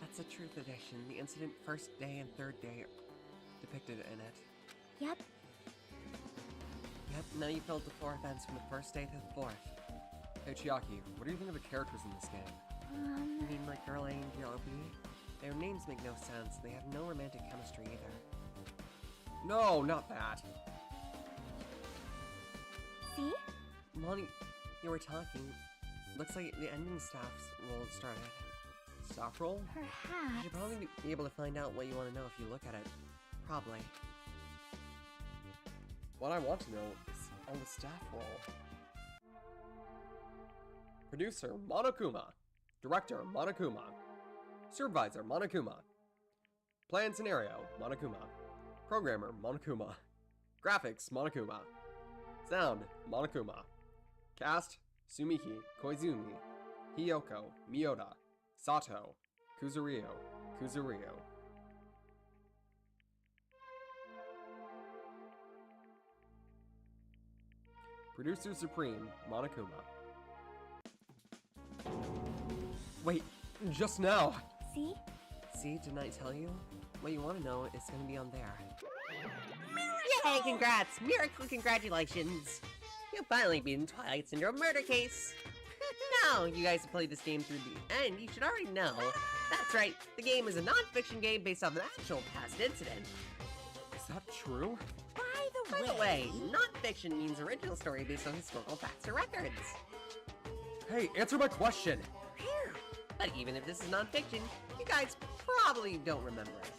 That's a truth edition. The incident first day and third day depicted in it. Yep. Yep, now you filled the 4 events from the first day to the 4th. Hey Chiaki, what do you think of the characters in this game? You mean like Girl A and Girl B? Their names make no sense. They have no romantic chemistry either. No, not that. See? Molly, you were talking. Looks like the ending staff's role started. Staff roll? You Perhaps. should probably be able to find out what you want to know if you look at it. Probably. What I want to know is on the staff roll. Producer, Monokuma. Director, Monokuma. Supervisor, Monokuma. Plan scenario, Monokuma. Programmer, Monokuma. Graphics, Monokuma. Sound, Monokuma. Cast, Sumiki, Koizumi, Hiyoko, Miyoda, Sato, Kuzurio. Producer Supreme, Monokuma. Wait, just now! See? See, didn't I tell you? What you want to know is going to be on there. Yay, congrats! Miracle congratulations! You've finally beaten Twilight Syndrome murder case! Now, you guys have played this game through the end, you should already know. That's right, the game is a non-fiction game based off an actual past incident. Is that true? By the way, non-fiction means original story based on historical facts or records. Hey, answer my question! But even if this is non-fiction, you guys probably don't remember it.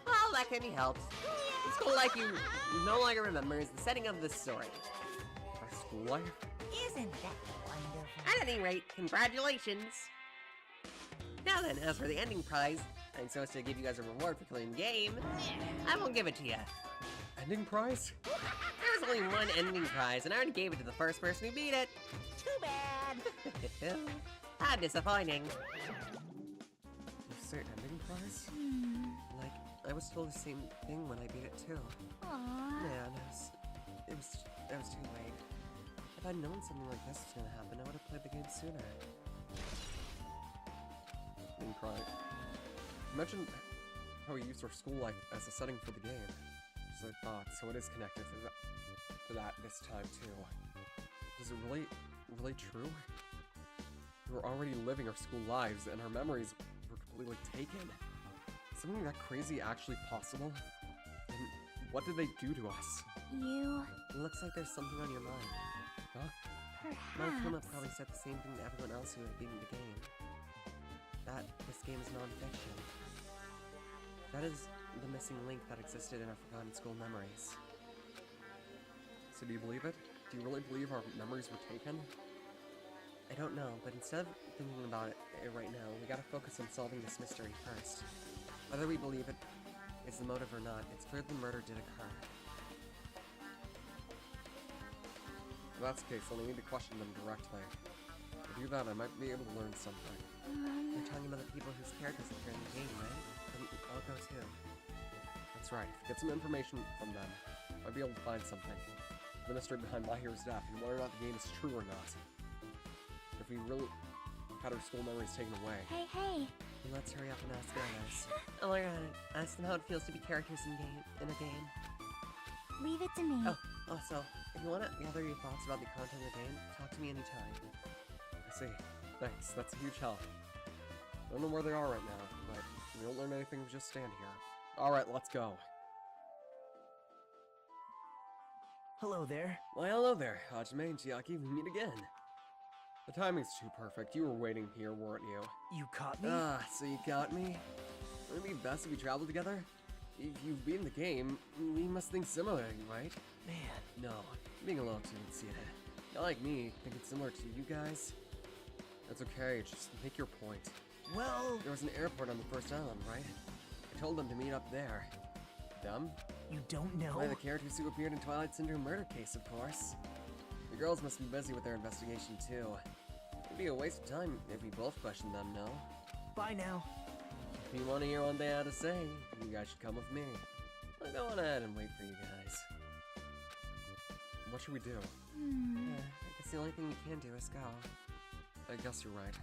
Well, that can be helped. The school life you no longer remember is the setting of this story. Our school life? Isn't that wonderful? At any rate, congratulations! Now then, as for the ending prize, I'm supposed to give you guys a reward for clearing the game. I won't give it to you. Ending prize? There's only one ending prize, and I already gave it to the first person who beat it. Too bad. How disappointing. You say ending prize? Like, I was told the same thing when I beat it too. Aww. Man, it was too late. If I'd known something like this was gonna happen, I would have played the game sooner. Ending prize. You mentioned how we used our school life as a setting for the game. as I thought, so it is connected to that this time too. Is it really true? We were already living our school lives, and our memories were completely taken. Is something that crazy actually possible? And what did they do to us? It looks like there's something on your mind. Huh? Monokuma probably said the same thing to everyone else who had beaten the game. That this game is non-fiction. That is the missing link that existed in our forgotten school memories. So do you believe it? Do you really believe our memories were taken? I don't know, but instead of thinking about it right now, we gotta focus on solving this mystery first. Whether we believe it is the motive or not, it's clear the murder did occur. If that's the case, then I need to question them directly. If I do that, I might be able to learn something. You're talking about the people whose characters appear in the game, right? Then I'll go too. That's right. If I get some information from them, I might be able to find something. The mystery behind My Hero's death, and whether or not the game is true or not. If we really had our school memories taken away. Hey. Then let's hurry up and ask the others. Oh my god, ask them how it feels to be characters in a game. Leave it to me. Oh, also, if you want to gather your thoughts about the content of the game, talk to me anytime. I see. Thanks. That's a huge help. I don't know where they are right now, but if we don't learn anything, we just stand here. Alright, let's go. Hello there. Why, hello there, Hajime and Chiaki. We meet again. The timing's too perfect. You were waiting here, weren't you? You caught me? Ah, so you got me? Wouldn't it be best if we traveled together? If you've beaten the game, we must think similarly, right? Man. No, I'm being a little too conceited. Not like me, thinking similar to you guys. That's okay, just make your point. Well... There was an airport on the first island, right? I told them to meet up there. Them? You don't know? Why, the characters who appeared in Twilight Syndrome murder case, of course. The girls must be busy with their investigation, too. It'd be a waste of time if we both questioned them, no? Bye now. If you want to hear what they had to say, you guys should come with me. I'll go on ahead and wait for you guys. What should we do? Yeah, I guess the only thing we can do is go. I guess you're right.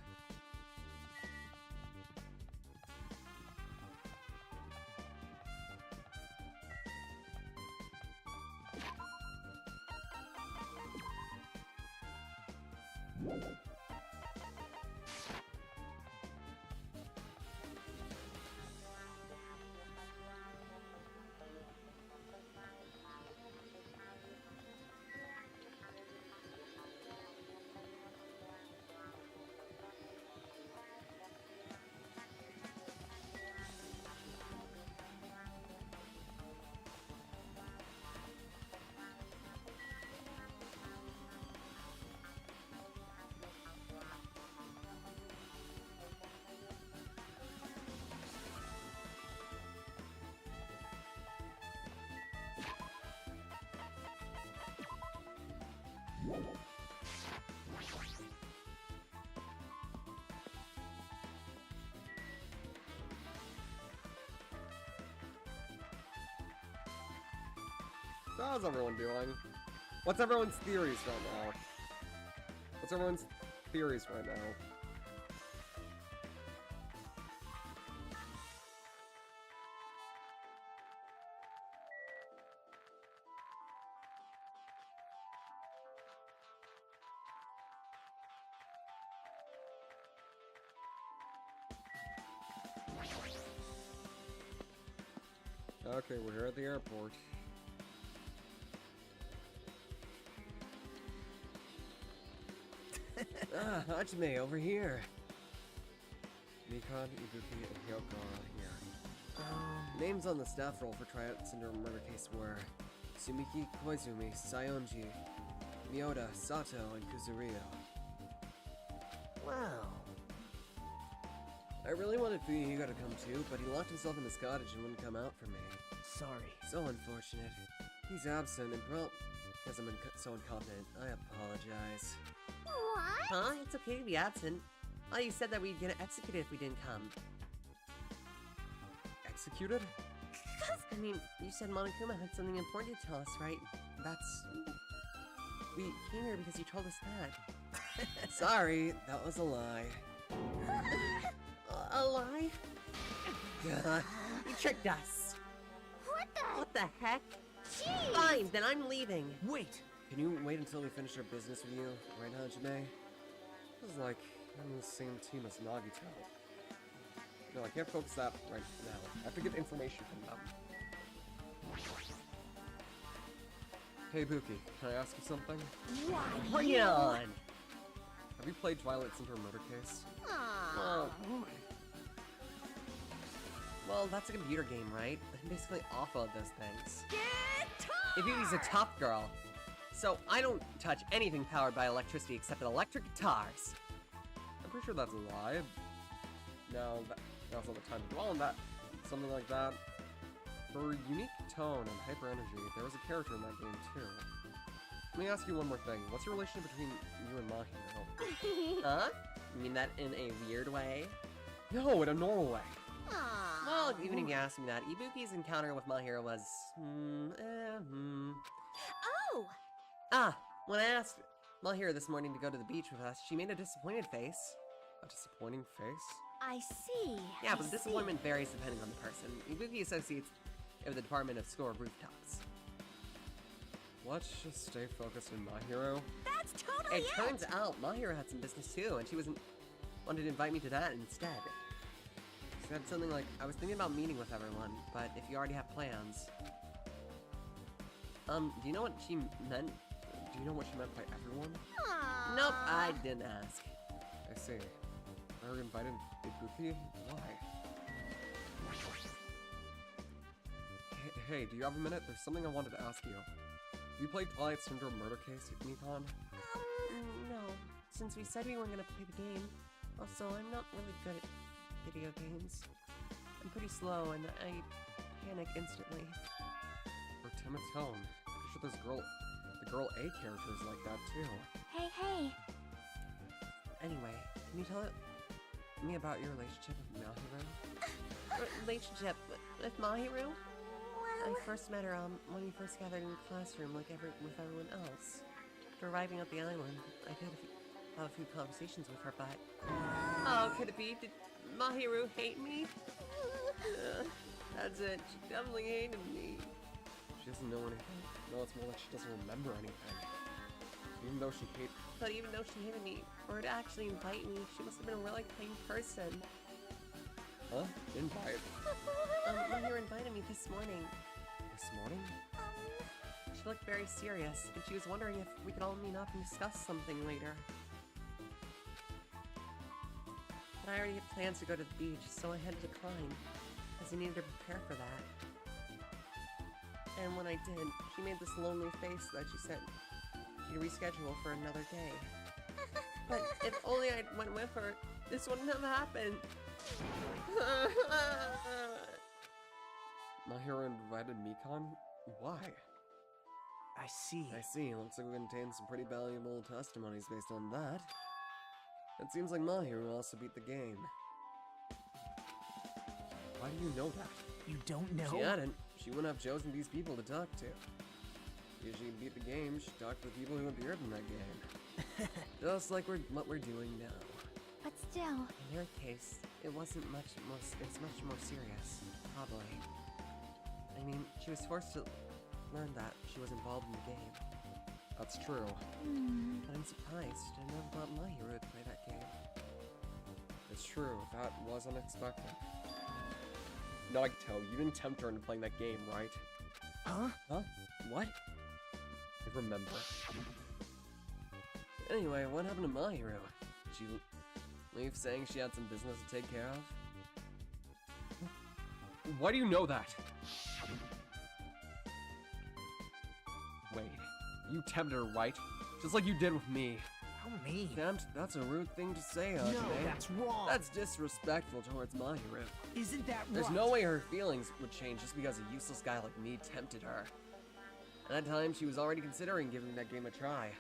So how's everyone doing? What's everyone's theories right now? What's everyone's theories right now? Okay, we're here at the airport. Ah, Hajime, over here. Nikon, Ibuki, and Hyoko are here. Names on the staff roll for Triad Syndrome murder case were Sumiki, Koizumi, Sayonji, Miyoda, Sato, and Kuzuriyo. Wow. I really wanted Fuyuhiko to come too, but he locked himself in his cottage and wouldn't come out for me. Sorry. So unfortunate. He's absent, and well, because I'm so incompetent, I apologize. What? Huh? It's okay to be absent. Oh, you said that we'd get executed if we didn't come. Executed? I mean, you said Monokuma had something important to tell us, right? We came here because you told us that. Sorry, that was a lie. A lie? You tricked us. What What the heck? Jeez! Fine, then I'm leaving. Wait! Can you wait until we finish our business with you right now, Janae? This is like I'm on the same team as Nagito. No, I can't focus that right now. I have to get information from them. Hey, Buki, can I ask you something? Why? Bring it on! Have you played Twilight Center Murder Case? Oh. Well, that's a computer game, right? I'm basically awful at those things. Ibuki's a tough girl. So I don't touch anything powered by electricity except electric guitars. I'm pretty sure that's a lie. Now, now's not the time to dwell on that. Something like that. For unique tone and hyper energy, there was a character in that game too. Let me ask you one more thing. What's your relationship between you and Mahiro? Huh? You mean that in a weird way? No, in a normal way. Well, even if you ask me that, Ibuki's encounter with Mahiro was... Oh! Ah, when I asked Mahiro this morning to go to the beach with us, she made a disappointed face. A disappointing face? I see. Yeah, I but the disappointment varies depending on the person. Ibuki associates it with the Department of Store rooftops. Let's just stay focused on Mahiro. That's totally It turns out Mahiro had some business too, and she wanted to invite me to that instead. She said something like, I was thinking about meeting with everyone, but if you already have plans... do you know what she meant? Do you know what she meant by everyone? Aww. Nope, I didn't ask. I see. Are you invited Ibuki? Why? Hey, do you have a minute? There's something I wanted to ask you. Have you played Twilight Syndrome Murder Case, Nikon? No. Since we said we weren't gonna play the game, also, I'm not really good at video games. I'm pretty slow and I panic instantly. Or timid tone. Pretty sure the girl A character is like that too. Hey, hey. Anyway, can you tell me about your relationship with Mahiro? Relationship with Mahiro? I Well, first met her when we first gathered in the classroom with everyone else. After arriving at the island, I did have a few conversations with her, but... Oh, could it be? Did Mahiro hate me? That's it. She definitely hated me. She doesn't know anything. No, it's more like she doesn't remember anything. Even though she hated... But even though she hated me, or to actually invite me, she must have been a really kind person. Huh? Invite? Mahiro invited me this morning. This morning? She looked very serious, and she was wondering if we could all meet up and discuss something later. But I already had plans to go to the beach, so I had to decline, as I needed to prepare for that. And when I did, she made this lonely face that she said she'd reschedule for another day. But if only I went with her, this wouldn't have happened. Mahiro invited Mikon? Why? I see. I see. Looks like we contain some pretty valuable testimonies based on that. It seems like Mahiro also beat the game. Why do you know that? You don't know? She hadn't. She wouldn't have chosen these people to talk to. If she beat the game, she talked to the people who appeared in that game. Just like what we're doing now. but still. In her case, it's much more serious, probably. I mean, she was forced to learn that she was involved in the game. That's true. But I'm surprised. I never thought Mahiro would play that game. It's true. That was unexpected. No, I can tell. You didn't tempt her into playing that game, right? Huh? Huh? What? I remember. Anyway, what happened to Mahiro? Did she leave saying she had some business to take care of? Why do you know that? Wait, you tempted her, right? Just like you did with me. How mean? Tempt? That's a rude thing to say, No, Ajane. that's wrong. That's disrespectful towards Mahiro. Isn't that There's right? no way her feelings would change just because a useless guy like me tempted her. At that time, she was already considering giving that game a try.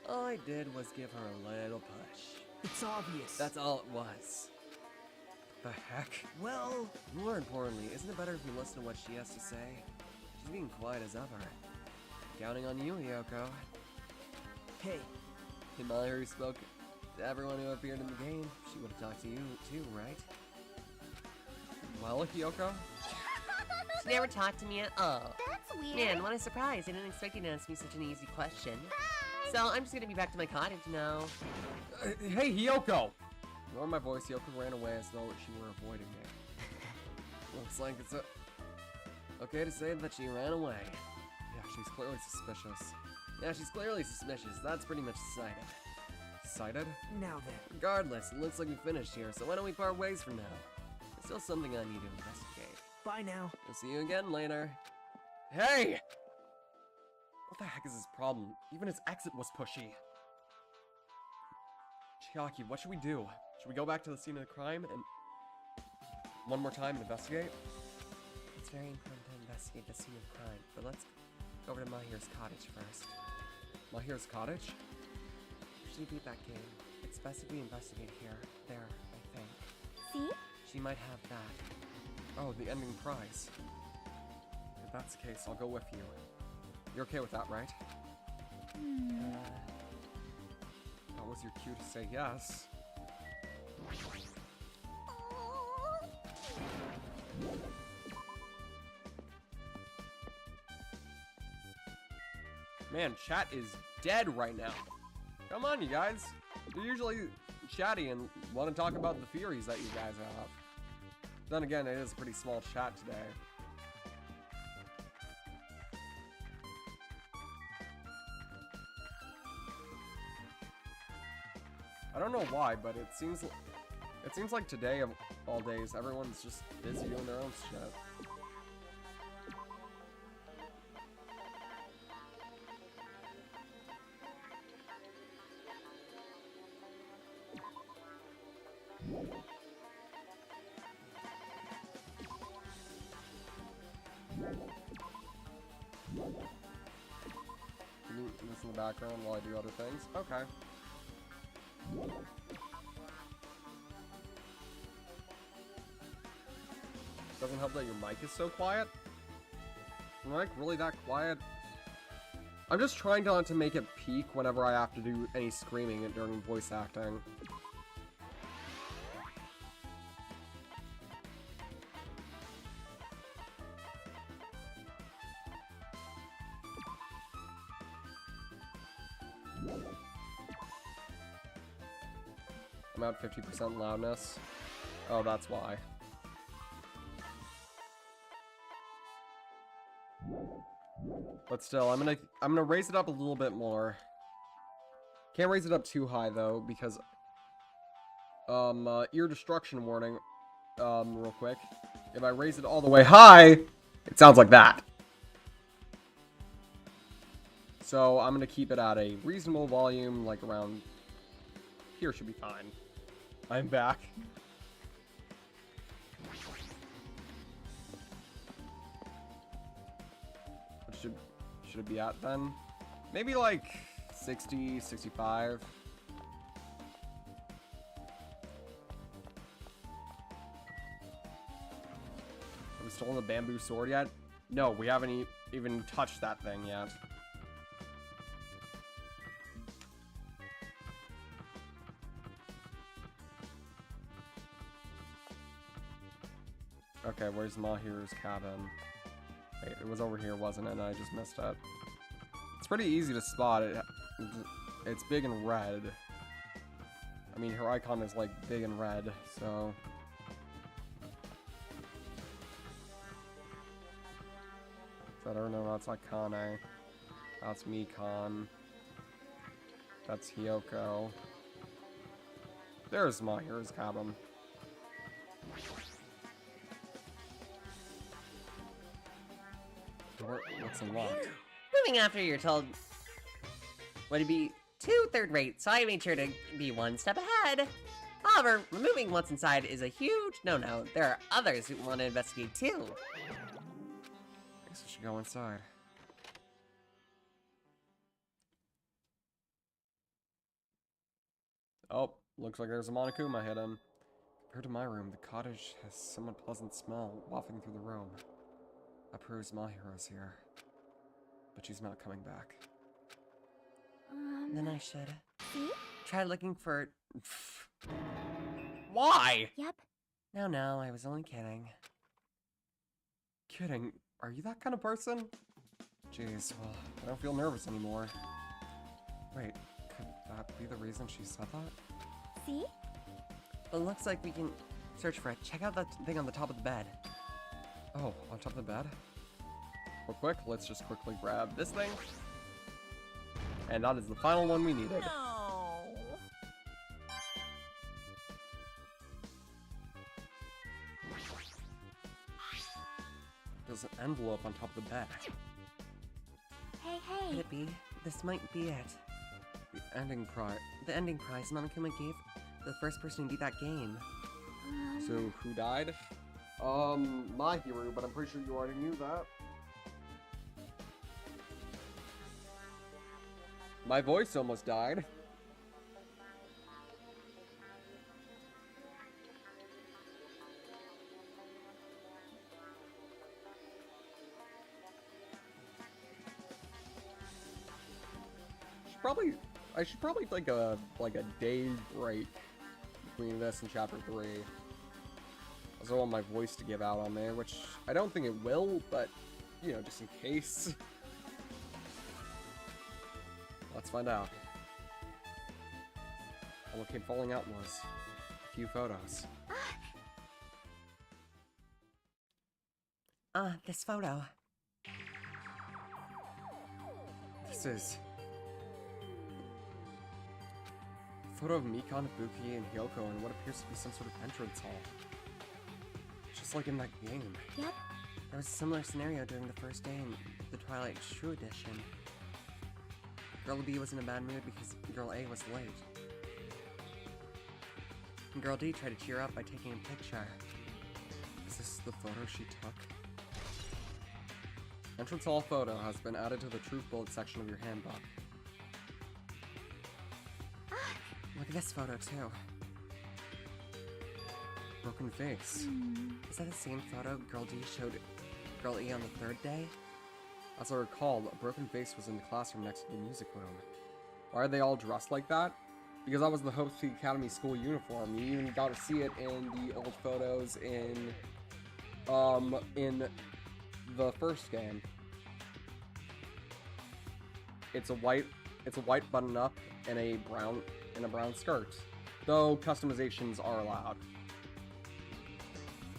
All I did was give her a little push. It's obvious. That's all it was. The heck? Well, More importantly, isn't it better if you listen to what she has to say? She's being quiet as ever. Counting on you, Yoko. hey, If Mahiro spoke to everyone who appeared in the game, she would have talked to you too, right? Well, Yoko? She never talked to me at all. That's weird. Man, what a surprise. I didn't expect you to ask me such an easy question. So I'm just gonna be back to my cottage now. Hey, Hiyoko! Ignore my voice, Hiyoko ran away as though she were avoiding me. Looks like it's okay to say that she ran away. Yeah, she's clearly suspicious. That's pretty much decided. Decided? Now then. Regardless, it looks like we finished here, so why don't we part ways for now? There's still something I need to investigate. Bye now. I'll see you again later. Hey! What the heck is his problem? Even his exit was pushy. Chiaki, what should we do? Should we go back to the scene of the crime and one more time and investigate? It's very important to investigate the scene of crime, but let's go over to Mahir's cottage first. Mahir's cottage? She beat that game. It's best if we investigate here. There, I think. See? She might have that. Oh, the ending prize. If that's the case, I'll go with you. You're okay with that, right? That was your cue to say yes. Man, chat is dead right now. Come on, you guys. You're usually chatty and want to talk about the theories that you guys have. Then again, it is a pretty small chat today. I don't know why, but it seems like today of all days, everyone's just busy doing their own shit. Can you listen in the background while I do other things? Okay. Doesn't help that your mic is so quiet. Your mic really that quiet? I'm just trying not to make it peak whenever I have to do any screaming during voice acting. I'm at 50% loudness. Oh, that's why. But still, I'm gonna raise it up a little bit more. Can't raise it up too high though, because ear destruction warning. Real quick. If I raise it all the way high, it sounds like that. So I'm gonna keep it at a reasonable volume, like around here should be fine. I'm back. What should it be at then? Maybe like 60, 65. Have we stolen the bamboo sword yet? No, we haven't even touched that thing yet. Okay, where's Mahir's cabin? Wait, it was over here, wasn't it? And I just missed it. It's pretty easy to spot. It's big and red. I mean, her icon is like big and red, so... I don't know, that's like Kane. That's Mikan. That's Hiyoko. There's Mahir's cabin. What's unlocked? Moving after you're told would be too third-rate, so I made sure to be one step ahead. However, removing what's inside is a huge no-no. There are others who want to investigate too. I guess I should go inside. Oh, looks like there's a Monokuma hidden. Compared to my room, the cottage has somewhat pleasant smell wafting through the room. That proves Mahiro's here. But she's not coming back. Then I should See? try looking for... Why? Yep. No, I was only kidding. kidding. Are you that kind of person? Jeez, well, I don't feel nervous anymore. Wait, could that be the reason she said that? See? It looks like we can search for it. Check out that thing on the top of the bed. Oh, on top of the bed? Real quick, let's just quickly grab this thing. And that is the final one we needed. No. There's an envelope on top of the bed. Hey, Could hey. it be? This might be it. The ending prize. The ending prize Mama Kuma gave the first person to beat that game. So, who died? My hero, but I'm pretty sure you already knew that. My voice almost died. I should probably take a day break between this and chapter 3. I also want my voice to give out on there, which I don't think it will, but you know, just in case. Let's find out. All what came falling out was a few photos. This photo. This is a photo of Mikan, Ibuki, and Hyoko in what appears to be some sort of entrance hall. Just like in that game. Yep. There was a similar scenario during the first day in the Twilight True Edition. Girl B was in a bad mood because Girl A was late. And Girl D tried to cheer up by taking a picture. Is this the photo she took? Entrance hall photo has been added to the Truth Bullet section of your handbook. Look at this photo too. Broken face. Is that the same photo Girl D showed Girl E on the third day? As I recall, a broken face was in the classroom next to the music room. Why are they all dressed like that? Because that was the Hope Street Academy school uniform. You even got to see it in the old photos in the first game. It's a white button up and a brown skirt. Though customizations are allowed.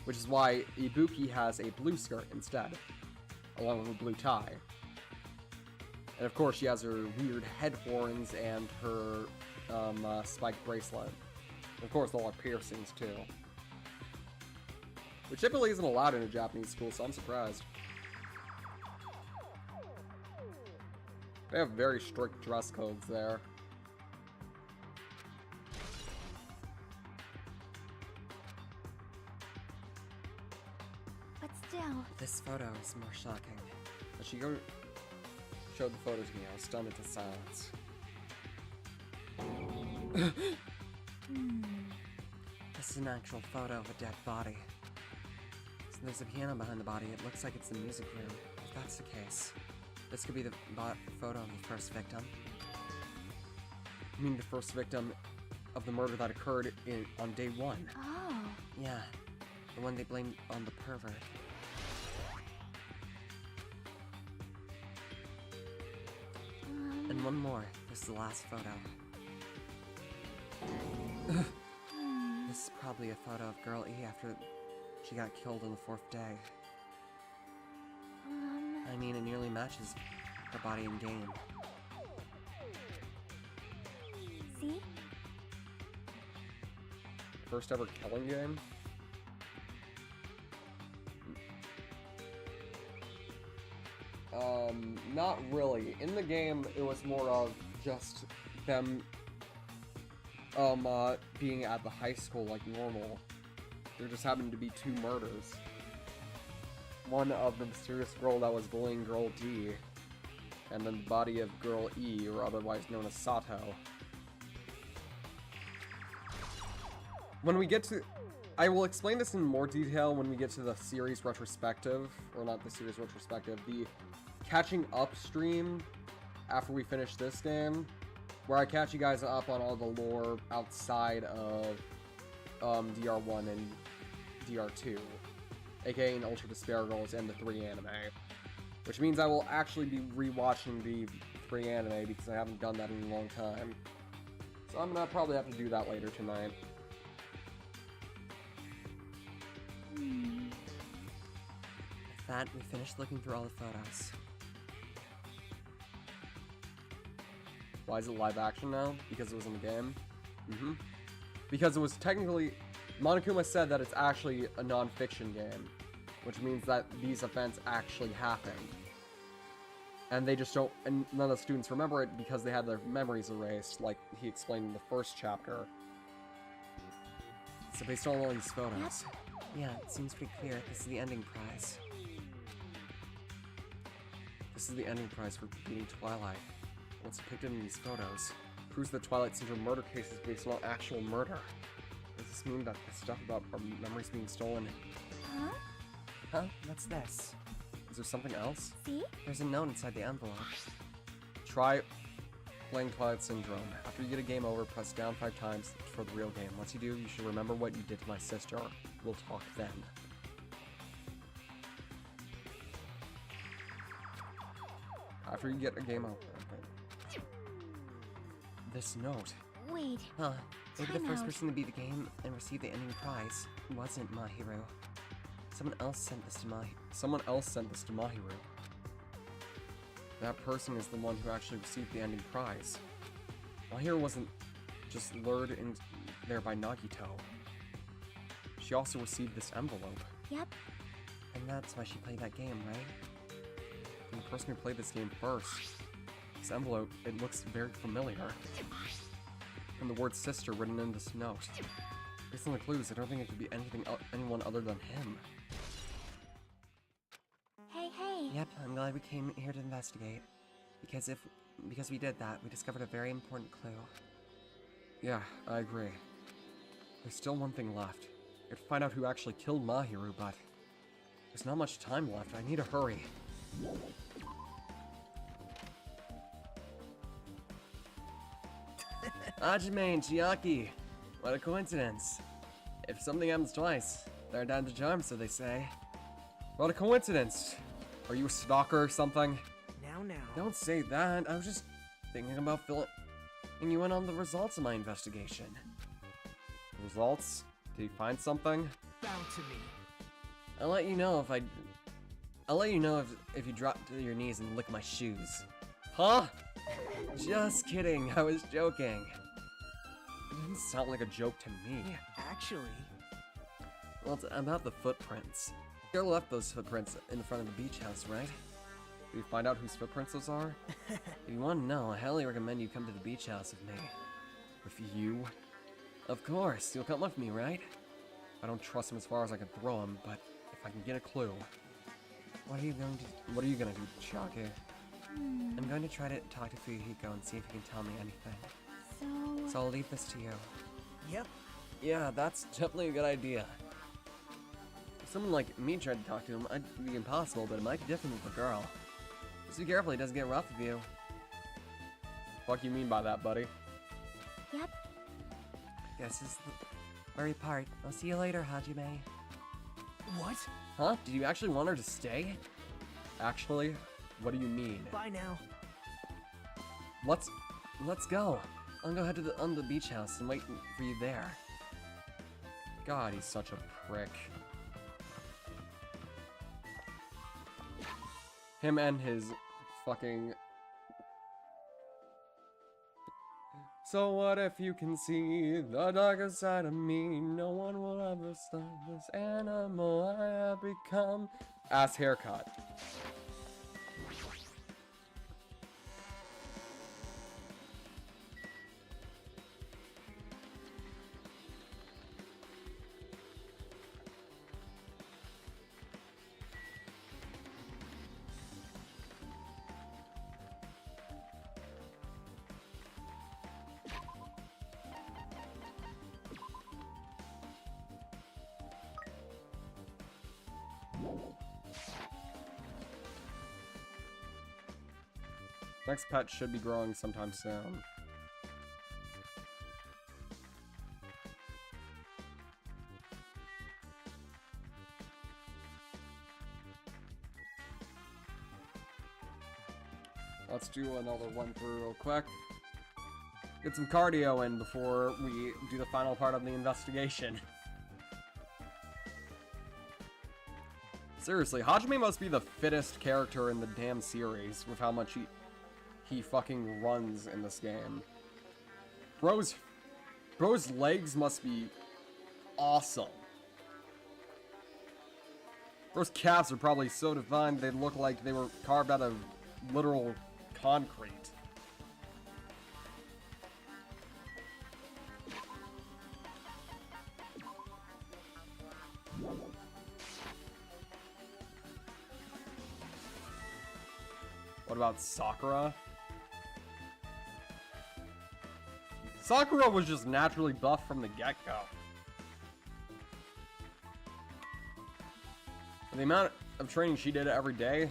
Which is why Ibuki has a blue skirt instead, along with a blue tie. And of course she has her weird head horns and her spiked bracelet. And of course all her piercings too. Which typically isn't allowed in a Japanese school, so I'm surprised. They have very strict dress codes there. But still. This photo is more shocking. As she showed the photo to me, I was stunned into silence. This is an actual photo of a dead body. So there's a piano behind the body. It looks like it's the music room. If that's the case, this could be the photo of the first victim. You mean the first victim of the murder that occurred on day 1? Oh. Yeah, the one they blamed on the pervert. And one more. This is the last photo. This is probably a photo of Girl E after she got killed on the 4th day. I mean, it nearly matches her body in game. See? First ever killing game? Not really. In the game, it was more of just them, being at the high school like normal. There just happened to be 2 murders. One of the mysterious girl that was bullying Girl D, and then the body of Girl E, or otherwise known as Sato. When we get to... I will explain this in more detail when we get to the series retrospective, or not the series retrospective, the catching up stream after we finish this game, where I catch you guys up on all the lore outside of DR1 and DR2. aka in Ultra Despair Girls and the 3 anime. Which means I will actually be rewatching the 3 anime because I haven't done that in a long time. So I'm gonna probably have to do that later tonight. With that, we finished looking through all the photos. Why is it live action now? Because it was in the game? Mm-hmm. Because it was technically... Monokuma said that it's actually a non-fiction game, which means that these events actually happened. And they just don't... And none of the students remember it because they had their memories erased, like he explained in the first chapter. So based on all these photos, yeah, it seems pretty clear. This is the ending prize. This is the ending prize for beating Twilight. What's depicted in these photos proves that Twilight Syndrome murder case is based on actual murder. Does this mean that the stuff about our memories being stolen? Huh? Huh? What's this? Is there something else? See? There's a note inside the envelope. Try playing Twilight Syndrome. After you get a game over, press down 5 times for the real game. Once you do, you should remember what you did to my sister. We'll talk then. After you get a game over. Okay. This note. Wait. Huh. Maybe the Time first out. person to beat the game and receive the ending prize wasn't Mahiru. Someone else sent this to Someone else sent this to Mahiru. That person is the one who actually received the ending prize. Mahiru wasn't just lured in there by Nagito. She also received this envelope. Yep. And that's why she played that game, right? And the person who played this game first. This envelope, it looks very familiar. And the word sister written in this note. Based on the clues, I don't think it could be anyone other than him. Hey, hey. Yep, I'm glad we came here to investigate. Because we did that, we discovered a very important clue. Yeah, I agree. There's still one thing left. I have to find out who actually killed Mahiru, but there's not much time left. I need to hurry. Hajime and Chiaki! What a coincidence. If something happens twice, third time's a charm, so they say. What a coincidence! Are you a stalker or something? Now. Don't say that. I was just thinking about filling you in on the results of my investigation. Results? Did you find something? Bound to me. I'll let you know if you drop to your knees and lick my shoes. Huh? Just kidding. I was joking. It didn't sound like a joke to me. Actually, Well, it's about the footprints. You left those footprints in front of the beach house, right? Did you find out whose footprints those are? If you want to know, I highly recommend you come to the beach house with me. With you? Of course, you'll come with me, right? I don't trust him as far as I can throw him, but if I can get a clue. What are you going to... What are you gonna do, Chiaki? I'm going to try to talk to Fuyuhiko and see if he can tell me anything. So... So I'll leave this to you. yep. Yeah, that's definitely a good idea. If someone like me tried to talk to him, it'd be impossible, but it might be different with a girl. Just be careful, he doesn't get rough with you. What you mean by that, buddy? Yep. Guess this is the very part. I'll see you later, Hajime. What? Huh? Did you actually want her to stay? Actually, what do you mean? Bye now. Let's go. I'll go head to the beach house and wait for you there. God, he's such a prick. Him and his fucking... So what if you can see the darker side of me? No one will ever stop this animal I have become. Ass haircut. Next pet should be growing sometime soon. Let's do another one through real quick. Get some cardio in before we do the final part of the investigation. Seriously, Hajime must be the fittest character in the damn series with how much he fucking runs in this game. Bro's legs must be awesome. Bro's calves are probably so defined they look like they were carved out of literal concrete. What about Sakura? Sakura was just naturally buff from the get-go. The amount of training she did every day.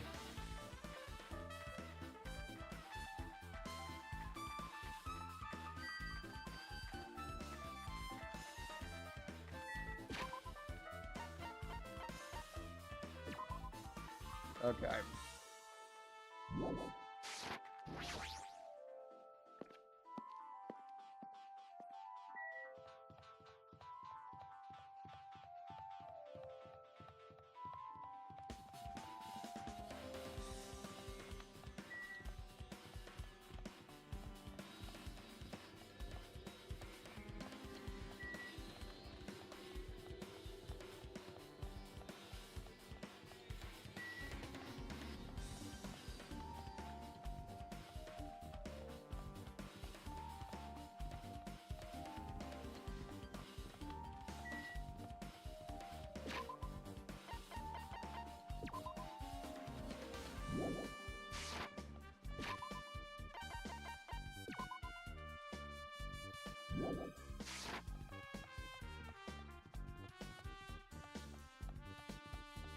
Okay.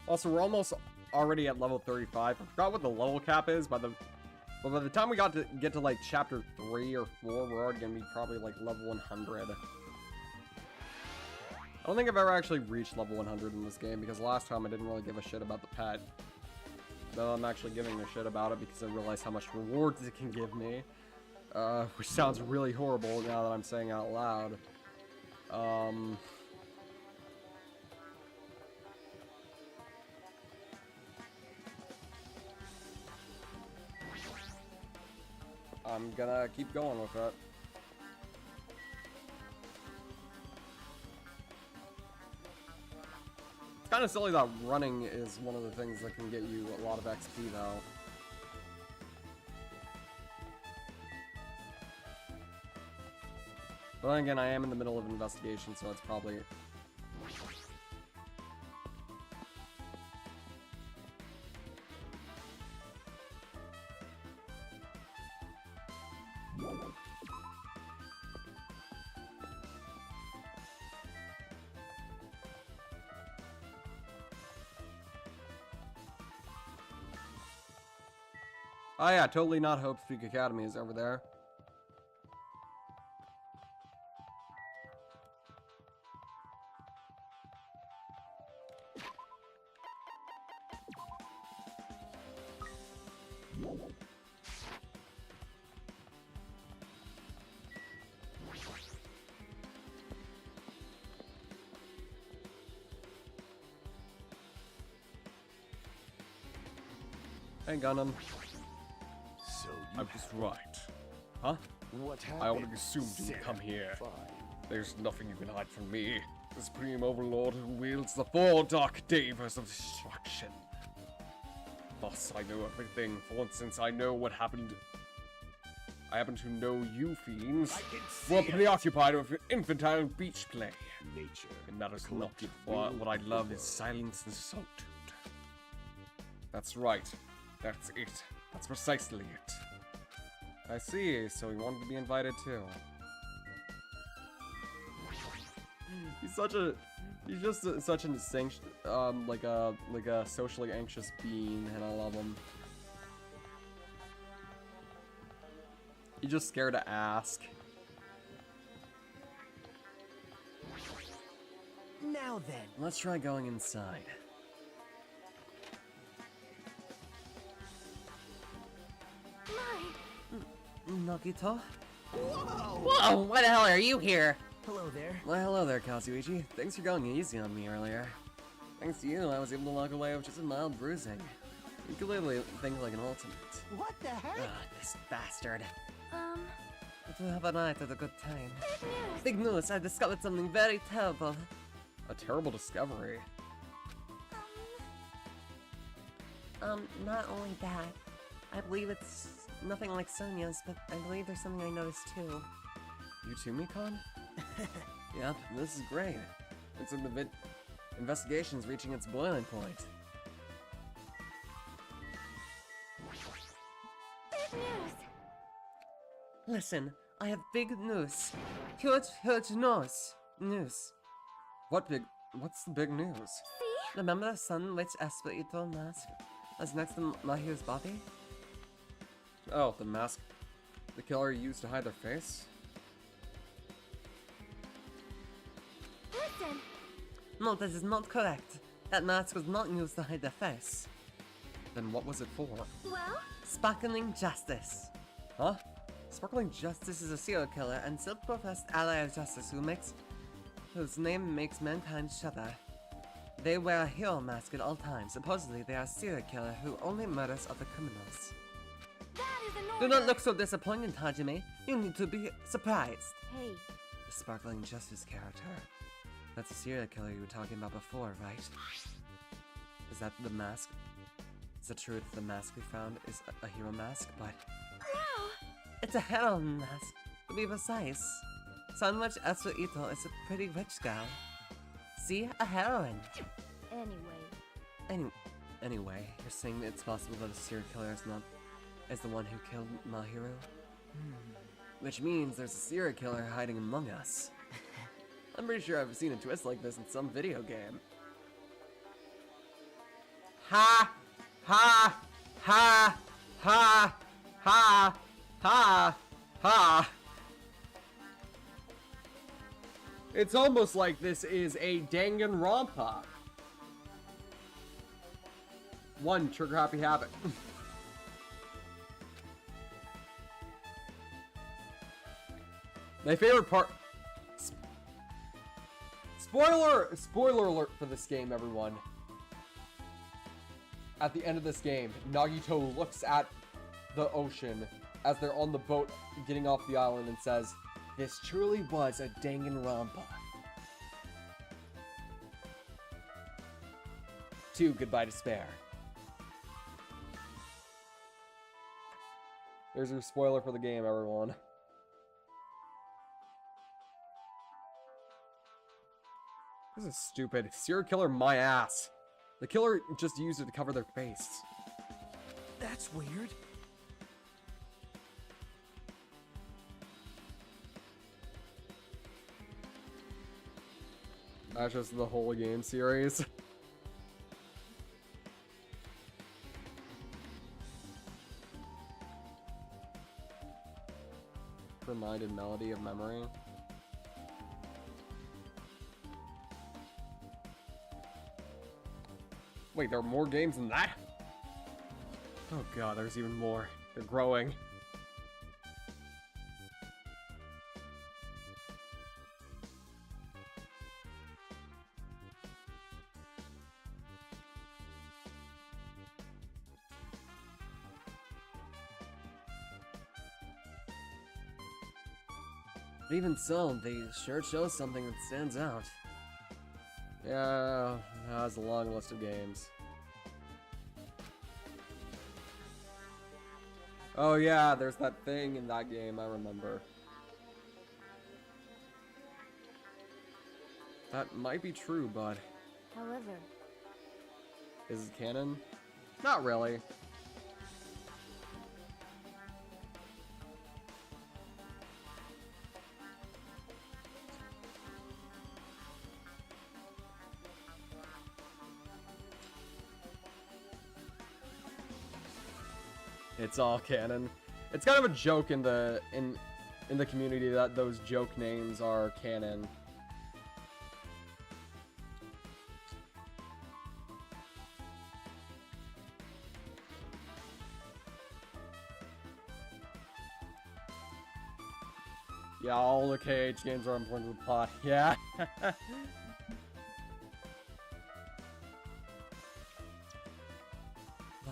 Also, we're almost already at level 35. I forgot what the level cap is. By the time we get to like chapter 3 or 4, we're already gonna be probably like level 100. I don't think I've ever actually reached level 100 in this game because last time I didn't really give a shit about the pet. Though I'm actually giving a shit about it because I realize how much rewards it can give me. Which sounds really horrible now that I'm saying it out loud. I'm gonna keep going with it. It's kind of silly that running is one of the things that can get you a lot of XP though. But then again, I am in the middle of an investigation, so it's probably... Oh yeah, totally not Hope Peak Academy is over there. Hey, Gundam. So I was right. Huh? What happened? I already assumed you would come here. There's nothing you can hide from me. The Supreme Overlord who wields the four dark davers of destruction. Thus, I know everything. For instance, I know what happened. I happen to know you fiends were preoccupied with your infantile beach play. Nature. And that is not what I love is silence and solitude. That's right. That's it. That's precisely it. I see, so he wanted to be invited too. He's just such an like a socially anxious being, and I love him. He's just scared to ask. Now then. Let's try going inside. My, Nagito? Whoa! Whoa, why the hell are you here? Hello there. Well, hello there, Kazuichi. Thanks for going easy on me earlier. Thanks to you, I was able to walk away with just a mild bruising. You could literally think like an ultimate. What the heck? Ah, this bastard. Um, But how about I had a good time? Big news. Big news, I discovered something very terrible. A terrible discovery. Not only that, I believe it's nothing like Sonia's, but I believe there's something I noticed too. You too, Mikon? Yep, this is great. It's like the investigation's reaching its boiling point. Big news. Listen, I have big news. Huge, huge news. News. What's the big news? See? Remember the sun which Espirito mask was next to Mahiru's body? Oh, the mask the killer used to hide their face? Listen. No, this is not correct. That mask was not used to hide their face. Then what was it for? Well, Sparkling Justice. Huh? Sparkling Justice is a serial killer and self-professed ally of justice whose name makes mankind shudder. They wear a hero mask at all times. Supposedly, they are a serial killer who only murders other criminals. that is an Do order. not look so disappointed, Hajime. You need to be surprised. hey, The Sparkling Justice character. That's the serial killer you were talking about before, right? Is that the mask? Is it true that the mask we found is a hero mask? But No. it's a heroine mask, to be precise. Sandwich Espirito is a pretty rich girl. See? A heroine. anyway. Anyway, you're saying that it's possible that a serial killer is the one who killed Mahiru? Which means there's a serial killer hiding among us. I'm pretty sure I've seen a twist like this in some video game. Ha! Ha! Ha! Ha! Ha! Ha! Ha! It's almost like this is a Danganronpa. One trigger happy habit. My favorite part. Spoiler alert for this game, everyone. At the end of this game, Nagito looks at the ocean as they're on the boat getting off the island and says, "This truly was a Danganronpa." 2, Goodbye Despair. There's your spoiler for the game, everyone. This is stupid. Serial killer, my ass. The killer just used it to cover their face. That's weird. That's just the whole game series. Reminded melody of memory. Wait, there are more games than that? Oh god, there's even more. They're growing. But even so, they sure show something that stands out. Yeah, it has a long list of games. Oh yeah, there's that thing in that game, I remember. That might be true, but However, is it canon? Not really. It's all canon. It's kind of a joke in the community that those joke names are canon. Yeah, all the KH games are important to the plot. Yeah. Well,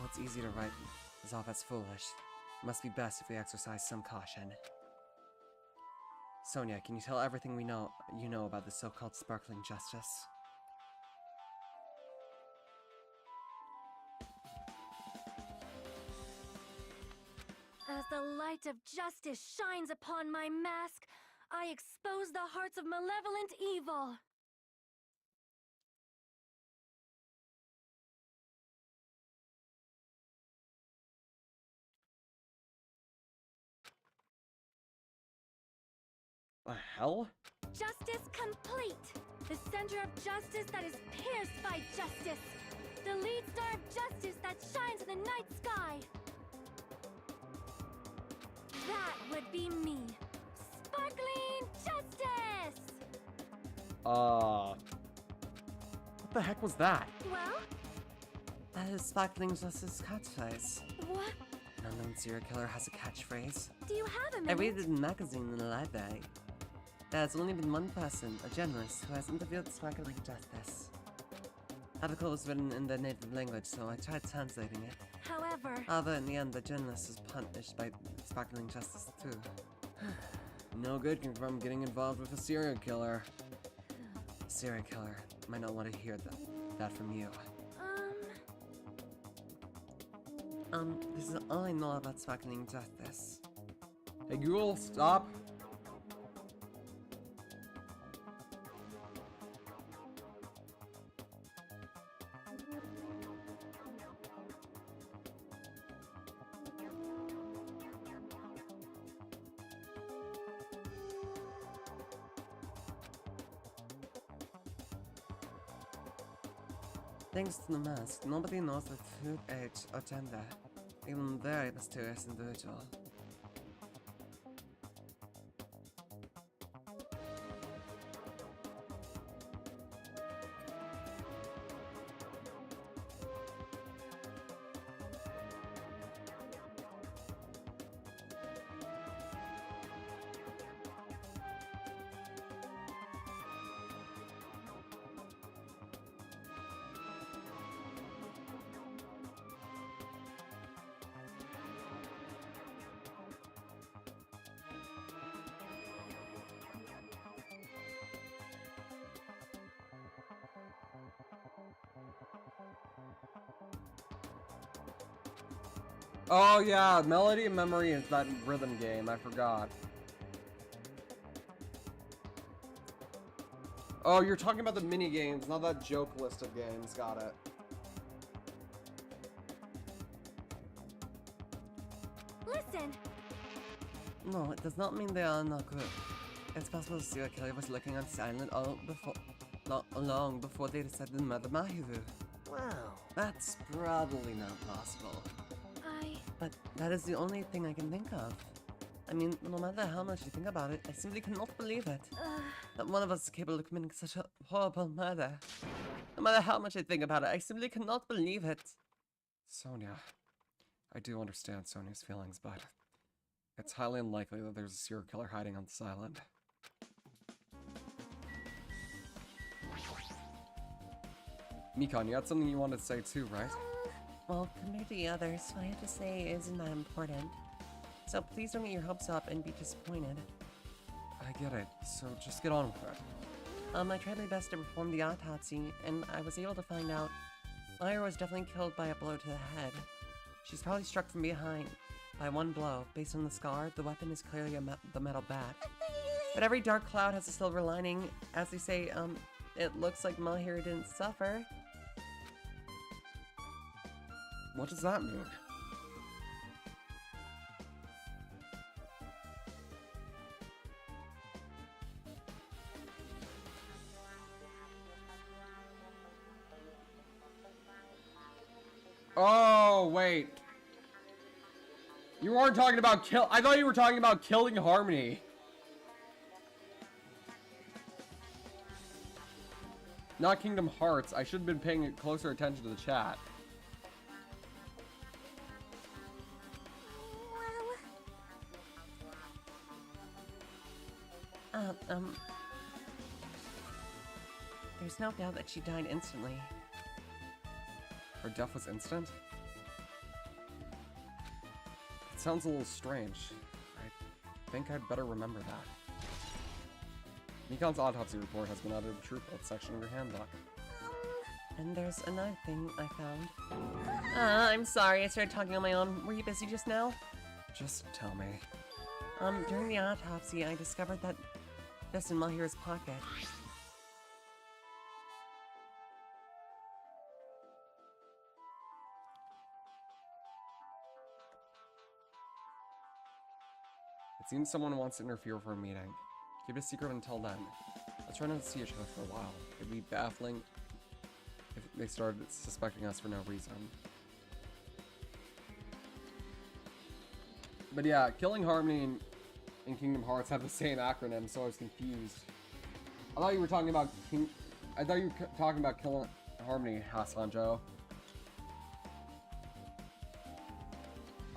it's easy to write this off as foolish. It must be best if we exercise some caution. Sonia, can you tell everything you know about the so-called sparkling justice? As the light of justice shines upon my mask, I expose the hearts of malevolent evil. The hell? Justice complete! The center of justice that is pierced by justice! The lead star of justice that shines in the night sky! That would be me! Sparkling Justice! What the heck was that? Well? That is Sparkling Justice's catchphrase. What? An unknown serial killer has a catchphrase. Do you have a I minute? read it in a magazine in the library. There has only been one person, a journalist, who has interviewed Sparkling Justice. The article was written in their native language, so I tried translating it. However, in the end, the journalist was punished by Sparkling Justice too. No good can come from getting involved with a serial killer. A serial killer might not want to hear that from you. This is all I know about Sparkling Justice. Hey Google, stop. Thanks to the mask, nobody knows the true age or gender. Even very mysterious individual. Oh yeah, Melody and Memory is that rhythm game, I forgot. Oh, you're talking about the mini games, not that joke list of games, got it. Listen! No, it does not mean they are not good. It's possible the serial killer was looking on silent long before they decided to murder Mahiru. Wow. That's probably not possible. But that is the only thing I can think of. I mean, no matter how much you think about it, I simply cannot believe it. That one of us is capable of committing such a horrible murder. No matter how much I think about it, I simply cannot believe it. Sonia, I do understand Sonia's feelings, but it's highly unlikely that there's a serial killer hiding on this island. Mikan, you had something you wanted to say too, right? Well, compared to the others, what I have to say isn't that important. So please don't get your hopes up and be disappointed. I get it, so just get on with it. I tried my best to perform the autopsy, and I was able to find out Lyra was definitely killed by a blow to the head. She's probably struck from behind by one blow. Based on the scar, the weapon is clearly the metal bat. But every dark cloud has a silver lining. As they say, it looks like Mahiru didn't suffer. What does that mean? Oh, wait. You weren't talking about I thought you were talking about killing Harmony. Not Kingdom Hearts. I should have been paying closer attention to the chat. There's no doubt that she died instantly. Her death was instant? It sounds a little strange. I think I'd better remember that. Mikan's autopsy report has been added to the truth section of your handbook. And there's another thing I found. I'm sorry, I started talking on my own. Were you busy just now? Just tell me. During the autopsy, I discovered that this in Mahira's pocket. It seems someone wants to interfere for a meeting. Keep it a secret until then. Let's try not to see each other for a while. It'd be baffling if they started suspecting us for no reason. But yeah, Killing Harmony and Kingdom Hearts have the same acronym, so I was confused. I thought you were talking about Killing Harmony, Hasanjo.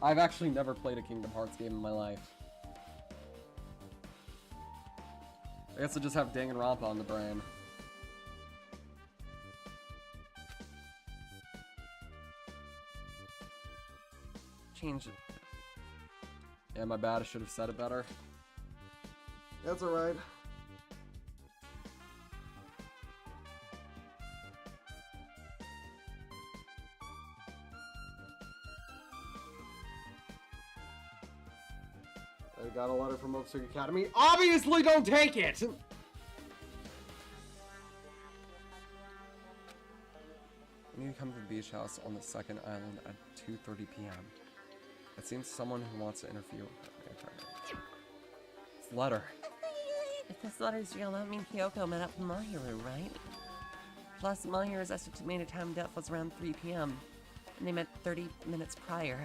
I've actually never played a Kingdom Hearts game in my life. I guess I just have Danganronpa on the brain. Change it. Yeah, my bad. I should have said it better. That's alright. I got a letter from Mob Psychic Academy. Obviously don't take it! We need to come to the beach house on the second island at 2:30 p.m. It seems someone who wants to interfere. It's a letter. If this letter's real, that means Kyoko met up with Mahiru, right? Plus, Mahiru's estimated time of death was around 3 p.m. and they met 30 minutes prior.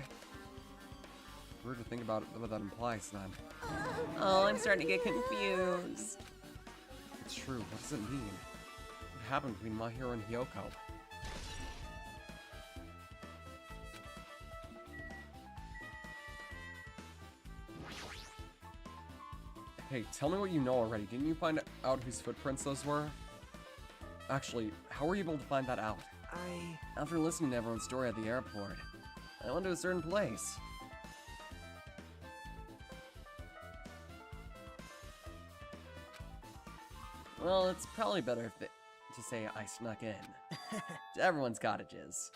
Weird to think about what that implies, then. Oh, I'm starting to get confused. It's true. What does it mean? What happened between Mahiro and Hyoko? Hey, tell me what you know already. Didn't you find out whose footprints those were? Actually, how were you able to find that out? After listening to everyone's story at the airport, I went to a certain place. Well, it's probably better to say I snuck in. To everyone's cottages.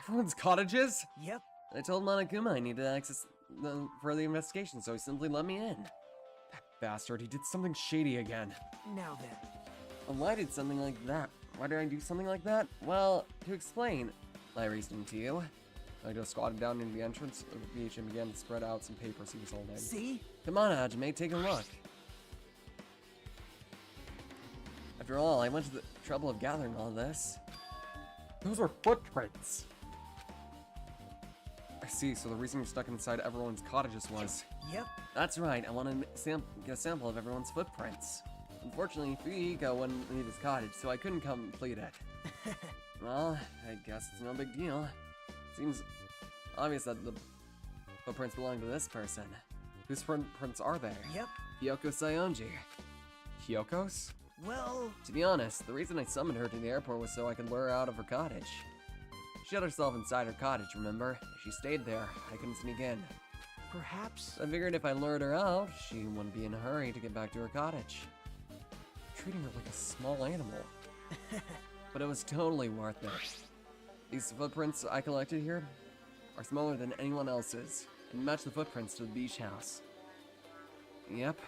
Everyone's cottages? Yep. I told Monokuma I needed access for the investigation, so he simply let me in. That bastard, he did something shady again. Now then. And why did something like that? Why did I do something like that? Well, to explain my reasoning to you. I just squatted down into the entrance of the beach and began to spread out some papers he was holding. See? Come on, Hajime, take a look. After all, I went to the trouble of gathering all this. Those are footprints! I see, so the reason you're stuck inside everyone's cottages was... Yep. That's right, I wanted to get a sample of everyone's footprints. Unfortunately, Fuyiko wouldn't leave his cottage, so I couldn't complete it. Well, I guess it's no big deal. Seems obvious that the footprints belong to this person. Whose footprints are they? Yep. Kyoko Sayonji. Kyoko's? Well... To be honest, the reason I summoned her to the airport was so I could lure her out of her cottage. She shut herself inside her cottage, remember? If she stayed there, I couldn't sneak in. Perhaps... I figured if I lured her out, she wouldn't be in a hurry to get back to her cottage. Treating her like a small animal. But it was totally worth it. These footprints I collected here are smaller than anyone else's, and match the footprints to the beach house. Yep,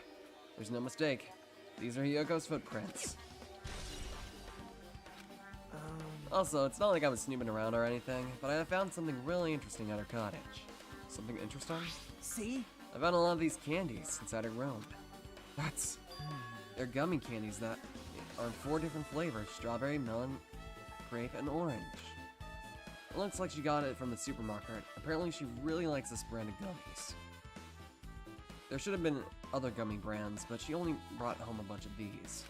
there's no mistake. These are Hyoko's footprints. Also, it's not like I was snooping around or anything, but I found something really interesting at her cottage. Something interesting? See? I found a lot of these candies inside her room. That's... They're gummy candies that are in 4 different flavors: strawberry, melon, grape, and orange. It looks like she got it from the supermarket. Apparently she really likes this brand of gummies. There should have been other gummy brands, but she only brought home a bunch of these.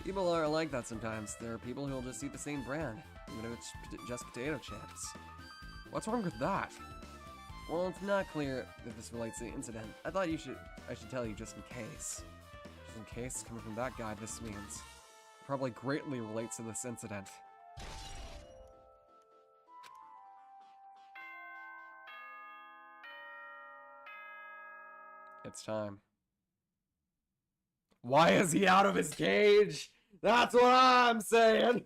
People are like that sometimes. There are people who will just eat the same brand, even if it's just potato chips. What's wrong with that? Well, it's not clear if this relates to the incident. I thought I should tell you just in case. Some case coming from that guy, this means. Probably greatly relates to this incident. It's time. Why is he out of his cage? That's what I'm saying!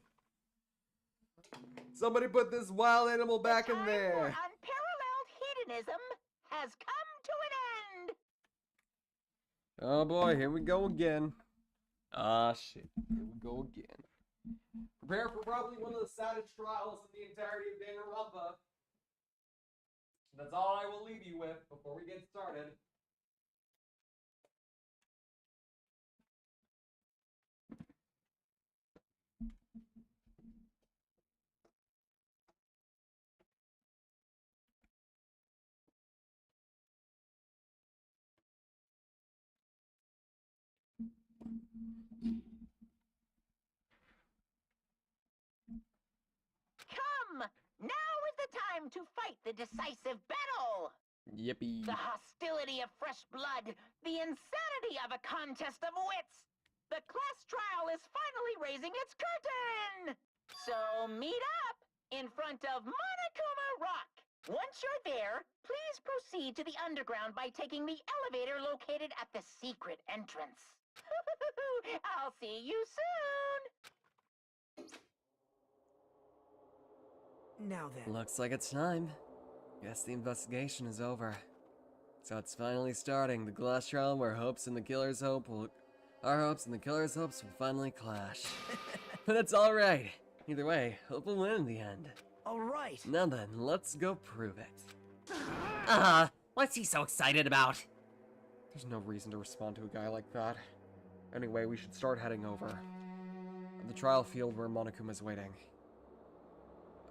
Somebody put this wild animal back in there! The time for unparalleled hedonism has come to an end! Oh boy, here we go again. Ah shit, here we go again. Prepare for probably one of the saddest trials in the entirety of Danganronpa. That's all I will leave you with before we get started. Come! Now is the time to fight the decisive battle! Yippee. The hostility of fresh blood, the insanity of a contest of wits! The class trial is finally raising its curtain! So meet up in front of Monokuma Rock! Once you're there, please proceed to the underground by taking the elevator located at the secret entrance. I'll see you soon! Now then. Looks like it's time. Guess the investigation is over. So it's finally starting, the glass trial where hopes and the killer's hope will... Our hopes and the killer's hopes will finally clash. But it's alright. Either way, hope will win in the end. Alright. Now then, let's go prove it. What's he so excited about? There's no reason to respond to a guy like that. Anyway, we should start heading over. The trial field where Monokuma's waiting.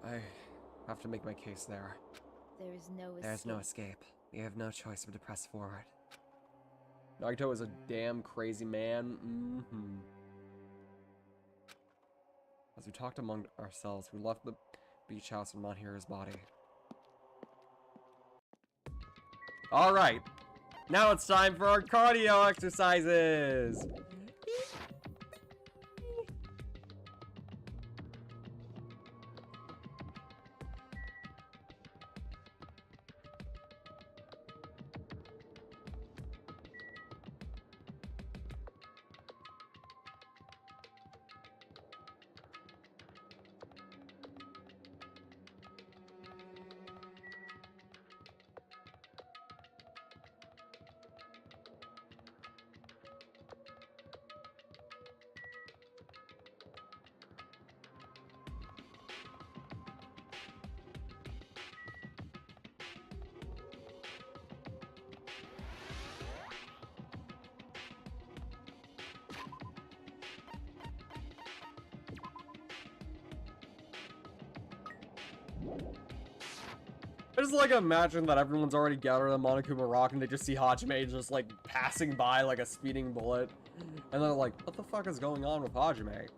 I have to make my case there. There's no escape. You have no choice but to press forward. Nagito is a damn crazy man. As we talked among ourselves, we left the beach house and not hear his body. Alright, now it's time for our cardio exercises! I just like imagine that everyone's already gathered on Monokuma Rock and they just see Hajime just like passing by like a speeding bullet. And they're like, what the fuck is going on with Hajime?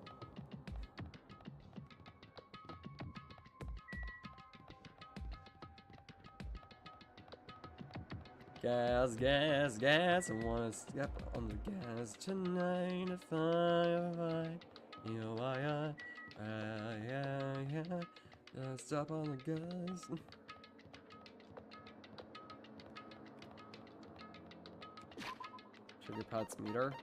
Gas, gas, gas, I wanna step on the gas tonight if I step on the gas. Trigger Pat's meter.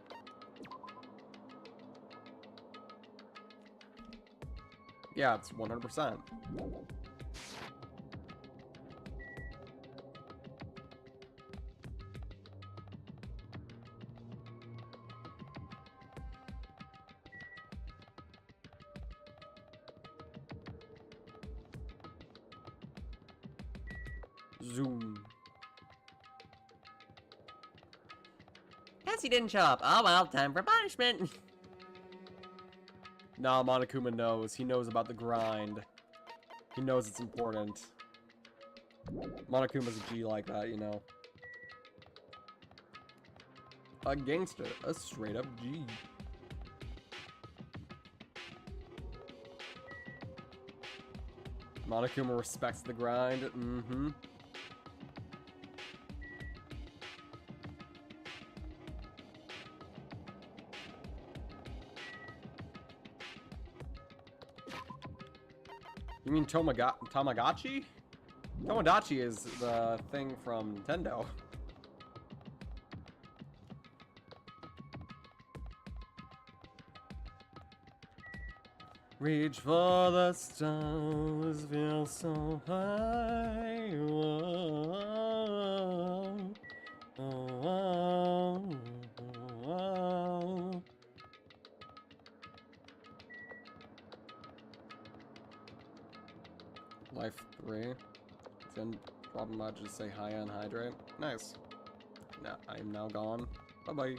Yeah, it's 100%. Zoom. Guess he didn't show up. Oh well, time for punishment. Nah, Monokuma knows. He knows about the grind. He knows it's important. Monokuma's a G like that, you know. A gangster. A straight up G. Monokuma respects the grind. Mm-hmm. You mean Tamagotchi? Tamagotchi is the thing from Nintendo. Reach for the stars, feel so high. Whoa, whoa, whoa. Life 3. Then problem I just say hi on hydrate. Nice. Now I am now gone. Bye bye.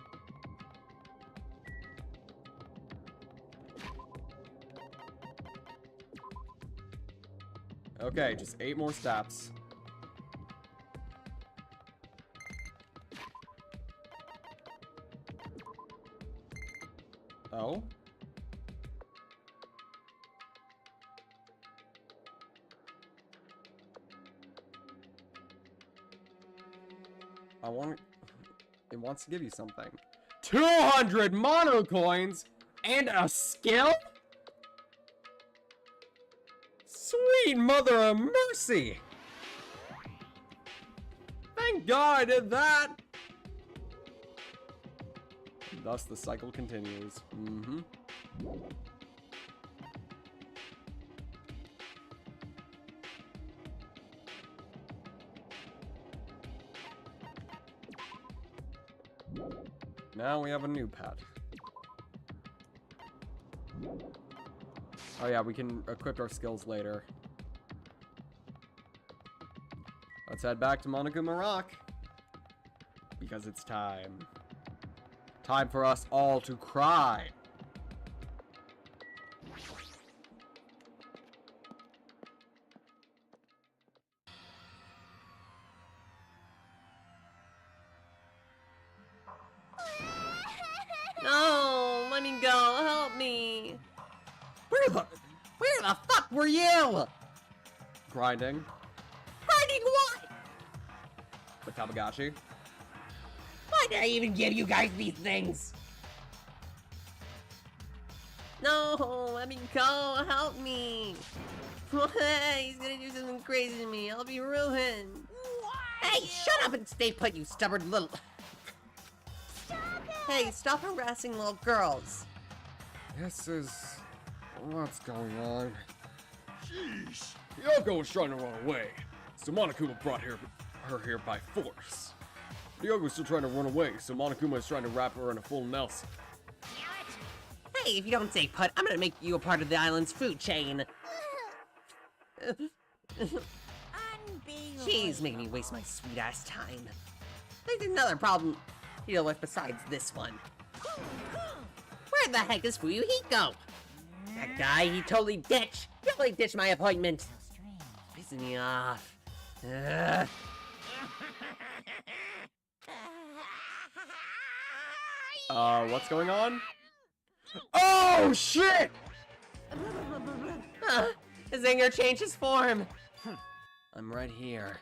Okay, just 8 more steps. Oh? It wants to give you something. 200 mono coins and a skill? Sweet mother of mercy! Thank God I did that! Thus the cycle continues. Mm-hmm. Now we have a new pet. Oh yeah, we can equip our skills later. Let's head back to Monokuma Rock. Because it's time. Time for us all to cry. No, let me go. Help me. Where the fuck were you? Grinding. Grinding what? The Tamagotchi. Why did I even give you guys these things? No, let me go. Help me. He's gonna do something crazy to me. I'll be ruined. Hey, shut up and stay put, you stubborn little... Hey, stop harassing little girls. This is... what's going on? Sheesh. Ryoko was trying to run away, so Monokuma brought her here by force. Ryoko was still trying to run away, so Monokuma is trying to wrap her in a full Nelson. Hey, if you don't stay put, I'm gonna make you a part of the island's food chain. Jeez, making me waste my sweet-ass time. There's another problem to deal with besides this one. Where the heck is Fuyuhiko? That guy, he totally ditched my appointment. Pissing me off. Ugh. What's going on? Oh, shit! His anger changed his form. I'm right here.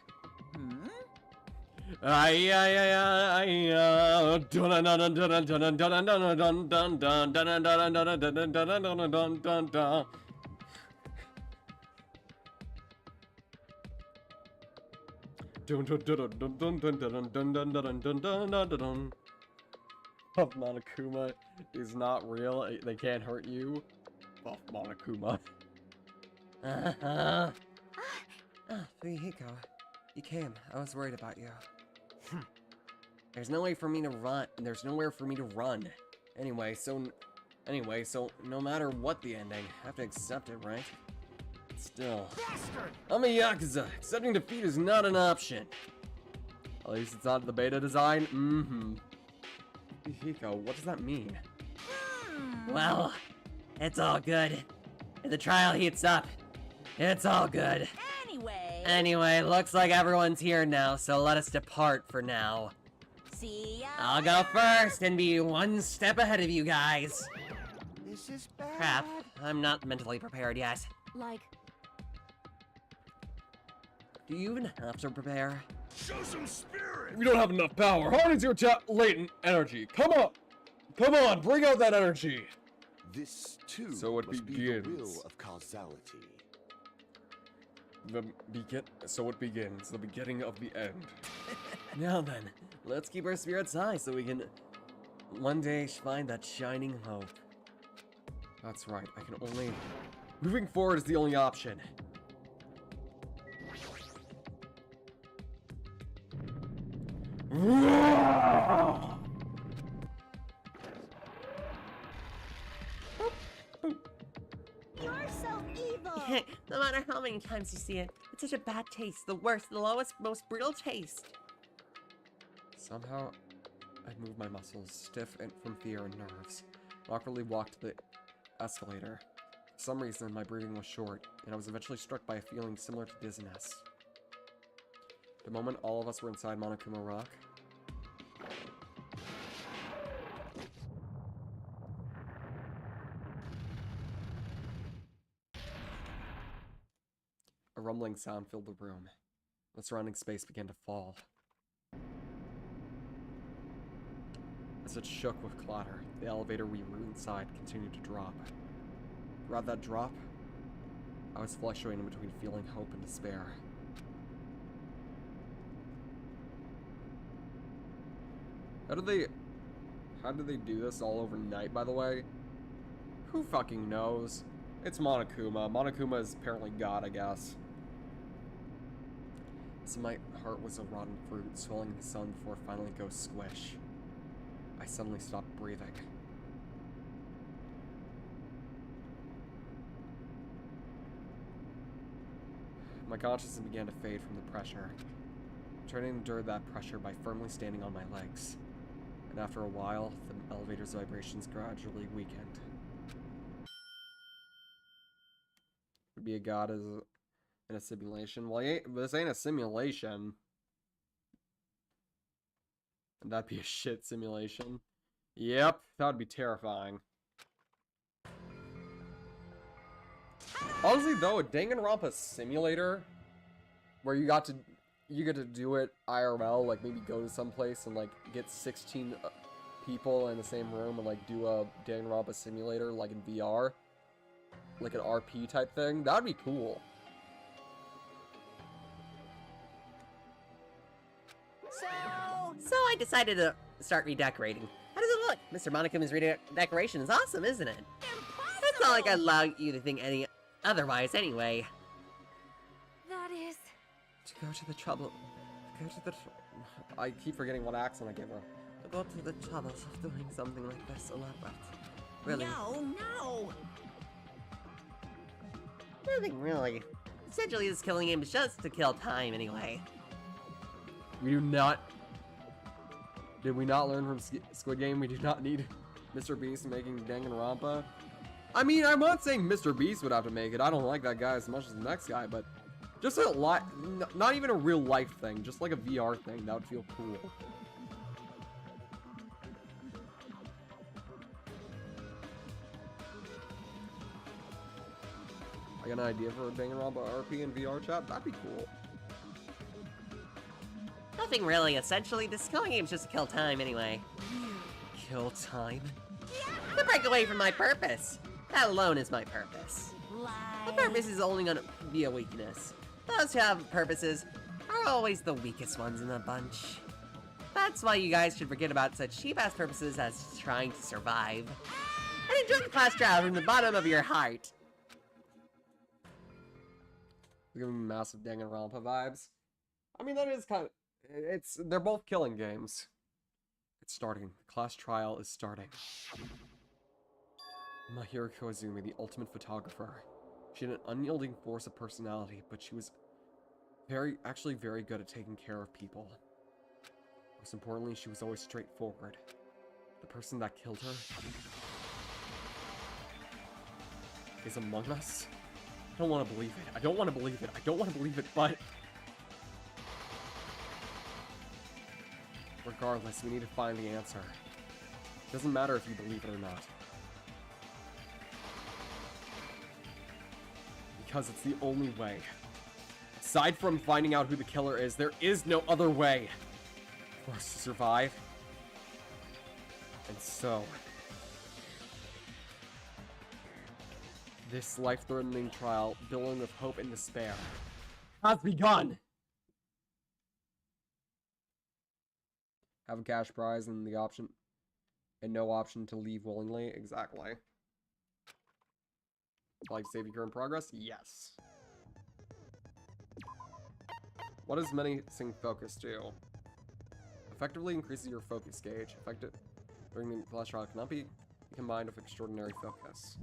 Puff Monokuma is not real. They can't hurt you. Puff Monokuma. Fuyuhiko, you came. I was worried about you. There's no way for me to run. There's nowhere for me to run. Anyway, so no matter what the ending, I have to accept it, right? Still, I'm a Yakuza. Accepting defeat is not an option. At least it's not the beta design. Mm-hmm. Fuyuhiko, what does that mean? Well, it's all good. If the trial heats up, it's all good. Anyway, looks like everyone's here now, so let us depart for now. See ya. I'll go first and be one step ahead of you guys. This is bad. Crap, I'm not mentally prepared yet. Like, Do you even have to prepare? Show some spirit. We don't have enough power. Harness your latent energy. Come on! Come on, bring out that energy! This too So it must be the will begins. of causality. So it begins, the beginning of the end. Now then, let's keep our spirits high so we can one day find that shining hope. That's right, I can only... Moving forward is the only option. You're so evil! No matter how many times you see it, it's such a bad taste. The worst, the lowest, most brutal taste. Somehow, I moved my muscles, stiff and from fear and nerves. Awkwardly walked to the escalator. For some reason, my breathing was short, and I was eventually struck by a feeling similar to dizziness. The moment all of us were inside Monokuma Rock, a rumbling sound filled the room. The surrounding space began to fall. As it shook with clatter, the elevator we were inside continued to drop. Throughout that drop, I was fluctuating between feeling hope and despair. How did they do this all overnight, by the way? Who fucking knows? It's Monokuma. Monokuma is apparently God, I guess. So my heart was a rotten fruit, swelling in the sun before it finally goes squish. I suddenly stopped breathing. My consciousness began to fade from the pressure. I tried to endure that pressure by firmly standing on my legs. And after a while, the elevator's vibrations gradually weakened. Would be a god as in a simulation. Well, this ain't a simulation. Would that be a shit simulation? Yep, that would be terrifying. Honestly, though, a Danganronpa simulator where you get to do it IRL, like maybe go to some place and like get 16 people in the same room and like do a Danganronpa simulator like in VR, like an RP type thing. That would be cool. So I decided to start redecorating. How does it look? Mr. Monokuma's redecoration is awesome, isn't it? Impossible! It's not like I'd allow you to think any otherwise anyway. That is... To go to the trouble... I keep forgetting what accent I give her. To go to the troubles of doing something like this elaborate. Really? No! Nothing really. Essentially, this killing game is just to kill time anyway. We do not... Did we not learn from Squid Game? We do not need Mr. Beast making Danganronpa. I mean, I'm not saying Mr. Beast would have to make it. I don't like that guy as much as the next guy, but just a not even a real life thing, just like a VR thing. That would feel cool. I got an idea for a Danganronpa RP in VR chat. That'd be cool. Nothing really. Essentially, this killing game's just to kill time anyway. Kill time? To break away from my purpose. That alone is my purpose. My purpose is only gonna be a weakness. Those who have purposes are always the weakest ones in the bunch. That's why you guys should forget about such cheap-ass purposes as trying to survive. And enjoy the class trial from the bottom of your heart. Giving me massive Danganronpa vibes. I mean, that is kind of... They're both killing games. It's starting. The class trial is starting. Mahiro Koizumi, the ultimate photographer. She had an unyielding force of personality, but she was actually very good at taking care of people. Most importantly, she was always straightforward. The person that killed her is among us. I don't want to believe it. I don't want to believe it. I don't want to believe it, but... Regardless, we need to find the answer. It doesn't matter if you believe it or not. Because it's the only way. Aside from finding out who the killer is, there is no other way for us to survive. And so... this life-threatening trial, billowing with hope and despair, has begun. Have a cash prize and the option, and no option to leave willingly. Exactly. Like save your current progress? Yes. What does menacing focus do? Effectively increases your focus gauge. Effective during the last trial cannot be combined with extraordinary focus.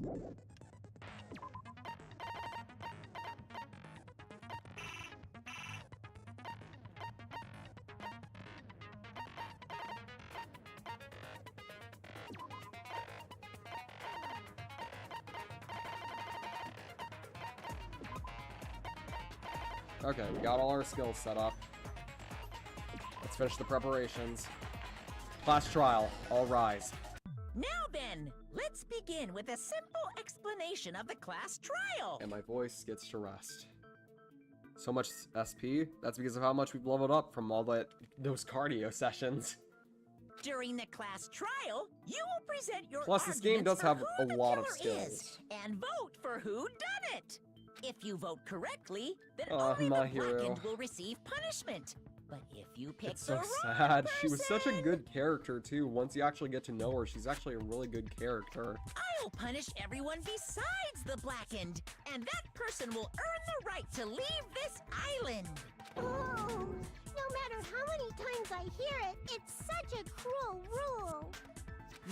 Okay, we got all our skills set up. Let's finish the preparations. Class trial, all rise. Now then, let's begin with a simple explanation of the class trial. And my voice gets to rest. So much SP? That's because of how much we've leveled up from all those cardio sessions. During the class trial, you will present your Plus, this game does have who a the lot of killer is, skills. and vote for who done it. If you vote correctly, then Oh, only my the hero. blackened will receive punishment. But if you pick It's the so wrong sad. She was such a person, good character, too. Once you actually get to know her, she's actually a really good character. I'll punish everyone besides the blackened, and that person will earn the right to leave this island. Oh, no matter how many times I hear it, it's such a cruel rule.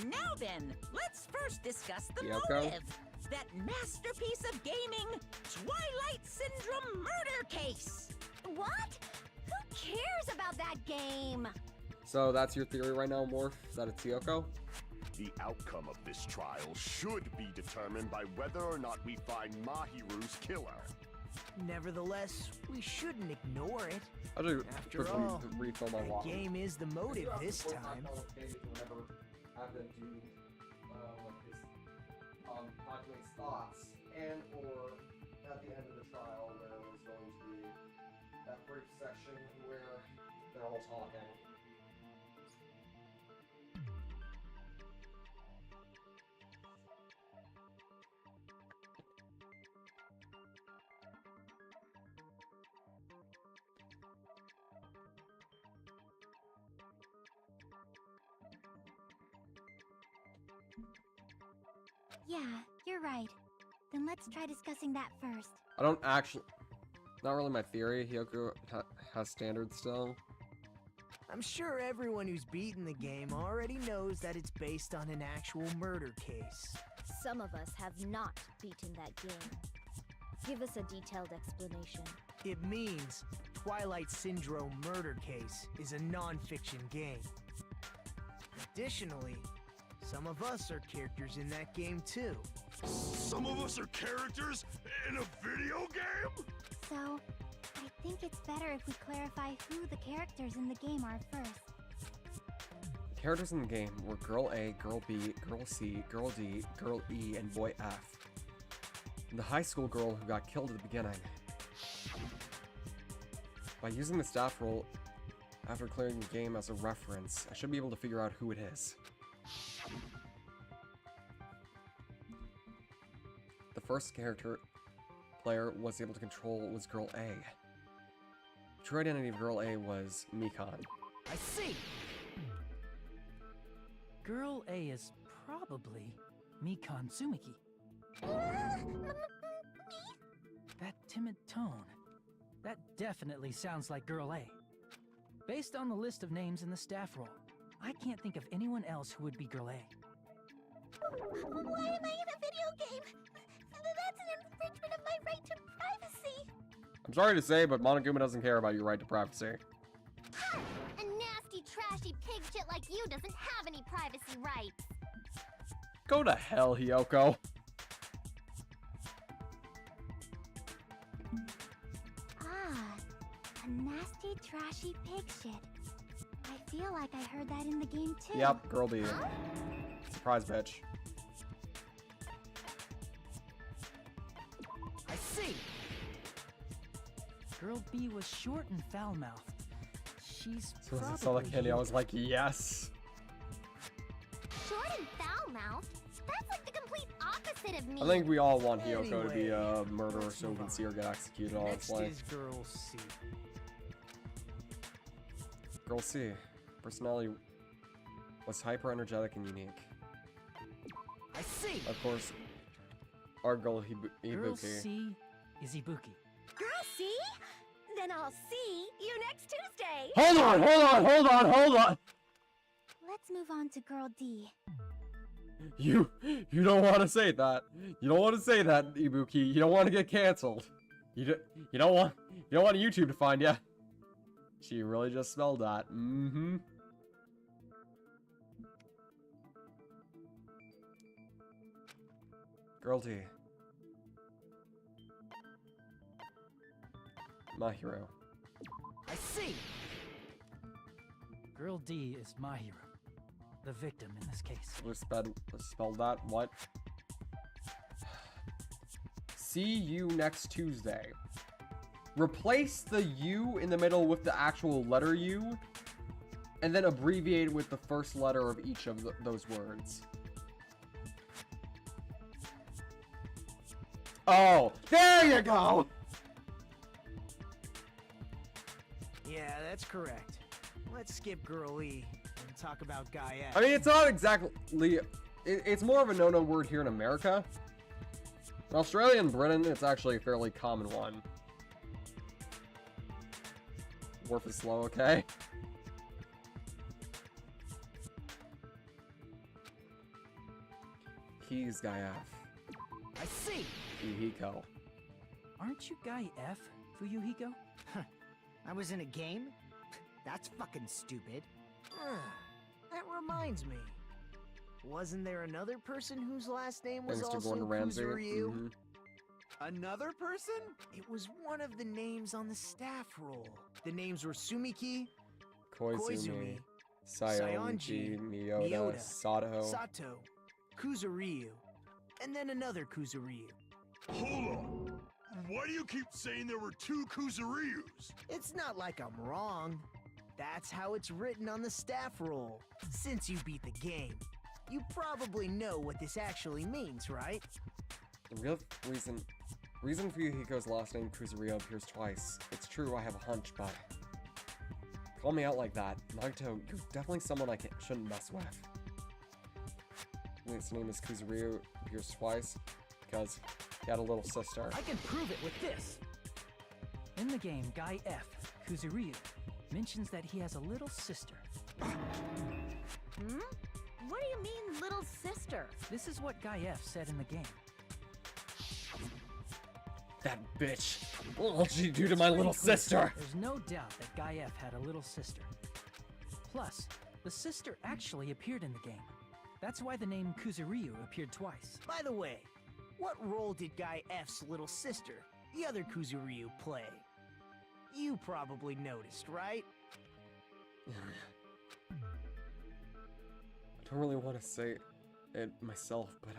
Now then, let's first discuss the Yoko? motive. That masterpiece of gaming, Twilight Syndrome murder case. What? Who cares about that game? So that's your theory right now, Morph? That it's Yoko? The outcome of this trial should be determined by whether or not we find Mahiru's killer. Nevertheless, we shouldn't ignore it. I'll just After quickly all, refill my the water. game is the motive this time. Populate's thoughts, and or at the end of the trial where there's going to be that brief section where they're all talking. Yeah, you're right. Then let's try discussing that first. I don't actually... Not really my theory. Hyoku has standards still. I'm sure everyone who's beaten the game already knows that it's based on an actual murder case. Some of us have not beaten that game. Give us a detailed explanation. It means Twilight Syndrome Murder Case is a non-fiction game. Additionally, some of us are characters in that game too. Some of us are characters in a video game? So, I think it's better if we clarify who the characters in the game are first. The characters in the game were Girl A, Girl B, Girl C, Girl D, Girl E, and Boy F. And the high school girl who got killed at the beginning. By using the staff roll after clearing the game as a reference, I should be able to figure out who it is. The first character player was able to control was Girl A. The true identity of Girl A was Mikan. I see! Girl A is probably Mikan Tsumiki. That timid tone. That definitely sounds like Girl A. Based on the list of names in the staff roll, I can't think of anyone else who would be Girl A. Why am I in a video game? That's an infringement of my right to privacy. I'm sorry to say, but Monoguma doesn't care about your right to privacy. A nasty, trashy pig shit like you doesn't have any privacy rights. Go to hell, Hiyoko. Ah, a nasty, trashy pig shit. I feel like I heard that in the game too. Yep, Girl B. Huh? Surprise, bitch. I see! Girl B was short and foul-mouthed. She's So probably... I saw that candy, I was like, yes. Short and foul-mouthed? That's like the complete opposite of me. I think we all want Hiyoko to be Anyway, a murderer let's so we move can on. see her get executed, Next honestly. is Girl C. Girl C. Personality was hyper energetic and unique. I see. Of course, our girl Girl Ibuki. C is Ibuki. Girl C? Then I'll see you next Tuesday. Hold on! Let's move on to Girl D. You don't want to say that. You don't want to say that, Ibuki. You don't want to get canceled. You don't want YouTube to find you. She really just smelled that. Mm-hmm. Girl D. My hero. I see. Girl D is my hero. The victim in this case. Let's spell that. What? See you next Tuesday. Replace the U in the middle with the actual letter U, and then abbreviate it with the first letter of each of those words. Oh, there you go! Yeah, that's correct. Let's skip Girl E and talk about Guy F. I mean, it's not exactly... It's more of a no-no word here in America. In Australia and Britain, it's actually a fairly common one. Warp is slow, okay? He's Guy F. I see. Hihiko. Aren't you Guy F, Fuyuhiko? I was in a game? That's fucking stupid. That reminds me. Wasn't there another person whose last name was Thanks to also Gordon Ramsay. Kuzuryu? Mhm. Another person? It was one of the names on the staff roll. The names were Sumiki, Koizumi, Sayonji, Miyoda, Sato. Sato, Kuzuryu, and then another Kuzuryu. Hold on. Why do you keep saying there were two Kuzuryus? It's not like I'm wrong. That's how it's written on the staff roll. Since you beat the game, you probably know what this actually means, right? The real reason Fuyuhiko's last name Kuzuryu appears twice. It's true, I have a hunch, but call me out like that. Nagito, you're definitely someone I shouldn't mess with. His name is Kuzuryu, appears twice, because he had a little sister. I can prove it with this. In the game, Guy F, Kuzuryu, mentions that he has a little sister. Hmm? What do you mean, little sister? This is what Guy F said in the game. That bitch. What did she do to my little sister? There's no doubt that Guy F had a little sister. Plus, the sister actually appeared in the game. That's why the name Kuzuryu appeared twice. By the way, what role did Guy F's little sister, the other Kuzuryu, play? You probably noticed, right? I don't really want to say it myself, but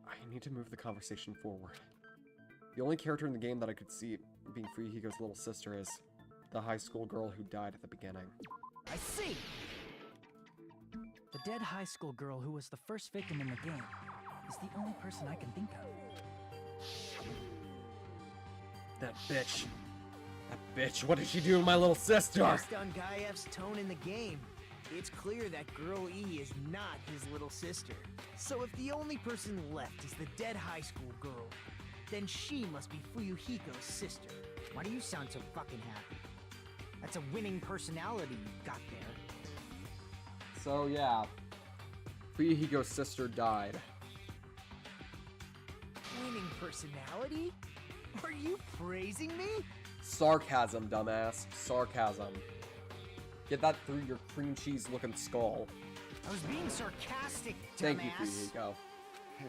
I need to move the conversation forward. The only character in the game that I could see being Fuyuhiko's little sister is the high school girl who died at the beginning. I see! The dead high school girl who was the first victim in the game is the only person I can think of. That bitch. That bitch, what did she do to my little sister? Based on Guy F's tone in the game, it's clear that Girl E is not his little sister. So if the only person left is the dead high school girl, then she must be Fuyuhiko's sister. Why do you sound so fucking happy? That's a winning personality you've got there. So yeah, Fuyuhiko's sister died. Winning personality? Are you praising me? Sarcasm, dumbass. Sarcasm. Get that through your cream cheese looking skull. I was being sarcastic, dumbass. Thank you, Fuyuhiko. Hey,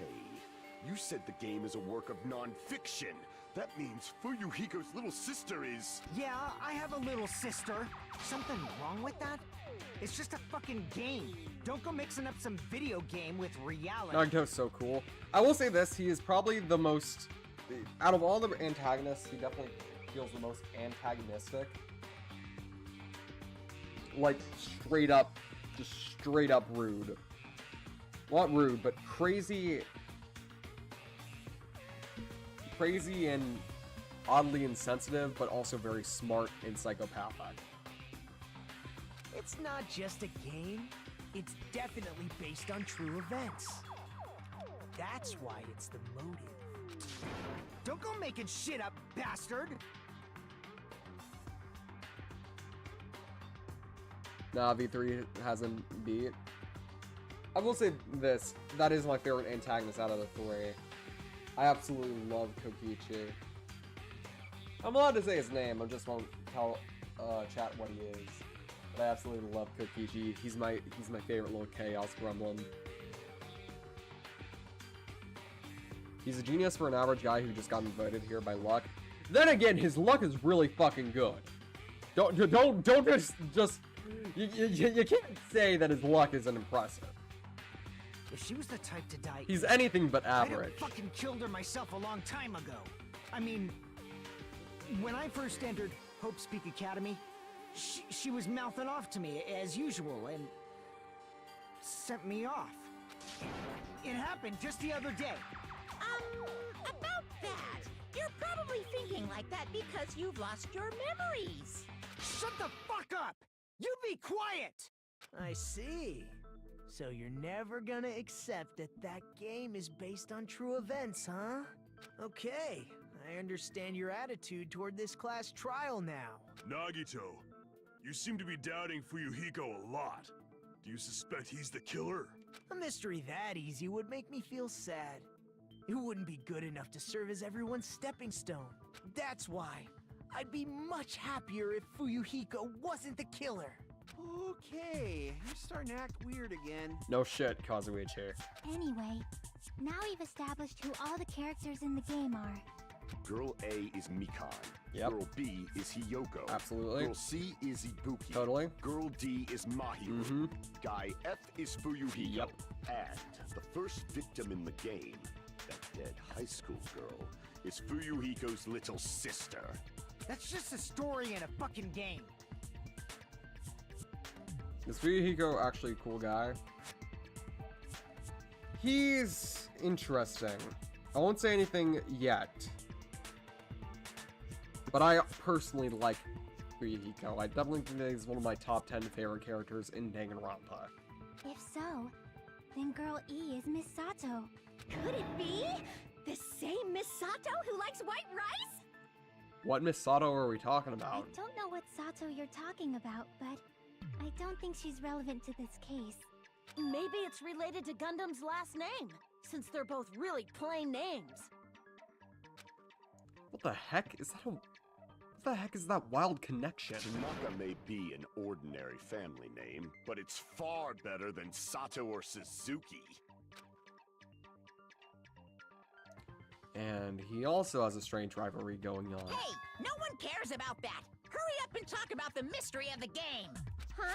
you said the game is a work of non-fiction. That means Fuyuhiko's little sister is... Yeah, I have a little sister. Something wrong with that? It's just a fucking game. Don't go mixing up some video game with reality. Nagito's so cool. I will say this, he is probably the most... Out of all the antagonists, he definitely feels the most antagonistic. Like, straight up, just straight up rude. not rude, but crazy and oddly insensitive, but also very smart and psychopathic. It's not just a game. It's definitely based on true events. That's why it's the motive. Don't go making shit up, bastard! Nah, V3 hasn't beat. I will say this, that is my favorite antagonist out of the three. I absolutely love Kokichi. I'm allowed to say his name, I just won't tell chat what he is. But I absolutely love Kokichi. He's my favorite little chaos gremlin. He's a genius for an average guy who just got invited here by luck. Then again, his luck is really fucking good. Don't just you can't say that his luck isn't impressive. If she was the type to die, He's anything but I'd average. have fucking killed her myself a long time ago. I mean, when I first entered Hope's Peak Academy, she was mouthing off to me as usual and sent me off. It happened just the other day. About that, you're probably thinking like that because you've lost your memories. Shut the fuck up! You be quiet! I see. So you're never gonna accept that that game is based on true events, huh? Okay, I understand your attitude toward this class trial now. Nagito, you seem to be doubting Fuyuhiko a lot. Do you suspect he's the killer? A mystery that easy would make me feel sad. It wouldn't be good enough to serve as everyone's stepping stone. That's why I'd be much happier if Fuyuhiko wasn't the killer. Okay, you're starting to act weird again. No shit, Kazuichi. Anyway, now we've established who all the characters in the game are. Girl A is Mikan. Yep. Girl B is Hiyoko. Absolutely. Girl C is Ibuki. Totally. Girl D is Mahiru. Mm-hmm. Guy F is Fuyuhiko. Yep. And the first victim in the game, that dead high school girl, is Fuyuhiko's little sister. That's just a story in a fucking game. Is Fuyuhiko actually a cool guy? He's interesting. I won't say anything yet. But I personally like Fuyuhiko. I definitely think that he's one of my top 10 favorite characters in Danganronpa. If so, then Girl E is Miss Sato. Could it be the same Miss Sato who likes white rice? What Miss Sato are we talking about? I don't know what Sato you're talking about, but I don't think she's relevant to this case. Maybe it's related to Gundam's last name, since they're both really plain names. What the heck is that? What the heck is that wild connection? Tanaka may be an ordinary family name, but it's far better than Sato or Suzuki. And he also has a strange rivalry going on. Hey, no one cares about that. Hurry up and talk about the mystery of the game. Huh?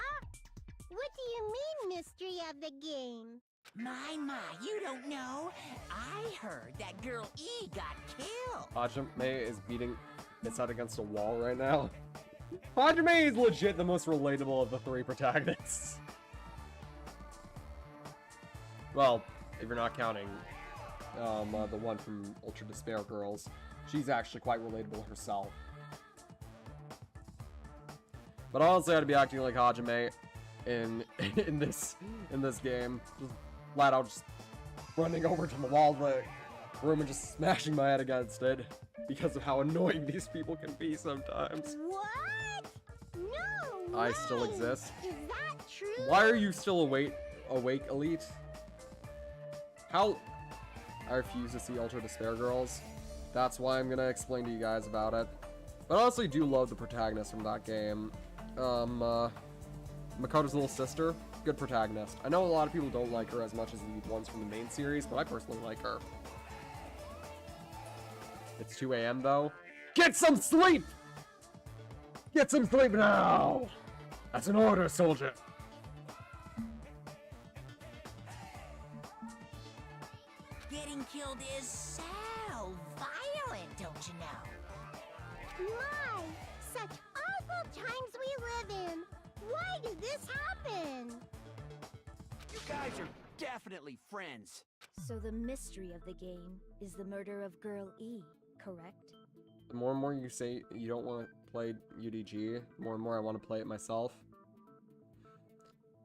What do you mean, mystery of the game? My, you don't know. I heard that Girl E got killed. Hajime is beating its head against a wall right now. Hajime is legit the most relatable of the three protagonists. Well, if you're not counting the one from Ultra Despair Girls, she's actually quite relatable herself. But honestly, I'd be acting like Hajime in this game, just flat out just running over to the wall of the room and just smashing my head against it because of how annoying these people can be sometimes. What? No I way. still exist. Is that true? Why are you still awake, Elite? How? I refuse to see Ultra Despair Girls. That's why I'm gonna explain to you guys about it. But I honestly do love the protagonist from that game. Makoto's little sister, good protagonist. I know a lot of people don't like her as much as the ones from the main series, but I personally like her. It's 2 AM though. Get some sleep! Get some sleep now! That's an order, soldier. Getting killed is so violent, don't you know? My, such awful times we live in. Why did this happen? You guys are definitely friends. So the mystery of the game is the murder of Girl E, correct? The more and more you say you don't want to play UDG, more and more I want to play it myself.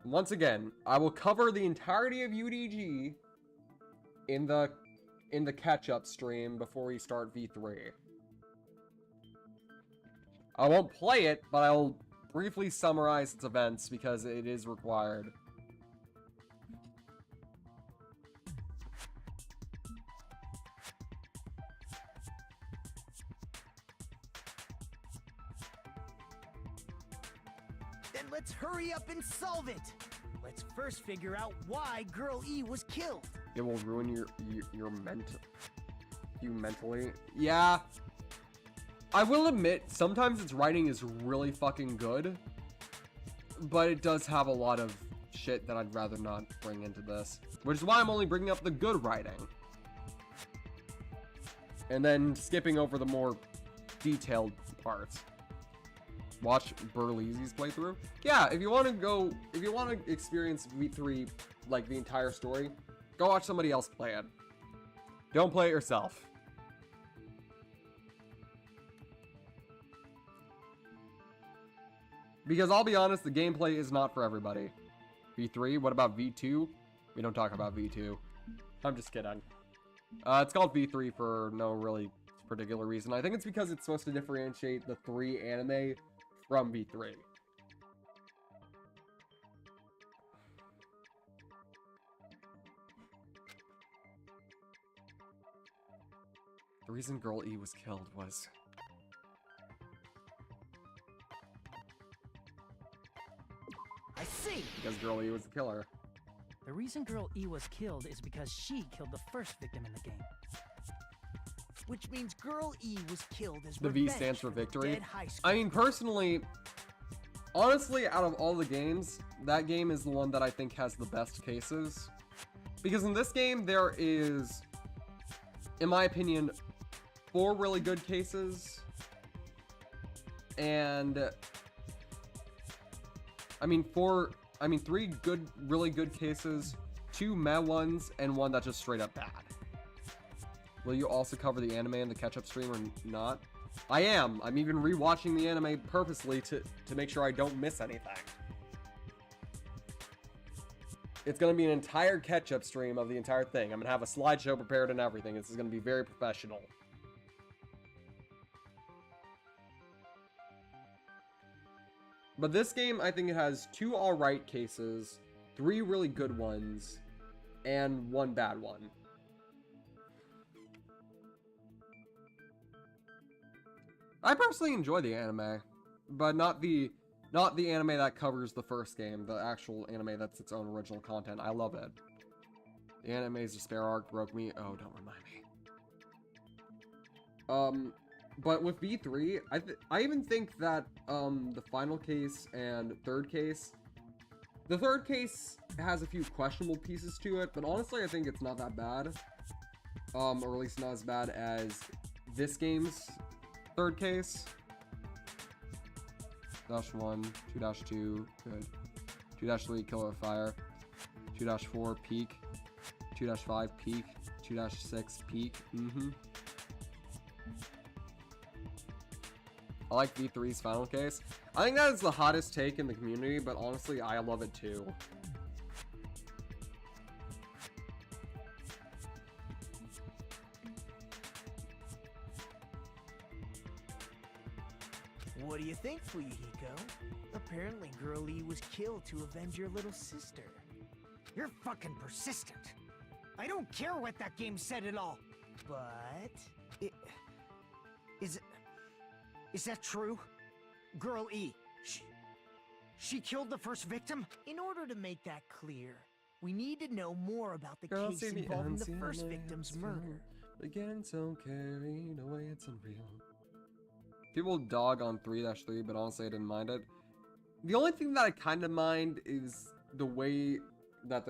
Once again, I will cover the entirety of UDG in the catch-up stream before we start V3. I won't play it, but I'll briefly summarize its events because it is required. Then let's hurry up and solve it. Let's first figure out why Girl E was killed. It will ruin your mentally. Yeah. I will admit, sometimes its writing is really fucking good, but it does have a lot of shit that I'd rather not bring into this, which is why I'm only bringing up the good writing. And then skipping over the more detailed parts. Watch Burleezy's playthrough. Yeah, if you want to experience V3, like the entire story, go watch somebody else play it. Don't play it yourself. Because I'll be honest, the gameplay is not for everybody. V3, what about V2? We don't talk about V2. I'm just kidding. It's called V3 for no really particular reason. I think it's because it's supposed to differentiate the 3 anime from V3. The reason Girl E was killed was... I see. because Girl E was the killer. The reason Girl E was killed is because she killed the first victim in the game. Which means Girl E was killed as The V revenge stands for the victory. dead high school. I mean, personally, honestly, out of all the games, that game is the one that I think has the best cases. Because in this game, there is, in my opinion, 4 really good cases. And, I mean, 3 good, really good cases, 2 meh ones, and 1 that's just straight up bad. Will you also cover the anime in the catch-up stream or not? I am. I'm even rewatching the anime purposely to make sure I don't miss anything. It's going to be an entire catch-up stream of the entire thing. I'm going to have a slideshow prepared and everything. This is going to be very professional. But this game, I think it has 2 alright cases, 3 really good ones, and 1 bad one. I personally enjoy the anime, but not the anime that covers the first game, the actual anime that's its own original content. I love it. The anime's despair arc broke me. Oh, don't remind me. But with V3, I even think that the final case and third case, the third case has a few questionable pieces to it, but honestly, I think it's not that bad. Or at least not as bad as this game's third case. -1, 2-2, good. 2-3, killer of fire. 2-4, peak. 2-5, peak. 2-6, peak. I like V3's final case. I think that is the hottest take in the community, but honestly, I love it too. What do you think, Fuyuhiko? Apparently Girl E was killed to avenge your little sister. You're fucking persistent. I don't care what that game said at all. But... Is that true? Girl E, she killed the first victim? In order to make that clear, we need to know more about the case involving the first victim's murder. Again, so carried away, it's unreal. People dog on 3-3, but honestly I didn't mind it. The only thing that I kind of mind is the way that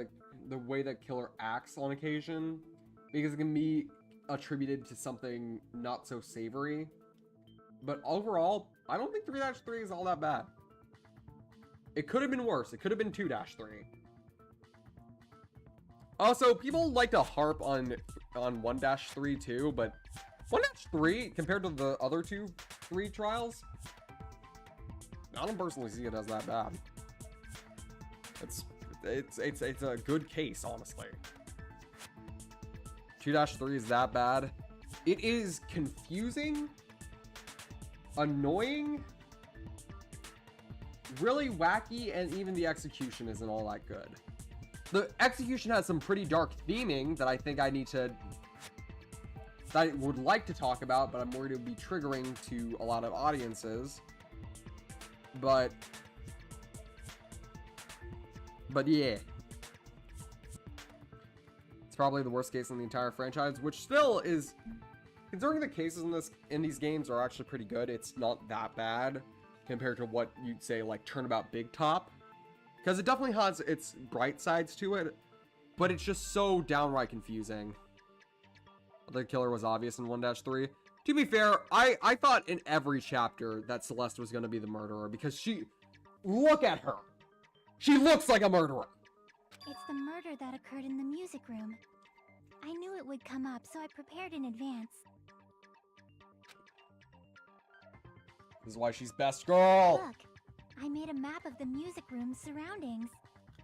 the way that killer acts on occasion, because it can be attributed to something not so savory. But overall, I don't think 3-3 is all that bad. It could have been worse. It could have been 2-3. Also, people like to harp on 1-3 too, but 1-3 compared to the other 3 trials, I don't personally see it as that bad. It's a good case, honestly. 2-3 is that bad. It is confusing, annoying, really wacky, and even the execution isn't all that good. The execution has some pretty dark theming that I think I would like to talk about, but I'm worried it would be triggering to a lot of audiences. But yeah. It's probably the worst case in the entire franchise, which still is, considering the cases in these games are actually pretty good, it's not that bad compared to what you'd say like Turnabout Big Top. Because it definitely has its bright sides to it, but it's just so downright confusing. The killer was obvious in 1-3. To be fair, I thought in every chapter that Celeste was going to be the murderer, because look at her. She looks like a murderer. It's the murder that occurred in the music room. I knew it would come up, so I prepared in advance. This is why she's best girl. Look, I made a map of the music room's surroundings,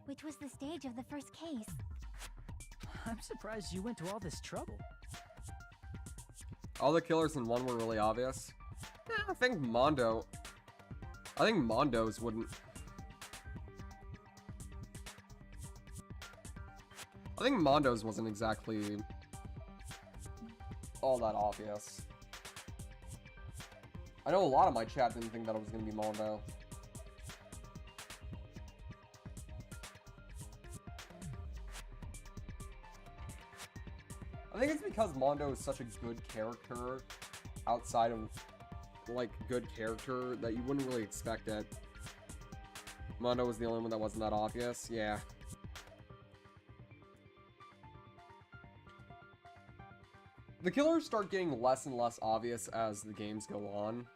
which was the stage of the first case. I'm surprised you went to all this trouble. All the killers in 1 were really obvious. I think Mondo's wouldn't. I think Mondo's wasn't exactly all that obvious. I know a lot of my chat didn't think that it was going to be Mondo. I think it's because Mondo is such a good character outside of, like, good character that you wouldn't really expect it. Mondo was the only one that wasn't that obvious, yeah. The killers start getting less and less obvious as the games go on.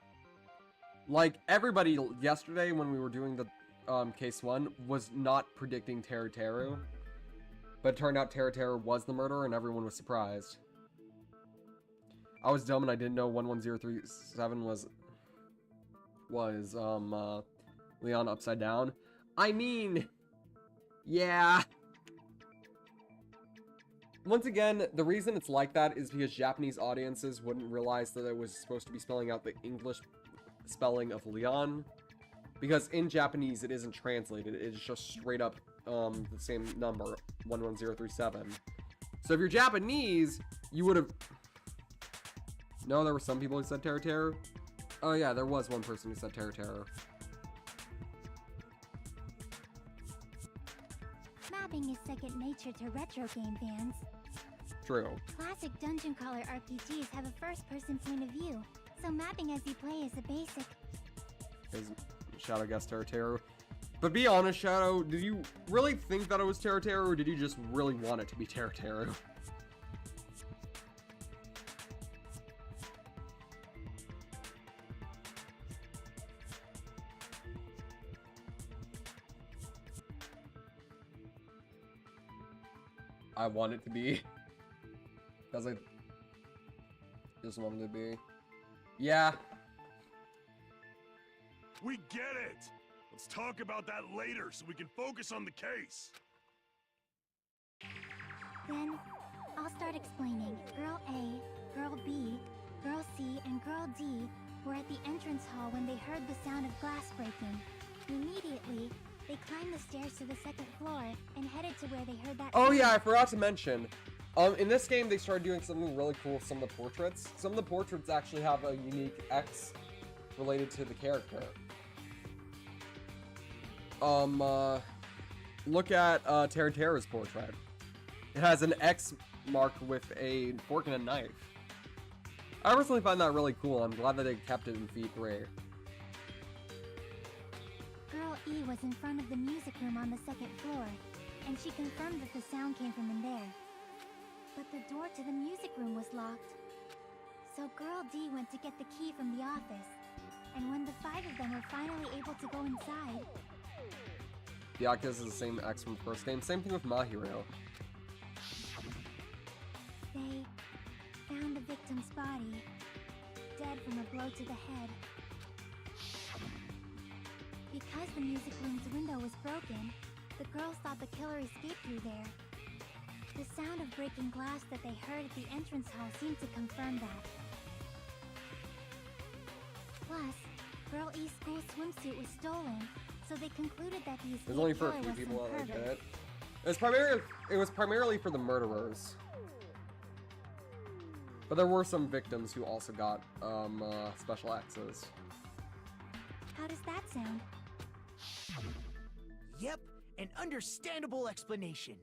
Like, everybody yesterday when we were doing the case 1 was not predicting Teru. But it turned out Teru was the murderer and everyone was surprised. I was dumb and I didn't know 11037 was Leon upside down. I mean, yeah. Once again, the reason it's like that is because Japanese audiences wouldn't realize that it was supposed to be spelling out the English spelling of Leon. Because in Japanese, it isn't translated. It's just straight up the same number, 11037. So if you're Japanese, you would have... No, there were some people who said Teru. Oh yeah, there was one person who said Teru. Mapping is second nature to retro game fans. True. Classic dungeon crawler RPGs have a first-person point of view, so mapping as you play is a basic. Is Shadow guessed Teru. But be honest, Shadow, did you really think that it was Teru, or did you just really want it to be Teru? I want it to be. Because I just want it to be. Yeah. We get it! Let's talk about that later so we can focus on the case. Then, I'll start explaining. Girl A, Girl B, Girl C, and Girl D were at the entrance hall when they heard the sound of glass breaking. Immediately, they climbed the stairs to the second floor and headed to where they heard that Oh sound. yeah, I forgot to mention. In this game, they started doing something really cool with some of the portraits. Some of the portraits actually have a unique X related to the character. Look at Teru's portrait. It has an X mark with a fork and a knife. I personally find that really cool. I'm glad that they kept it in Feat 3. Girl E was in front of the music room on the second floor, and she confirmed that the sound came from in there. But the door to the music room was locked. So Girl D went to get the key from the office, and when the 5 of them were finally able to go inside... Yeah, this is the same X from the first game. Same thing with Mahiro. victim's body, dead from a blow to the head. Because the music room's window was broken, the girls thought the killer escaped through there. The sound of breaking glass that they heard at the entrance hall seemed to confirm that. Plus, Girl E's school swimsuit was stolen, so they concluded that the It was only escaped for a killer few was people some that like pervert. it. It was primarily for the murderers. But there were some victims who also got special access. How does that sound? Yep, an understandable explanation.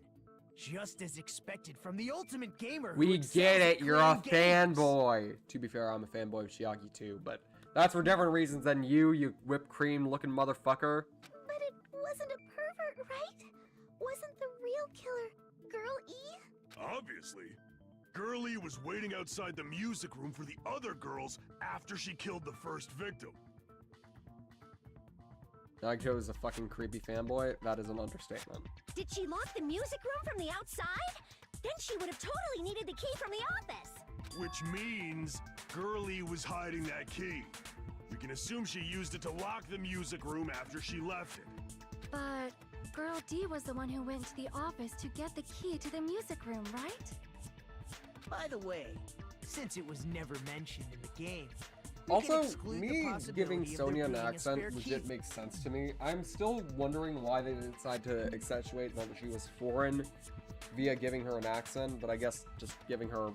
Just as expected from the ultimate gamer. who We excels get at it, you're a playing games. fanboy. To be fair, I'm a fanboy of Chiaki too, but that's for different reasons than you whipped cream looking motherfucker. But it wasn't a pervert, right? Wasn't the real killer Girl E? Obviously. Girlie was waiting outside the music room for the other girls after she killed the first victim. Nagito is a fucking creepy fanboy. That is an understatement. Did she lock the music room from the outside? Then she would have totally needed the key from the office. Which means Girlie was hiding that key. We can assume she used it to lock the music room after she left it. But Girl D was the one who went to the office to get the key to the music room, right? By the way, since it was never mentioned in the game, we can Also, exclude the me possibility giving of there Sonya an being a accent spare legit key. makes sense to me. I'm still wondering why they decided to accentuate that she was foreign via giving her an accent, but I guess just giving her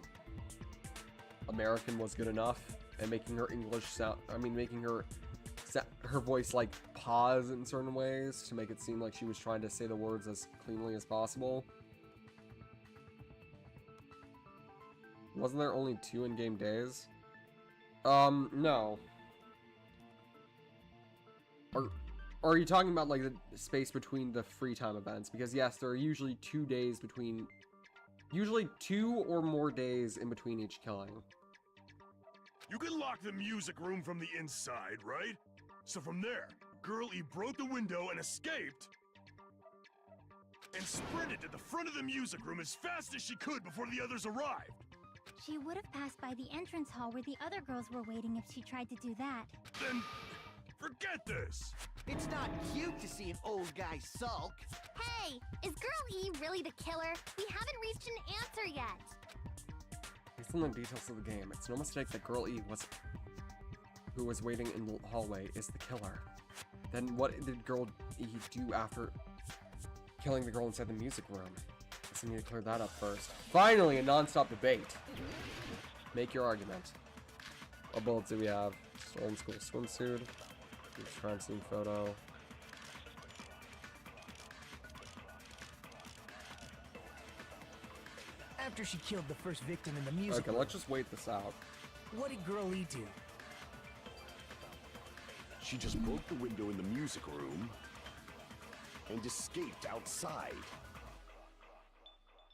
American was good enough, and making her English sound, making her voice like pause in certain ways to make it seem like she was trying to say the words as cleanly as possible. Wasn't there only 2 in-game days? No. Or are you talking about, like, the space between the free time events? Because, yes, there are usually 2 days between... Usually 2 or more days in between each killing. You can lock the music room from the inside, right? So from there, Girlie broke the window and escaped, and sprinted to the front of the music room as fast as she could before the others arrived. She would have passed by the entrance hall where the other girls were waiting if she tried to do that. Then, forget this! It's not cute to see an old guy sulk. Hey, is Girl E really the killer? We haven't reached an answer yet. Based on the details of the game, it's no mistake that Girl E who was waiting in the hallway is the killer. Then what did Girl E do after killing the girl inside the music room? Guess I need to clear that up first. Finally, a non-stop debate. Make your argument. What bullets do we have? Stolen school swimsuit. Crime scene photo. After she killed the first victim in the music Okay, room, let's just wait this out. what did Girl E do? She just broke the window in the music room and escaped outside.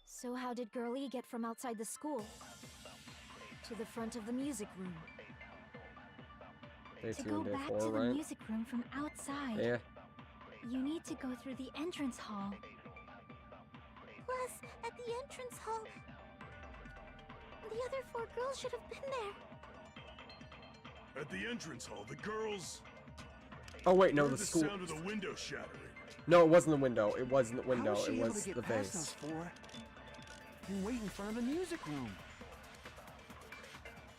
So how did Girl E get from outside the school to the front of the music room? Day To 2 go and day back 4, to the right? music room from outside, Yeah. you need to go through the entrance hall. Plus, at the entrance hall, the other 4 girls should have been there. At the entrance hall, the girls Oh wait, no, heard the the school. sound of the window shattering. No, it wasn't the window. It wasn't the How window. was she It able was to get the past those vase. 4 and wait in front of the music room?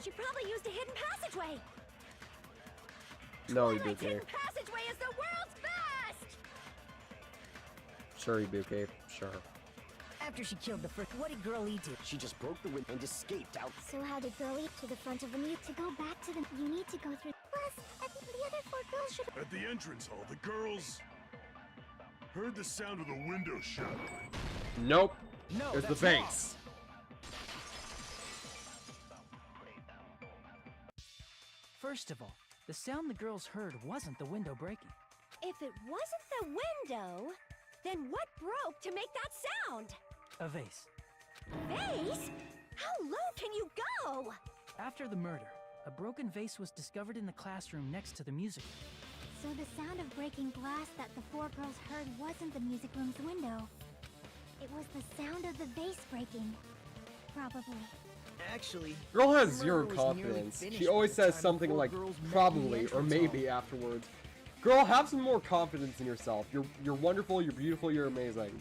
She probably used a hidden passageway. No, Twilight's Ibuki. hidden passageway is the world's best. Sure, Ibuki. Sure. After she killed the first, what did Girl E do? She just broke the window and escaped out. So how did Girl E to the front of the music? To go back to the, you need to go through. Plus, the other 4 girls should have. At the entrance hall, the girls heard the sound of the window shattering. Nope. No, It was the that's wrong. vase. First of all, the sound the girls heard wasn't the window breaking. If it wasn't the window, then what broke to make that sound? A vase. Vase? How low can you go? After the murder, a broken vase was discovered in the classroom next to the music room. So the sound of breaking glass that the 4 girls heard wasn't the music room's window. It was the sound of the vase breaking. Probably. Actually, Girl has the zero murder was nearly confidence. finished She by always the says time something the four like girls met in the probably or entrance maybe hall. afterwards. Girl, have some more confidence in yourself. You're wonderful, you're beautiful, you're amazing.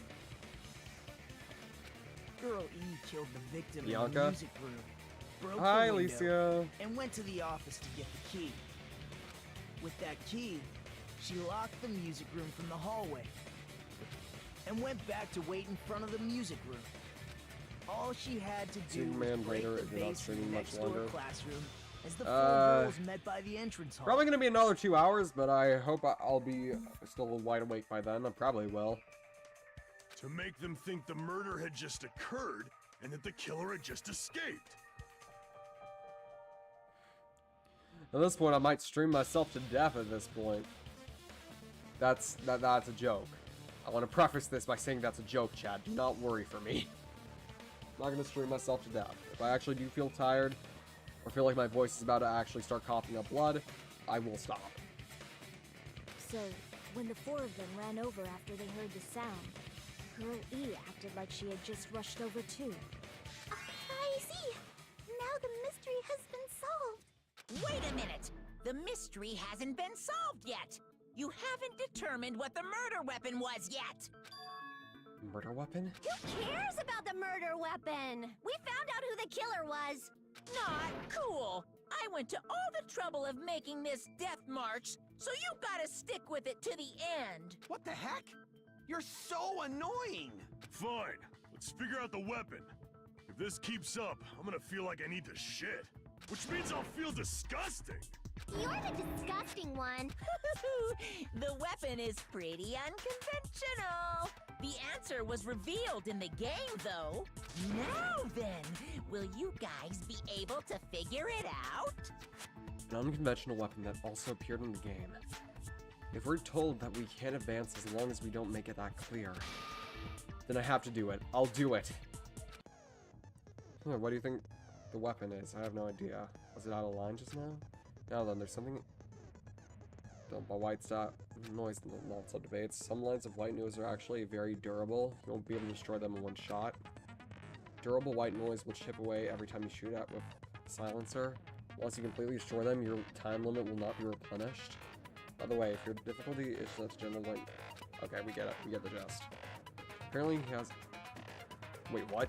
Girl E killed the victim in Bianca? the music room, broke Hi, the window, Alicia. and went to the office to get the key. With that key, she locked the music room from the hallway and went back to wait in front of the music room. All she had to do Superman was break later, the if you're not vase in streaming the much next door longer. classroom as the four girls met by the entrance hall. Probably gonna be another 2 hours, but I hope I'll be still wide awake by then. I probably will. To make them think the murder had just occurred and that the killer had just escaped. At this point, I might stream myself to death at this point. That's a joke. I want to preface this by saying that's a joke, Chad. Do not worry for me. I'm not gonna stream myself to death. If I actually do feel tired, or feel like my voice is about to actually start coughing up blood, I will stop. So, when the four of them ran over after they heard the sound, Girl E acted like she had just rushed over too. I see. Now the mystery has been solved. Wait a minute! The mystery hasn't been solved yet! You haven't determined what the murder weapon was yet! Murder weapon? Who cares about the murder weapon? We found out who the killer was. Not cool! I went to all the trouble of making this death march, so you gotta stick with it to the end! What the heck? You're so annoying! Fine, let's figure out the weapon. If this keeps up, I'm gonna feel like I need to shit. Which means I'll feel disgusting. You're the disgusting one. The weapon is pretty unconventional. The answer was revealed in the game, though. Now then, will you guys be able to figure it out? An unconventional weapon that also appeared in the game. If we're told that we can't advance as long as we don't make it that clear, then I have to do it. I'll do it. What do you think the weapon is? I have no idea. Was it out of line just now? Now then, there's something... Don't buy white stuff. Noise, lots of debates. Some lines of white noise are actually very durable. You won't be able to destroy them in one shot. Durable white noise will chip away every time you shoot at with silencer. Once you completely destroy them, your time limit will not be replenished. By the way, if your difficulty is such general white... Okay, we get it. We get the gist. Apparently he has... Wait, what?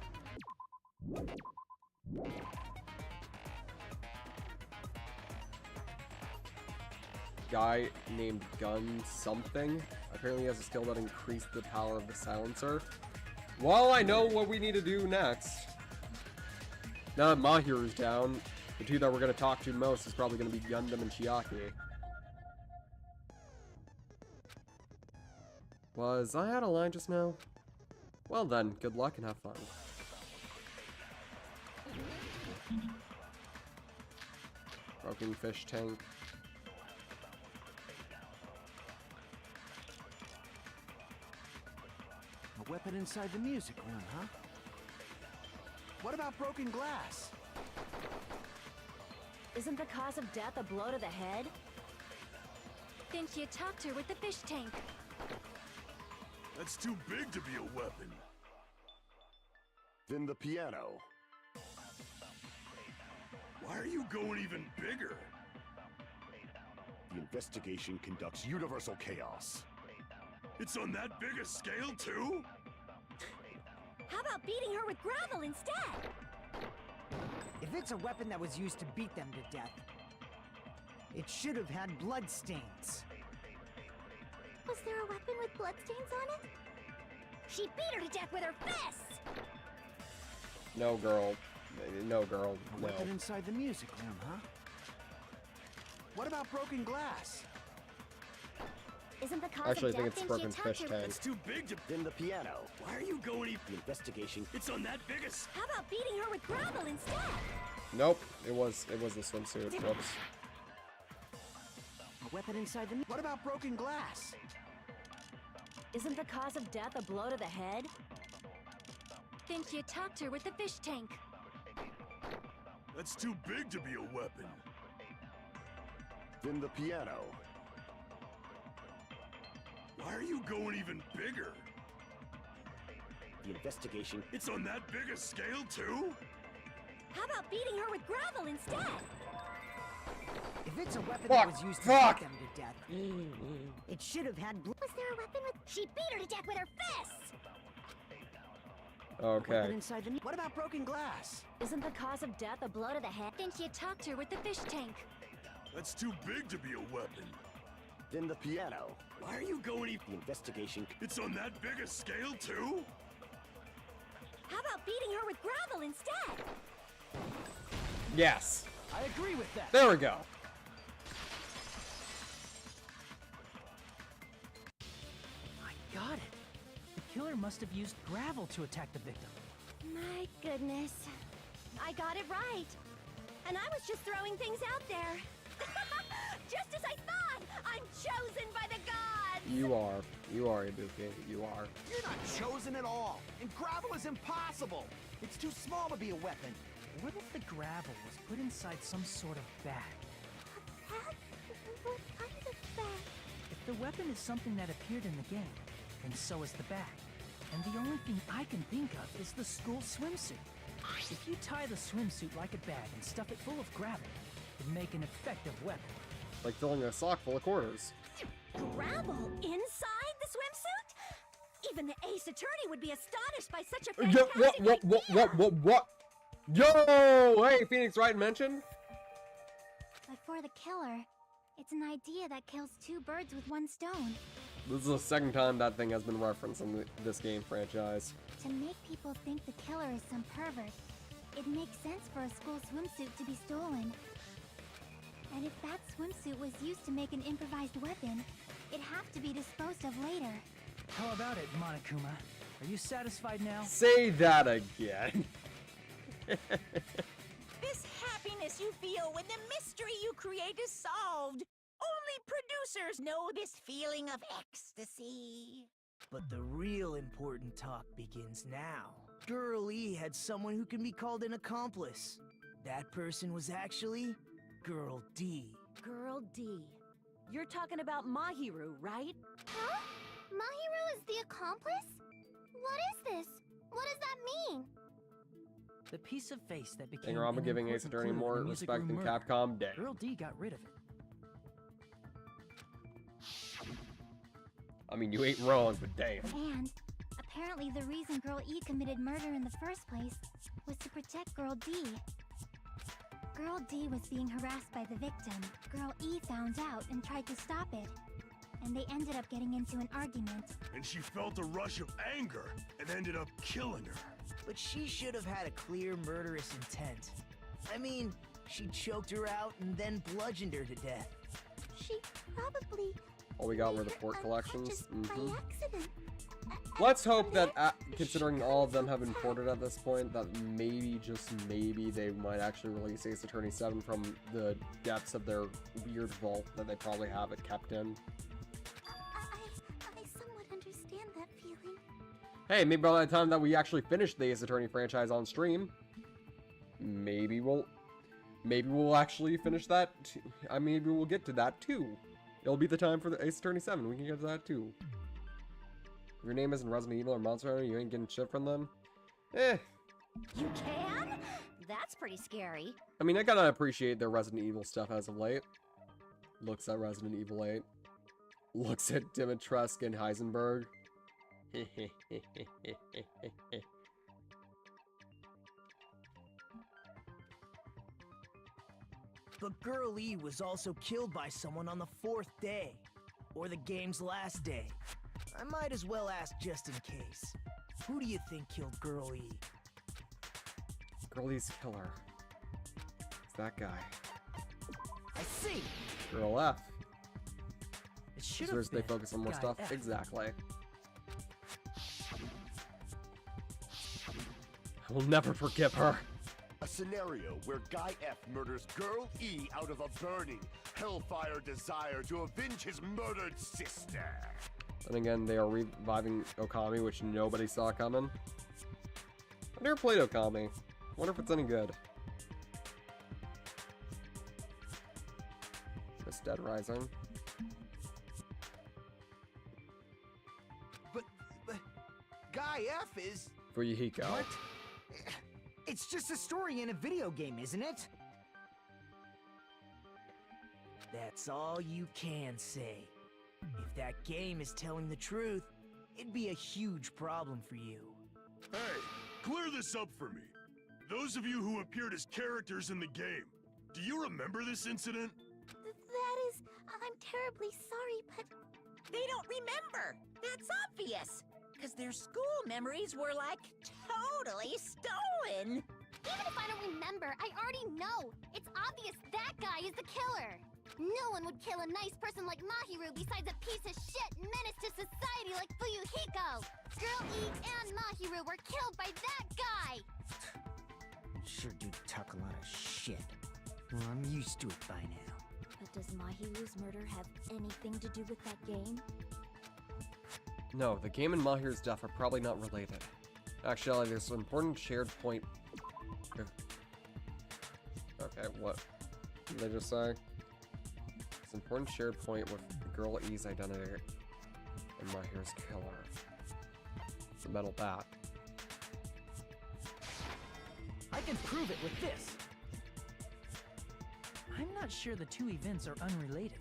Guy named Gun something. Apparently he has a skill that increased the power of the silencer. Well, I know what we need to do next. Now that Mahiru's down, the two that we're going to talk to most is probably going to be Gundam and Chiaki. Was I out of line just now? Well then, good luck and have fun. Broken fish tank. A weapon inside the music room, huh? What about broken glass? Isn't the cause of death a blow to the head? Think you talked her with the fish tank. That's too big to be a weapon. Then the piano. Why are you going even bigger? The investigation conducts universal chaos. It's on that big a scale, too? How about beating her with gravel instead? If it's a weapon that was used to beat them to death, it should have had blood stains. Was there a weapon with bloodstains on it? She beat her to death with her fists! No, girl. No, girl. A No. weapon inside the music room, huh? What about broken glass? Isn't the cause Actually, I of think death it's in broken Chiaki? fish tank. It's too big to... Then the piano. Why are you going even... The investigation. It's on that big a... How about beating her with gravel instead? Nope. It was the swimsuit. Whoops. A weapon inside the... What about broken glass? Isn't the cause of death a blow to the head? Think you talked her with the fish tank. That's too big to be a weapon. Then the piano. Why are you going even bigger? The investigation. It's on that big a scale, too? How about beating her with gravel instead? If it's a weapon Fuck, that was used to fuck. beat them to death, it should have had blood. Was there a weapon with... She beat her to death with her fists! Okay. Inside the... What about broken glass? Isn't the cause of death a blow to the head? Then she attacked her with the fish tank. That's too big to be a weapon. Then the piano. Why are you going The investigation. It's on that big a scale, too? How about beating her with gravel instead? Yes. I agree with that. There we go. I got it. The killer must have used gravel to attack the victim. My goodness. I got it right. And I was just throwing things out there. Just as I thought! I'm chosen by the gods! You are. You are in this game. You are. You're not chosen at all, and gravel is impossible. It's too small to be a weapon. What if the gravel was put inside some sort of bag? Bag? What kind of bag? If the weapon is something that appeared in the game, then so is the bag. And the only thing I can think of is the school swimsuit. If you tie the swimsuit like a bag and stuff it full of gravel, it'd make an effective weapon. Like filling a sock full of quarters. Gravel inside the swimsuit? Even the Ace Attorney would be astonished by such a Yo, fantastic what? Yo! Hey, Phoenix Wright mentioned? But for the killer, it's an idea that kills two birds with one stone. This is the second time that thing has been referenced in this game franchise. To make people think the killer is some pervert, it makes sense for a school swimsuit to be stolen. And if that swimsuit was used to make an improvised weapon, it'd have to be disposed of later. How about it, Monokuma? Are you satisfied now? Say that again. This happiness you feel when the mystery you create is solved. Only producers know this feeling of ecstasy. But the real important talk begins now. Girl E had someone who can be called an accomplice. That person was actually Girl D. Girl D. You're talking about Mahiru, right? Huh? Mahiru is the accomplice? What is this? What does that mean? The piece of face that became Danganronpa an giving Ace important Attorney clue in more the music respect room than murder. Capcom. Dang. Girl D got rid of it. I mean, you ain't wrong, but damn. And apparently the reason Girl E committed murder in the first place was to protect Girl D. Girl D was being harassed by the victim. Girl E found out and tried to stop it. And they ended up getting into an argument. And she felt a rush of anger and ended up killing her. But she should have had a clear murderous intent. I mean, she choked her out and then bludgeoned her to death. She probably... All we got were the made her port collections. unconscious by accident. Let's hope that, considering all of them have been ported at this point, that maybe, just maybe, they might actually release Ace Attorney 7 from the depths of their weird vault that they probably have it kept in. I somewhat understand that feeling. Hey, maybe by the time that we actually finish the Ace Attorney franchise on stream, maybe we'll actually finish that. Maybe we'll get to that too. It'll be the time for the Ace Attorney 7. We can get to that too. If your name isn't Resident Evil or Monster Hunter, you ain't getting shit from them. Eh. You can? That's pretty scary. I mean, I gotta appreciate their Resident Evil stuff as of late. Looks at Resident Evil 8. Looks at Dimitrescu and Heisenberg. But Girl E was also killed by someone on the 4th day, or the game's last day. I might as well ask just in case. Who do you think killed Girl E? Girl E's killer. It's that guy. I see! Girl F. It should So have they been focus on more Guy stuff. F. Exactly. I will never forgive her. A scenario where Guy F murders Girl E out of a burning, hellfire desire to avenge his murdered sister. And again, they are reviving Okami, which nobody saw coming. I never played Okami. Wonder if it's any good. Miss Dead Rising. But Guy F is... Fuyuhiko. What? It's just a story in a video game, isn't it? That's all you can say. If that game is telling the truth, it'd be a huge problem for you. Hey, clear this up for me. Those of you who appeared as characters in the game, do you remember this incident? That is... I'm terribly sorry, but... They don't remember. That's obvious. Because their school memories were, like, totally stolen. Even if I don't remember, I already know. It's obvious that guy is the killer. No one would kill a nice person like Mahiru besides a piece of shit menace to society like Fuyuhiko. Girl E and Mahiru were killed by that guy. Sure do talk a lot of shit. Well, I'm used to it by now. But does Mahiru's murder have anything to do with that game? No, the game and Mahiru's death are probably not related. Actually, there's an important shared point. Okay, what did they just say? It's an important shared point with the girl E's identity and Mahiru's killer. It's a metal bat. I can prove it with this. I'm not sure the two events are unrelated.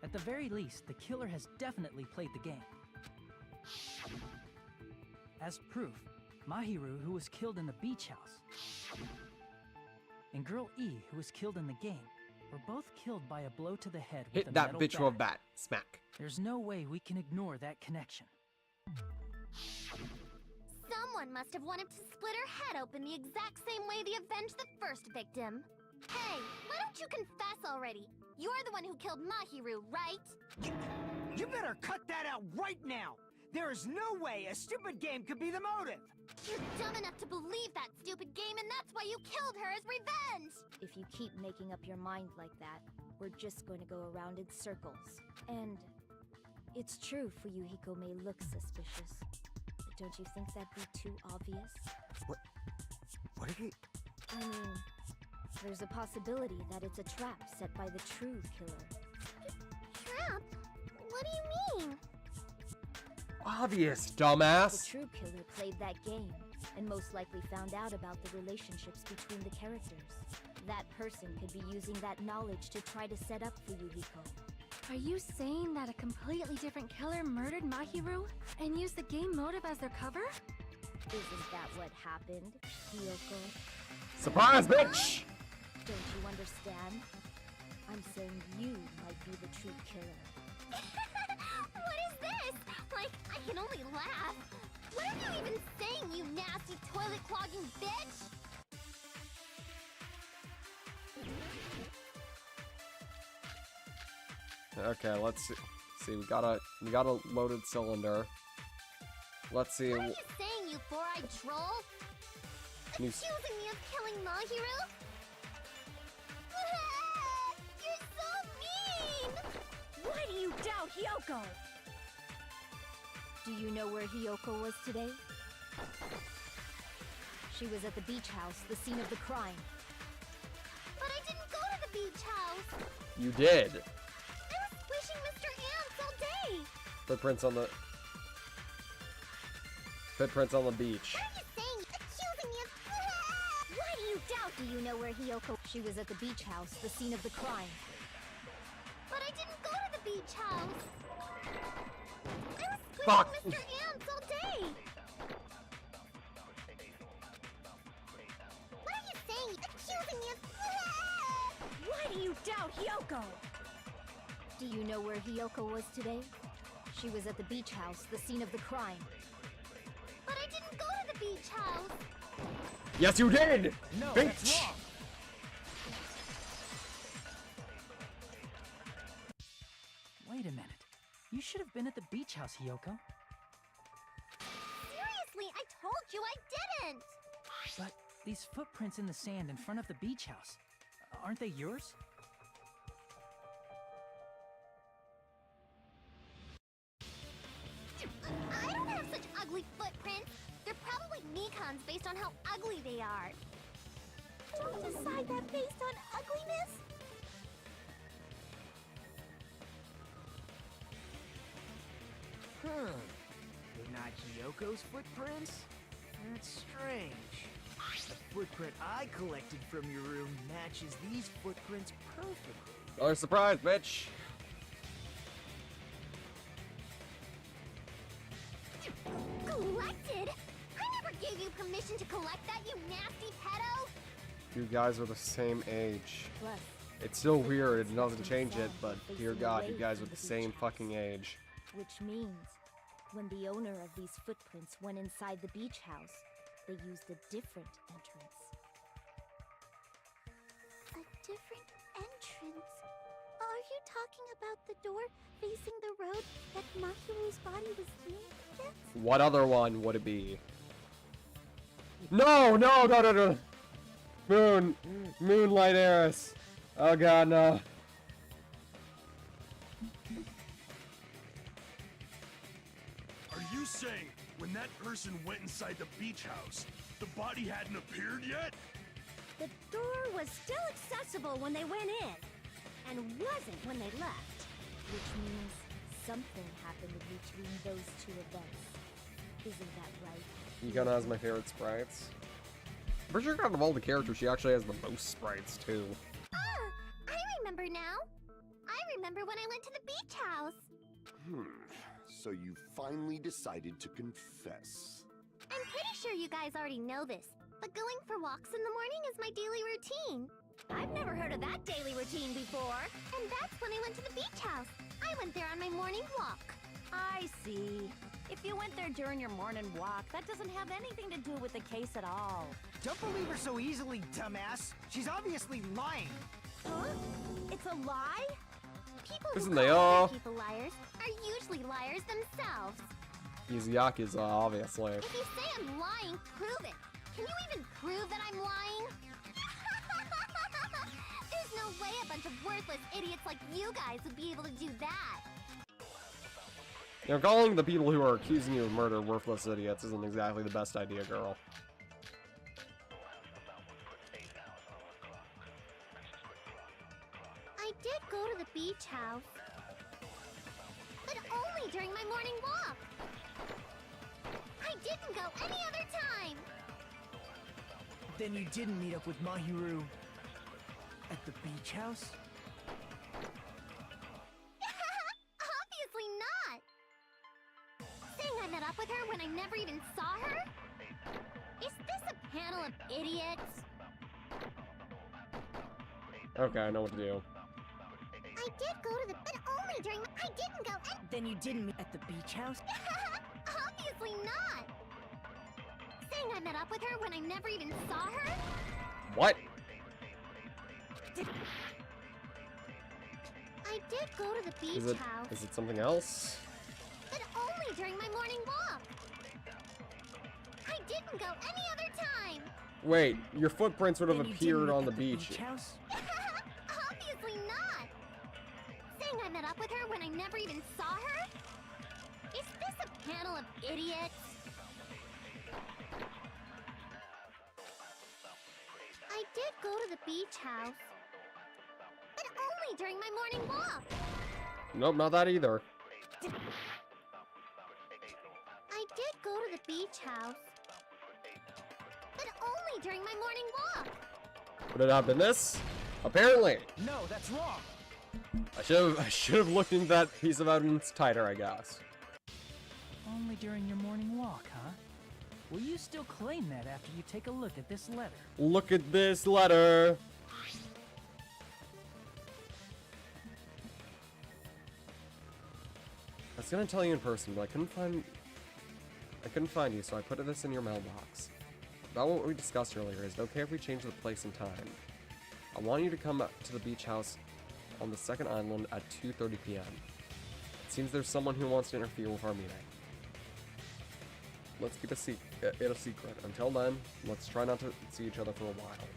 At the very least, the killer has definitely played the game. As proof, Mahiru, who was killed in the beach house, and Girl E, who was killed in the game, were both killed by a blow to the head with Hit a that metal bitch bat. with a bat. Smack. There's no way we can ignore that connection. Someone must have wanted to split her head open the exact same way they avenged the first victim. Hey, why don't you confess already? You're the one who killed Mahiru, right? You better cut that out right now! There is no way a stupid game could be the motive! You're dumb enough to believe that stupid game, and that's why you killed her as revenge! If you keep making up your mind like that, we're just going to go around in circles. And it's true Fuyuhiko may look suspicious, but don't you think that'd be too obvious? What did he... I mean, there's a possibility that it's a trap set by the true killer. Trap? What do you mean? Obvious, The dumbass. true killer played that game, and most likely found out about the relationships between the characters. That person could be using that knowledge to try to set up Fuyuhiko. Are you saying that a completely different killer murdered Mahiru and used the game motive as their cover? Isn't that what happened, Hiyoko? Surprise, bitch! Don't you understand? I'm saying you might be the true killer. What is this? Like, I can only laugh. What are you even saying, you nasty toilet-clogging bitch? Okay, let's see. We got a loaded cylinder. Let's see. What are you saying, you four-eyed troll? You- Accusing me of killing Mahiru? You're so mean! Why do you doubt Hiyoko? Do you know where Hiyoko was today? She was at the beach house, the scene of the crime. But I didn't go to the beach house! You did. I was squishing Mr. Ants all day! Footprints on the beach. What are you saying? Accusing me of... Why do you doubt? Do you know where Hiyoko? She was at the beach house, the scene of the crime. But I didn't go to the beach house! I was squishing Fuck. Mr. Ants all day! What are you saying? Accusing me of... Why do you doubt Hiyoko? Do you know where Hiyoko was today? She was at the beach house, the scene of the crime. But I didn't go to the beach house! Yes, you did. No, bitch. that's wrong! Wait a minute. You should have been at the beach house, Hiyoko. Seriously, I told you I didn't! But these footprints in the sand in front of the beach house, aren't they yours? I don't have such ugly footprints! They're probably Mikan's based on how ugly they are! Don't decide that based on ugliness! Huh. They're not Hiyoko's footprints? That's strange. The footprint I collected from your room matches these footprints perfectly. Another surprise, bitch. Collected? I never gave you permission to collect that, you nasty pedo! You guys are the same age. Plus, It's still weird, it doesn't change it, but dear God, you guys are the same fucking age. Which means, when the owner of these footprints went inside the beach house, they used a different entrance. A different entrance? Are you talking about the door facing the road that Mahiru's body was leaning against? What other one would it be? No, no, no, no, no. Moonlight Heiress. Oh God, no. Are you saying when that person went inside the beach house, the body hadn't appeared yet? The door was still accessible when they went in, and wasn't when they left. Which means something happened in between those two events. Isn't that right? Yukon has my favorite sprites. I'm pretty sure out of all the characters, she actually has the most sprites, too. Ah, I remember now. I remember when I went to the beach house. So you finally decided to confess. I'm pretty sure you guys already know this, but going for walks in the morning is my daily routine. I've never heard of that daily routine before. And that's when I went to the beach house. I went there on my morning walk. I see. If you went there during your morning walk, that doesn't have anything to do with the case at all. Don't believe her so easily, dumbass. She's obviously lying. Huh? It's a lie? People Isn't who they call all? other people liars are usually liars themselves. He's Yakuza, obviously. If you say I'm lying, prove it. Can you even prove that I'm lying? There's no way a bunch of worthless idiots like you guys would be able to do that. You know, calling the people who are accusing you of murder worthless idiots isn't exactly the best idea, girl. I did go to the beach house, but only during my morning walk. I didn't go any other time. Then you didn't meet up with Mahiru at the beach house? Obviously not. Saying I met up with her when I never even saw her? Is this a panel of idiots? Okay, I know what to do. I did go to the... but only during... I didn't go... Then you didn't meet at the beach house? Obviously not. Saying I met up with her when I never even saw her? What? I did go to the beach house, Is it something else? but only during my morning walk. I didn't go any other time. Wait, your footprints would have Then you appeared didn't on meet the at beach. house? Obviously not. Saying I met up with her when I never even saw her? Is this a panel of idiots? I did go to the beach house, but only during my morning walk. Nope, not that either. I did go to the beach house, but only during my morning walk. Would it have been this? Apparently. No, that's wrong. I should have looked into that piece of evidence tighter, I guess. Only during your morning walk, huh? Will you still claim that after you take a look at this letter? Look at this letter. I was gonna tell you in person, but I couldn't find you, so I put this in your mailbox. About what we discussed earlier, is it okay if we change the place and time? I want you to come to the beach house on the second island at 2:30 p.m. It seems there's someone who wants to interfere with our meeting. Let's keep it a secret. Until then, let's try not to see each other for a while.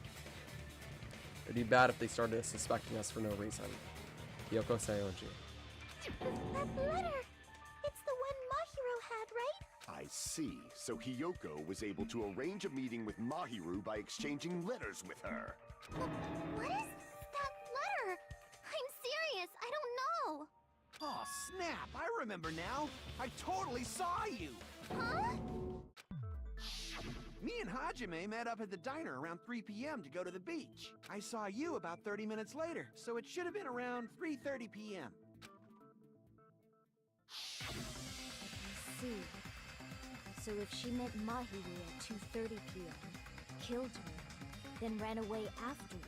It'd be bad if they started suspecting us for no reason. Yoko Seoji. That letter! It's the one Mahiro had, right? I see. So Hiyoko was able to arrange a meeting with Mahiru by exchanging letters with her. What is that letter? I'm serious, I don't know. Oh, snap! I remember now. I totally saw you. Huh? Me and Hajime met up at the diner around 3 p.m. to go to the beach. I saw you about 30 minutes later, so it should have been around 3:30 p.m. See. So if she met Mahiru at 2:30 p.m., killed her, then ran away afterward,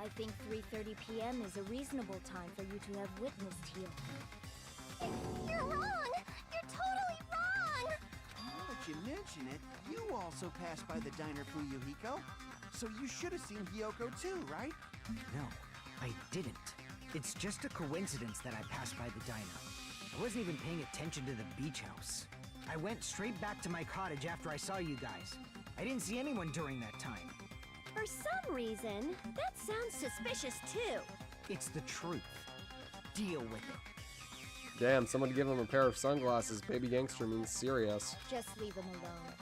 I think 3:30 p.m. is a reasonable time for you to have witnessed here. You're wrong! You're totally wrong! Now that you mention it, you also passed by the diner, Fuyuhiko. So you should have seen Hiyoko too, right? No, I didn't. It's just a coincidence that I passed by the diner. I wasn't even paying attention to the beach house. I went straight back to my cottage after I saw you guys. I didn't see anyone during that time. For some reason, that sounds suspicious too. It's the truth. Deal with it. Damn, someone give him a pair of sunglasses. Baby gangster means serious. Just leave him alone.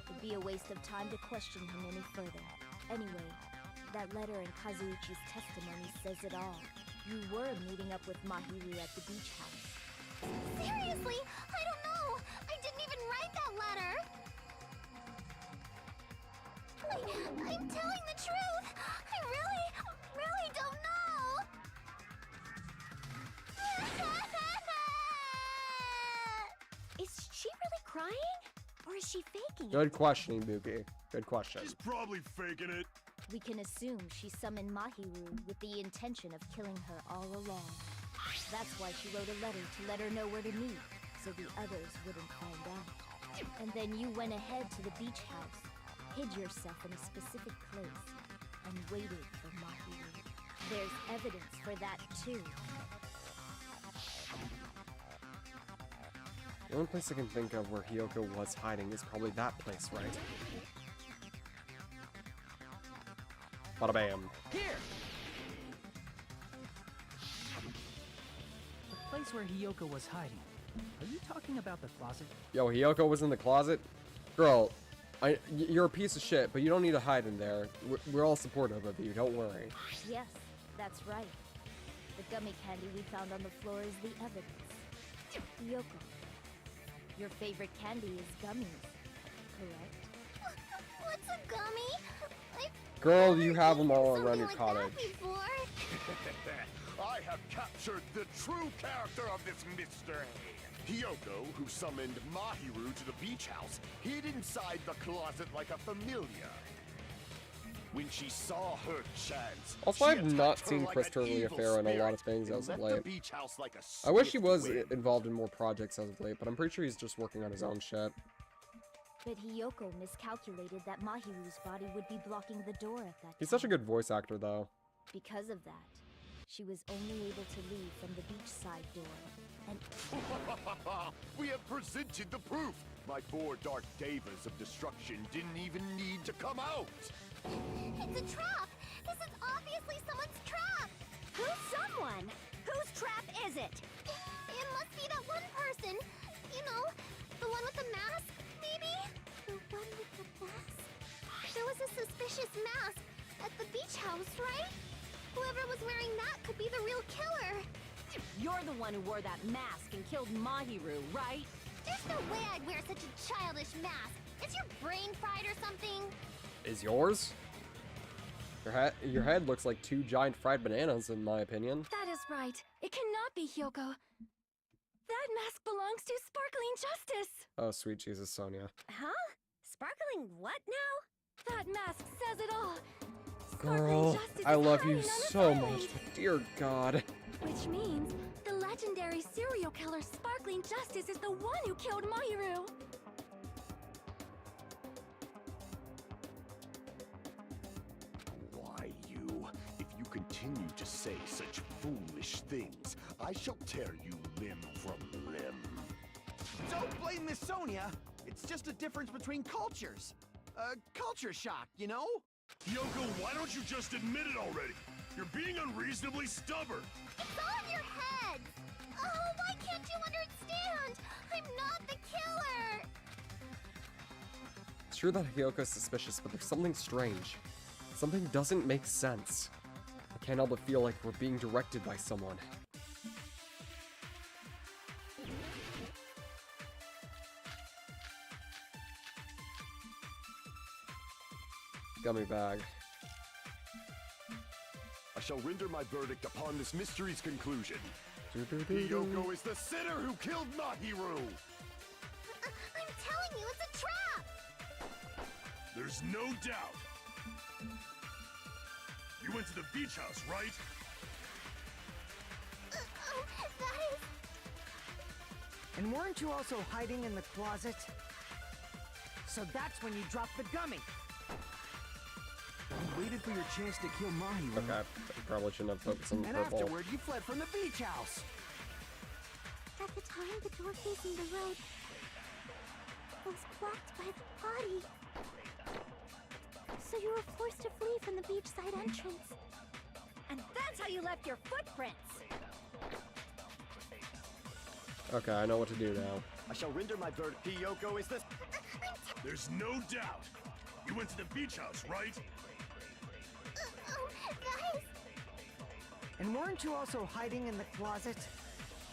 It'd be a waste of time to question him any further. Anyway, that letter in Kazuichi's testimony says it all. You were meeting up with Mahiru at the beach house. Seriously? I don't know! I didn't even write that letter! I'm telling the truth! I really don't know! Is she really crying? Or is she faking it? Good questioning, Buki. Good question. She's probably faking it. We can assume she summoned Mahiru with the intention of killing her all along. That's why she wrote a letter to let her know where to meet, so the others wouldn't find out. And then you went ahead to the beach house, hid yourself in a specific place, and waited for Mahiru. There's evidence for that too. The only place I can think of where Hiyoko was hiding is probably that place, right? Bada bam. Here! The place where Hiyoko was hiding. Are you talking about the closet? Yo, Hiyoko was in the closet? Girl, you're a piece of shit, but you don't need to hide in there. We're all supportive of you, don't worry. Yes, that's right. The gummy candy we found on the floor is the evidence. Hiyoko, your favorite candy is gummies, correct? What's a gummy? Girl, you have them all around your Like cottage. that before. I have captured the true character of this mystery. Hiyoko, who summoned Mahiru to the beach house, hid inside the closet like a familiar. When she saw her chance, Also, she I've not attacked her seen like Christopher an evil Leofera in a lot of spirit things and as of left the late. beach house like a I wish he swift was wind. involved in more projects as of late, but I'm pretty sure he's just working on his own shit. But Hiyoko miscalculated that Mahiru's body would be blocking the door at that He's time. such a good voice actor, though. Because of that, she was only able to leave from the beachside door. And We have presented the proof. My 4 dark devas of destruction didn't even need to come out. It's a trap! This is obviously someone's trap! Who's someone? Whose trap is it? It must be that one person. You know, the one with the mask, maybe? The one with the mask? There was a suspicious mask at the beach house, right? Whoever was wearing that could be the real killer. You're the one who wore that mask and killed Mahiru, right? There's no way I'd wear such a childish mask. Is your brain fried or something? Is yours? Your head looks like 2 giant fried bananas, in my opinion. that is right. It cannot be Hiyoko. That mask belongs to Sparkling Justice. Oh, sweet Jesus, Sonia. Huh? Sparkling what now? That mask says it all. Girl, Justice I is love you hiding on this so island. much, but dear God. Which means the legendary serial killer Sparkling Justice is the one who killed Mahiru. Why you? If you continue to say such foolish things, I shall tear you limb from limb. Don't blame Miss Sonia. It's just a difference between cultures. Culture shock, you know? Yoko, why don't you just admit it already? You're being unreasonably stubborn. It's all in your heads! Oh, why can't you understand? I'm not the killer! It's true that Hyoko's suspicious, but there's something strange. Something doesn't make sense. I can't help but feel like we're being directed by someone. Gummy bag. I shall render my verdict upon this mystery's conclusion. Hiyoko is the sinner who killed Mahiru! I'm telling you, it's a trap! There's no doubt. You went to the beach house, right? That is... And weren't you also hiding in the closet? So that's when you dropped the gummy. You waited for your chance to kill Mahiru. Okay, I probably shouldn't have focused on the And purple. afterward, you fled from the beach house. At the time, the door facing the road was blocked by the body. So you were forced to flee from the beachside entrance. And that's how you left your footprints. Okay, I know what to do now. I shall render my verdict. Hiyoko is the... There's no doubt. You went to the beach house, right? That is... And weren't you also hiding in the closet?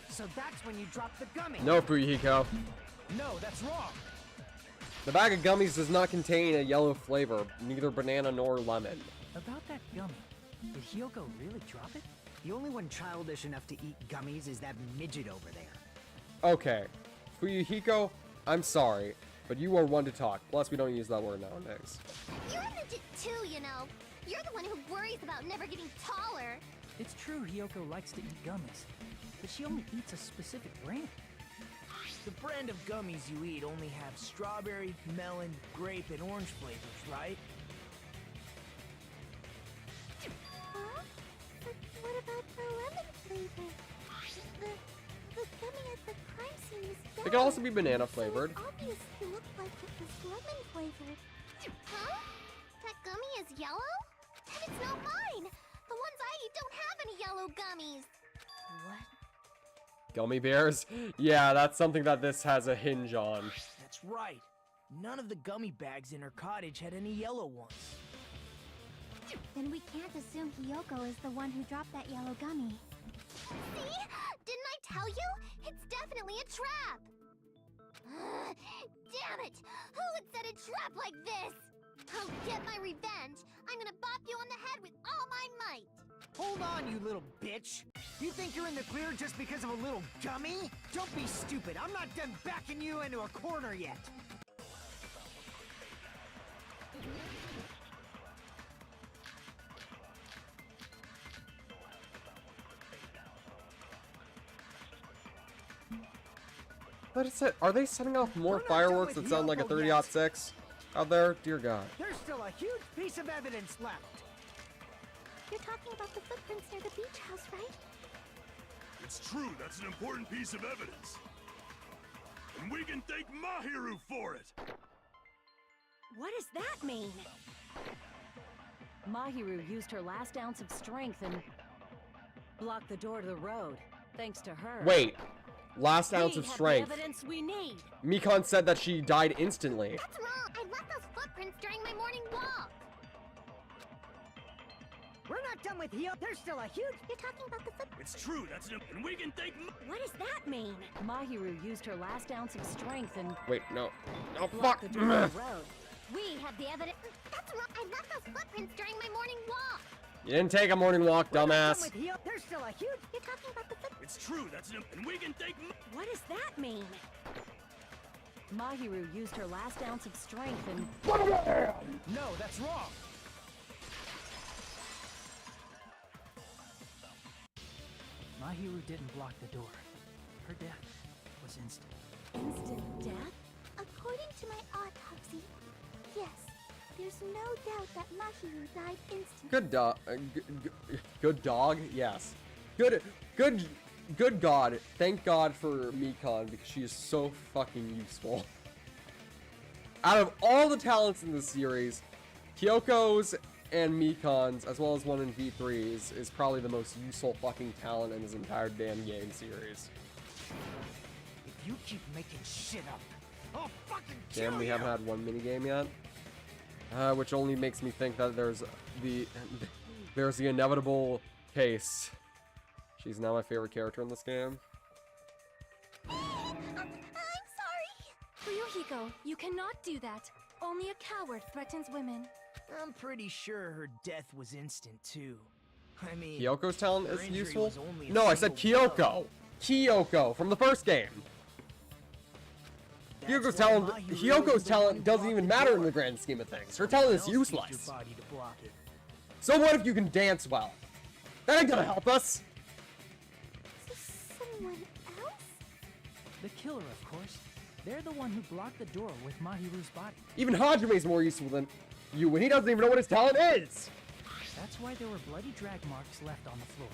So that's when you dropped the gummy. No, Fuyuhiko. No, that's wrong. The bag of gummies does not contain a yellow flavor, neither banana nor lemon. About that gummy, did Hiyoko really drop it? The only one childish enough to eat gummies is that midget over there. Okay, Fuyuhiko, I'm sorry, but you are one to talk. Plus, we don't use that word nowadays. You're a midget too, you know. You're the one who worries about never getting taller. It's true Hiyoko likes to eat gummies, but she only eats a specific brand. The brand of gummies you eat only have strawberry, melon, grape, and orange flavors, right? Huh? But what about the lemon flavor? The gummy at the crime scene was yellow. It can also be banana flavored. So it obviously looked like it was lemon flavored. Huh? That gummy is yellow? And it's not mine! The ones I eat don't have any yellow gummies! What? Gummy bears? Yeah, that's something that this has a hinge on. That's right. None of the gummy bags in her cottage had any yellow ones. Then we can't assume Hiyoko is the one who dropped that yellow gummy. See? Didn't I tell you? It's definitely a trap! Damn it! Who would set a trap like this? I'll get my revenge! I'm gonna bop you on the head with all my might! Hold on, you little bitch! You think you're in the clear just because of a little gummy? Don't be stupid! I'm not done backing you into a corner yet! What is it? Are they setting off more fireworks that sound like a 30-06 out there? Dear God. There's still a huge piece of evidence left! You're talking about the footprints near the beach house, right? It's true, that's an important piece of evidence. And we can thank Mahiru for it! What does that mean? Mahiru used her last ounce of strength and blocked the door to the road. Thanks to her. Wait. Last ounce We of have strength. the evidence we need. Mikan said that she died instantly. That's wrong! I left those footprints during my morning walk! We're not done with Hiyoko. There's still a huge... You're talking about the footprints. It's true, that's an... And we can thank... What does that mean? Mahiru used her last ounce of strength and Wait, no. No, blocked fuck. the door to the road. We have the evidence... That's wrong! I left those footprints during my morning walk! You didn't take a morning walk, We're not done dumbass. with Hiyoko. There's still a huge... You're talking about the footprints. It's true, that's an... And we can thank... What does that mean? Mahiru used her last ounce of strength and No, that's wrong! Mahiru didn't block the door. Her death was instant. Instant death? According to my autopsy, yes. There's no doubt that Mahiru died instantly. Good dog. Good dog? Yes. Good God. Thank God for Mikan because she is so fucking useful. Out of all the talents in this series, Kyoko's and Mikan's, as well as one in V3's, is probably the most useful fucking talent in this entire damn game series. If you keep making shit up, I'll fucking kill Damn, we you! haven't had one minigame yet. Which only makes me think that there's the inevitable case. She's now my favorite character in this game. I'm sorry. Fuyuhiko, you cannot do that. Only a coward threatens women. I'm pretty sure her death was instant too. I mean, Kyoko's talent her is injury useful? was only a No, I said single blow. Kyoko. Kyoko from the first game. That's Kyoko's why talent, Mahiru Kyoko's isn't the one who talent doesn't blocked even the matter in door. the grand scheme of things. Her Someone talent is else used useless. your body to block it. So what if you can dance well? That ain't gonna help us. Someone else? The killer, of course. They're the one who blocked the door with Mahiru's body. Even Hajime's more useful than you, and he doesn't even know what his talent is. That's why there were bloody drag marks left on the floor.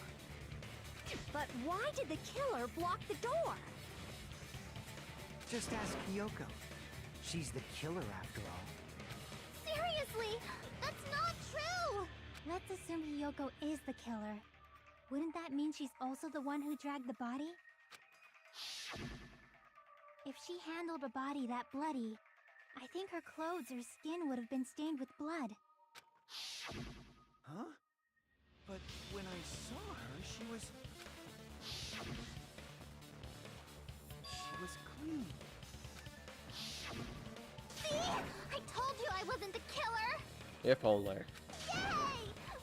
But why did the killer block the door? Just ask Kyoko. She's the killer after all. Seriously, that's not true! Let's assume Hiyoko is the killer. Wouldn't that mean she's also the one who dragged the body? If she handled a body that bloody, I think her clothes or skin would have been stained with blood. Huh? But when I saw her, she was clean. See? I told you I wasn't the killer! If only. Yay!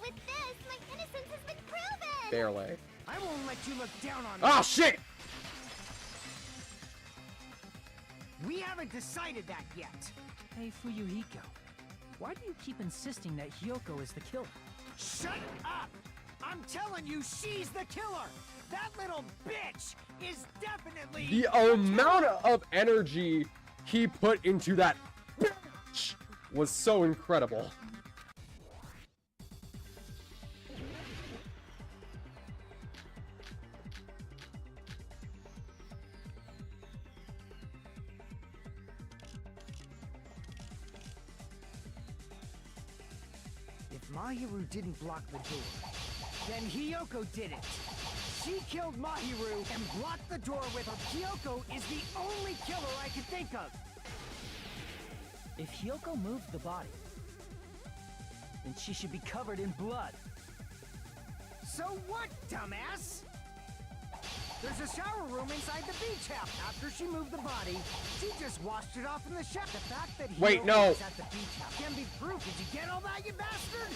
With this, my innocence has been proven! Barely. I won't let you look down on me. Ah, shit! We haven't decided that yet. Hey, Fuyuhiko. Why do you keep insisting that Hyoko is the killer? Shut up! I'm telling you, she's the killer! That little bitch is definitely The amount of energy he put into that bitch was so incredible. If Mahiru didn't block the door, then Hiyoko did it. She killed Mahiru and blocked the door with her. Hiyoko is the only killer I can think of. If Hyoko moved the body, then she should be covered in blood. So what, dumbass? There's a shower room inside the beach house. After she moved the body, she just washed it off in the shower. The fact that Wait, Hiyoko no. was at the beach house can be proof. Did you get all that, you bastard?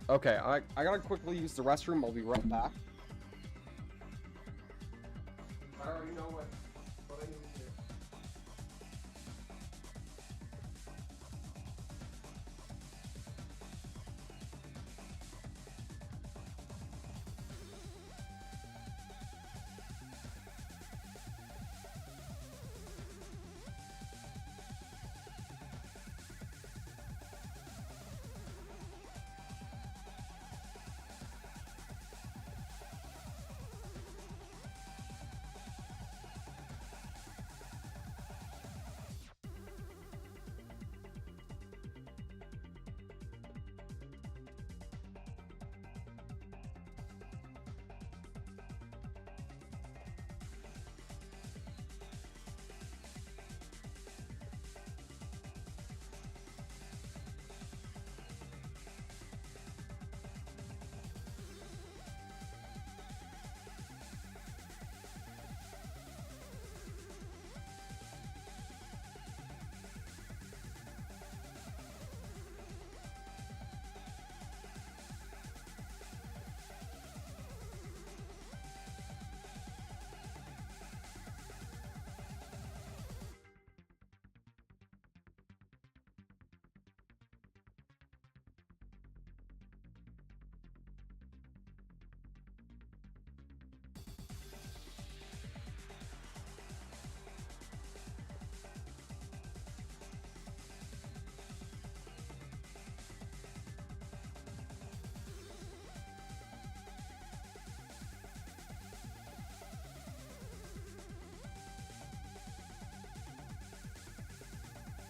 Okay, I gotta quickly use the restroom. I'll be right back. I already know what I need to do.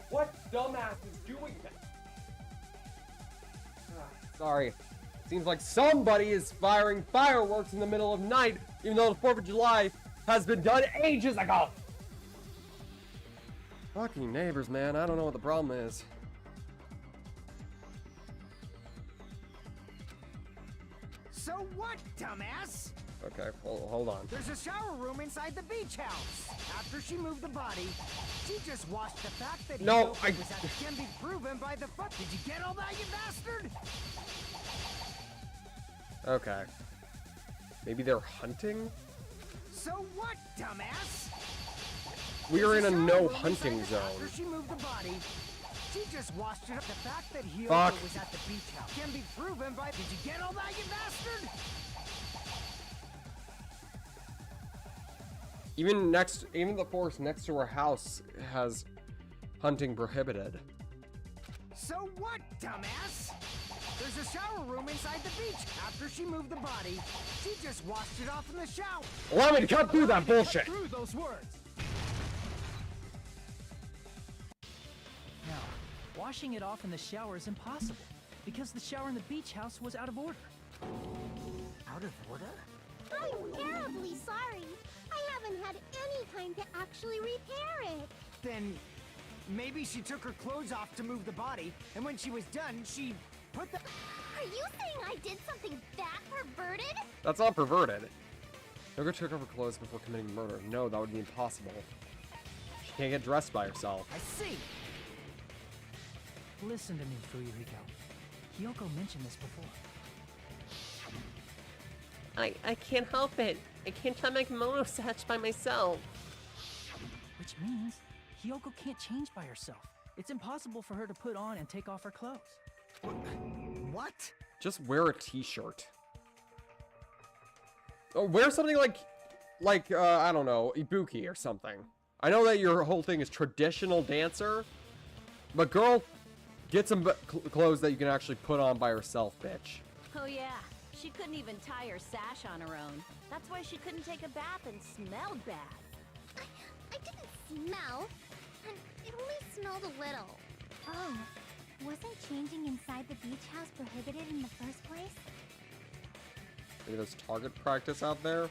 What dumbass is doing that? Sorry. Seems like somebody is firing fireworks in the middle of night, even though the 4th of July has been done ages ago. Fucking neighbors, man. I don't know what the problem is. So what, dumbass? Okay, hold on. There's a shower room inside the beach house. After she moved the body, she just washed the fact that can be proven by the fuck. Did you get all that, you bastard? Okay. Maybe they're hunting? So what, dumbass? We are in a no hunting zone. After she moved the body, she just washed it up. The fact that Hiyoko Fuck. was at the beach house can be proven by. Did you get all that, you bastard? Even the forest next to her house has hunting prohibited. So what, dumbass? There's a shower room inside the beach. After she moved the body, she just washed it off in the shower. Allow me to cut through that bullshit. Through those words. Now, washing it off in the shower is impossible, because the shower in the beach house was out of order. Out of order? I'm terribly sorry. I haven't had any time to actually repair it. Then maybe she took her clothes off to move the body, and when she was done, she put the... Are you saying I did something that perverted? That's not perverted. Yoko took off her clothes before committing murder. No, that would be impossible. She can't get dressed by herself. I see. Listen to me, Fuyuhiko. Hiyoko mentioned this before. I can't help it. I can't tie my kimono sash by myself. Which means Hiyoko can't change by herself. It's impossible for her to put on and take off her clothes. What? Just wear a t-shirt. Oh, wear something like I don't know, Ibuki or something. I know that your whole thing is traditional dancer, but girl, get some clothes that you can actually put on by herself, bitch. Oh yeah, she couldn't even tie her sash on her own. That's why she couldn't take a bath and smelled bad. I didn't smell. And it only smelled a little. Oh, wasn't changing inside the beach house prohibited in the first place? Maybe there's target practice out there?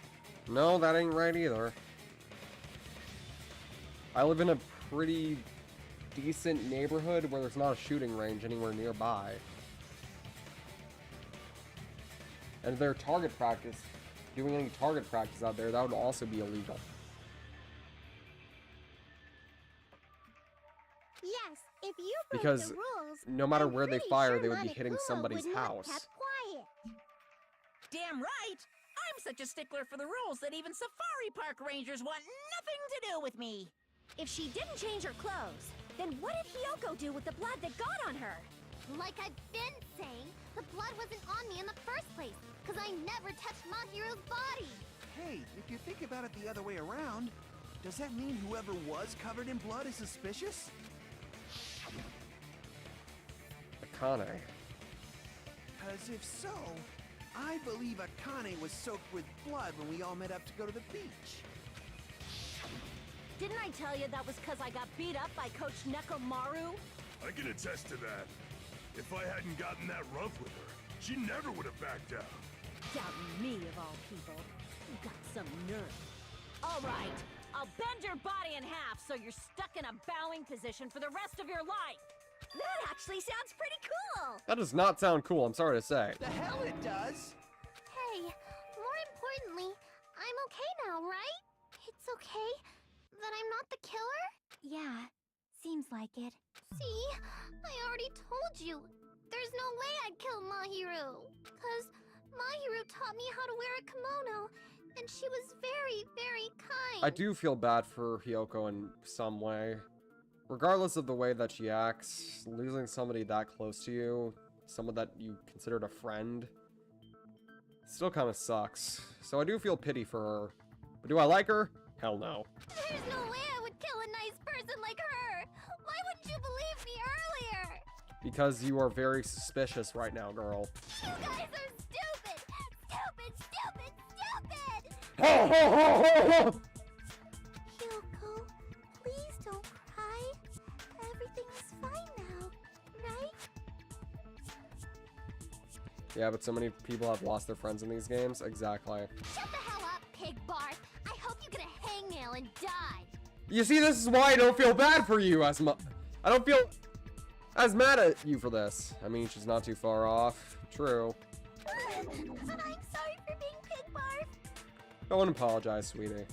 No, that ain't right either. I live in a pretty decent neighborhood where there's not a shooting range anywhere nearby. And if there's target practice, doing any target practice out there, that would also be illegal. Yes, if you broke Because the rules, no matter I'm where they pretty fire, sure they would be Monte hitting Kuro somebody's wouldn't have house. kept quiet. Damn right! I'm such a stickler for the rules that even safari park rangers want nothing to do with me! If she didn't change her clothes, then what did Hiyoko do with the blood that got on her? Like I've been saying, the blood wasn't on me in the first place, because I never touched Mahiru's body. Hey, if you think about it the other way around, does that mean whoever was covered in blood is suspicious? Akane. Because if so, I believe Akane was soaked with blood when we all met up to go to the beach. Didn't I tell you that was because I got beat up by Coach Nekomaru? I can attest to that. If I hadn't gotten that rough with her, she never would have backed down. Doubting me, of all people. You got some nerve. All right, I'll bend your body in half so you're stuck in a bowing position for the rest of your life. That actually sounds pretty cool! That does not sound cool, I'm sorry to say. The hell it does! Hey, more importantly, I'm okay now, right? It's okay that I'm not the killer? Yeah, seems like it. See? I already told you. There's no way I'd kill Mahiru. Because Mahiru taught me how to wear a kimono, and she was very, very kind. I do feel bad for Hiyoko in some way. Regardless of the way that she acts, losing somebody that close to you, someone that you considered a friend, still kind of sucks. So I do feel pity for her. But do I like her? Hell no. There's no way I would kill a nice person like her. Why wouldn't you believe me earlier? Because you are very suspicious right now, girl. You guys are stupid! Stupid, stupid, stupid! Ho ho ho ho ho! Hiyoko, please don't cry. Everything is fine now, right? Yeah, but so many people have lost their friends in these games. Exactly. Shut the hell up, pig barf! I hope you get a hangnail and die! You see, this is why I don't feel bad for you as much. I don't feel as mad at you for this. I mean, she's not too far off. True. I'm sorry for being pig barf. Don't apologize, sweetie.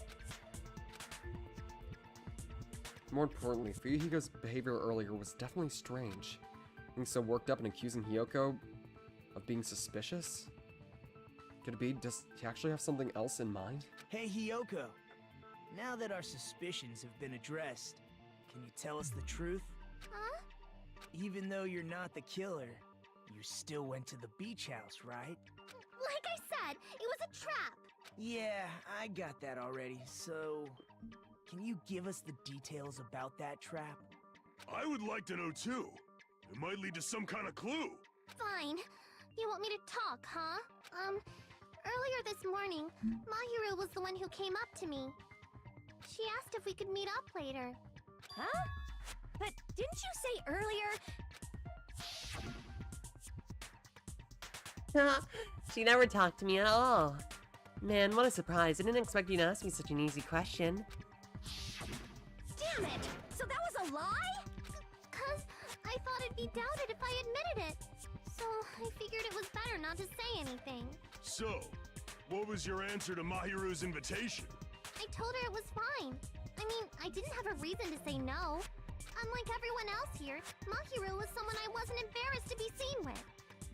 More importantly, Fuyuhiko's behavior earlier was definitely strange. Being so worked up and accusing Hiyoko of being suspicious? Could it be, does he actually have something else in mind? Hey, Hiyoko. Now that our suspicions have been addressed, can you tell us the truth? Huh? Even though you're not the killer, you still went to the beach house, right? Like I said, it was a trap. Yeah, I got that already, so... Can you give us the details about that trap? I would like to know too. It might lead to some kind of clue. Fine. You want me to talk, huh? Earlier this morning, Mahiru was the one who came up to me. She asked if we could meet up later. Huh? But didn't you say earlier? She never talked to me at all. Man, what a surprise. I didn't expect you to ask me such an easy question. Damn it! So that was a lie? 'Cause I thought it'd be doubted if I admitted it. So I figured it was better not to say anything. So, what was your answer to Mahiru's invitation? I told her it was fine. I mean, I didn't have a reason to say no. Unlike everyone else here, Mahiru was someone I wasn't embarrassed to be seen with.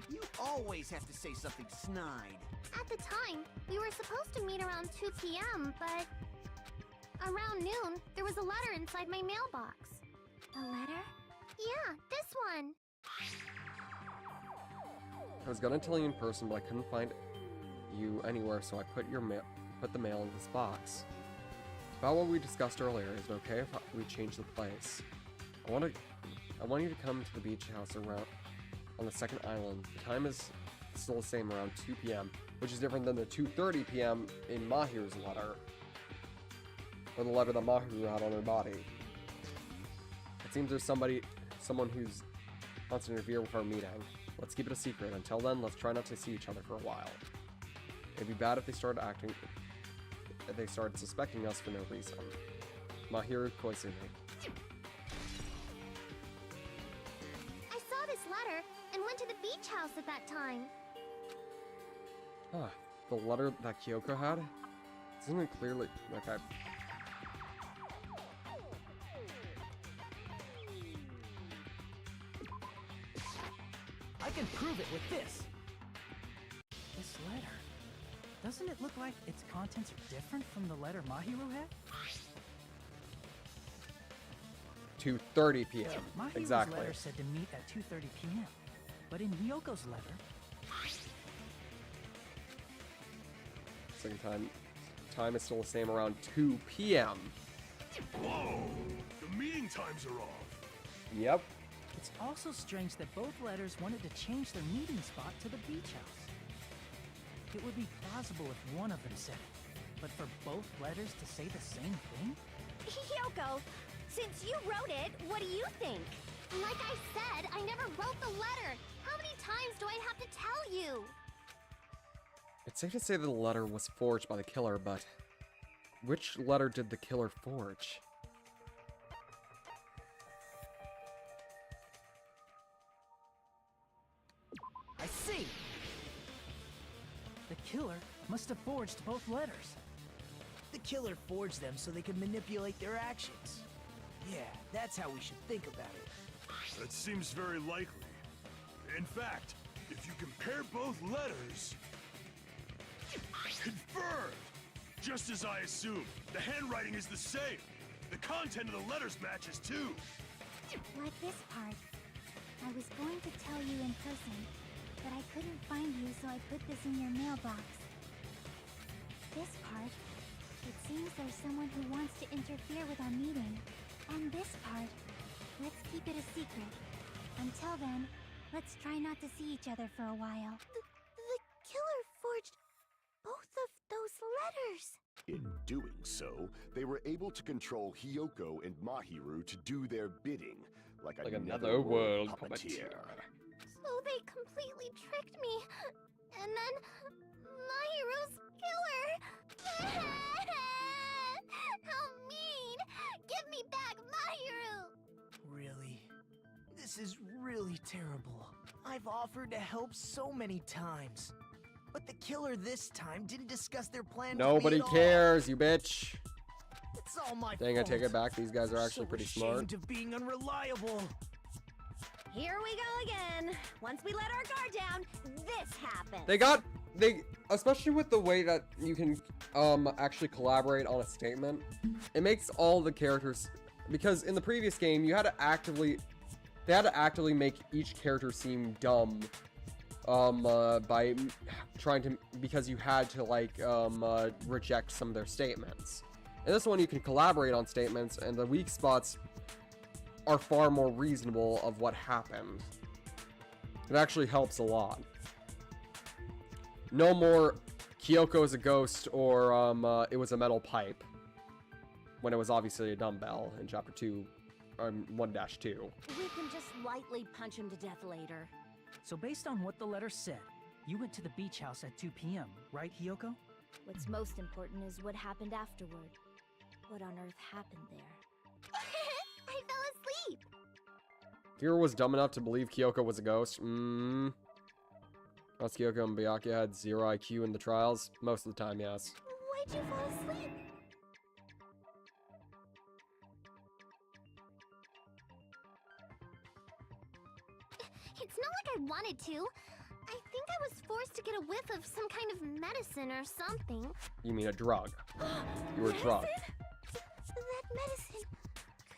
You always have to say something snide. At the time, we were supposed to meet around 2 p.m., but... Around noon, there was a letter inside my mailbox. A letter? Yeah, this one. I was gonna tell you in person, but I couldn't find you anywhere, so I put the mail in this box. About what we discussed earlier, is it okay if we change the place? I want you to come to the beach house around on the second island. The time is still the same, around 2 p.m., which is different than the 2:30 p.m. in Mahiru's letter. Or the letter that Mahiru had on her body. It seems there's someone who's wants to interfere with our meeting. Let's keep it a secret. Until then, let's try not to see each other for a while. It'd be bad if they started suspecting us for no reason. Mahiru Koizumi. I saw this letter and went to the beach house at that time. Ah, the letter that Kyoko had? Isn't it clearly... Okay. I can prove it with this. This letter. Doesn't it look like its contents are different from the letter Mahiru had? 2:30 p.m. Mahiru's Exactly. letter said to meet at 2:30 p.m. But in Hyoko's letter... Second time is still the same, around 2 p.m. Whoa! The meeting times are off. Yep. It's also strange that both letters wanted to change their meeting spot to the beach house. It would be plausible if one of them said it, but for both letters to say the same thing? Hyoko, since you wrote it, what do you think? Like I said, I never wrote the letter. How many times do I have to tell you? It's safe to say that the letter was forged by the killer, but... which letter did the killer forge? I see! The killer must have forged both letters. The killer forged them so they could manipulate their actions. Yeah, that's how we should think about it. That seems very likely. In fact, if you compare both letters... Confirmed! Just as I assumed, the handwriting is the same. The content of the letters matches too. Like this part. I was going to tell you in person, but I couldn't find you, so I put this in your mailbox. This part. It seems there's someone who wants to interfere with our meeting. And this part. Let's keep it a secret. Until then, let's try not to see each other for a while. The killer forged both of those letters. In doing so, they were able to control Hiyoko and Mahiru to do their bidding, like a netherworld puppeteer. So they completely tricked me. And then Mahiru's killer. How mean! Give me back Mahiru! Really? This is really terrible. I've offered to help so many times. But the killer this time didn't discuss their plan with Nobody me at all. cares, you bitch. It's all my Dang, I fault. take it back. These guys are actually So pretty smart. ashamed of being unreliable. Here we go again. Once we let our guard down, this happens. They especially with the way that you can actually collaborate on a statement, it makes all the characters, because in the previous game they had to actively make each character seem dumb by trying to, because you had to like reject some of their statements. In this one you can collaborate on statements, and the weak spots are far more reasonable of what happened. It actually helps a lot. No more Kyoko is a ghost, or it was a metal pipe, when it was obviously a dumbbell in chapter 2, 1-2. We can just lightly punch him to death later. So based on what the letter said, you went to the beach house at 2 p.m., right, Hiyoko? What's most important is what happened afterward. What on earth happened there? I fell asleep. Hiro was dumb enough to believe Kyoko was a ghost. Us Kyoko and Byakuya had 0 IQ in the trials. Most of the time, yes. Why'd you fall asleep? It's not like I wanted to. I think I was forced to get a whiff of some kind of medicine or something. You mean a drug. You were drugged. That medicine.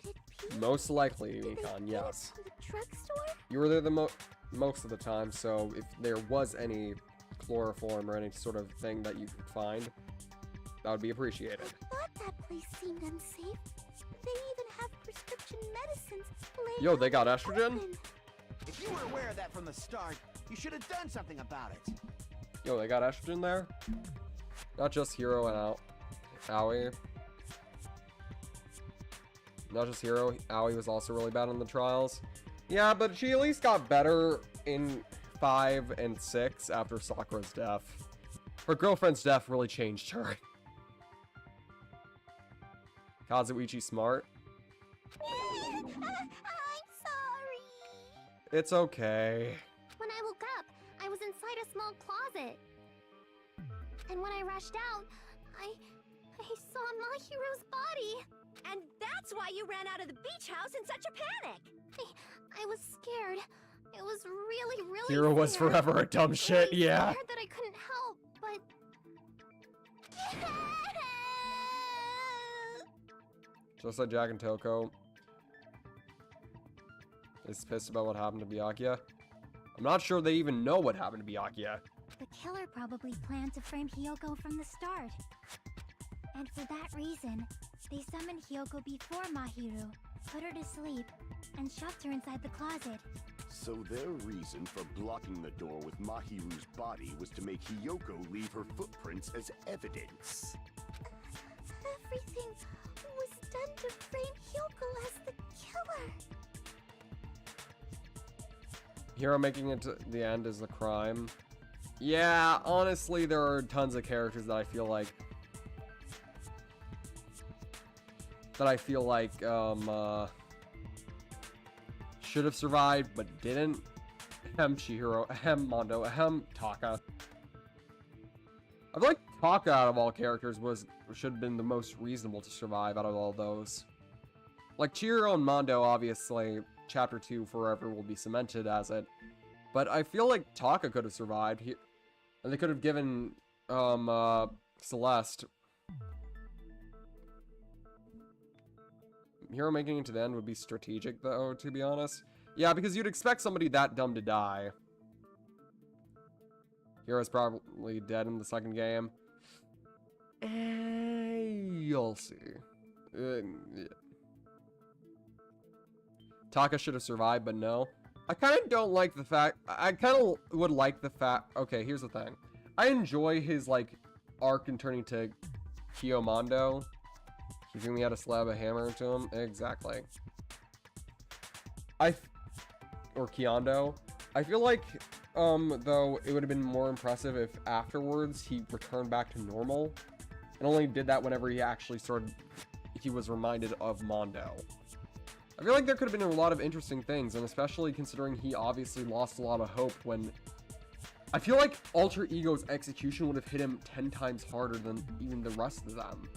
Could it be? Most likely, Did they Mikon, get it yes. from the drugstore? You were there most of the time, so if there was any chloroform or any sort of thing that you could find, that would be appreciated. I thought that place seemed unsafe. They even have prescription medicines laying Yo, they out got in the estrogen? open. If you were aware of that from the start, you should have done something about it. Yo, they got estrogen there? Not just Hiro and Aoi. Not just Hiro, Aoi was also really bad in the trials. Yeah, but she at least got better in 5 and 6 after Sakura's death. Her girlfriend's death really changed her. Kazuichi smart? I'm sorry. It's okay. When I woke up, I was inside a small closet. And when I rushed out, I saw Mahiro's body. And that's why you ran out of the beach house in such a panic. I was scared. It was really, really Hiro was scared. forever a dumb shit, Really yeah. scared that I couldn't help, but... Just like Jack and Toko is pissed about what happened to Byakuya. I'm not sure they even know what happened to Byakuya. The killer probably planned to frame Hiyoko from the start. And for that reason, they summoned Hiyoko before Mahiru, put her to sleep, and shoved her inside the closet. So their reason for blocking the door with Mahiru's body was to make Hiyoko leave her footprints as evidence. Everything was done to frame Hiyoko as the killer. Hiro making it to the end is the crime. Yeah, honestly, there are tons of characters that I feel like should have survived but didn't. Ahem Chihiro, ahem Mondo, ahem Taka. I feel like Taka out of all characters should have been the most reasonable to survive out of all those. Like Chihiro and Mondo, obviously, chapter 2 forever will be cemented as it. But I feel like Taka could have survived. And they could have given Celeste. Hiro making it to the end would be strategic, though, to be honest. Yeah, because you'd expect somebody that dumb to die. Hiro's probably dead in the second game. You'll see. Yeah. Taka should have survived, but no. I kind of don't like the fact... I kind of would like the fact... Okay, here's the thing. I enjoy his, like, arc in turning to Kiyomando. You think we had to slap a hammer into him? Exactly. Or Kiondo. I feel like, though, it would have been more impressive if afterwards he returned back to normal. And only did that whenever he actually he was reminded of Mondo. I feel like there could have been a lot of interesting things, and especially considering he obviously lost a lot of hope when I feel like Alter Ego's execution would have hit him 10 times harder than even the rest of them.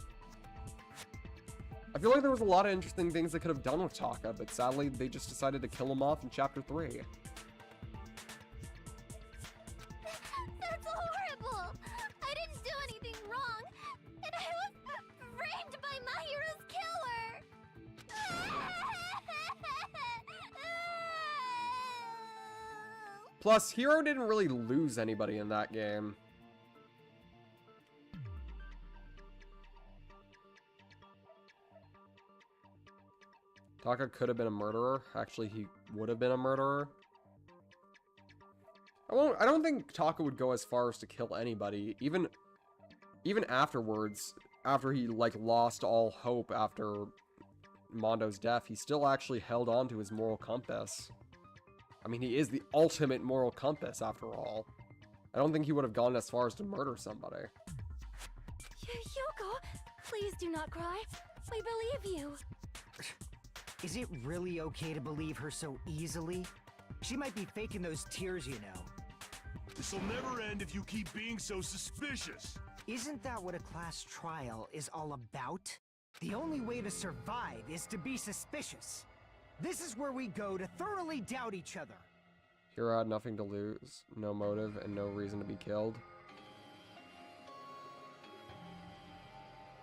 I feel like there was a lot of interesting things they could have done with Taka, but sadly they just decided to kill him off in Chapter 3. That's horrible! I didn't do anything wrong, and I was framed by Mahiru's killer! Plus, Hiro didn't really lose anybody in that game. Taka could have been a murderer. Actually, he would have been a murderer. I don't think Taka would go as far as to kill anybody. Even afterwards, after he like lost all hope after Mondo's death, he still actually held on to his moral compass. I mean, he is the ultimate moral compass after all. I don't think he would have gone as far as to murder somebody. Yoko, please do not cry. We believe you. Is it really okay to believe her so easily? She might be faking those tears, you know. This'll never end if you keep being so suspicious. Isn't that what a class trial is all about? The only way to survive is to be suspicious. This is where we go to thoroughly doubt each other. Hiro had nothing to lose, no motive, and no reason to be killed.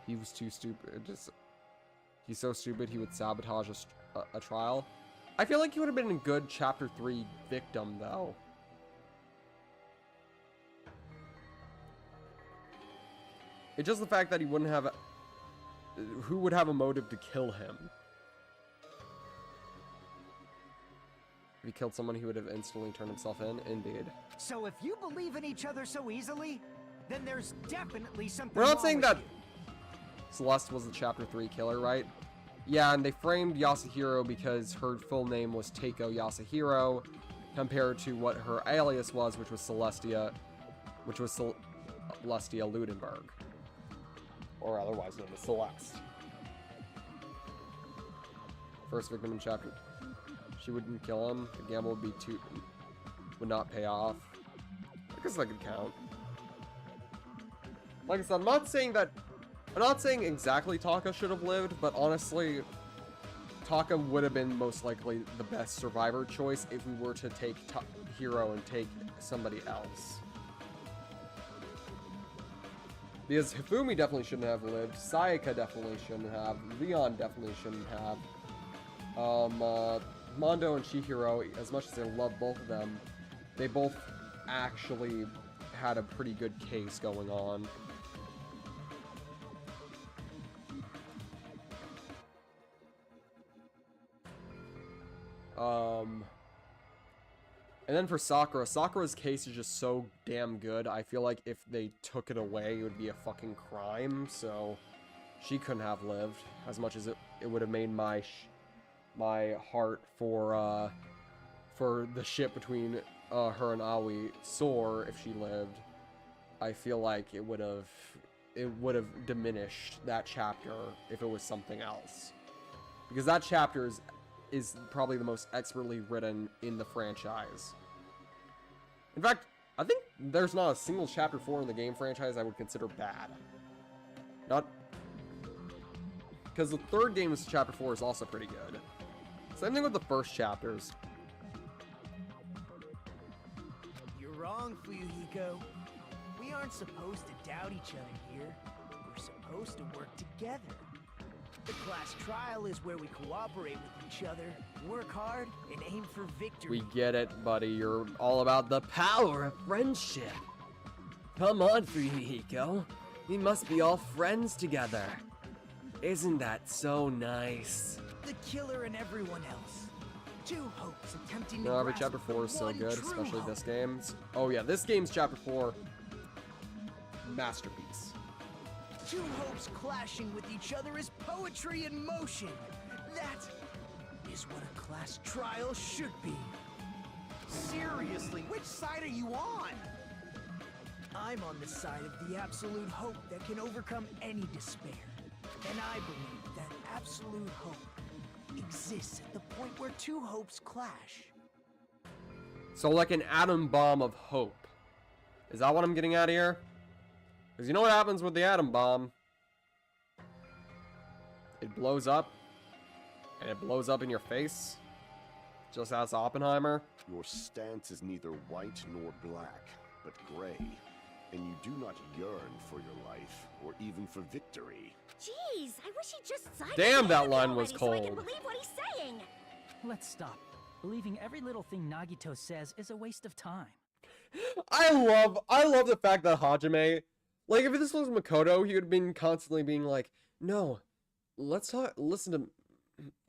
He was too stupid. He's so stupid he would sabotage a trial. I feel like he would have been a good Chapter 3 victim, though. It's just the fact that he wouldn't have... Who would have a motive to kill him? If he killed someone, he would have instantly turned himself in. Indeed. So if you believe in each other so easily, then there's definitely something We're not wrong saying with that you. Celeste was the Chapter 3 killer, right? Yeah, and they framed Yasuhiro because her full name was Teiko Yasuhiro, compared to what her alias was, which was Celestia Ludenberg. Or otherwise known as Celeste. First victim in Chapter... She wouldn't kill him. The gamble would not pay off. I guess that could count. Like I said, I'm not saying exactly Taka should have lived, but honestly, Taka would have been most likely the best survivor choice if we were to take Hiro and take somebody else. Because Hifumi definitely shouldn't have lived, Sayaka definitely shouldn't have, Leon definitely shouldn't have. Mondo and Chihiro, as much as I love both of them, they both actually had a pretty good case going on. And then for Sakura, Sakura's case is just so damn good. I feel like if they took it away, it would be a fucking crime, so she couldn't have lived, as much as it would have made my heart for the ship between her and Aoi soar if she lived. I feel like it would have diminished that chapter if it was something else, because that chapter is probably the most expertly written in the franchise. In fact, I think there's not a single Chapter 4 in the game franchise I would consider bad. Not... Because the third game's Chapter 4 is also pretty good. Same thing with the first chapters. You're wrong, Fuyuhiko. We aren't supposed to doubt each other here. We're supposed to work together. The class trial is where we cooperate with each other, work hard, and aim for victory. We get it, buddy. You're all about the Power of friendship. Come on, Fuyuhiko. We must be all friends together. Isn't that so nice? The killer and everyone else. Two hopes attempting to No, every grasp Chapter 4 is so one good, true especially hope. this game's. Oh yeah, this game's Chapter 4. Masterpiece. Two hopes clashing with each other is poetry in motion. That is what a class trial should be. Seriously, which side are you on? I'm on the side of the absolute hope that can overcome any despair. And I believe that absolute hope exists at the point where two hopes clash. So like an atom bomb of hope. Is that what I'm getting at here? Because you know what happens with the atom bomb? It blows up. And it blows up in your face. Just as Oppenheimer. Your stance is neither white nor black, but gray. And you do not yearn for your life, or even for victory. Jeez, I wish he'd just sign Damn, the that anime line was already so I can cold. believe what he's saying. Let's stop. Believing every little thing Nagito says is a waste of time. I love the fact that Hajime, like, if this was Makoto, he would have been constantly being like, no, listen to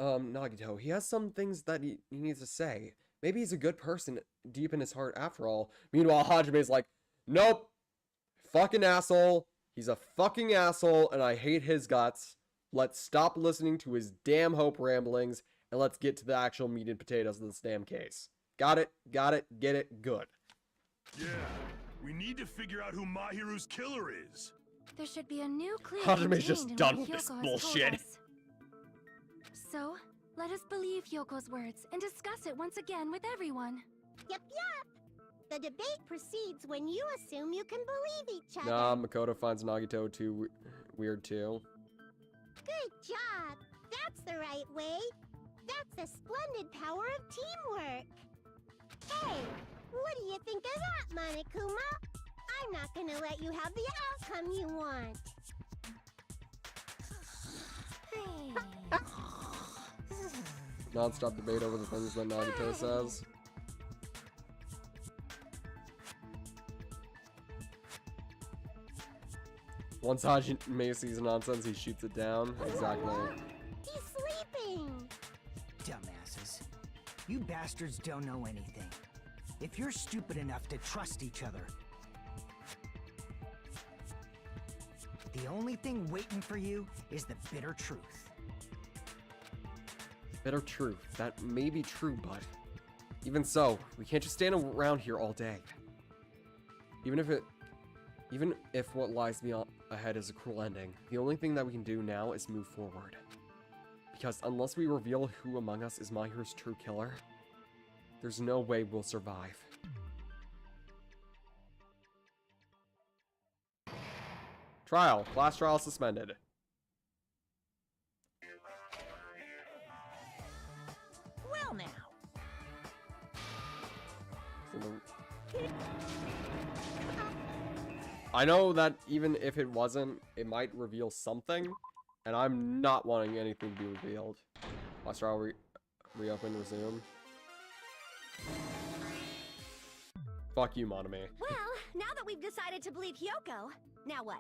Nagito. He has some things that he needs to say. Maybe he's a good person deep in his heart after all. Meanwhile, Hajime's like, nope, fucking asshole. He's a fucking asshole, and I hate his guts. Let's stop listening to his damn hope ramblings, and let's get to the actual meat and potatoes of this damn case. Got it, get it, good. Yeah, we need to figure out who Mahiru's killer is. There should be a new clue. Hajime's just contained in done what with this Hyoko has bullshit. told us. So, let us believe Yoko's words and discuss it once again with everyone. Yep. The debate proceeds when you assume you can believe each other. Nah, Makoto finds Nagito too weird too. Good job. That's the right way. That's a splendid power of teamwork. Hey, what do you think of that, Monokuma? I'm not gonna let you have the outcome you want. Non-stop debate over the things that Nagito says. Once Hajime sees nonsense, he shoots it down. Exactly. He's sleeping. Dumbasses. You bastards don't know anything. If you're stupid enough to trust each other, the only thing waiting for you is the bitter truth. Bitter truth. That may be true, but even so, we can't just stand around here all day. Even if what lies beyond ahead is a cruel ending, the only thing that we can do now is move forward. Because unless we reveal who among us is Mahiru's true killer, there's no way we'll survive. Trial. Class trial suspended. Well now. I know that even if it wasn't, it might reveal something, and I'm not wanting anything to be revealed. Class trial reopen, resume. Fuck you, Monome. Well, now that we've decided to believe Hyoko, now what?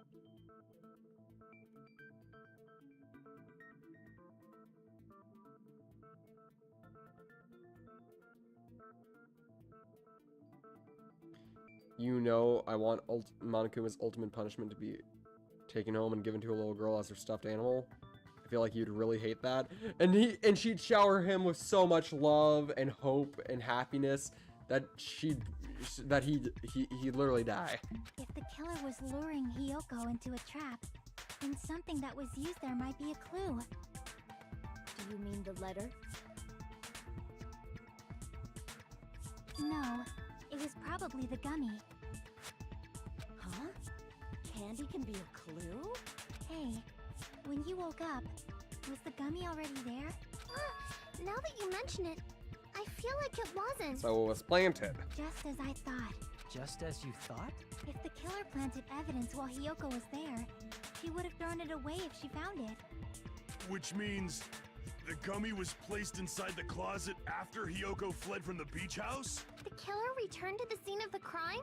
You know, I want Monokuma's ultimate punishment to be taken home and given to a little girl as her stuffed animal. I feel like you'd really hate that. And she'd shower him with so much love and hope and happiness that he'd literally die. If the killer was luring Hyoko into a trap, then something that was used there might be a clue. Do you mean the letter? No, it was probably the gummy. Huh? Candy can be a clue? Hey, when you woke up, was the gummy already there? Now that you mention it, I feel like it wasn't. So it was planted. Just as I thought. Just as you thought? If the killer planted evidence while Hyoko was there, she would have thrown it away if she found it. Which means the gummy was placed inside the closet after Hyoko fled from the beach house? The killer returned to the scene of the crime?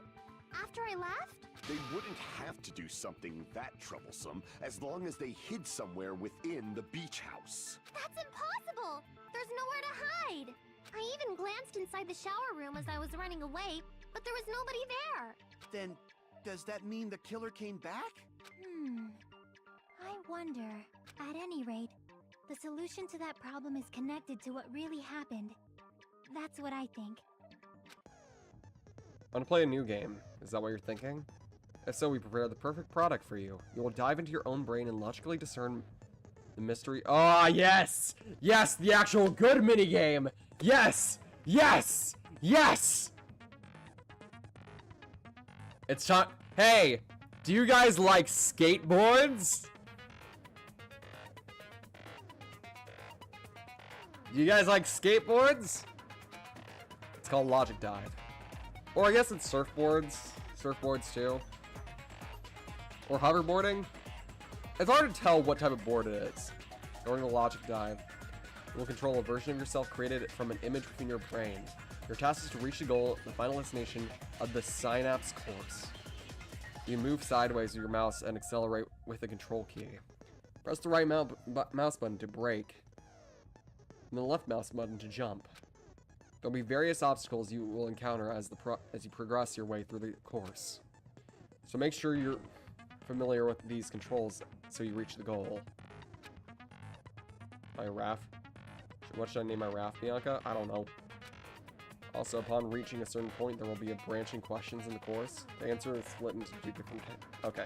After I left? They wouldn't have to do something that troublesome as long as they hid somewhere within the beach house. That's impossible! There's nowhere to hide! I even glanced inside the shower room as I was running away, but there was nobody there. Then, does that mean the killer came back? I wonder. At any rate, the solution to that problem is connected to what really happened. That's what I think. I want to play a new game. Is that what you're thinking? If so, we prepared the perfect product for you. You will dive into your own brain and logically discern the mystery. Ah, yes! Yes, the actual good minigame! Yes! Yes! Yes! It's time. Hey, do you guys like skateboards? Do you guys like skateboards? It's called Logic Dive. Or I guess it's surfboards. Surfboards too. Or hoverboarding. It's hard to tell what type of board it is. During the Logic Dive, you will control a version of yourself created from an image within your brain. Your task is to reach the goal, the final destination of the Synapse course. You move sideways with your mouse and accelerate with the control key. Press the right mouse button to brake, and the left mouse button to jump. There'll be various obstacles you will encounter as you progress your way through the course. So make sure you're familiar with these controls so you reach the goal. My raft. What should I name my raft, Bianca? I don't know. Also, upon reaching a certain point, there will be a branching questions in the course. The answer is split into 2 different... Okay.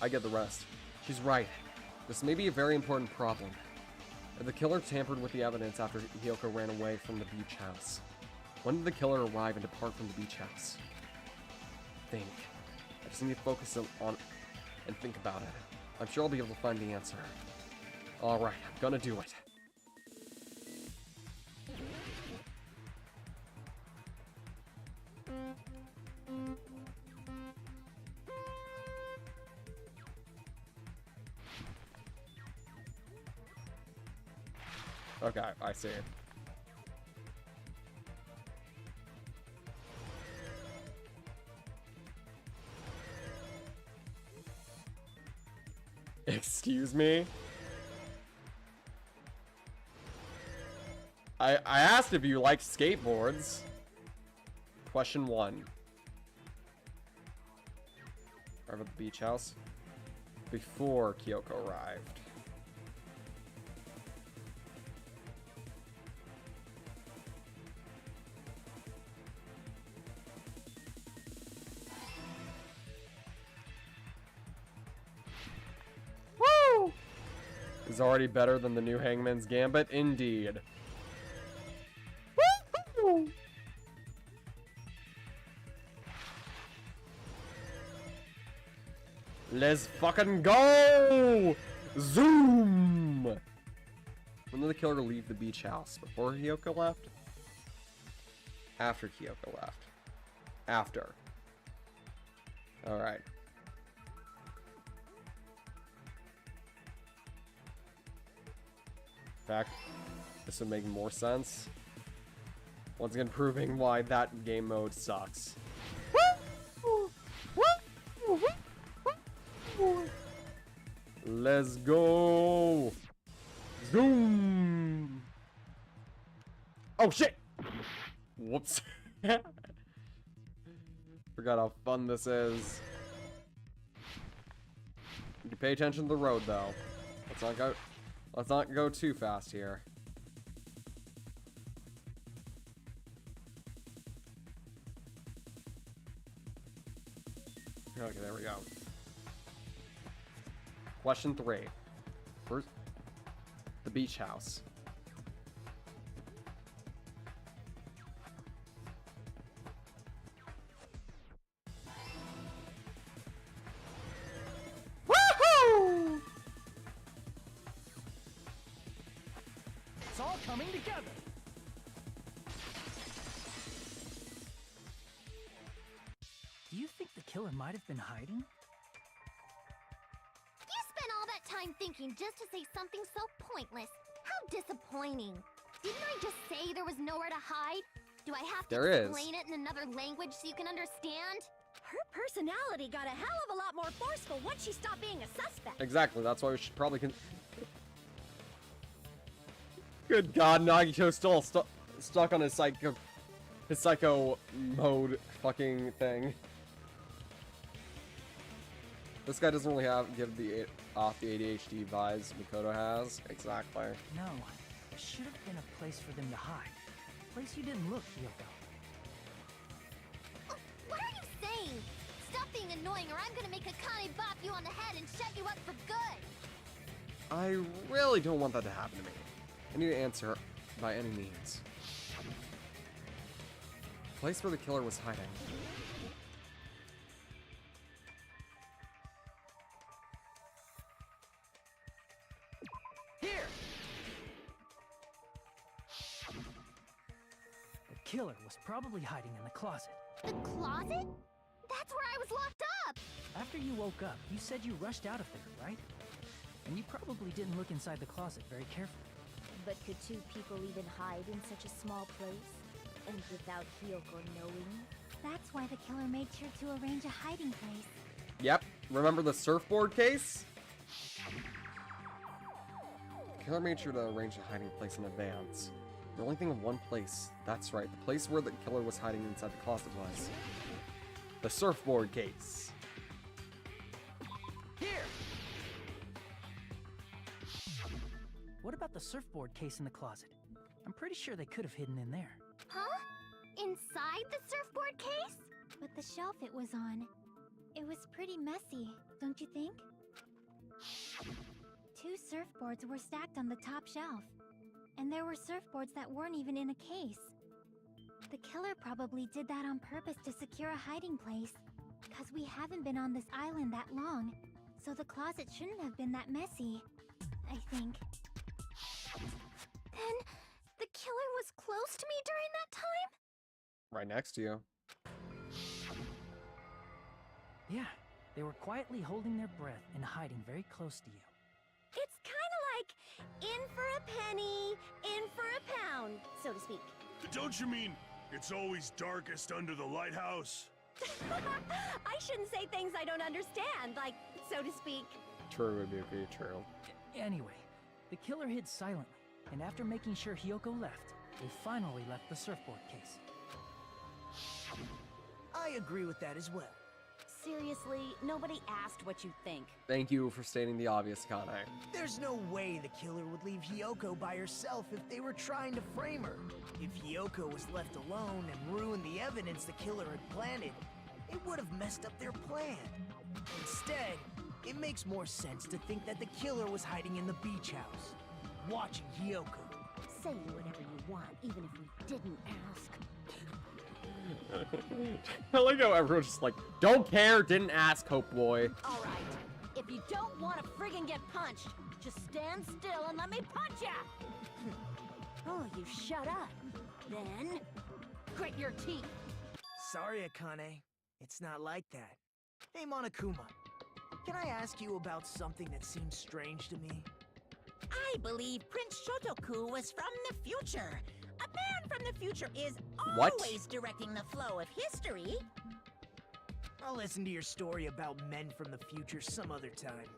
I get the rest. She's right. This may be a very important problem. The killer tampered with the evidence after Hiyoko ran away from the beach house. When did the killer arrive and depart from the beach house? Think. I just need to focus on and think about it. I'm sure I'll be able to find the answer. Alright, I'm gonna do it. Okay, I see. Excuse me? I asked if you liked skateboards. Question 1. Arrive at the beach house before Kyoko arrived. Woo! Is already better than the new Hangman's Gambit, indeed. Woo! Let's fucking go! Zoom! When did the killer leave the beach house? Before Hiyoko left? After Hiyoko left. After. Alright. In fact, this would make more sense. Once again, proving why that game mode sucks. Let's go! Zoom! Oh shit! Whoops. Forgot how fun this is. You can pay attention to the road though. Let's not go too fast here. Okay, there we go. Question 3. First, the beach house. Woohoo! It's all coming together. Do you think the killer might have been hiding? You spent all that time thinking just to say something so pointless. How disappointing. Didn't I just say there was nowhere to hide? Do I have to explain it in another language so you can understand? Her personality got a hell of a lot more forceful once she stopped being a suspect. Exactly, that's why we should probably Good God, Nagito's still stuck on his psycho mode fucking thing. This guy doesn't really give off the ADHD vibes Mikoto has. Exactly. No, there should have been a place for them to hide. A place you didn't look, Hiyoko. What are you saying? Stop being annoying or I'm gonna make Akane bop you on the head and shut you up for good! I really don't want that to happen to me. I need to answer by any means. Place where the killer was hiding. Here! The killer was probably hiding in the closet. The closet? That's where I was locked up! After you woke up, you said you rushed out of there, right? And you probably didn't look inside the closet very carefully. But could two people even hide in such a small place? And without Hiyoko knowing? That's why the killer made sure to arrange a hiding place. Yep, remember the surfboard case? The killer made sure to arrange a hiding place in advance. You're only thinking of one place. That's right, the place where the killer was hiding inside the closet was. The surfboard case. Here! What about the surfboard case in the closet? I'm pretty sure they could have hidden in there. Huh? Inside the surfboard case? But the shelf it was on, it was pretty messy, don't you think? 2 surfboards were stacked on the top shelf. And there were surfboards that weren't even in a case. The killer probably did that on purpose to secure a hiding place. Because we haven't been on this island that long, so the closet shouldn't have been that messy, I think. Then, the killer was close to me during that time? Right next to you. Yeah, they were quietly holding their breath and hiding very close to you. It's kinda like in for a penny, in for a pound, so to speak. Don't you mean it's always darkest under the lighthouse? I shouldn't say things I don't understand, like, so to speak. True, Ibuki, true. Anyway, the killer hid silently, and after making sure Hiyoko left, they finally left the surfboard case. I agree with that as well. Seriously, nobody asked what you think. Thank you for stating the obvious, Kane. There's no way the killer would leave Hiyoko by herself if they were trying to frame her. If Hiyoko was left alone and ruined the evidence the killer had planted, it would have messed up their plan. Instead, it makes more sense to think that the killer was hiding in the beach house, watching Hiyoko. Say whatever you want, even if we didn't ask. I like how everyone's just like, don't care, didn't ask, Hope Boy. All right, if you don't want to friggin' get punched, just stand still and let me punch ya! Oh, you shut up. Then, grit your teeth. Sorry, Akane. It's not like that. Hey, Monokuma. Can I ask you about something that seems strange to me? I believe Prince Shotoku was from the future. A man from the future is What? always directing the flow of history. I'll listen to your story about men from the future some other time.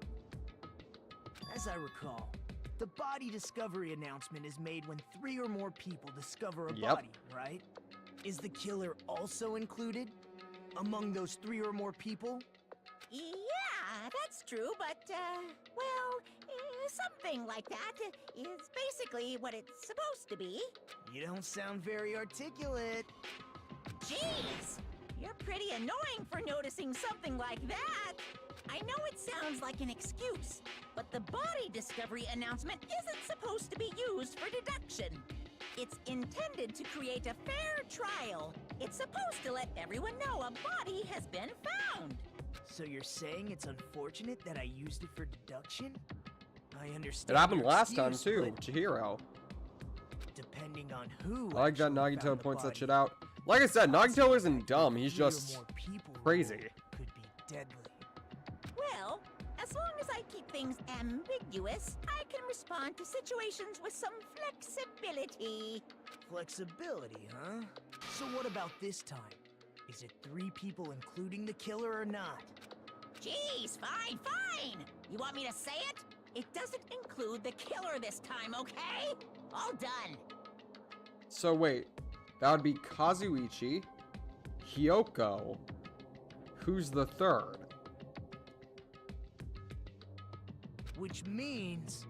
As I recall, the body discovery announcement is made when 3 or more people discover a body, right? Is the killer also included among those 3 or more people? Yeah, that's true, but, well, something like that is basically what it's supposed to be. You don't sound very articulate. Jeez, you're pretty annoying for noticing something like that. I know it sounds like an excuse, but the body discovery announcement isn't supposed to be used for deduction. It's intended to create a fair trial. It's supposed to let everyone know a body has been found. So you're saying it's unfortunate that I used it for deduction? I understand. It happened your last time excuse, too, but Chihiro. depending on who. I like that actually Nagito found the points that body, shit out. Like I said, Nagito isn't dumb, he's 3 or just more people crazy. could be deadly. Well, as long as I keep things ambiguous, I can respond to situations with some flexibility. Flexibility, huh? So what about this time? Is it 3 people including the killer or not? Jeez, fine, fine! You want me to say it? It doesn't include the killer this time, okay? All done. So wait, that would be Kazuichi, Hiyoko. Who's the third? Which means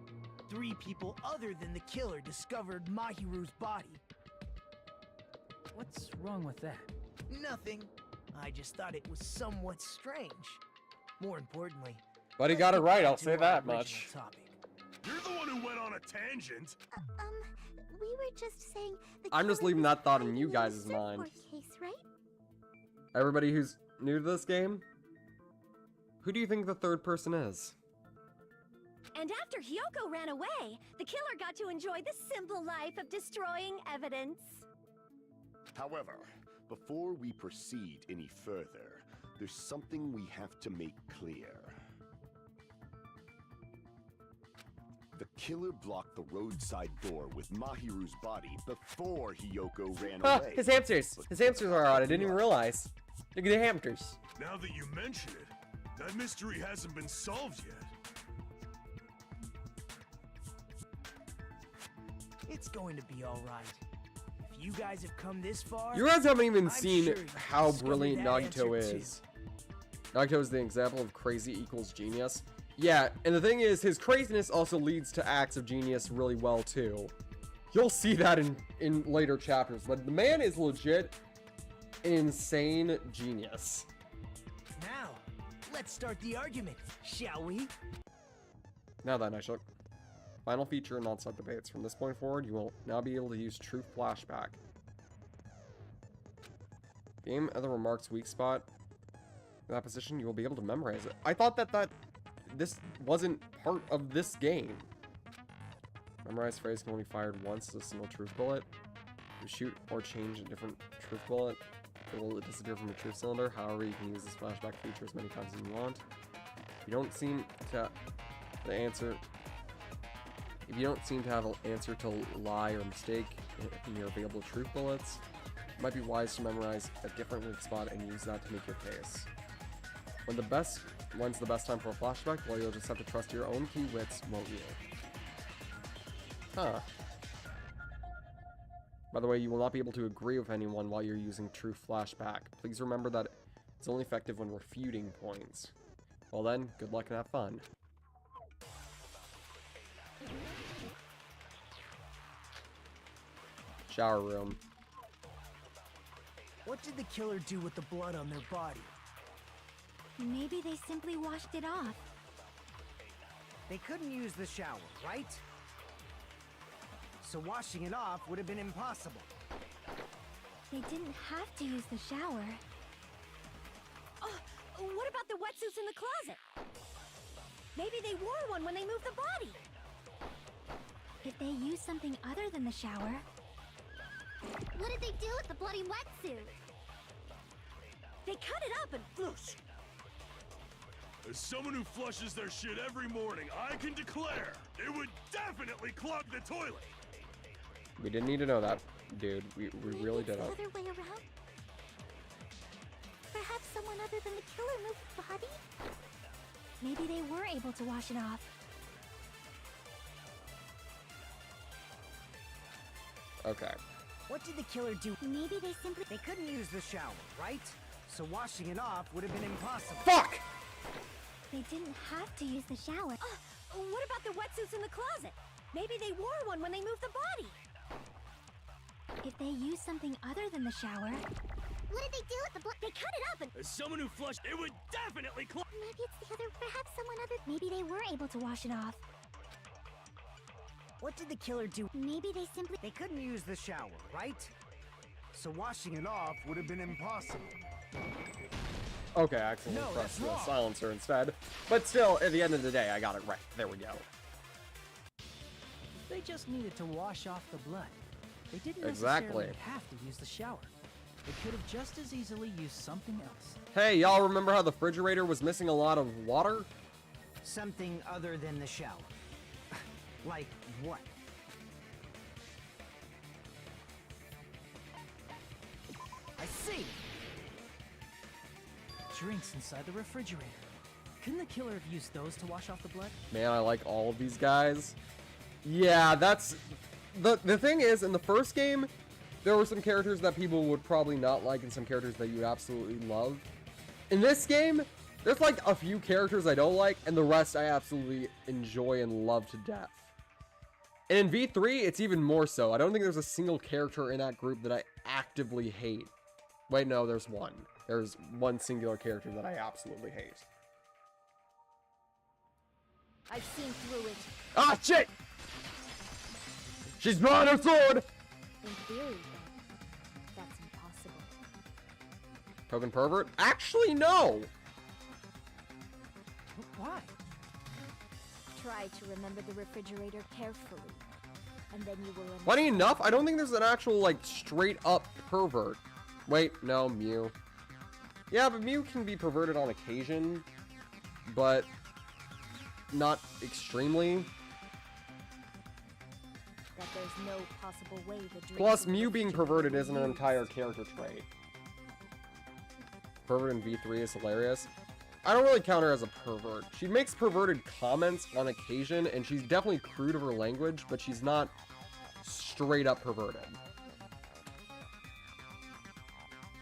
3 people other than the killer discovered Mahiru's body. What's wrong with that? Nothing. I just thought it was somewhat strange. More importantly, But he let's got it get right, back I'll to say our that original much. topic. You're the one who went on a tangent. We were just saying the I'm just killer leaving was that thought in hiding you the guys' mind. surfboard case, right? Everybody who's new to this game, who do you think the third person is? And after Hyoko ran away, the killer got to enjoy the simple life of destroying evidence. However, before we proceed any further, there's something we have to make clear. The killer blocked the roadside door with Mahiru's body before Hyoko ran away. His hamsters! His hamsters are on, I didn't even realize. Look at the hamsters. Now that you mention it, that mystery hasn't been solved yet. It's going to be alright. If you guys have come this far... You guys haven't even I'm seen sure you how discovered brilliant that answer Nagito too. is. Nagito is the example of crazy equals genius. Yeah, and the thing is, his craziness also leads to acts of genius really well too. You'll see that in later chapters, but the man is legit an insane genius. Now, let's start the argument, shall we? Now then, Aishuk. Final feature, non-stop debates. From this point forward, you will now be able to use True Flashback. Game of the remarks weak spot. In that position, you will be able to memorize it. I thought that this wasn't part of this game. Memorized phrase can only be fired once as a single truth bullet. You shoot or change a different truth bullet, it will disappear from the truth cylinder. However, you can use this flashback feature as many times as you want. If you don't seem to have an answer to lie or mistake in your available truth bullets, it might be wise to memorize a different weak spot and use that to make your case. When's the best time for a flashback? Well, you'll just have to trust your own key wits, won't you? Huh. By the way, you will not be able to agree with anyone while you're using True Flashback. Please remember that it's only effective when refuting points. Well then, good luck and have fun. Shower room. What did the killer do with the blood on their body? Maybe they simply washed it off. They couldn't use the shower, right? So washing it off would have been impossible. They didn't have to use the shower. Oh, what about the wetsuits in the closet? Maybe they wore one when they moved the body. If they used something other than the shower... What did they do with the bloody wetsuit? They cut it up and whoosh. As someone who flushes their shit every morning, I can declare it would definitely clog the toilet. We didn't need to know that, dude. We really didn't. The other way around? Perhaps someone other than the killer moved the body? Maybe they were able to wash it off. Okay. What did the killer do? Maybe they simply... They couldn't use the shower, right? So washing it off would have been impossible. Fuck! They didn't have to use the shower. What about the wetsuits in the closet? Maybe they wore one when they moved the body. If they used something other than the shower... What did they do with the blood? They cut it up and... As someone who flushed, it would definitely clog... Maybe it's the other... Perhaps someone other... Maybe they were able to wash it off. What did the killer do? Maybe they simply... They couldn't use the shower, right? So washing it off would have been impossible. Okay, I accidentally pressed the silencer instead. But still, at the end of the day, I got it right. There we go. They just needed to wash off the blood. They didn't Exactly. necessarily have to use the shower. They could have just as easily used something else. Hey, y'all remember how the refrigerator was missing a lot of water? Something other than the shower. Like what? I see! Drinks inside the refrigerator. Couldn't the killer have used those to wash off the blood? Man, I like all of these guys. Yeah, that's... The thing is, in the first game, there were some characters that people would probably not like and some characters that you absolutely love. In this game, there's like a few characters I don't like, and the rest I absolutely enjoy and love to death. And in V3, it's even more so. I don't think there's a single character in that group that I actively hate. Wait, no, there's one. There's one singular character that I absolutely hate. I've seen through it. Ah, shit! She's drawing her sword! In theory, that's impossible. Token pervert? Actually, no! Why? Try to remember the refrigerator carefully, and then you will understand. Funny enough, I don't think there's an actual, like, straight-up pervert. Wait, no, Mew. Yeah, but Mew can be perverted on occasion, but not extremely. That there's no possible way the drinks Plus, in the Mew being refrigerator perverted were isn't an used. entire character trait. Pervert in V3 is hilarious. I don't really count her as a pervert. She makes perverted comments on occasion, and she's definitely crude of her language, but she's not straight up perverted.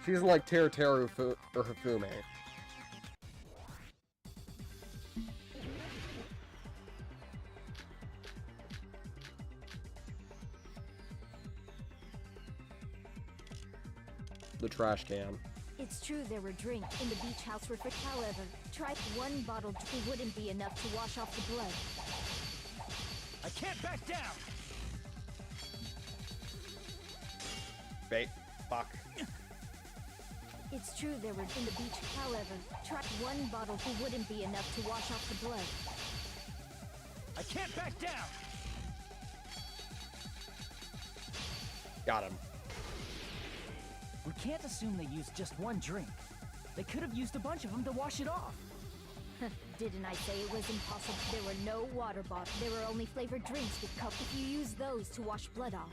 She isn't like Teru or Hifume. The trash can. It's true there were drinks in the beach house refrigerator. However, try one bottle wouldn't be enough to wash off the blood. I can't back down! Bait. Fuck. It's true there were in the beach. However, try one bottle wouldn't be enough to wash off the blood. I can't back down! Got him. We can't assume they used just one drink. They could have used a bunch of them to wash it off. Didn't I say it was impossible? There were no water bottles. There were only flavored drinks with cups. If you use those to wash blood off,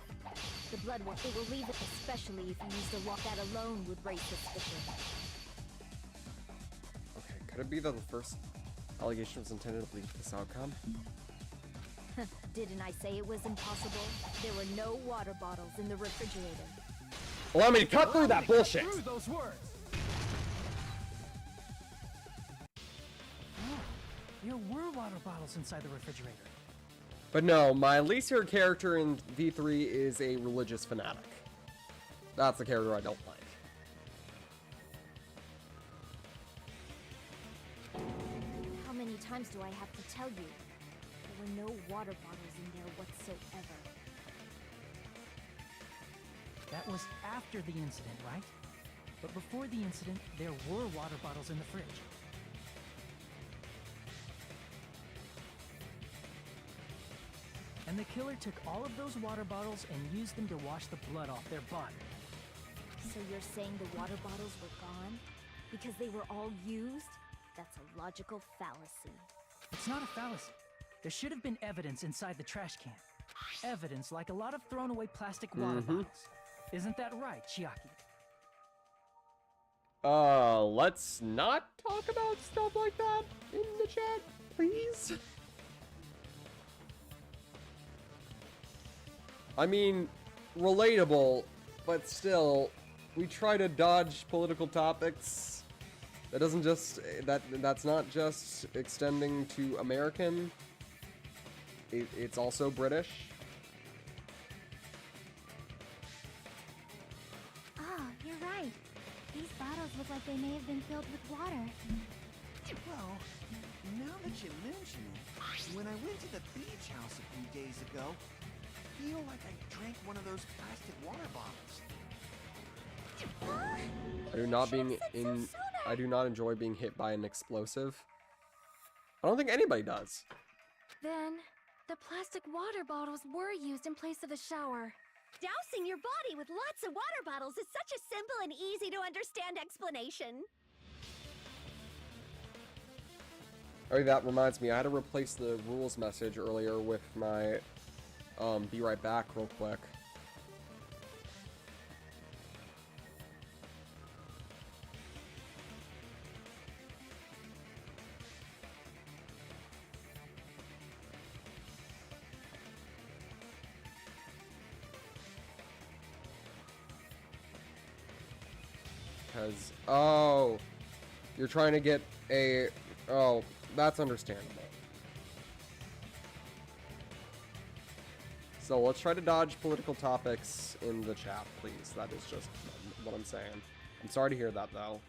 the blood it will leave it, especially if you use the water. That alone would raise suspicion. Okay, could it be that the first allegation was intended to lead to this outcome? Didn't I say it was impossible? There were no water bottles in the refrigerator. Allow me to cut through that bullshit! Through those words! Oh, there were water bottles inside the refrigerator. But no, my least favorite character in V3 is a religious fanatic. That's the character I don't like. How many times do I have to tell you? There were no water bottles in there whatsoever. That was after the incident, right? But before the incident, there were water bottles in the fridge. And the killer took all of those water bottles and used them to wash the blood off their body. So you're saying the water bottles were gone? Because they were all used? That's a logical fallacy. It's not a fallacy. There should have been evidence inside the trash can. Evidence like a lot of thrown away plastic water bottles. Isn't that right, Chiaki? Let's not talk about stuff like that in the chat, please. I mean, relatable, but still, we try to dodge political topics. That doesn't just, that's not just extending to American. It's also British. Ah, you're right. These bottles look like they may have been filled with water. Well, now that you mention it, when I went to the beach house a few days ago, I feel like I drank one of those plastic water bottles. I do not enjoy being hit by an explosive. I don't think anybody does. Then, the plastic water bottles were used in place of a shower. Dousing your body with lots of water bottles is such a simple and easy to understand explanation. Oh, that reminds me, I had to replace the rules message earlier with my, be right back real quick. Because, oh, you're trying to get a, oh, that's understandable. So let's try to dodge political topics in the chat, please. That is just what I'm saying. I'm sorry to hear that, though.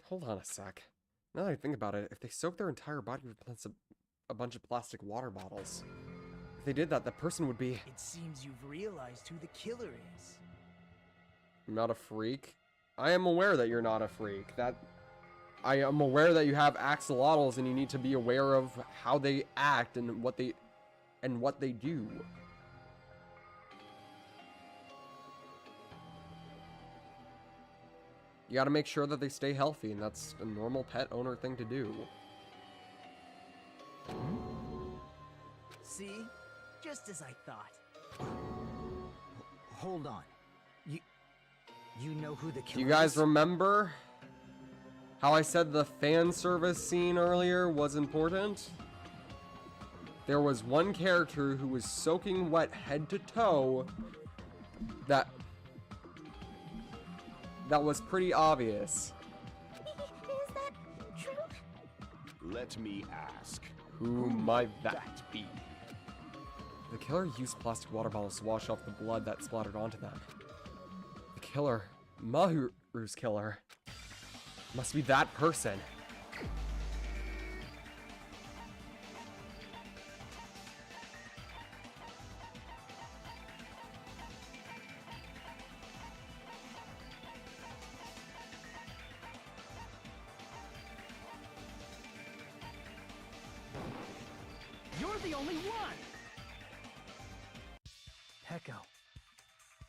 Hold on a sec. Now that I think about it, if they soak their entire body with a bunch of plastic water bottles, if they did that, that person would be... It seems you've realized who the killer is. I'm not a freak. I am aware that you're not a freak. I am aware that you have axolotls and you need to be aware of how they act and what they do. You gotta make sure that they stay healthy, and that's a normal pet owner thing to do. See? Just as I thought. Hold on. You know who the killer is? Do you guys remember how I said the fan service scene earlier was important? There was one character who was soaking wet head to toe that was pretty obvious. Is that true? Let me ask. Who might that be? The killer used plastic water bottles to wash off the blood that splattered onto them. The killer, Mahiru's killer, must be that person. You're the only one! Peko,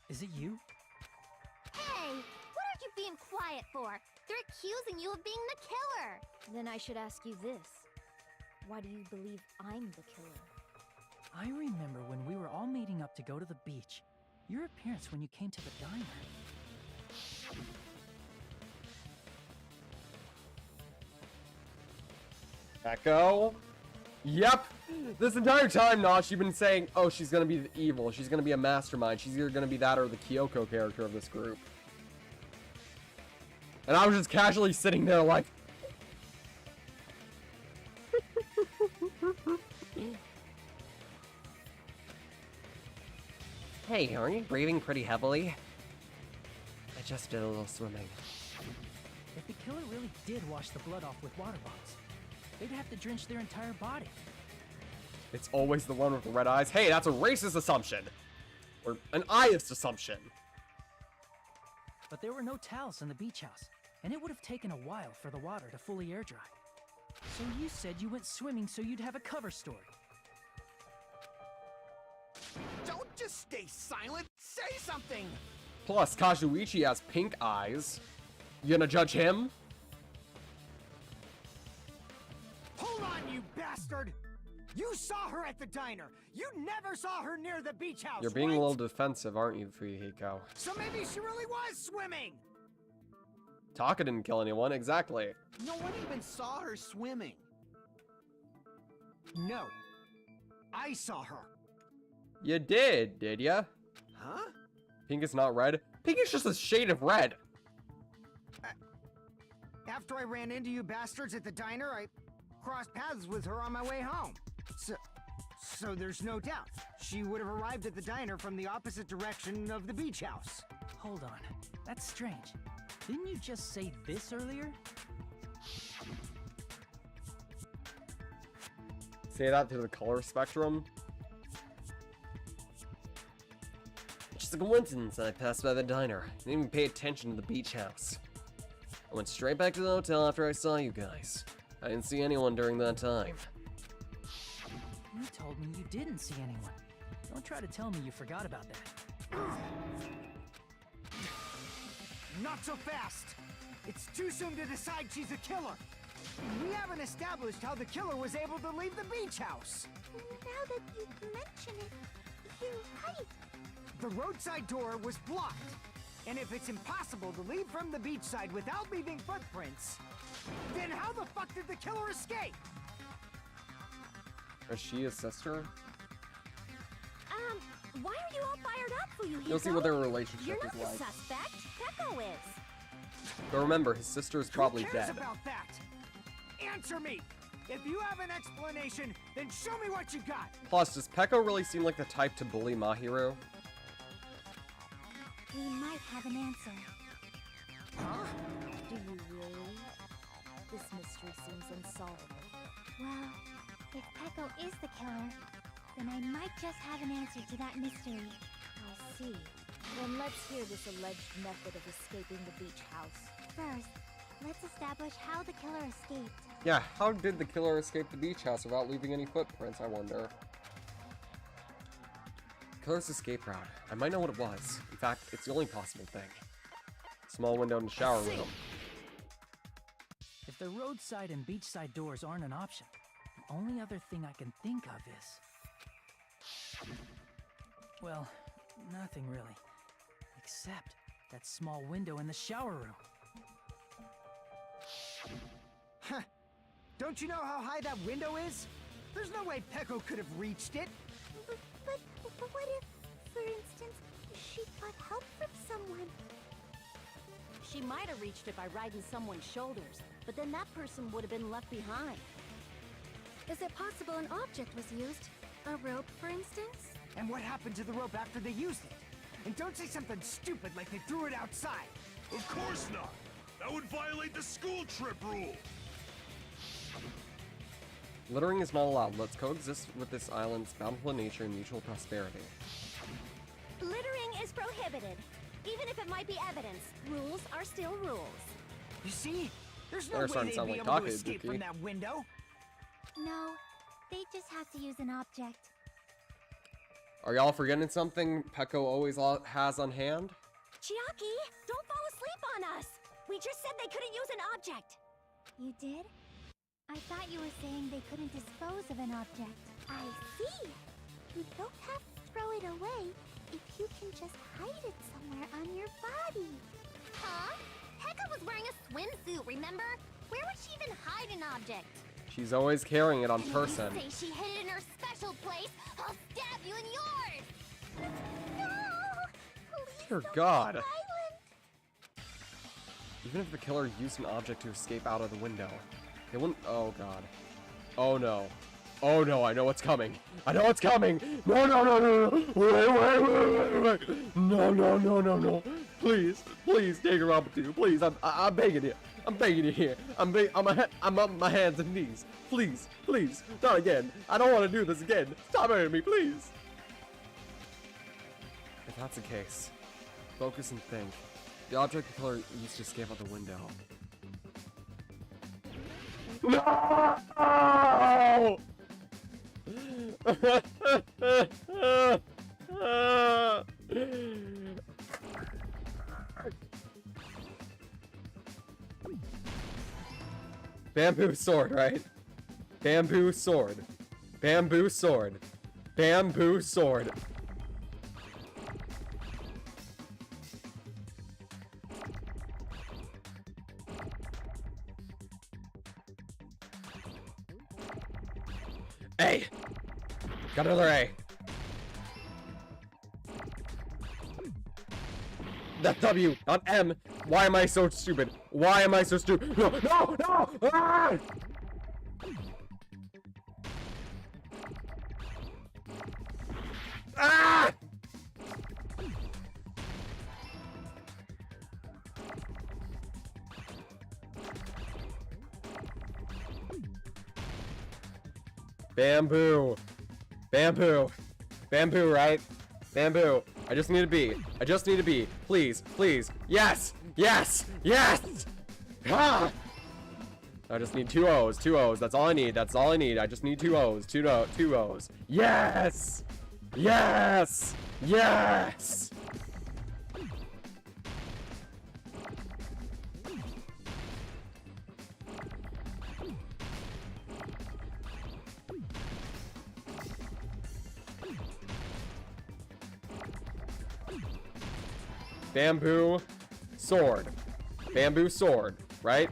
is it you? Hey, what are you being quiet for? They're accusing you of being the killer! Then I should ask you this. Why do you believe I'm the killer? I remember when we were all meeting up to go to the beach. Your appearance when you came to the diner. Echo? Yep! This entire time, Notch, you've been saying, oh, she's gonna be the evil, she's gonna be a mastermind, she's either gonna be that or the Kyoko character of this group. And I was just casually sitting there like... Hey, aren't you breathing pretty heavily? I just did a little swimming. If the killer really did wash the blood off with water bottles, they'd have to drench their entire body. It's always the one with the red eyes. Hey, that's a racist assumption! Or an eyist assumption. But there were no towels in the beach house, and it would have taken a while for the water to fully air dry. So you said you went swimming so you'd have a cover story. Don't just stay silent. Say something. Plus, Kazuichi has pink eyes. You gonna judge him? Hold on, you bastard! You saw her at the diner! You never saw her near the beach house, You're being right? a little defensive, aren't you, Fuyuhiko? So maybe she really was swimming! Taka didn't kill anyone, exactly. No one even saw her swimming. No. I saw her. You did ya? Huh? Pink is not red. Pink is just a shade of red. After I ran into you bastards at the diner, I crossed paths with her on my way home. So there's no doubt. She would have arrived at the diner from the opposite direction of the beach house. Hold on. That's strange. Didn't you just say this earlier? Say that through the color spectrum. Just a coincidence that I passed by the diner. Didn't even pay attention to the beach house. I went straight back to the hotel after I saw you guys. I didn't see anyone during that time. You told me you didn't see anyone. Don't try to tell me you forgot about that. Not so fast! It's too soon to decide she's a killer! We haven't established how the killer was able to leave the beach house! Now that you mention it, you're right. The roadside door was blocked. And if it's impossible to leave from the beachside without leaving footprints, then how the fuck did the killer escape? Is she his sister? Why are you all fired up, Fuyuhiko? You'll see what their relationship You're is not the like. suspect. Peko is. But remember, his sister is probably Who cares dead. about that? Answer me! If you have an explanation, then show me what you got! Plus, does Peko really seem like the type to bully Mahiru? We might have an answer. Huh? Do you really? This mystery seems unsolvable. Well, if Peko is the killer, then I might just have an answer to that mystery. I see. Then let's hear this alleged method of escaping the beach house. First, Let's establish how the killer escaped. Yeah, how did the killer escape the beach house without leaving any footprints, I wonder? Killer's escape route. I might know what it was. In fact, it's the only possible thing. Small window in the shower room. If the roadside and beachside doors aren't an option, the only other thing I can think of is... well, nothing really. Except that small window in the shower room. Huh. Don't you know how high that window is? There's no way Peko could have reached it. But what if, for instance, she got help from someone? She might have reached it by riding someone's shoulders, but then that person would have been left behind. Is it possible an object was used? A rope, for instance? And what happened to the rope after they used it? And don't say something stupid like they threw it outside. Of course not! That would violate the school trip rule! Littering is not allowed. Let's coexist with this island's bountiful nature and mutual prosperity. Littering is prohibited. Even if it might be evidence, rules are still rules. You see? There's no They're way starting to they'd sound be like able to Taka, escape Dookie. from that window. No, they just have to use an object. Are y'all forgetting something Peko always has on hand? Chiaki, don't fall asleep on us! We just said they couldn't use an object! You did? I thought you were saying they couldn't dispose of an object. I see! You don't have to throw it away if you can just hide it somewhere on your body. Huh? Pekka was wearing a swimsuit, remember? Where would she even hide an object? She's always carrying it on And person. If you say she hid it in her special place, I'll stab you in yours! No! Please Dear don't God. be violent. Even if the killer used an object to escape out of the window, they wouldn't. Oh God. Oh no. Oh no, I know what's coming. I know what's coming. No, no, no, no, no. Wait. No, no, no, no, no. Please, please take her up to you. Please, I'm begging you. I'm begging you here. I'm on my hands and knees. Please, please, not again. I don't want to do this again. Stop hurting me, please. If that's the case, focus and think. The object the killer used to escape out the window. No! Bamboo sword, right? Bamboo sword. Bamboo sword. Bamboo sword. A! Got another A. That's W, not M. Why am I so stupid? Why am I so stupid? No, no, no! Ah! Ah! Bamboo. Bamboo. Bamboo, right? Bamboo. I just need a B. I just need a B. Please, please. Yes! Yes! Yes! Ah! I just need two O's. Two O's. That's all I need. That's all I need. I just need two O's. Two O's. Yes! Yes! Yes! Bamboo sword. Bamboo sword, right?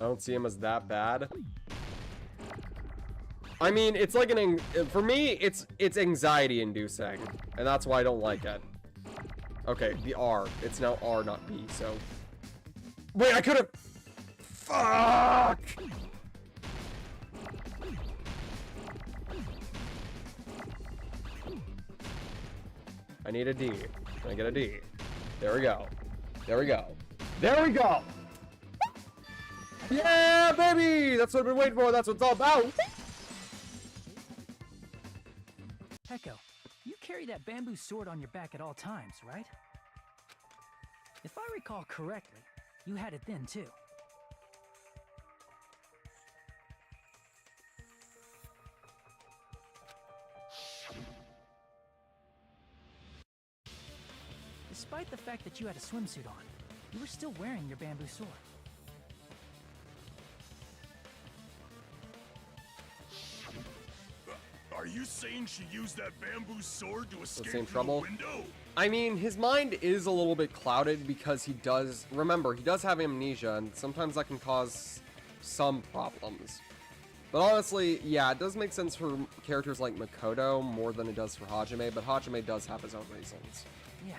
I don't see him as that bad. I mean, it's like for me, it's anxiety inducing, and that's why I don't like it. Okay, the R. It's now R, not B, so. Wait, I could've. Fuck! I need a D. Can I get a D? There we go. There we go. There we go! Yeah, baby! That's what I've been waiting for. That's what it's all about. Peko, you carry that bamboo sword on your back at all times, right? If I recall correctly, you had it then too. Despite the fact that you had a swimsuit on, you were still wearing your bamboo sword. Are you saying she used that bamboo sword to escape same through trouble? the window? I mean, his mind is a little bit clouded because he does, remember, he does have amnesia, and sometimes that can cause some problems. But honestly, yeah, it does make sense for characters like Makoto more than it does for Hajime, but Hajime does have his own reasons. Yeah,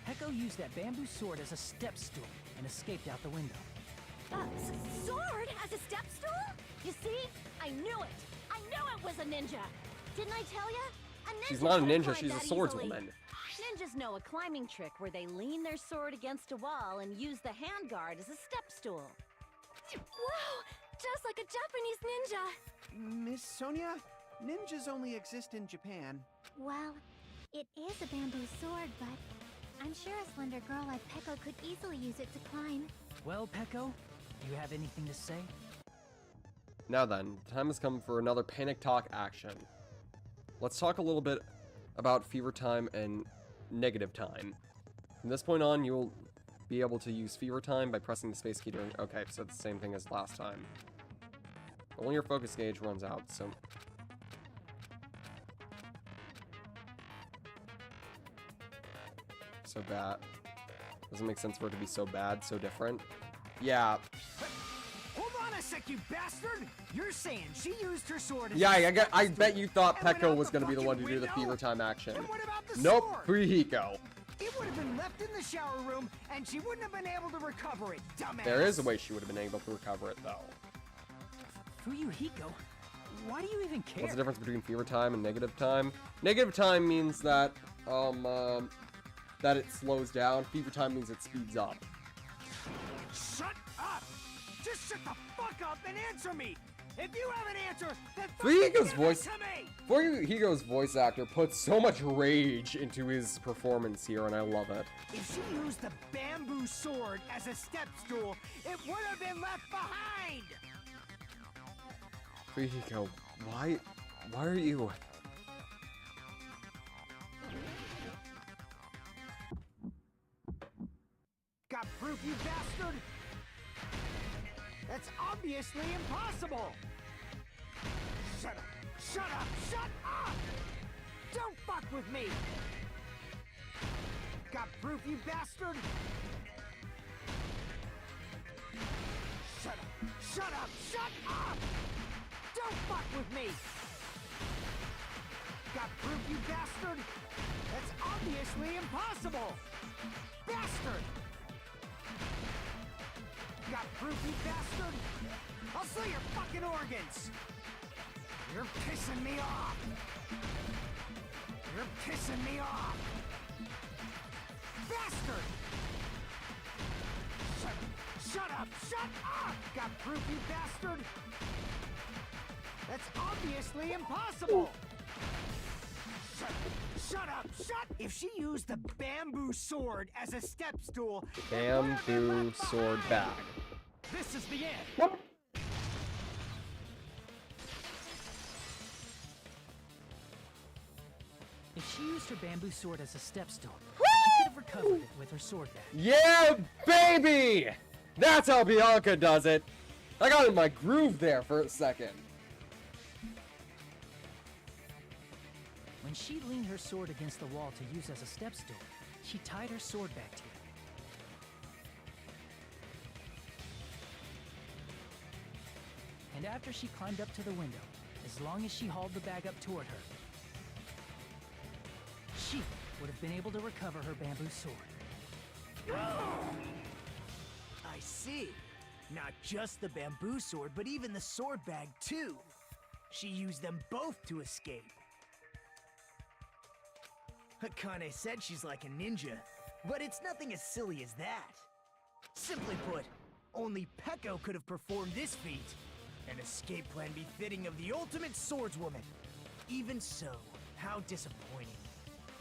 Peko used that bamboo sword as a step stool and escaped out the window. Sword as a step stool? You see? I knew it! I knew it was a ninja! Didn't I tell ya? A ninja She's not a can't ninja, climb she's a that swordswoman. Ninjas know a climbing trick where they lean their sword against a wall and use the handguard as a step stool. Wow! Just like a Japanese ninja! Miss Sonia, ninjas only exist in Japan. Well, it is a bamboo sword, but I'm sure a slender girl like Peko could easily use it to climb. Well, Peko, do you have anything to say? Now then, time has come for another panic talk action. Let's talk a little bit about fever time and negative time. From this point on, you'll be able to use fever time by pressing the space key during... Okay, so it's the same thing as last time. Only your focus gauge runs out, so... So bad. Doesn't make sense for it to be so bad, so different. Yeah. Hold on a sec, you bastard! You're saying she used her sword as Yeah, I bet you thought Peko was gonna be the one to do the fever time action. And what about the Nope, sword? Fuyuhiko. It would have been left in the shower room, and she wouldn't have been able to recover it, dumbass! There is a way she would have been able to recover it, though. Fuyuhiko, why do you even care? What's the difference between fever time and negative time? Negative time means that, that it slows down. Fever time means it speeds up. Shut up! Just shut the fuck up and answer me! If you have an answer, then Fuyuhiko's give voice... it to me! Fuyuhiko's voice actor puts so much rage into his performance here, and I love it. If she used the bamboo sword as a step stool, it would have been left behind! Fuyuhiko, why are you... Got proof, you bastard? That's obviously impossible! Shut up! Shut up! Shut up! Don't fuck with me! Got proof, you bastard? Shut up! Shut up! Shut up! Don't fuck with me! Got proof, you bastard? That's obviously impossible! Bastard! Got proof, you bastard? I'll sell your fucking organs! You're pissing me off! You're pissing me off! Bastard! Shut up! Shut up! Got proof, you bastard? That's obviously impossible! Shut up! Shut! If she used the bamboo sword as a step stool... Bamboo sword bag. This is the end! If she used her bamboo sword as a step stool, she could have recovered it with her sword bag. Yeah, baby! That's how Bianca does it! I got in my groove there for a second. When she leaned her sword against the wall to use as a step stool, she tied her sword back to it. And after she climbed up to the window, as long as she hauled the bag up toward her, she would have been able to recover her bamboo sword. I see. Not just the bamboo sword, but even the sword bag, too. She used them both to escape. Akane said she's like a ninja, but it's nothing as silly as that. Simply put, only Peko could have performed this feat. An escape plan befitting of the ultimate swordswoman. Even so, how disappointing.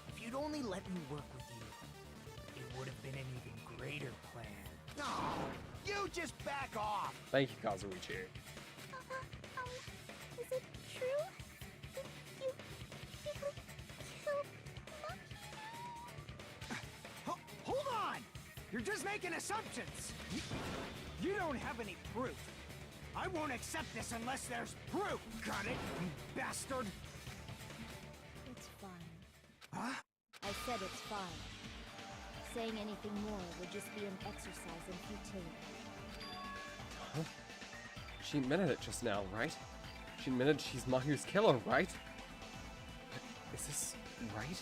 If you'd only let me work with you, it would have been an even greater plan. Oh, you just back off! Thank you, Kazuichi. Is it true? You really killed Maki? Hold on! You're just making assumptions! You don't have any proof. I won't accept this unless there's proof! Got it, you bastard? It's fine. Huh? I said it's fine. Saying anything more would just be an exercise in futility. Huh? She admitted it just now, right? She admitted she's Mahyu's killer, right? But is this right?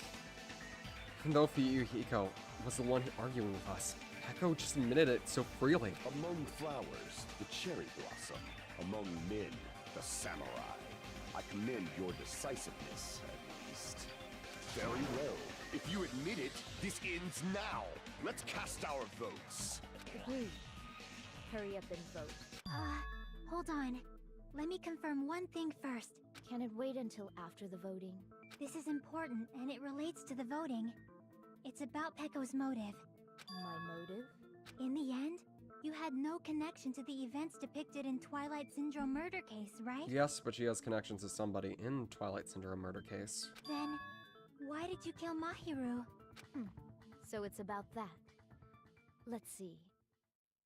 Even though Fuyuhiko was the one arguing with us, Peko just admitted it so freely. Among flowers, the cherry blossom. Among men, the samurai. I commend your decisiveness, at least. Very well. If you admit it, this ends now. Let's cast our votes. Agreed. Hurry up and vote. Hold on. Let me confirm one thing first. Can it wait until after the voting? This is important, and it relates to the voting. It's about Peko's motive. My motive? In the end, you had no connection to the events depicted in Twilight Syndrome murder case, right? Yes, but she has connections to somebody in Twilight Syndrome murder case. Then, why did you kill Mahiru? So it's about that. Let's see.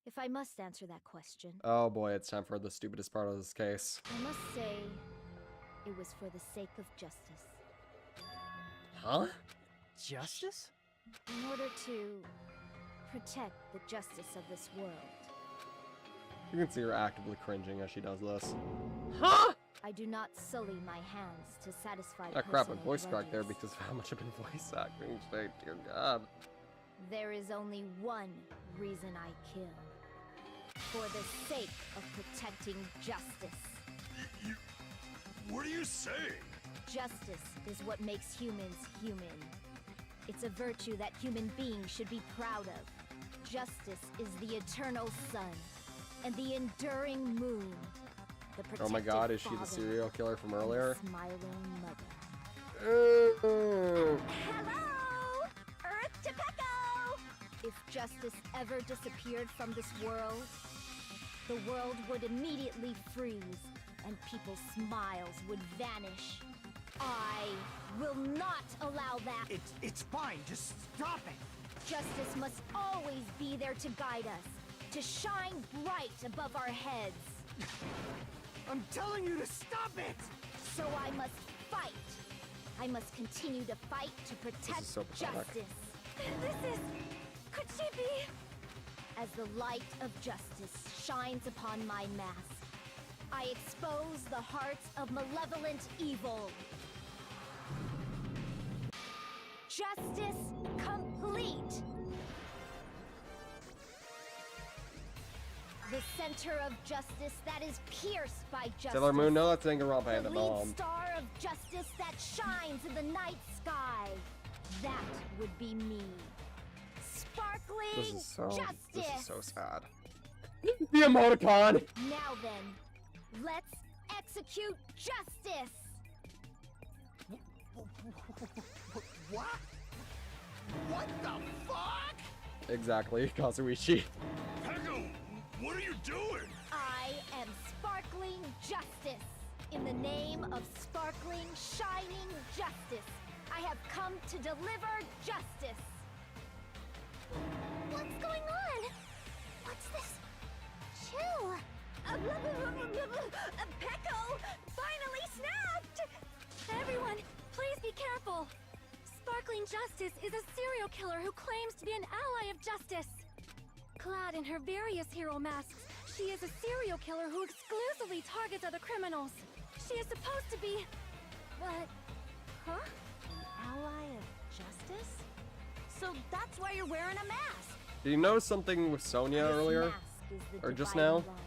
If I must answer that question, Oh boy, it's time for the stupidest part of this case. I must say it was for the sake of justice. Huh? Justice? In order to protect the justice of this world. You can see her actively cringing as she does this. Huh? I do not sully my hands to satisfy Ah crap, my personal voice cracked there grudges. because of how much I've been voice acting today, dear god. There is only one reason I kill. For the sake of protecting justice. What are you saying? Justice is what makes humans human. It's a virtue that human beings should be proud of. Justice is the eternal sun and the enduring moon. The Oh my god, is she the father serial killer from and the earlier? smiling mother. Oh. Hello! Earth to Peko! If justice ever disappeared from this world, the world would immediately freeze and people's smiles would vanish. I will not allow that. It's fine, just stop it! Justice must always be there to guide us, to shine bright above our heads. I'm telling you to stop it! So I must fight. I must continue to fight to protect so pathetic. justice. This is... could she be? As the light of justice shines upon my mask, I expose the hearts of malevolent evil. Justice complete! The center of justice that is pierced by justice. Sailor Moon, no, that's Danganronpa The and the lead bomb. star of justice that shines in the night sky. That would be me. Sparkling This is justice. so sad. The emoticon! Now then, let's execute justice. What? What the fuck? Exactly, Kazuichi. Peko, what are you doing? I am sparkling justice. In the name of sparkling, shining justice, I have come to deliver justice. What's going on? What's this? Chill! Peko finally snapped! Everyone, please be careful! Sparkling Justice is a serial killer who claims to be an ally of justice. Clad in her various hero masks, she is a serial killer who exclusively targets other criminals. She is supposed to be... but... huh? An ally of justice? So that's why you're wearing a mask. Did you notice something with Sonya This earlier? mask is the Or just dividing now? line.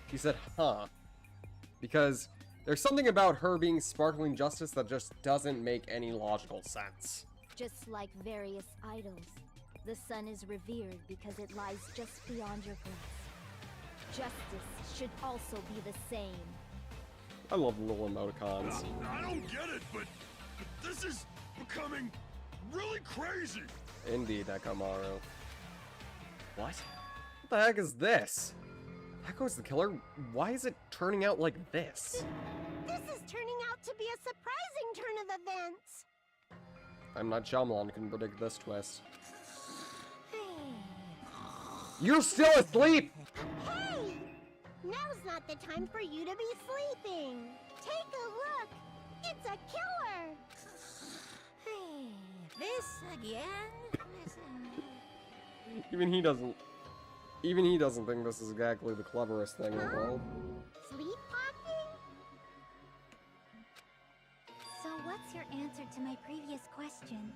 He said, huh. Because there's something about her being sparkling justice that just doesn't make any logical sense. Just like various idols, the sun is revered because it lies just beyond your grasp. Justice should also be the same. I love the little emoticons. I don't get it, but this is becoming really crazy. Indeed, Ekamaru. What? What the heck is this? Echo's the killer? Why is it turning out like this? This is turning out to be a surprising turn of events. I'm not Shyamalan, can predict this twist. You're still asleep! Hey! Now's not the time for you to be sleeping. Take a look. It's a killer. This again? Even he doesn't think this is exactly the cleverest thing in the world. Sleepwalking? So what's your answer to my previous question?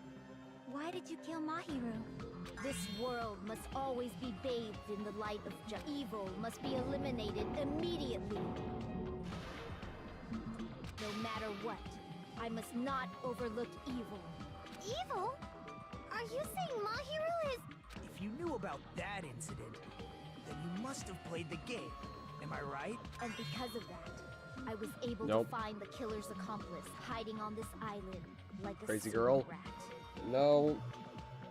Why did you kill Mahiru? This world must always be bathed in the light of evil must be eliminated immediately. No matter what, I must not overlook evil. Evil? Are you saying Mahiru is... If you knew about that incident, then you must have played the game. Am I right? And because of that, I was able Nope. to find the killer's accomplice hiding on this island like a Crazy sewer girl. rat. No.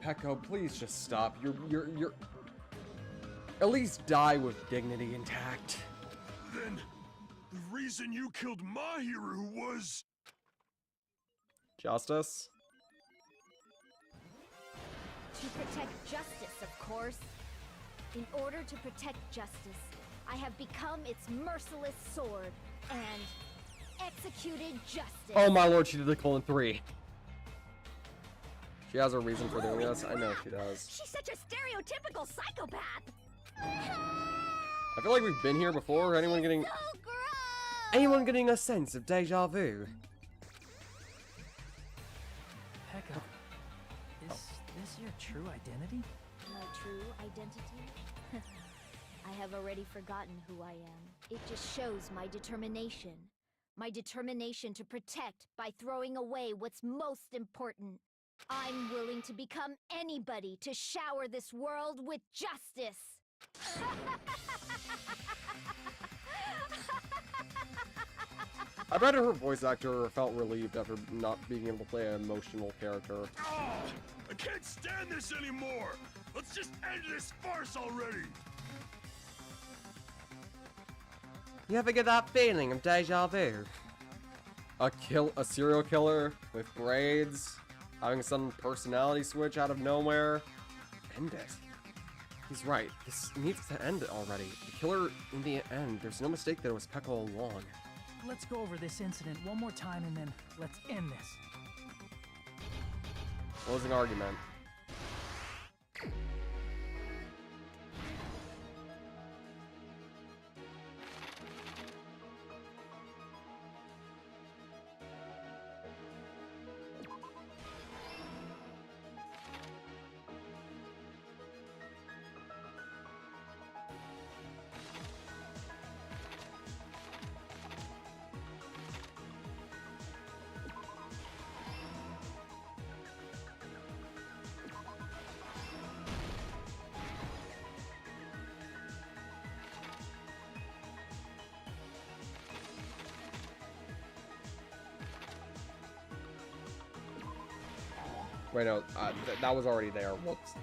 Peko, please just stop. You're... At least die with dignity intact. Then, the reason you killed Mahiru was... Justice? To protect justice, of course. In order to protect justice, I have become its merciless sword and executed justice. Oh my lord, she did the colon 3. She has a reason for doing this. I know she does. She's such a stereotypical psychopath. I feel like we've been here before. Anyone getting a sense of deja vu? Pekka, is this your true identity? My true identity? I have already forgotten who I am. It just shows my determination. My determination to protect by throwing away what's most important. I'm willing to become anybody to shower this world with justice. I bet her voice actor felt relieved after not being able to play an emotional character. Oh, I can't stand this anymore. Let's just end this farce already. You ever get that feeling of deja vu? A serial killer with braids, having a sudden personality switch out of nowhere. End it. He's right. This needs to end already. The killer, in the end, there's no mistake that it was Peko all along. Let's go over this incident one more time and then let's end this. Closing argument. Wait, no, that was already there. Whoops.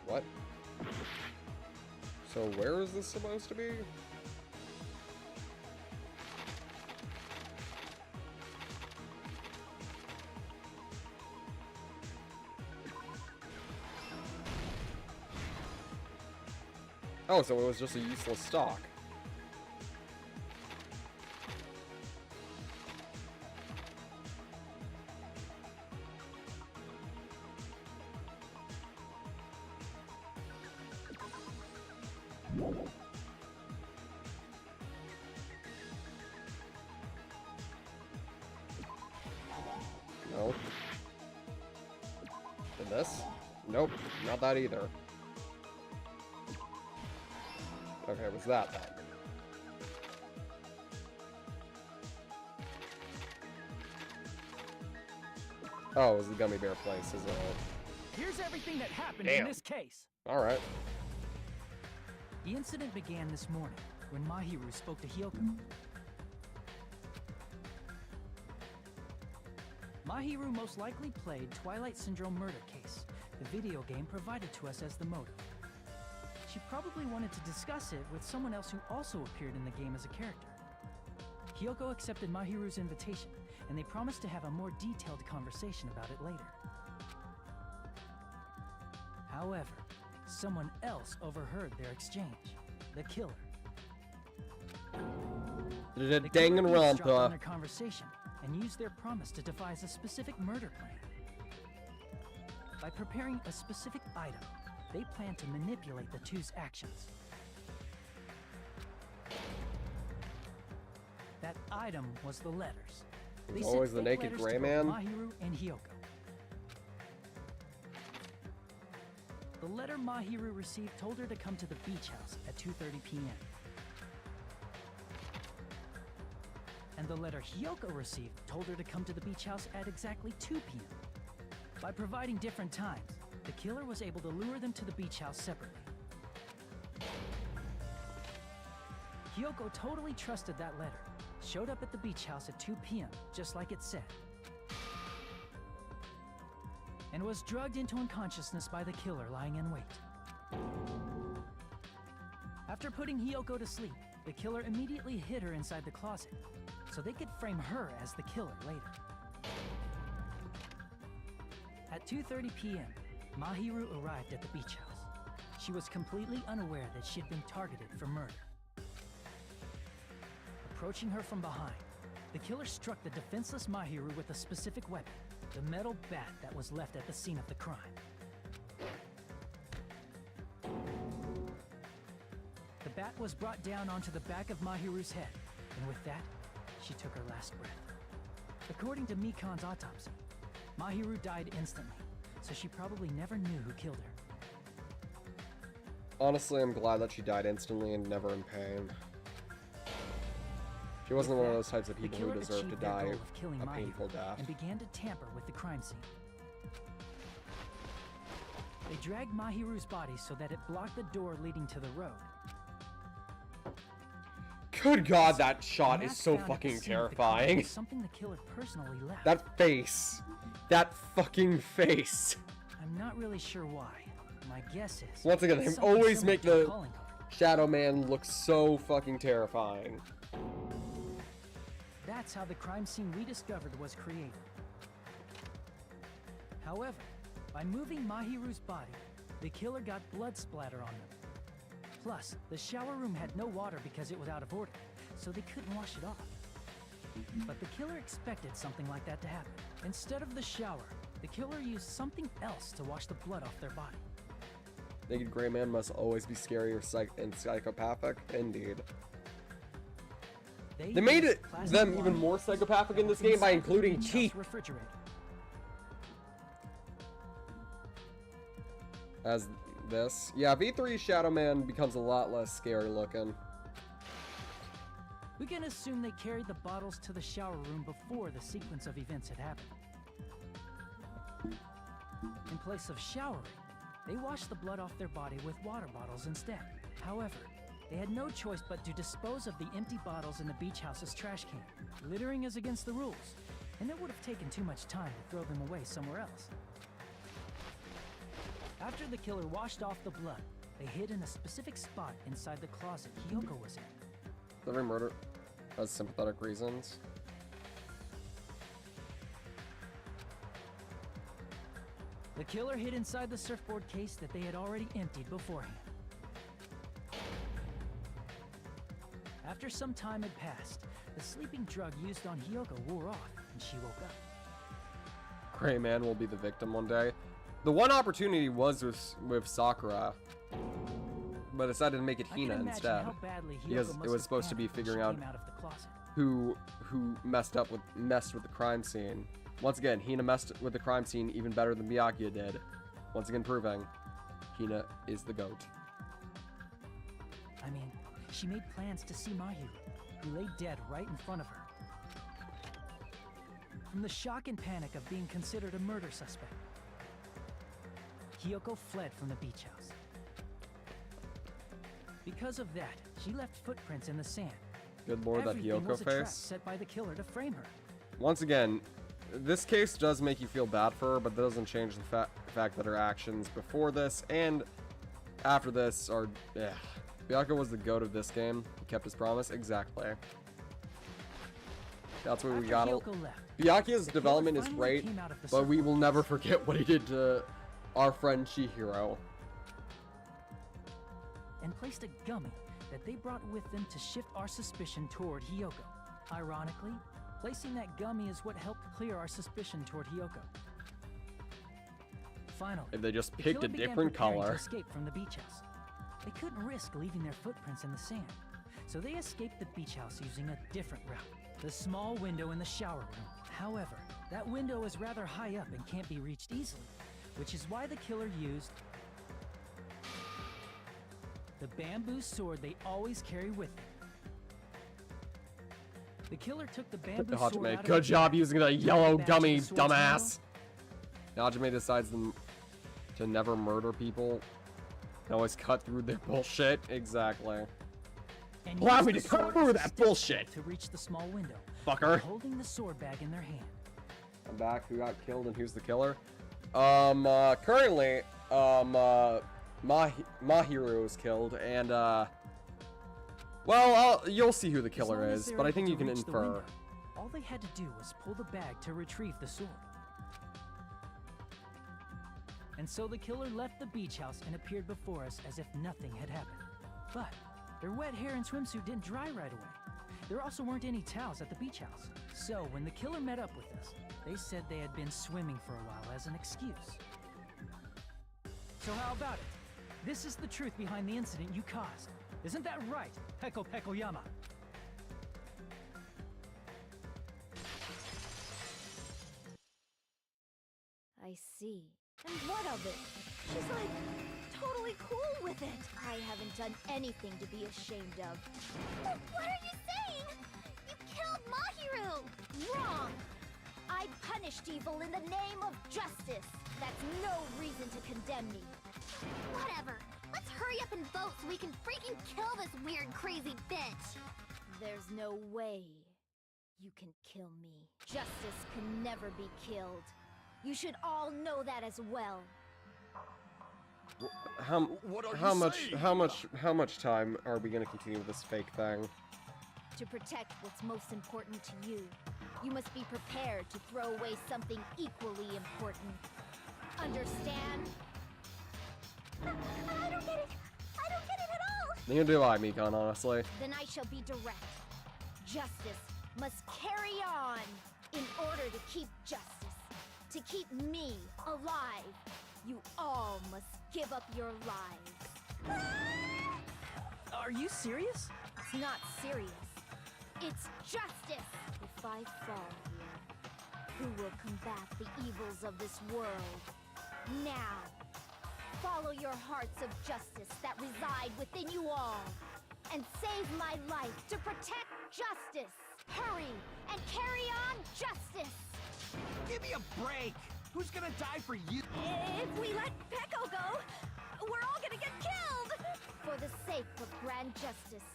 What? So where is this supposed to be? Oh, so it was just a useless stock. No. And this? Nope, not that either. Okay, it was that then. Oh, it was the gummy bear place, isn't it? Here's everything that happened Damn. in this case. Alright. The incident began this morning when Mahiru spoke to Hyoko. Mahiru most likely played Twilight Syndrome Murder Case, the video game provided to us as the motive. She probably wanted to discuss it with someone else who also appeared in the game as a character. Hyoko accepted Mahiru's invitation, and they promised to have a more detailed conversation about it later. However, someone else overheard their exchange. The killer. The The killer eavesdropped on their Danganronpa. conversation and used their promise to devise a specific murder plan. By preparing a specific item, they planned to manipulate the two's actions. That item was the letters. They sent Always the fake naked letters gray to both man. Mahiru and Hyoko. The letter Mahiru received told her to come to the beach house at 2:30 p.m. And the letter Hyoko received told her to come to the beach house at exactly 2 p.m. By providing different times, the killer was able to lure them to the beach house separately. Hyoko totally trusted that letter, showed up at the beach house at 2 p.m., just like it said, and was drugged into unconsciousness by the killer lying in wait. After putting Hyoko to sleep, the killer immediately hid her inside the closet, so they could frame her as the killer later. At 2:30 p.m., Mahiru arrived at the beach house. She was completely unaware that she had been targeted for murder. Approaching her from behind, the killer struck the defenseless Mahiru with a specific weapon, the metal bat that was left at the scene of the crime. The bat was brought down onto the back of Mahiru's head, and with that, she took her last breath. According to Mikan's autopsy, Mahiru died instantly, so she probably never knew who killed her. Honestly, I'm glad that she died instantly and never in pain. She wasn't one of those types of people who deserve to die a painful death. And began to tamper with the crime scene. They dragged Mahiru's body so that it blocked the door leading to the road. Good God, that shot The is mask so found at the fucking scene of the crime terrifying. was something the killer personally left. That face. That fucking face. I'm not really sure why. My guess is Once again, they something always similar make to a the calling card. Shadow Man look so fucking terrifying. That's how the crime scene we discovered was created. However, by moving Mahiru's body, the killer got blood splatter on them. Plus, the shower room had no water because it was out of order, so they couldn't wash it off. But the killer expected something like that to happen. Instead of the shower, the killer used something else to wash the blood off their body. Naked Gray Man must always be scary or and psychopathic. Indeed. They made used it plastic them wine even more psychopathic in this game by inside the including beach house teeth. refrigerator. As this. Yeah, V3 Shadow Man becomes a lot less scary looking. We can assume they carried the bottles to the shower room before the sequence of events had happened. In place of showering, they washed the blood off their body with water bottles instead. However, they had no choice but to dispose of the empty bottles in the beach house's trash can. Littering is against the rules, and it would have taken too much time to throw them away somewhere else. After the killer washed off the blood, they hid in a specific spot inside the closet Hiyoko was in. Every murder has sympathetic reasons. The killer hid inside the surfboard case that they had already emptied beforehand. After some time had passed, the sleeping drug used on Hiyoko wore off, and she woke up. Gray Man will be the victim one day. The one opportunity was with Sakura, but decided to make it Hina instead, because it was supposed to be figuring out who messed with the crime scene. Once again, Hina messed with the crime scene even better than Byakuya did. Once again, proving Hina is the GOAT. I mean, she made plans to see Mahiru, who lay dead right in front of her. From the shock and panic of being considered a murder suspect, Hiyoko fled from the beach house. Because of that, she left footprints in the sand. Good lord, that Hiyoko was a trap face. Set by the killer to frame her. Once again, this case does make you feel bad for her, but that doesn't change the fact that her actions before this and after this are... Byakuya was the GOAT of this game. He kept his promise. Exactly. That's what we got. Byakuya's development is great, but we will never forget what he did to our friend Chihiro. And placed a gummy that they brought with them to shift our suspicion toward Hiyoko. Ironically, placing that gummy is what helped clear our suspicion toward Hiyoko. Finally, if they just picked a different color. To escape from the beach house. They couldn't risk leaving their footprints in the sand, so they escaped the beach house using a different route, the small window in the shower room. However, that window is rather high up and can't be reached easily, which is why the killer used the bamboo sword they always carry with them. The killer took the bamboo sword out. Good job using the yellow gummy, dumbass. Hajime decides to never murder people. And always cut through their bullshit. Exactly. Allow me to cut through that bullshit. To reach the small window. Fucker. Holding the sword bag in their hand. I'm back. Who got killed and who's the killer? Currently, Mahiru was killed, and well, you'll see who the killer is, but I think you can infer. All they had to do was pull the bag to retrieve the sword. And so the killer left the beach house and appeared before us as if nothing had happened. But their wet hair and swimsuit didn't dry right away. There also weren't any towels at the beach house. So when the killer met up with us, they said they had been swimming for a while as an excuse. So how about it? This is the truth behind the incident you caused. Isn't that right, Peko Yama? I see. And what of it? She's like, totally cool with it. I haven't done anything to be ashamed of. What are you saying? You killed Mahiru! Wrong! I punished evil in the name of justice. That's no reason to condemn me. Whatever. Let's hurry up and vote so we can freaking kill this weird, crazy bitch. There's no way you can kill me. Justice can never be killed. You should all know that as well. How much time are we gonna continue with this fake thing? To protect what's most important to you, you must be prepared to throw away something equally important. Understand? I don't get it. I don't get it at all. Neither do I, Mikon, honestly. Then I shall be direct. Justice must carry on in order to keep justice. To keep me alive, you all must give up your lives. Are you serious? It's not serious. It's justice. If I fall here, who will combat the evils of this world? Now, follow your hearts of justice that reside within you all, and save my life to protect justice. Hurry and carry on justice. Give me a break! Who's gonna die for you? If we let Peko go, we're all gonna get killed! For the sake of grand justice,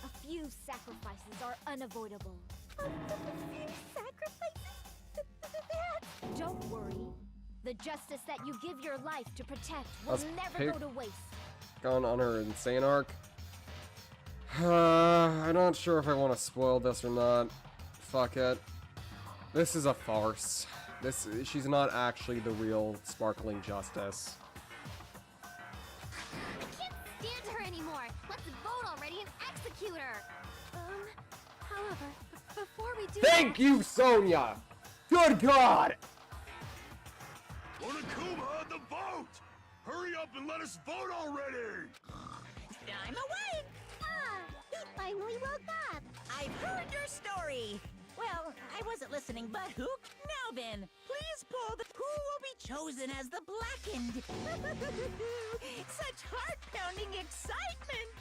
a few sacrifices are unavoidable. A few sacrifices? Don't worry. The justice that you give your life to protect will Let's never go to waste. Gone on her insane arc. I'm not sure if I want to spoil this or not. Fuck it. This is a farce. She's not actually the real Sparkling Justice. I can't stand her anymore. Let's vote already and execute her. However, before we do Thank you, Sonia! Good God! Onokuma, the vote! Hurry up and let us vote already! I'm awake! Ah, he finally woke up. I've heard your story. Well, I wasn't listening, but who? Now then, please pull the... Who will be chosen as the Blackened? Such heart-pounding excitement!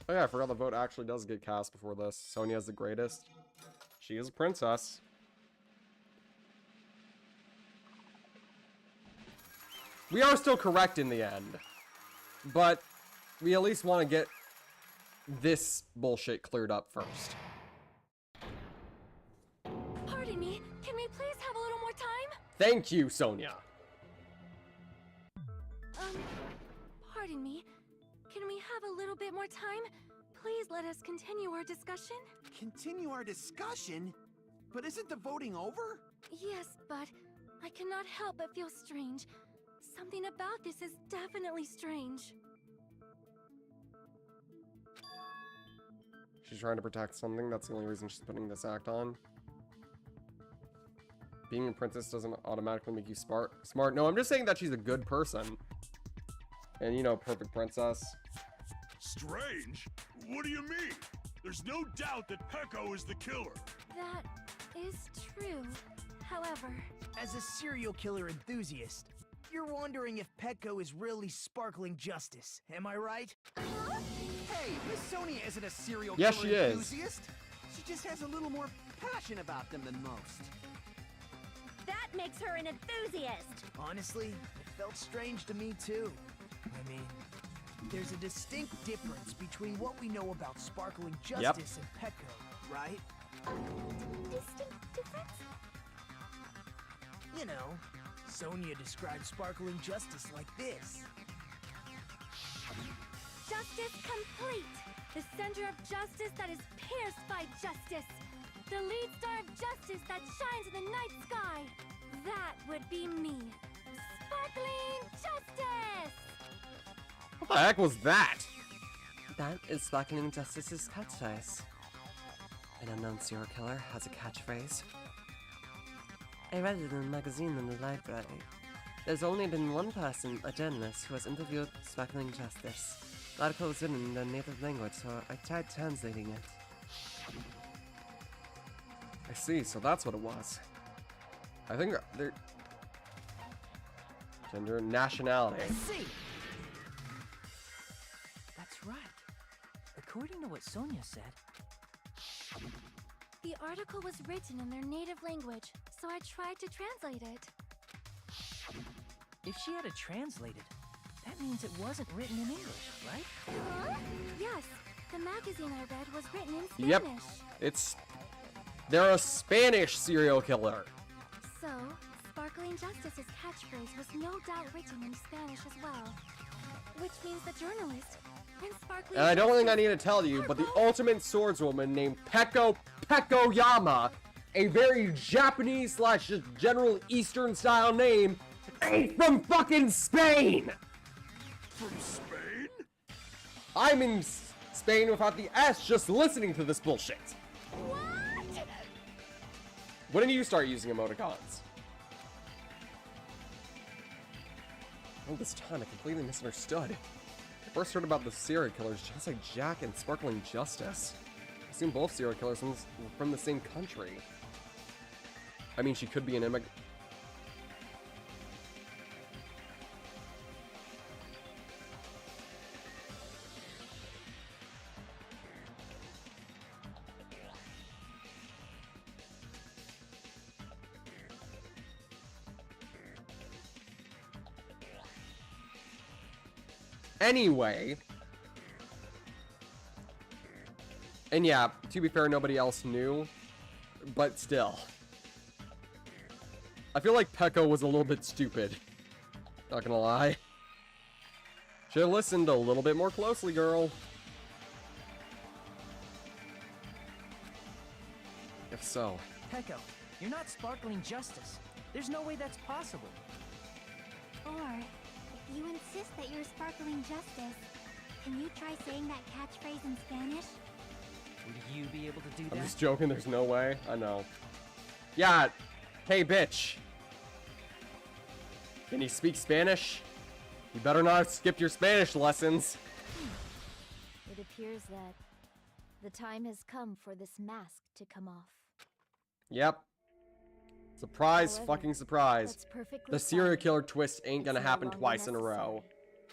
Oh yeah, I forgot the vote actually does get cast before this. Sonia's the greatest. She is a princess. We are still correct in the end. But we at least want to get this bullshit cleared up first. Pardon me, can we please have a little more time? Thank you, Sonia. Pardon me. Can we have a little bit more time? Please let us continue our discussion. Continue our discussion? But isn't the voting over? Yes, but I cannot help but feel strange. Something about this is definitely strange. She's trying to protect something. That's the only reason she's putting this act on. Being a princess doesn't automatically make you smart. No, I'm just saying that she's a good person. And, you know, perfect princess. Strange? What do you mean? There's no doubt that Peko is the killer. That is true. However... As a serial killer enthusiast, you're wondering if Petco is really Sparkling Justice, am I right? Hey, Miss Sonia isn't a serial Yes, killer she is. enthusiast. She just has a little more passion about them than most. That makes her an enthusiast. Honestly, it felt strange to me too. I mean, there's a distinct difference between what we know about Sparkling Justice and Petco, right? Distinct difference? You know, Sonia described Sparkling Justice like this. Justice complete! The center of justice that is pierced by justice! The lead star of justice that shines in the night sky! That would be me! Sparkling Justice! What the heck was that? That is Sparkling Justice's catchphrase. An unknown serial killer has a catchphrase. I read it in a magazine in the library. There's only been one person, a journalist, who has interviewed Sparkling Justice. The article was written in their native language, so I tried translating it. I see, so that's what it was. I think they're... Gender, nationality. See! That's right. According to what Sonia said, The article was written in their native language, so I tried to translate it. if she had it translated, that means it wasn't written in English, right? Huh? Yes, the magazine I read was written in Spanish. Yep, it's... They're a Spanish serial killer. So, Sparkling Justice's catchphrase was no doubt written in Spanish as well. Which means the journalist and Sparkling And I don't think I Justice need to tell you, but the both- ultimate swordswoman named Pekoyama, a very Japanese slash just general Eastern style name, ain't from fucking Spain! From Spain? I'm in Spain without the S just listening to this bullshit. What? When did you start using emoticons? All this time I completely misunderstood. I first heard about the serial killers just like Jack and Sparkling Justice. I assume both serial killers were from the same country. I mean, she could be an immigrant. Anyway. And yeah, to be fair, nobody else knew. But still. I feel like Peko was a little bit stupid. Not gonna lie. Should've listened a little bit more closely, girl. If so. Peko, you're not sparkling justice. There's no way that's possible. Or, if you insist that you're sparkling justice, can you try saying that catchphrase in Spanish? Would you be able to do I'm that? just joking, there's no way. I know. Yeah. Hey, bitch. Can you speak Spanish? You better not have skipped your Spanish lessons. It appears that the time has come for this mask to come off. Yep. Surprise, However, fucking surprise. that's perfectly The serial fine. killer twist ain't It's gonna no happen longer twice in a row.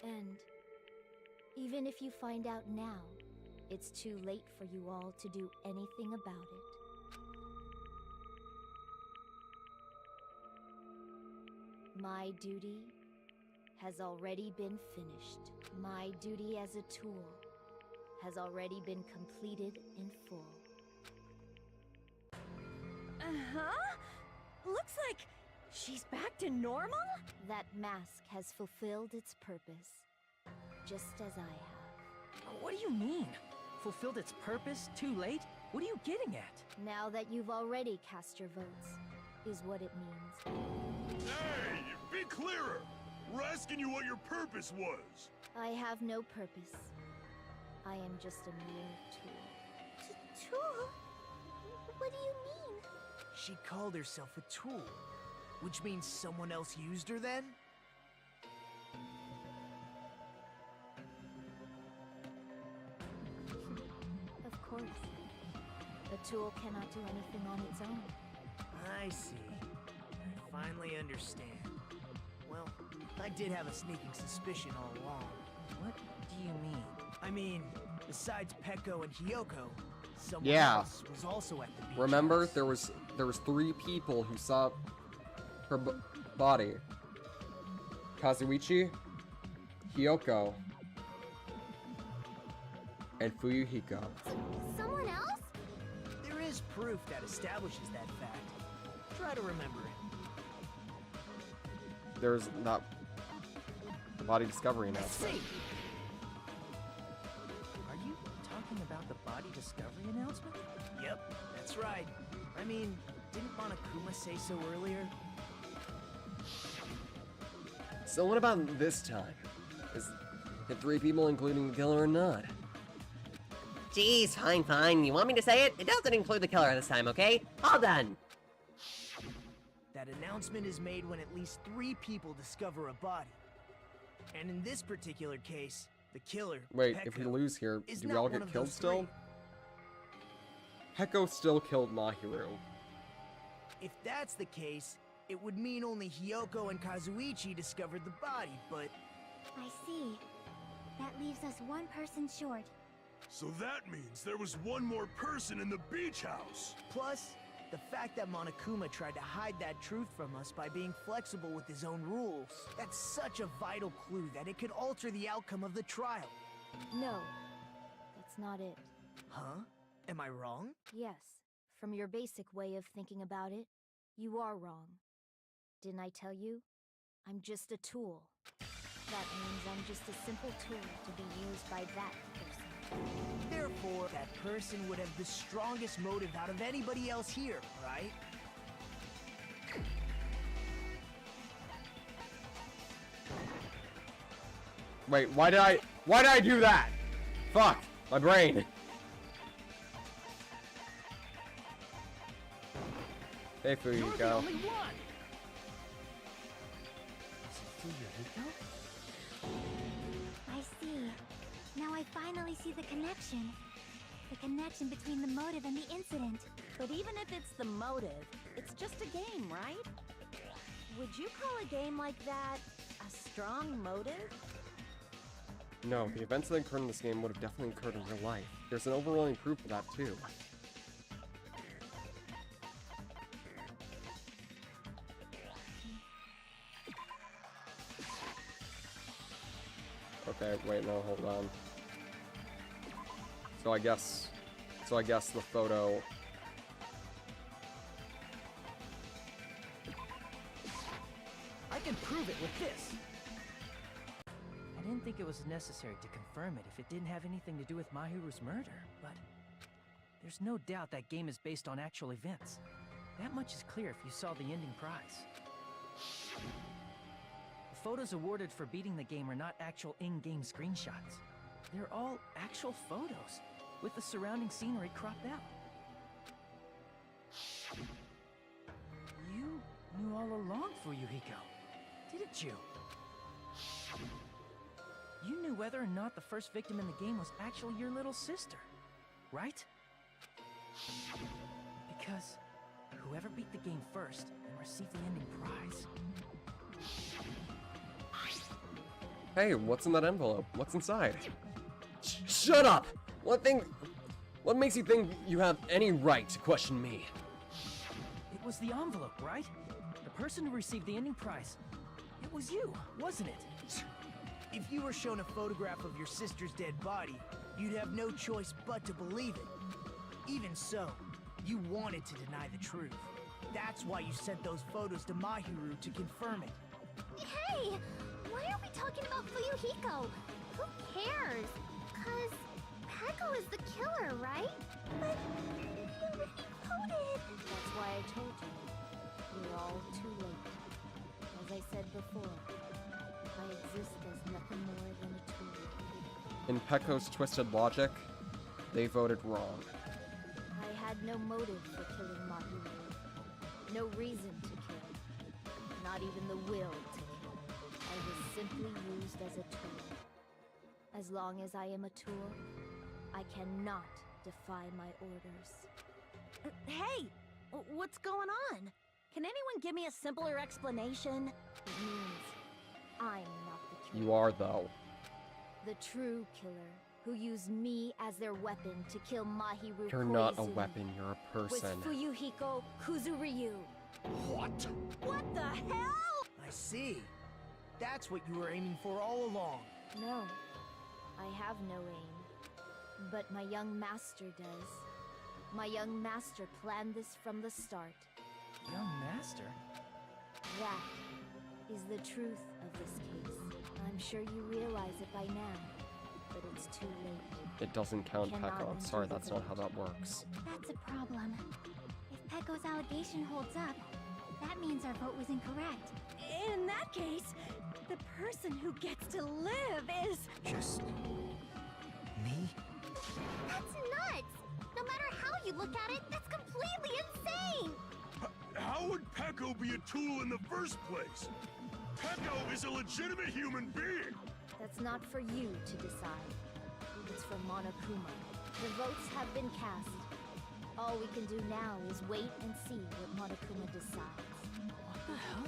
necessary. And even if you find out now, it's too late for you all to do anything about it. My duty has already been finished. My duty as a tool has already been completed in full. Uh-huh? Looks like she's back to normal? That mask has fulfilled its purpose, just as I have. What do you mean? Fulfilled its purpose? Too late? What are you getting at? Now that you've already cast your votes, is what it means. Hey, be clearer! We're asking you what your purpose was. I have no purpose. I am just a mere tool. Tool? What do you mean? She called herself a tool, which means someone else used her then? Of course. A tool cannot do anything on its own. I see. I finally understand. Well, I did have a sneaking suspicion all along. What do you mean? I mean, besides Peko and Hiyoko, someone Yeah. else was also at the beach Remember, house. there was 3 people who saw her body. Kazuichi, Hiyoko, and Fuyuhiko. Someone else? There is proof that establishes that fact. Try to remember it. There's not the body discovery announcement. Are you talking about the body discovery announcement? Yep, that's right. I mean, didn't Monokuma say so earlier? So what about this time? Is it 3 people including the killer or not? Jeez, fine, fine. You want me to say it? It doesn't include the killer this time, okay? All done. That announcement is made when at least 3 people discover a body. And in this particular case, the killer, Wait, Peko, if we lose here, is do we not all one get of killed those still? 3. Peko still killed Mahiru. If that's the case, it would mean only Hiyoko and Kazuichi discovered the body, but... I see. That leaves us 1 person short. So that means there was one more person in the beach house. Plus, the fact that Monokuma tried to hide that truth from us by being flexible with his own rules. That's such a vital clue that it could alter the outcome of the trial. No, that's not it. Huh? Am I wrong? Yes, from your basic way of thinking about it, you are wrong. Didn't I tell you? I'm just a tool. That means I'm just a simple tool to be used by that person. Therefore, that person would have the strongest motive out of anybody else here, right? Wait, why did I do that? Fuck, my brain. Hey, You're the Fuyuhiko. only one! Is it Fuyuhiko? I see. Now I finally see the connection. The connection between the motive and the incident. But even if it's the motive, it's just a game, right? Would you call a game like that a strong motive? No, the events that occurred in this game would have definitely occurred in real life. There's an overwhelming proof of that too. Okay, wait, no, hold on. So I guess the photo... can prove it with this. I didn't think it was necessary to confirm it if it didn't have anything to do with Mahiru's murder, but there's no doubt that game is based on actual events. That much is clear if you saw the ending prize. The photos awarded for beating the game are not actual in-game screenshots. They're all actual photos, with the surrounding scenery cropped out. You knew all along, Fuyuhiko, didn't you? You knew whether or not the first victim in the game was actually your little sister, right? Because whoever beat the game first and received the ending prize. Hey, what's in that envelope? What's inside? Shut up! What makes you think you have any right to question me? It was the envelope, right? The person who received the ending prize. It was you, wasn't it? If you were shown a photograph of your sister's dead body, you'd have no choice but to believe it. Even so, you wanted to deny the truth. That's why you sent those photos to Mahiru to confirm it. Hey! Why are we talking about Fuyuhiko? Who cares? 'Cause Peko is the killer, right? But he voted. That's why I told you. We're all too late. As I said before, I exist as nothing more than a tool. In Peko's twisted logic, they voted wrong. I had no motive for killing Mahiru. No reason to kill. Not even the will to kill. I was simply used as a tool. As long as I am a tool, I cannot defy my orders. Hey! What's going on? Can anyone give me a simpler explanation? It means I'm not the killer. You are, though. The true killer, who used me as their weapon to kill Mahiru You're not a Koizumi, weapon, you're a person. was Fuyuhiko Kuzuryu. What? What the hell? I see. That's what you were aiming for all along. No, I have no aim. But my young master does. My young master planned this from the start. Young master? That is the truth of this case. I'm sure you realize it by now, but it's too late. It doesn't count, Cannot Peko. I'm sorry, undo that's the not how vote. that works. That's a problem. If Peko's allegation holds up, that means our vote was incorrect. In that case, the person who gets to live is... Just... me? That's nuts! No matter how you look at it, that's completely insane! How would Peko be a tool in the first place? Peko is a legitimate human being! That's not for you to decide. It's for Monokuma. The votes have been cast. All we can do now is wait and see what Monokuma decides. What the hell?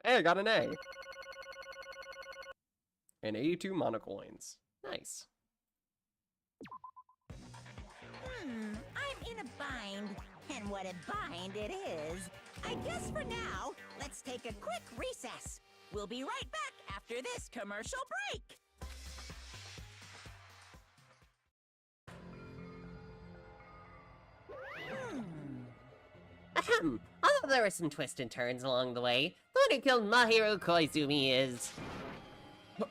Hey, I got an A. And 82 monocoins. Nice. I'm in a bind. And what a bind it is. I guess for now, let's take a quick recess. We'll be right back after this commercial break. Ahem. Although there were some twists and turns along the way, the one who killed Mahiru Koizumi is...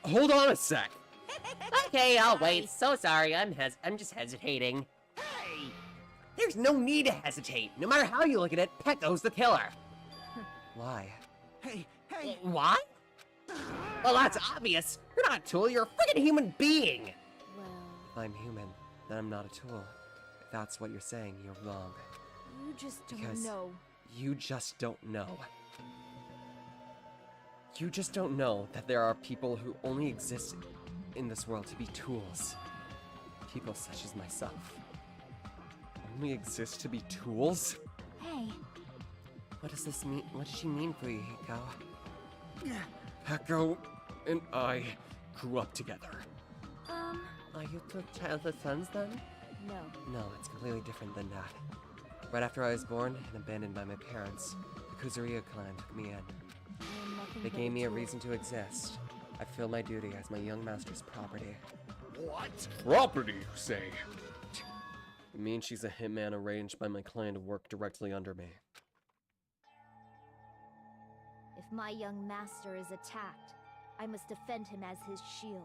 Hold on a sec. Okay, I'll wait. So sorry, I'm just hesitating. Hey! There's no need to hesitate. No matter how you look at it, Peko's the killer. Why? Hey! Why? Well, that's obvious. You're not a tool, you're a freaking human being. Well, If I'm human, then I'm not a tool. If that's what you're saying, you're wrong. you just don't Because know. you just don't know. You just don't know that there are people who only exist in this world to be tools. People such as myself. Only exist to be tools? Hey, What does this mean? What does she mean for you, Hiko? Peko and I grew up together. Are you two childhood friends then? No. No, it's completely different than that. Right after I was born and abandoned by my parents, the Kuzuryu clan took me in. I am nothing They but gave me a tool. reason to exist. I feel my duty as my young master's property. What? Property, you say? It means she's a hitman arranged by my clan to work directly under me. If my young master is attacked, I must defend him as his shield.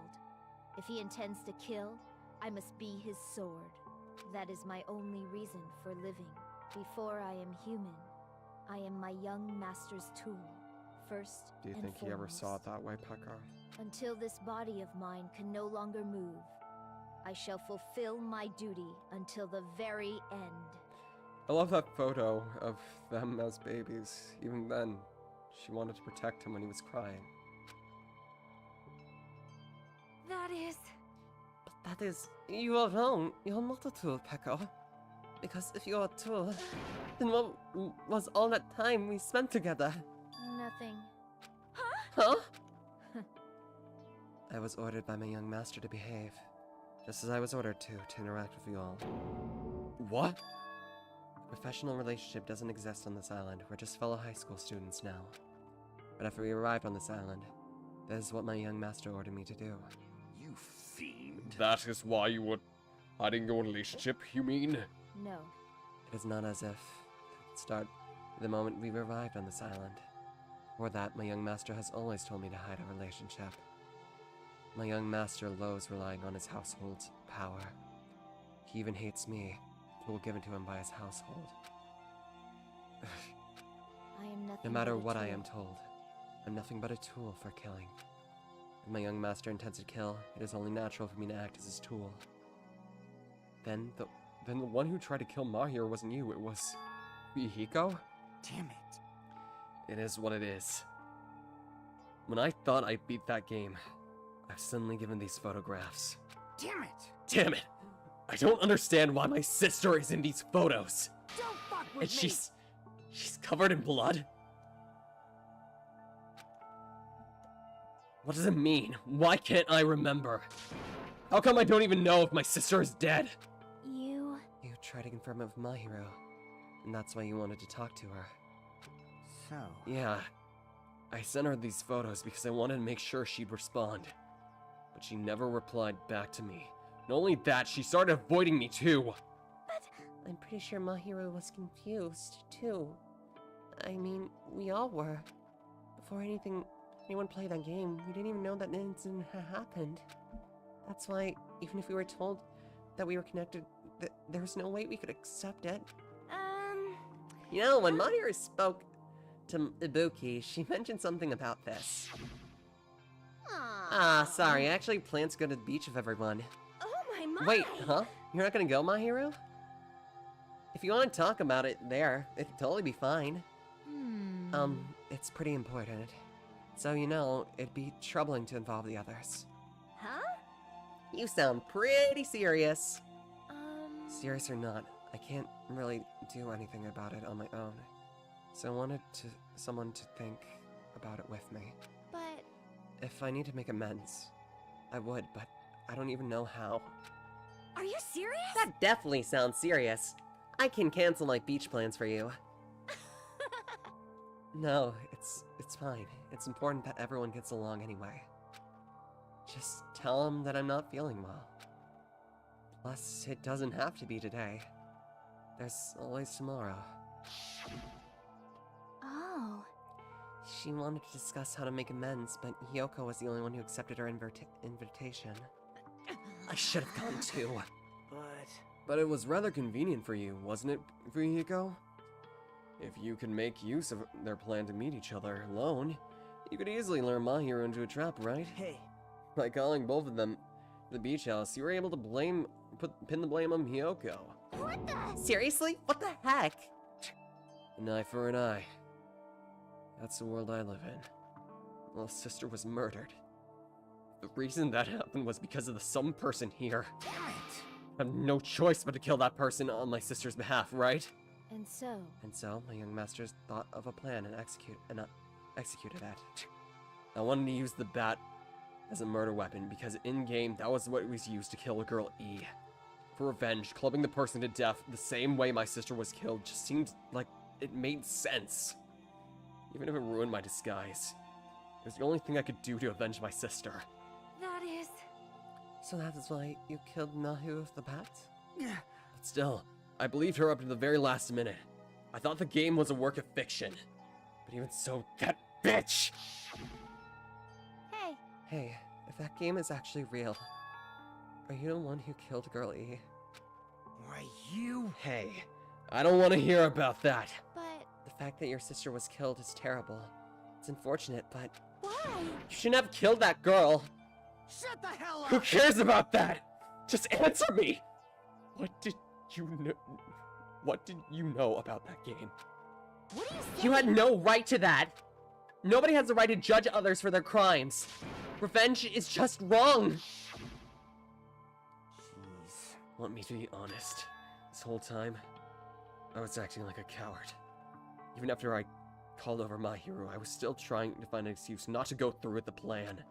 If he intends to kill, I must be his sword. That is my only reason for living. Before I am human, I am my young master's tool, first Do you and think he ever foremost. saw it that way, Pekka? Until this body of mine can no longer move, I shall fulfill my duty until the very end. I love that photo of them as babies. Even then, she wanted to protect him when he was crying. That is... That is, you are wrong. You're not a tool, Pekka. Because if you're a tool, then what was all that time we spent together? Nothing. Huh? I was ordered by my young master to behave, just as I was ordered to interact with you all. What? A professional relationship doesn't exist on this island. We're just fellow high school students now. But after we arrived on this island, that is what my young master ordered me to do. You fiend. That is why you were hiding your relationship, you mean? No. It is not as if start the moment we arrived on this island. For that, my young master has always told me to hide a relationship. My young master loathes relying on his household's power. He even hates me, tool given to him by his household. I am nothing No matter but a what I tool. am told, I'm nothing but a tool for killing. If my young master intends to kill, it is only natural for me to act as his tool. Then the one who tried to kill Mahir wasn't you, it was Hiko? Damn it. It is what it is. When I thought I beat that game, I've suddenly given these photographs. Damn it. Damn it! I don't understand why my sister is in these photos. Don't fuck with And me. she's covered in blood? What does it mean? Why can't I remember? How come I don't even know if my sister is dead? You... You tried to confirm it with Mahiro, and that's why you wanted to talk to her. So... Yeah. I sent her these photos because I wanted to make sure she'd respond. But she never replied back to me. Not only that, she started avoiding me too. I'm pretty sure Mahiro was confused, too. I mean, we all were. Before anyone played that game, we didn't even know that incident had happened. That's why, even if we were told that we were connected, there's no way we could accept it. You know, when Mahiro spoke to Ibuki, she mentioned something about this. Sorry, I actually planned to go to the beach with everyone. Oh my. Wait, huh? You're not gonna go, Mahiro? If you want to talk about it there, it'd totally be fine. It's pretty important. So, you know, it'd be troubling to involve the others. Huh? You sound pretty serious. Serious or not, I can't really do anything about it on my own. So I wanted someone to think about it with me. But... If I need to make amends, I would, but I don't even know how. Are you serious? That definitely sounds serious. I can cancel my beach plans for you. No, it's fine. It's important that everyone gets along anyway. Just tell them that I'm not feeling well. Plus, it doesn't have to be today. There's always tomorrow. Oh... She wanted to discuss how to make amends, but Yoko was the only one who accepted her invitation. I should have gone too. But it was rather convenient for you, wasn't it, Fuyiko? If you could make use of their plan to meet each other alone, you could easily lure Mahiro into a trap, right? Hey. By calling both of them to the beach house, you were able to pin the blame on Hiyoko. What the... Seriously? What the heck? An eye for an eye. That's the world I live in. Well, sister was murdered. The reason that happened was because of some person here. Damn it. I have no choice but to kill that person on my sister's behalf, right? And so... And so, my young masters thought of a plan and executed it. I wanted to use the bat as a murder weapon because in-game, that was what was used to kill a girl E. For revenge, clubbing the person to death the same way my sister was killed just seemed like it made sense. Even if it ruined my disguise. It was the only thing I could do to avenge my sister. That is... So that is why you killed Mahiru with the bat? Yeah. But still, I believed her up to the very last minute. I thought the game was a work of fiction. But even so, that bitch! Hey. Hey, if that game is actually real, are you the one who killed Girl E? Why, you... Hey, I don't want to hear about that. But... The fact that your sister was killed is terrible. It's unfortunate, but... Why? You shouldn't have killed that girl! Shut the hell up! Who cares about that? Just answer me! What did you know about that game? What are you saying? You had no right to that! Nobody has the right to judge others for their crimes. Revenge is just wrong! Jeez. Want me to be honest? This whole time, I was acting like a coward. Even after I called over Mahiru, I was still trying to find an excuse not to go through with the plan.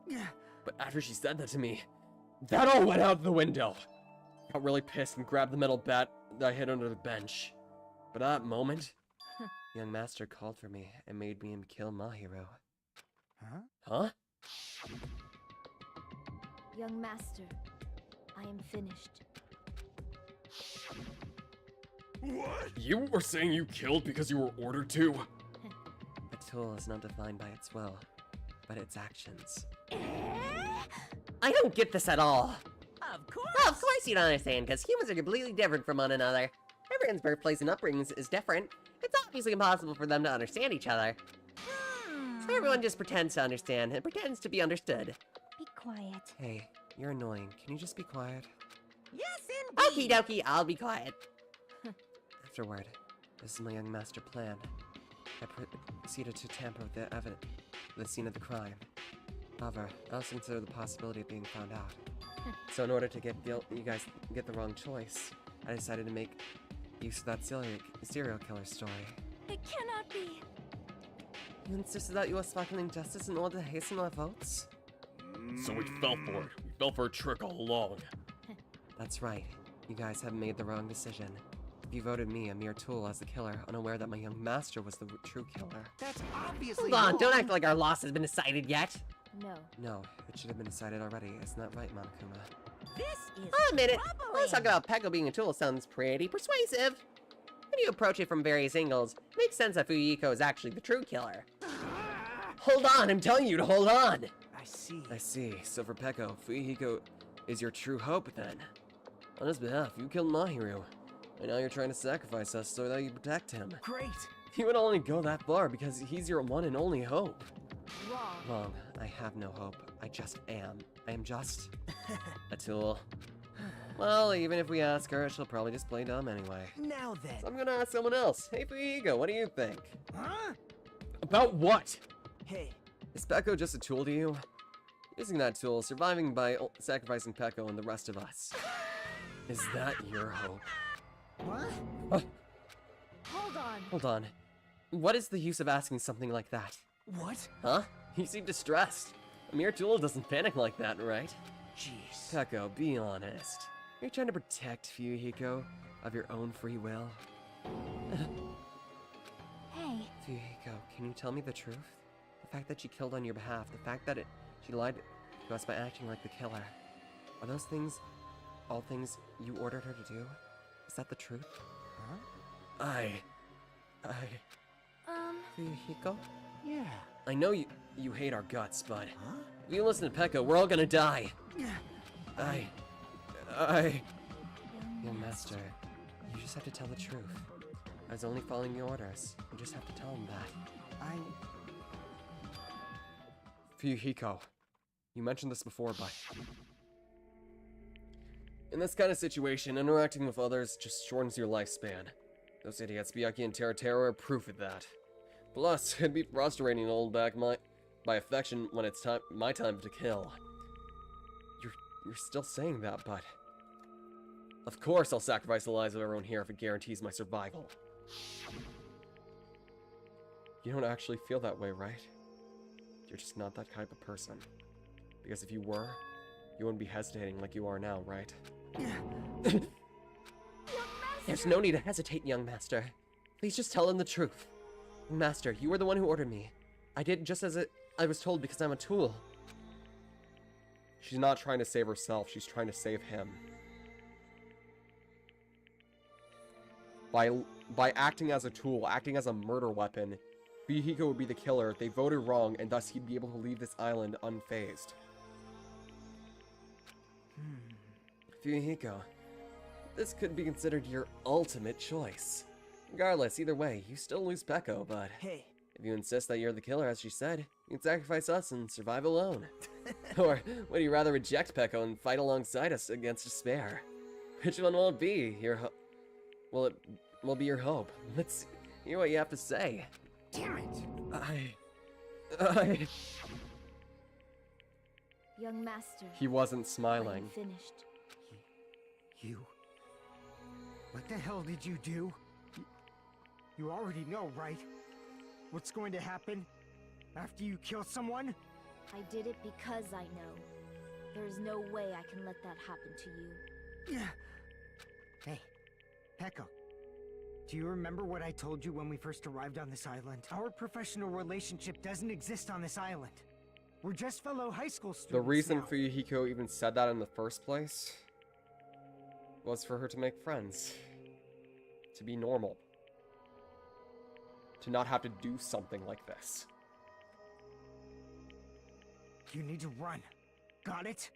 But after she said that to me, that all went out the window. I got really pissed and grabbed the metal bat that I hid under the bench. But at that moment, young master called for me and made me kill Mahiru. Huh? Huh? Young master, I am finished. What? You were saying you killed because you were ordered to? A tool is not defined by its will, but its actions. I don't get this at all. Of course. Well, of course you don't understand, because humans are completely different from one another. Everyone's birthplace and upbringing is different. It's obviously impossible for them to understand each other. So everyone just pretends to understand and pretends to be understood. Be quiet. Hey, you're annoying. Can you just be quiet? Yes, Okie indeed. dokie, I'll be quiet. Afterward, this is my young master plan. I proceeded to tamper with the evidence, the scene of the crime. However, I also consider the possibility of being found out. So in order to get you guys get the wrong choice, I decided to make use of that serial killer story. It cannot be. You insisted that you were sparkling justice in order to hasten our votes? So we fell for it. We fell for a trick all along. That's right. You guys have made the wrong decision. You voted me, a mere tool, as the killer, unaware that my young master was the true killer. That's obviously Hold on, wrong. don't act like our loss has been decided yet. No. No, it should have been decided already. Isn't that right, Monokuma? This is I'll admit it. troubling. Let's talk about Peko being a tool sounds pretty persuasive. When you approach it from various angles, it makes sense that Fuyiko is actually the true killer. Hold on, I'm telling you to hold on. I see. So for Peko, Fuyiko is your true hope, then. On his behalf, you killed Mahiru. And now you're trying to sacrifice us so that you protect him. Great. You would only go that far because he's your one and only hope. Wrong. Wrong. I have no hope. I just am. I am just a tool. Well, even if we ask her, she'll probably just play dumb anyway. Now then. So I'm gonna ask someone else. Hey, Fuyiko, what do you think? Huh? About what? Hey. Is Peko just a tool to you? Using that tool, surviving by sacrificing Peko and the rest of us. Is that your hope? What? Hold on. Hold on. What is the use of asking something like that? What? Huh? You seem distressed. A mere tool doesn't panic like that, right? Jeez. Peko, be honest. Are you trying to protect Fuyiko of your own free will? Hey. Fuyiko, can you tell me the truth? The fact that she killed on your behalf, the fact that she lied to us by acting like the killer. Are those things all things you ordered her to do? Is that the truth? Huh? Fuyiko? Yeah. I know you hate our guts, but Huh? if you listen to Peko, we're all gonna die. Young master, you just have to tell the truth. I was only following your orders. You just have to tell him that. Fuyiko, you mentioned this before, but in this kind of situation, interacting with others just shortens your lifespan. Those idiots, Byakuya and Teruteru, are proof of that. Plus, it'd be frustrating to hold back my affection when it's my time to kill. You're still saying that, but of course I'll sacrifice the lives of everyone here if it guarantees my survival. You don't actually feel that way, right? You're just not that type of person. Because if you were, you wouldn't be hesitating like you are now, right? There's no need to hesitate, young master. Please just tell him the truth. Master, you were the one who ordered me. I did just as I was told because I'm a tool. She's not trying to save herself, she's trying to save him. By acting as a tool, acting as a murder weapon, Fuyuhiko would be the killer, they voted wrong, and thus he'd be able to leave this island unfazed. Fuyuhiko, this could be considered your ultimate choice. Regardless, either way, you still lose Peko, but Hey. if you insist that you're the killer, as she said, you can sacrifice us and survive alone. Or would you rather reject Peko and fight alongside us against despair? Which one will it be? Will it be your hope? Let's hear what you have to say. Damn it! I... Young master. He wasn't I smiling. am finished. You? What the hell did you do? You already know, right? What's going to happen after you kill someone? I did it because I know. There's no way I can let that happen to you. Hey, Peko. Do you remember what I told you when we first arrived on this island? Our professional relationship doesn't exist on this island. We're just fellow high school students. The reason now. Fuyuhiko even said that in the first place was for her to make friends. To be normal. To not have to do something like this. You need to run. Got it?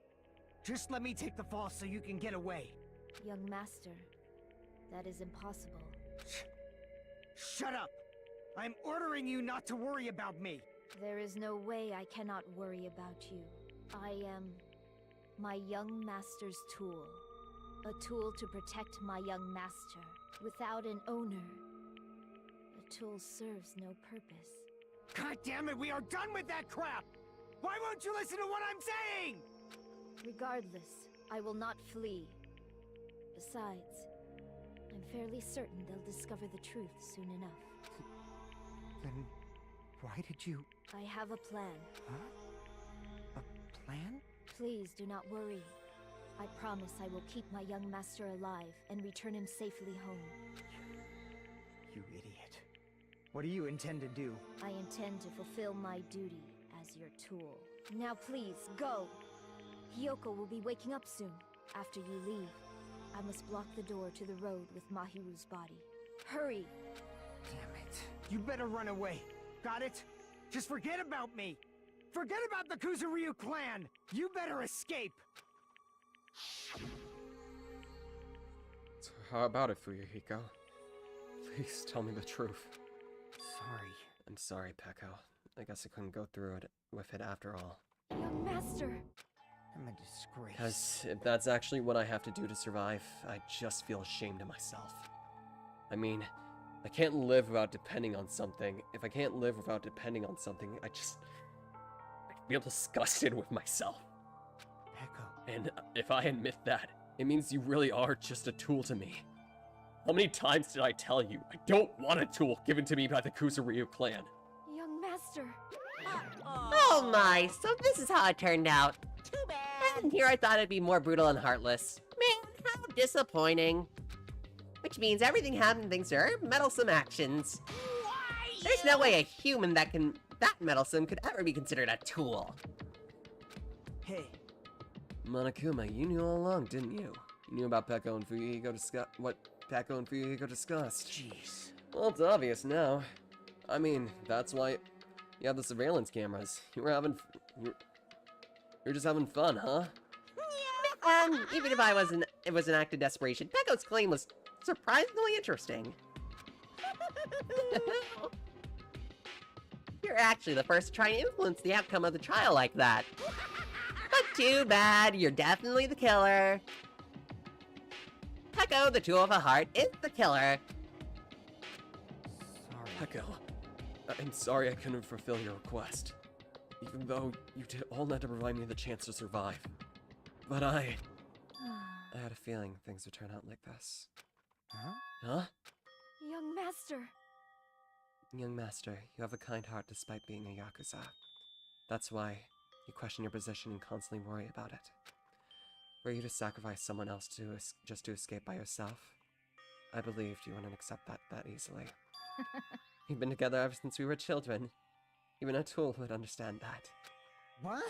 Just let me take the fall so you can get away. Young master, that is impossible. Shut up! I'm ordering you not to worry about me! There is no way I cannot worry about you. I am my young master's tool. A tool to protect my young master. Without an owner, a tool serves no purpose. God damn it, we are done with that crap! Why won't you listen to what I'm saying? Regardless, I will not flee. Besides, I'm fairly certain they'll discover the truth soon enough. Then why did you... I have a plan. Huh? A plan? Please do not worry. I promise I will keep my young master alive and return him safely home. You idiot. What do you intend to do? I intend to fulfill my duty as your tool. Now please, go! Hiyoko will be waking up soon, after you leave. I must block the door to the road with Mahiru's body. Hurry! Damn it. You better run away. Got it? Just forget about me! Forget about the Kuzuryu clan! You better escape! So how about it, Fuyuhiko? Please tell me the truth. Sorry. I'm sorry, Peko. I guess I couldn't go through it with it after all. Young master! I'm a disgrace. Because if that's actually what I have to do to survive, I just feel ashamed of myself. I mean, I can't live without depending on something. If I can't live without depending on something, I feel disgusted with myself. Peko. And if I admit that, it means you really are just a tool to me. How many times did I tell you, I don't want a tool given to me by the Kuzuryu clan? Young master! Oh my, so this is how it turned out. Too bad. And here I thought it'd be more brutal and heartless. Man, how disappointing. Which means everything happened thanks to her meddlesome actions. There's no way a human that meddlesome could ever be considered a tool. Hey. Monokuma, you knew all along, didn't you? You knew about Peko and Fuyuhiko what Peko and Fuyuhiko discussed. Jeez. Well, it's obvious now. I mean, that's why you have the surveillance cameras. You're just having fun, huh? Even if it was an act of desperation, Peko's claim was surprisingly interesting. You're actually the first to try and influence the outcome of the trial like that. But too bad, you're definitely the killer. Peko, the tool of a heart, is the killer. Sorry. Peko, I'm sorry I couldn't fulfill your request. Even though you did all that to provide me the chance to survive. But I had a feeling things would turn out like this. Huh? Huh? Young master! Young master, you have a kind heart despite being a Yakuza. That's why you question your position and constantly worry about it. Were you to sacrifice someone else just to escape by yourself? I believed you wouldn't accept that easily. We've been together ever since we were children. Even a tool would understand that. What?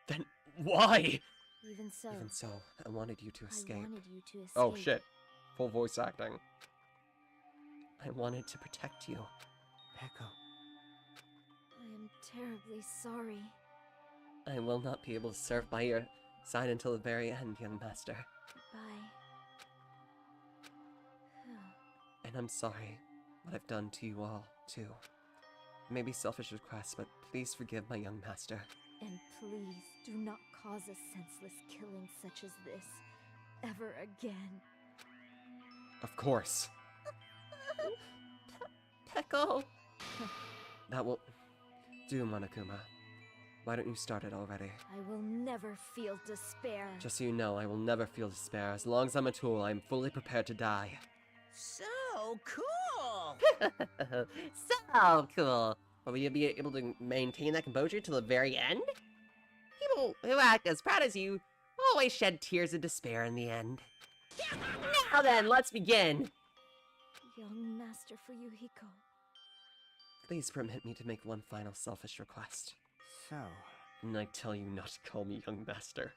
Then why? Even so, Even so, I wanted you to I escape. wanted you to escape. Oh shit. Full voice acting. I wanted to protect you. Peko. I am terribly sorry. I will not be able to serve by your side until the very end, young master. Bye. And I'm sorry what I've done to you all, too. It may be selfish request, but please forgive my young master. And please do not cause a senseless killing such as this ever again. Of course. Peko! That will do, Monokuma. Why don't you start it already? I will never feel despair. Just so you know, I will never feel despair. As long as I'm a tool, I am fully prepared to die. So cool! So cool. Will you be able to maintain that composure till the very end? People who act as proud as you always shed tears of despair in the end. Now then, let's begin. Young Master Fuyuhiko. Please permit me to make one final selfish request. So, And I tell you not to call me young master.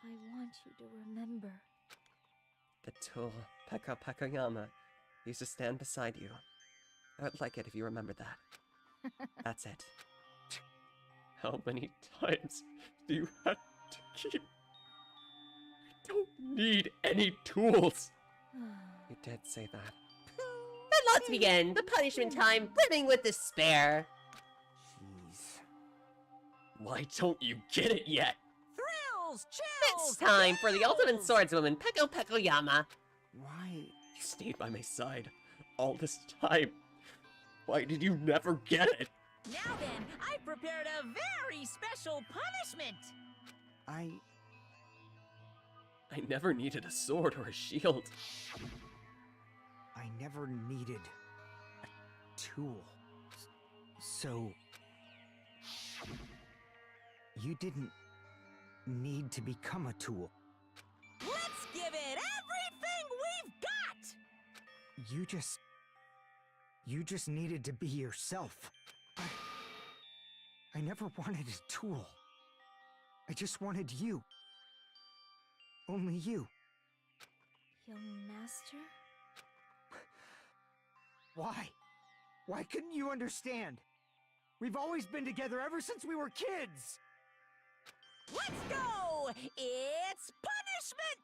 I want you to remember. The tool, Pekka Pekoyama, used to stand beside you. I would like it if you remembered that. That's it. How many times do you have to keep... I don't need any tools! You did say that. Then let's begin. The punishment time, brimming with despair. jeez. Why don't you get it yet? Thrills, chills, It's time for the ultimate thrills! swordswoman, Peko Pekoyama. Why? You stayed by my side all this time. Why did you never get it? Now then, I prepared a very special punishment! I never needed a sword or a shield. never needed a tool. So... you didn't need to become a tool. Let's give it everything we've got! You just needed to be yourself. I never wanted a tool. I just wanted you. Only you. Young Master? Why? Why couldn't you understand? We've always been together ever since we were kids! Let's go! It's punishment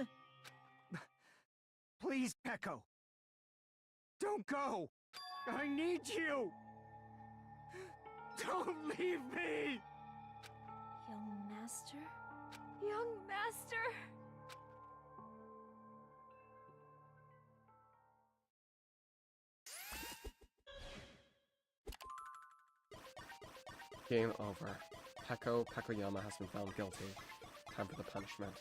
time! Please, Peko. Don't go! I need you! Don't leave me! Young Master? Young Master! Game over. Peko Pekoyama has been found guilty. Time for the punishment.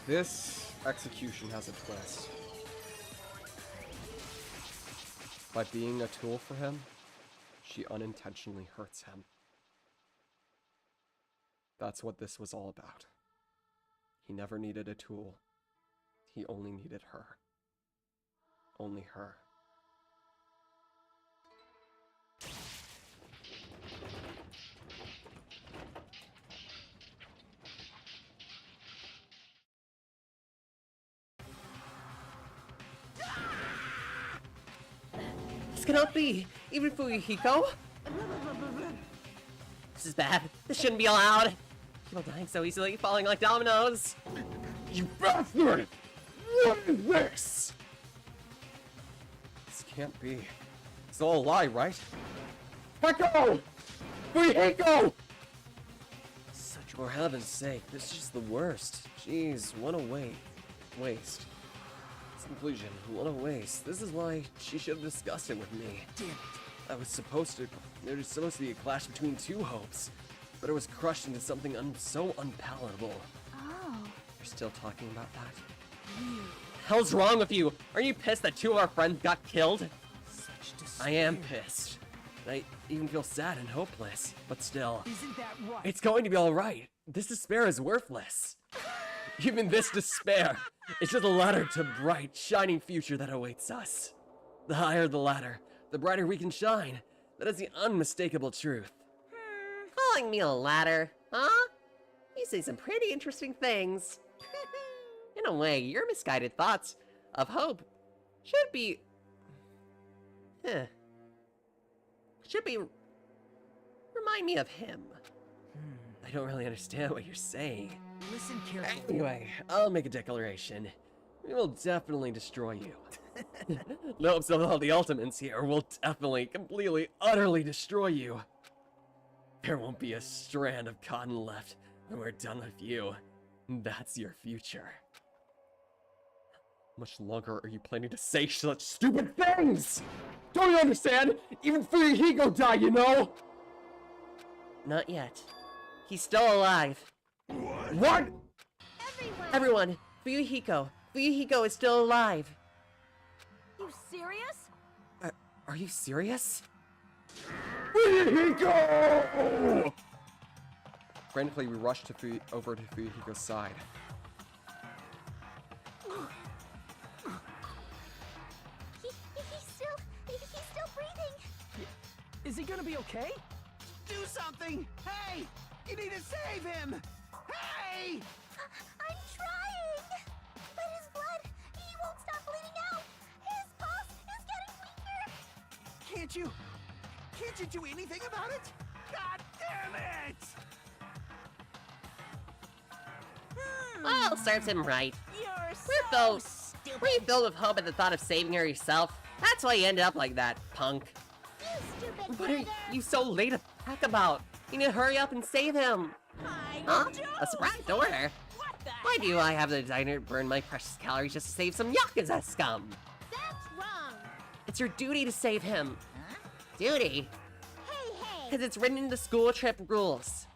This execution has a twist. By being a tool for him, she unintentionally hurts him. That's what this was all about. He never needed a tool. He only needed her. Only her. This cannot be, even Fuyuhiko. This is bad. This shouldn't be allowed. People dying so easily, falling like dominoes. You bastard! What is this? This can't be. It's all a lie, right? Peko! Fuyuhiko! For heaven's sake, this is just the worst. Jeez, what a waste. Conclusion, what a waste. This is why she should have discussed it with me. Damn it. There was supposed to be a clash between two hopes, but it was crushed into something so unpalatable. Oh. You're still talking about that? Hell's wrong with you? Are you pissed that two of our friends got killed? Such despair. I am pissed. I even feel sad and hopeless, but still. Isn't that right? It's going to be alright. This despair is worthless. Even this despair is just a ladder to bright, shining future that awaits us. The higher the ladder, the brighter we can shine. That is the unmistakable truth. Calling me a ladder, huh? You say some pretty interesting things. In a way, your misguided thoughts of hope should be... remind me of him. I don't really understand what you're saying. Listen carefully. Anyway, I'll make a declaration. We will definitely destroy you. Nope, some of all the ultimates here will definitely, completely, utterly destroy you. There won't be a strand of cotton left when we're done with you. That's your future. How much longer are you planning to say such stupid things? Don't you understand? Even Fuyuhiko died, you know? Not yet. He's still alive. What? Everyone, Fuyuhiko is still alive. You serious? Are you serious? Fuyuhiko! Frantically, we rush over to Fuyuhiko's side. He's still breathing. Is he gonna be okay? Do something! Hey! You need to save him! Hey! I'm trying! But his blood, he won't stop bleeding out! His pulse is getting weaker! Can't you do anything about it? God damn it! Oh, serves him right. You're Were you filled with hope at the thought of saving her yourself? That's why you ended up like that, punk. You stupid What are brother! you so late to talk about? You need to hurry up and save him. Huh? A surprise order? Why do I have the desire to burn my precious calories just to save some Yakuza scum? That's wrong! It's your duty to save him. Duty? Hey! Because it's written in the school trip rules.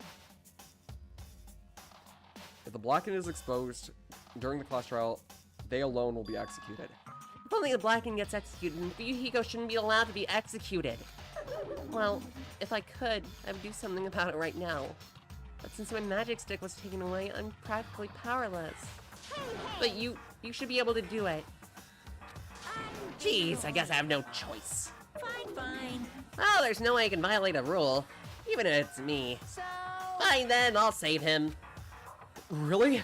If the Blacken is exposed during the class trial, they alone will be executed. If only the Blacken gets executed, then Fuyuhiko shouldn't be allowed to be executed. Well, if I could, I would do something about it right now. But since my magic stick was taken away, I'm practically powerless. But you should be able to do it. Jeez, I guess I have no choice. Fine. Well, there's no way I can violate a rule, even if it's me. So, Fine then, I'll save him. Really?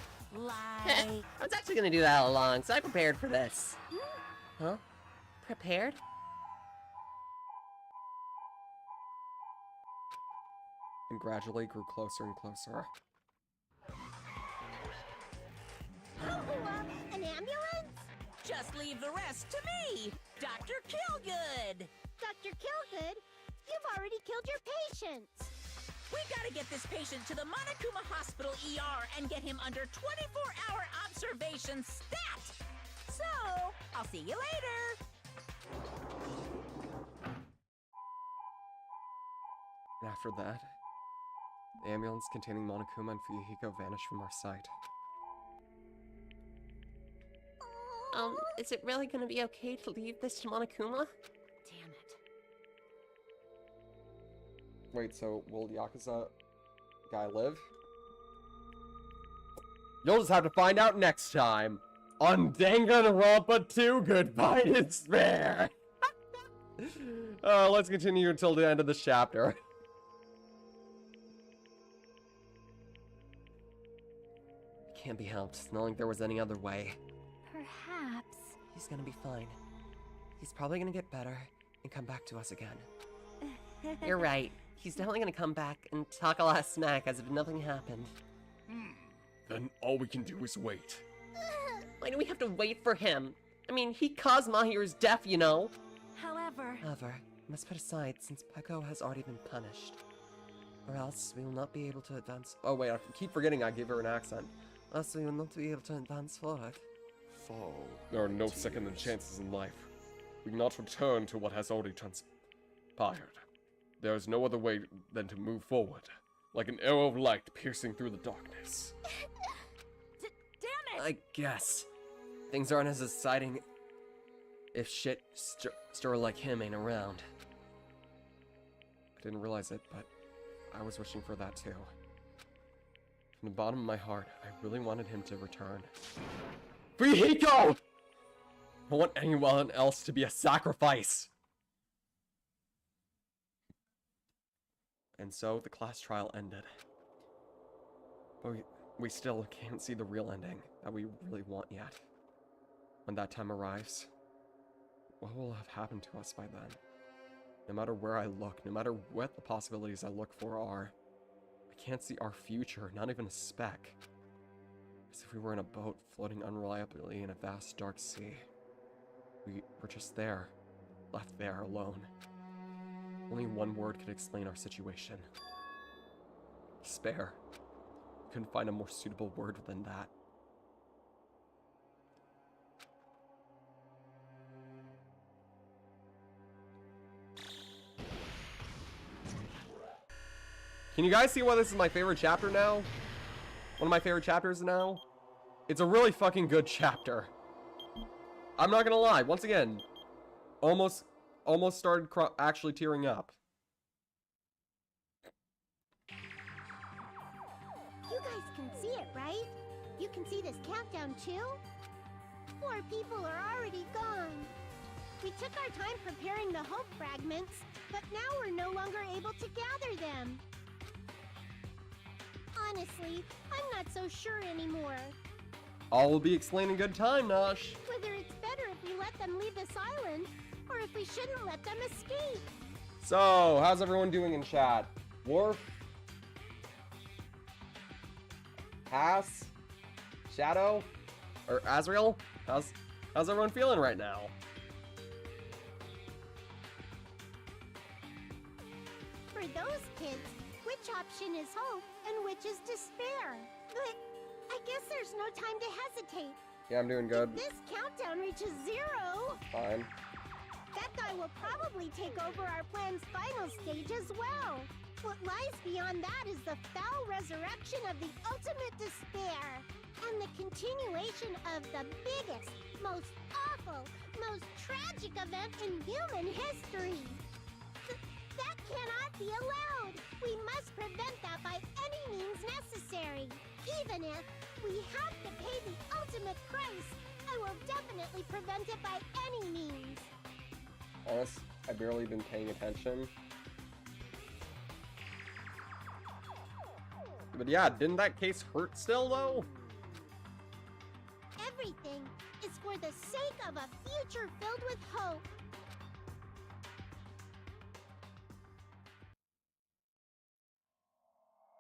I was actually gonna do that all along, so I prepared for this. Huh? Prepared? And gradually grew closer and closer. An ambulance? just leave the rest to me, Dr. Killgood. Dr. Killgood, you've already killed your patients. We gotta get this patient to the Monokuma Hospital ER and get him under 24-hour observation stat. So, I'll see you later. And after that, the ambulance containing Monokuma and Fuyuhiko vanished from our sight. Is it really gonna be okay to leave this to Monokuma? Damn it. Wait, so will Yakuza guy live? You'll just have to find out next time on Danganronpa 2 Goodbye Despair! Let's continue until the end of this chapter. It can't be helped, not like there was any other way. Perhaps. He's gonna be fine. He's probably gonna get better and come back to us again. You're right. He's definitely gonna come back and talk a lot of smack as if nothing happened. Then all we can do is wait. Why do we have to wait for him? I mean, he caused Mahiru's death, you know. However, However, we must put aside since Peko has already been punished. Or else we will not be able to advance. Oh wait, I keep forgetting I gave her an accent. Or else we will not be able to advance forward. Fall. There are no second chances in life. We cannot return to what has already transpired. There is no other way than to move forward, like an arrow of light piercing through the darkness. Damn it! I guess. Things aren't as exciting if shit stir like him ain't around. I didn't realize it, but I was wishing for that too. From the bottom of my heart, I really wanted him to return. Fuyuhiko! I want anyone else to be a sacrifice! And so the class trial ended. But we still can't see the real ending that we really want yet. When that time arrives, what will have happened to us by then? No matter where I look, no matter what the possibilities I look for are, I can't see our future, not even a speck. As if we were in a boat floating unreliably in a vast dark sea. We were just there, left there alone. Only one word could explain our situation. Despair. Couldn't find a more suitable word than that. Can you guys see why this is my favorite chapter now? One of my favorite chapters now? It's a really fucking good chapter. I'm not gonna lie, once again, almost started actually tearing up. You guys can see it, right? You can see this countdown too? 4 people are already gone. We took our time preparing the hope fragments, but now we're no longer able to gather them. Honestly, I'm not so sure anymore. All will be explained in good time, Nosh. Whether it's better if we let them leave this island, or if we shouldn't let them escape. So, how's everyone doing in chat? Worf? Haas? Shadow? Or Azrael? How's everyone feeling right now? For those kids, which option is hope and which is despair? But I guess there's no time to hesitate. Yeah, I'm doing good. If this countdown reaches 0, Fine. that guy will probably take over our plan's final stage as well. What lies beyond that is the foul resurrection of the ultimate despair, and the continuation of the biggest, most awful, most tragic event in human history. That cannot be allowed. We must prevent that by any means necessary. Even if we have to pay the ultimate price, I will definitely prevent it by any means. Honest, I've barely been paying attention. But yeah, didn't that case hurt still, though? Everything is for the sake of a future filled with hope.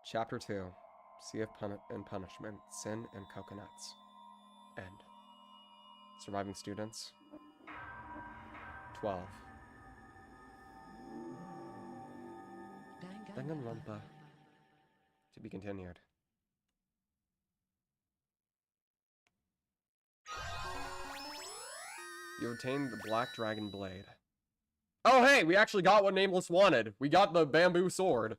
Chapter 2. Sea of and Punishment, Sin and Coconuts. End. Surviving students. 12. Danganronpa. To be continued. You obtained the Black Dragon Blade. Oh hey, we actually got what Nameless wanted. We got the bamboo sword.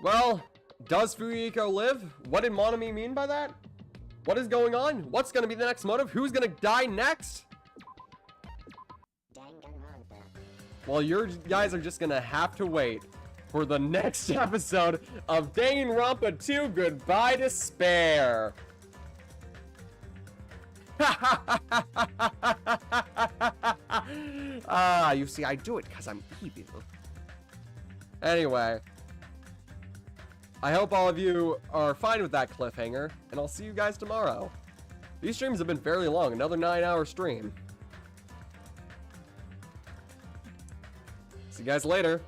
Well, does Fuyuhiko live? What did Monami mean by that? What is going on? What's gonna be the next motive? Who's gonna die next? Well, you guys are just gonna have to wait for the next episode of Danganronpa 2 Goodbye Despair. You see, I do it because I'm evil. Anyway. I hope all of you are fine with that cliffhanger, and I'll see you guys tomorrow. These streams have been fairly long, another 9-hour stream. See you guys later.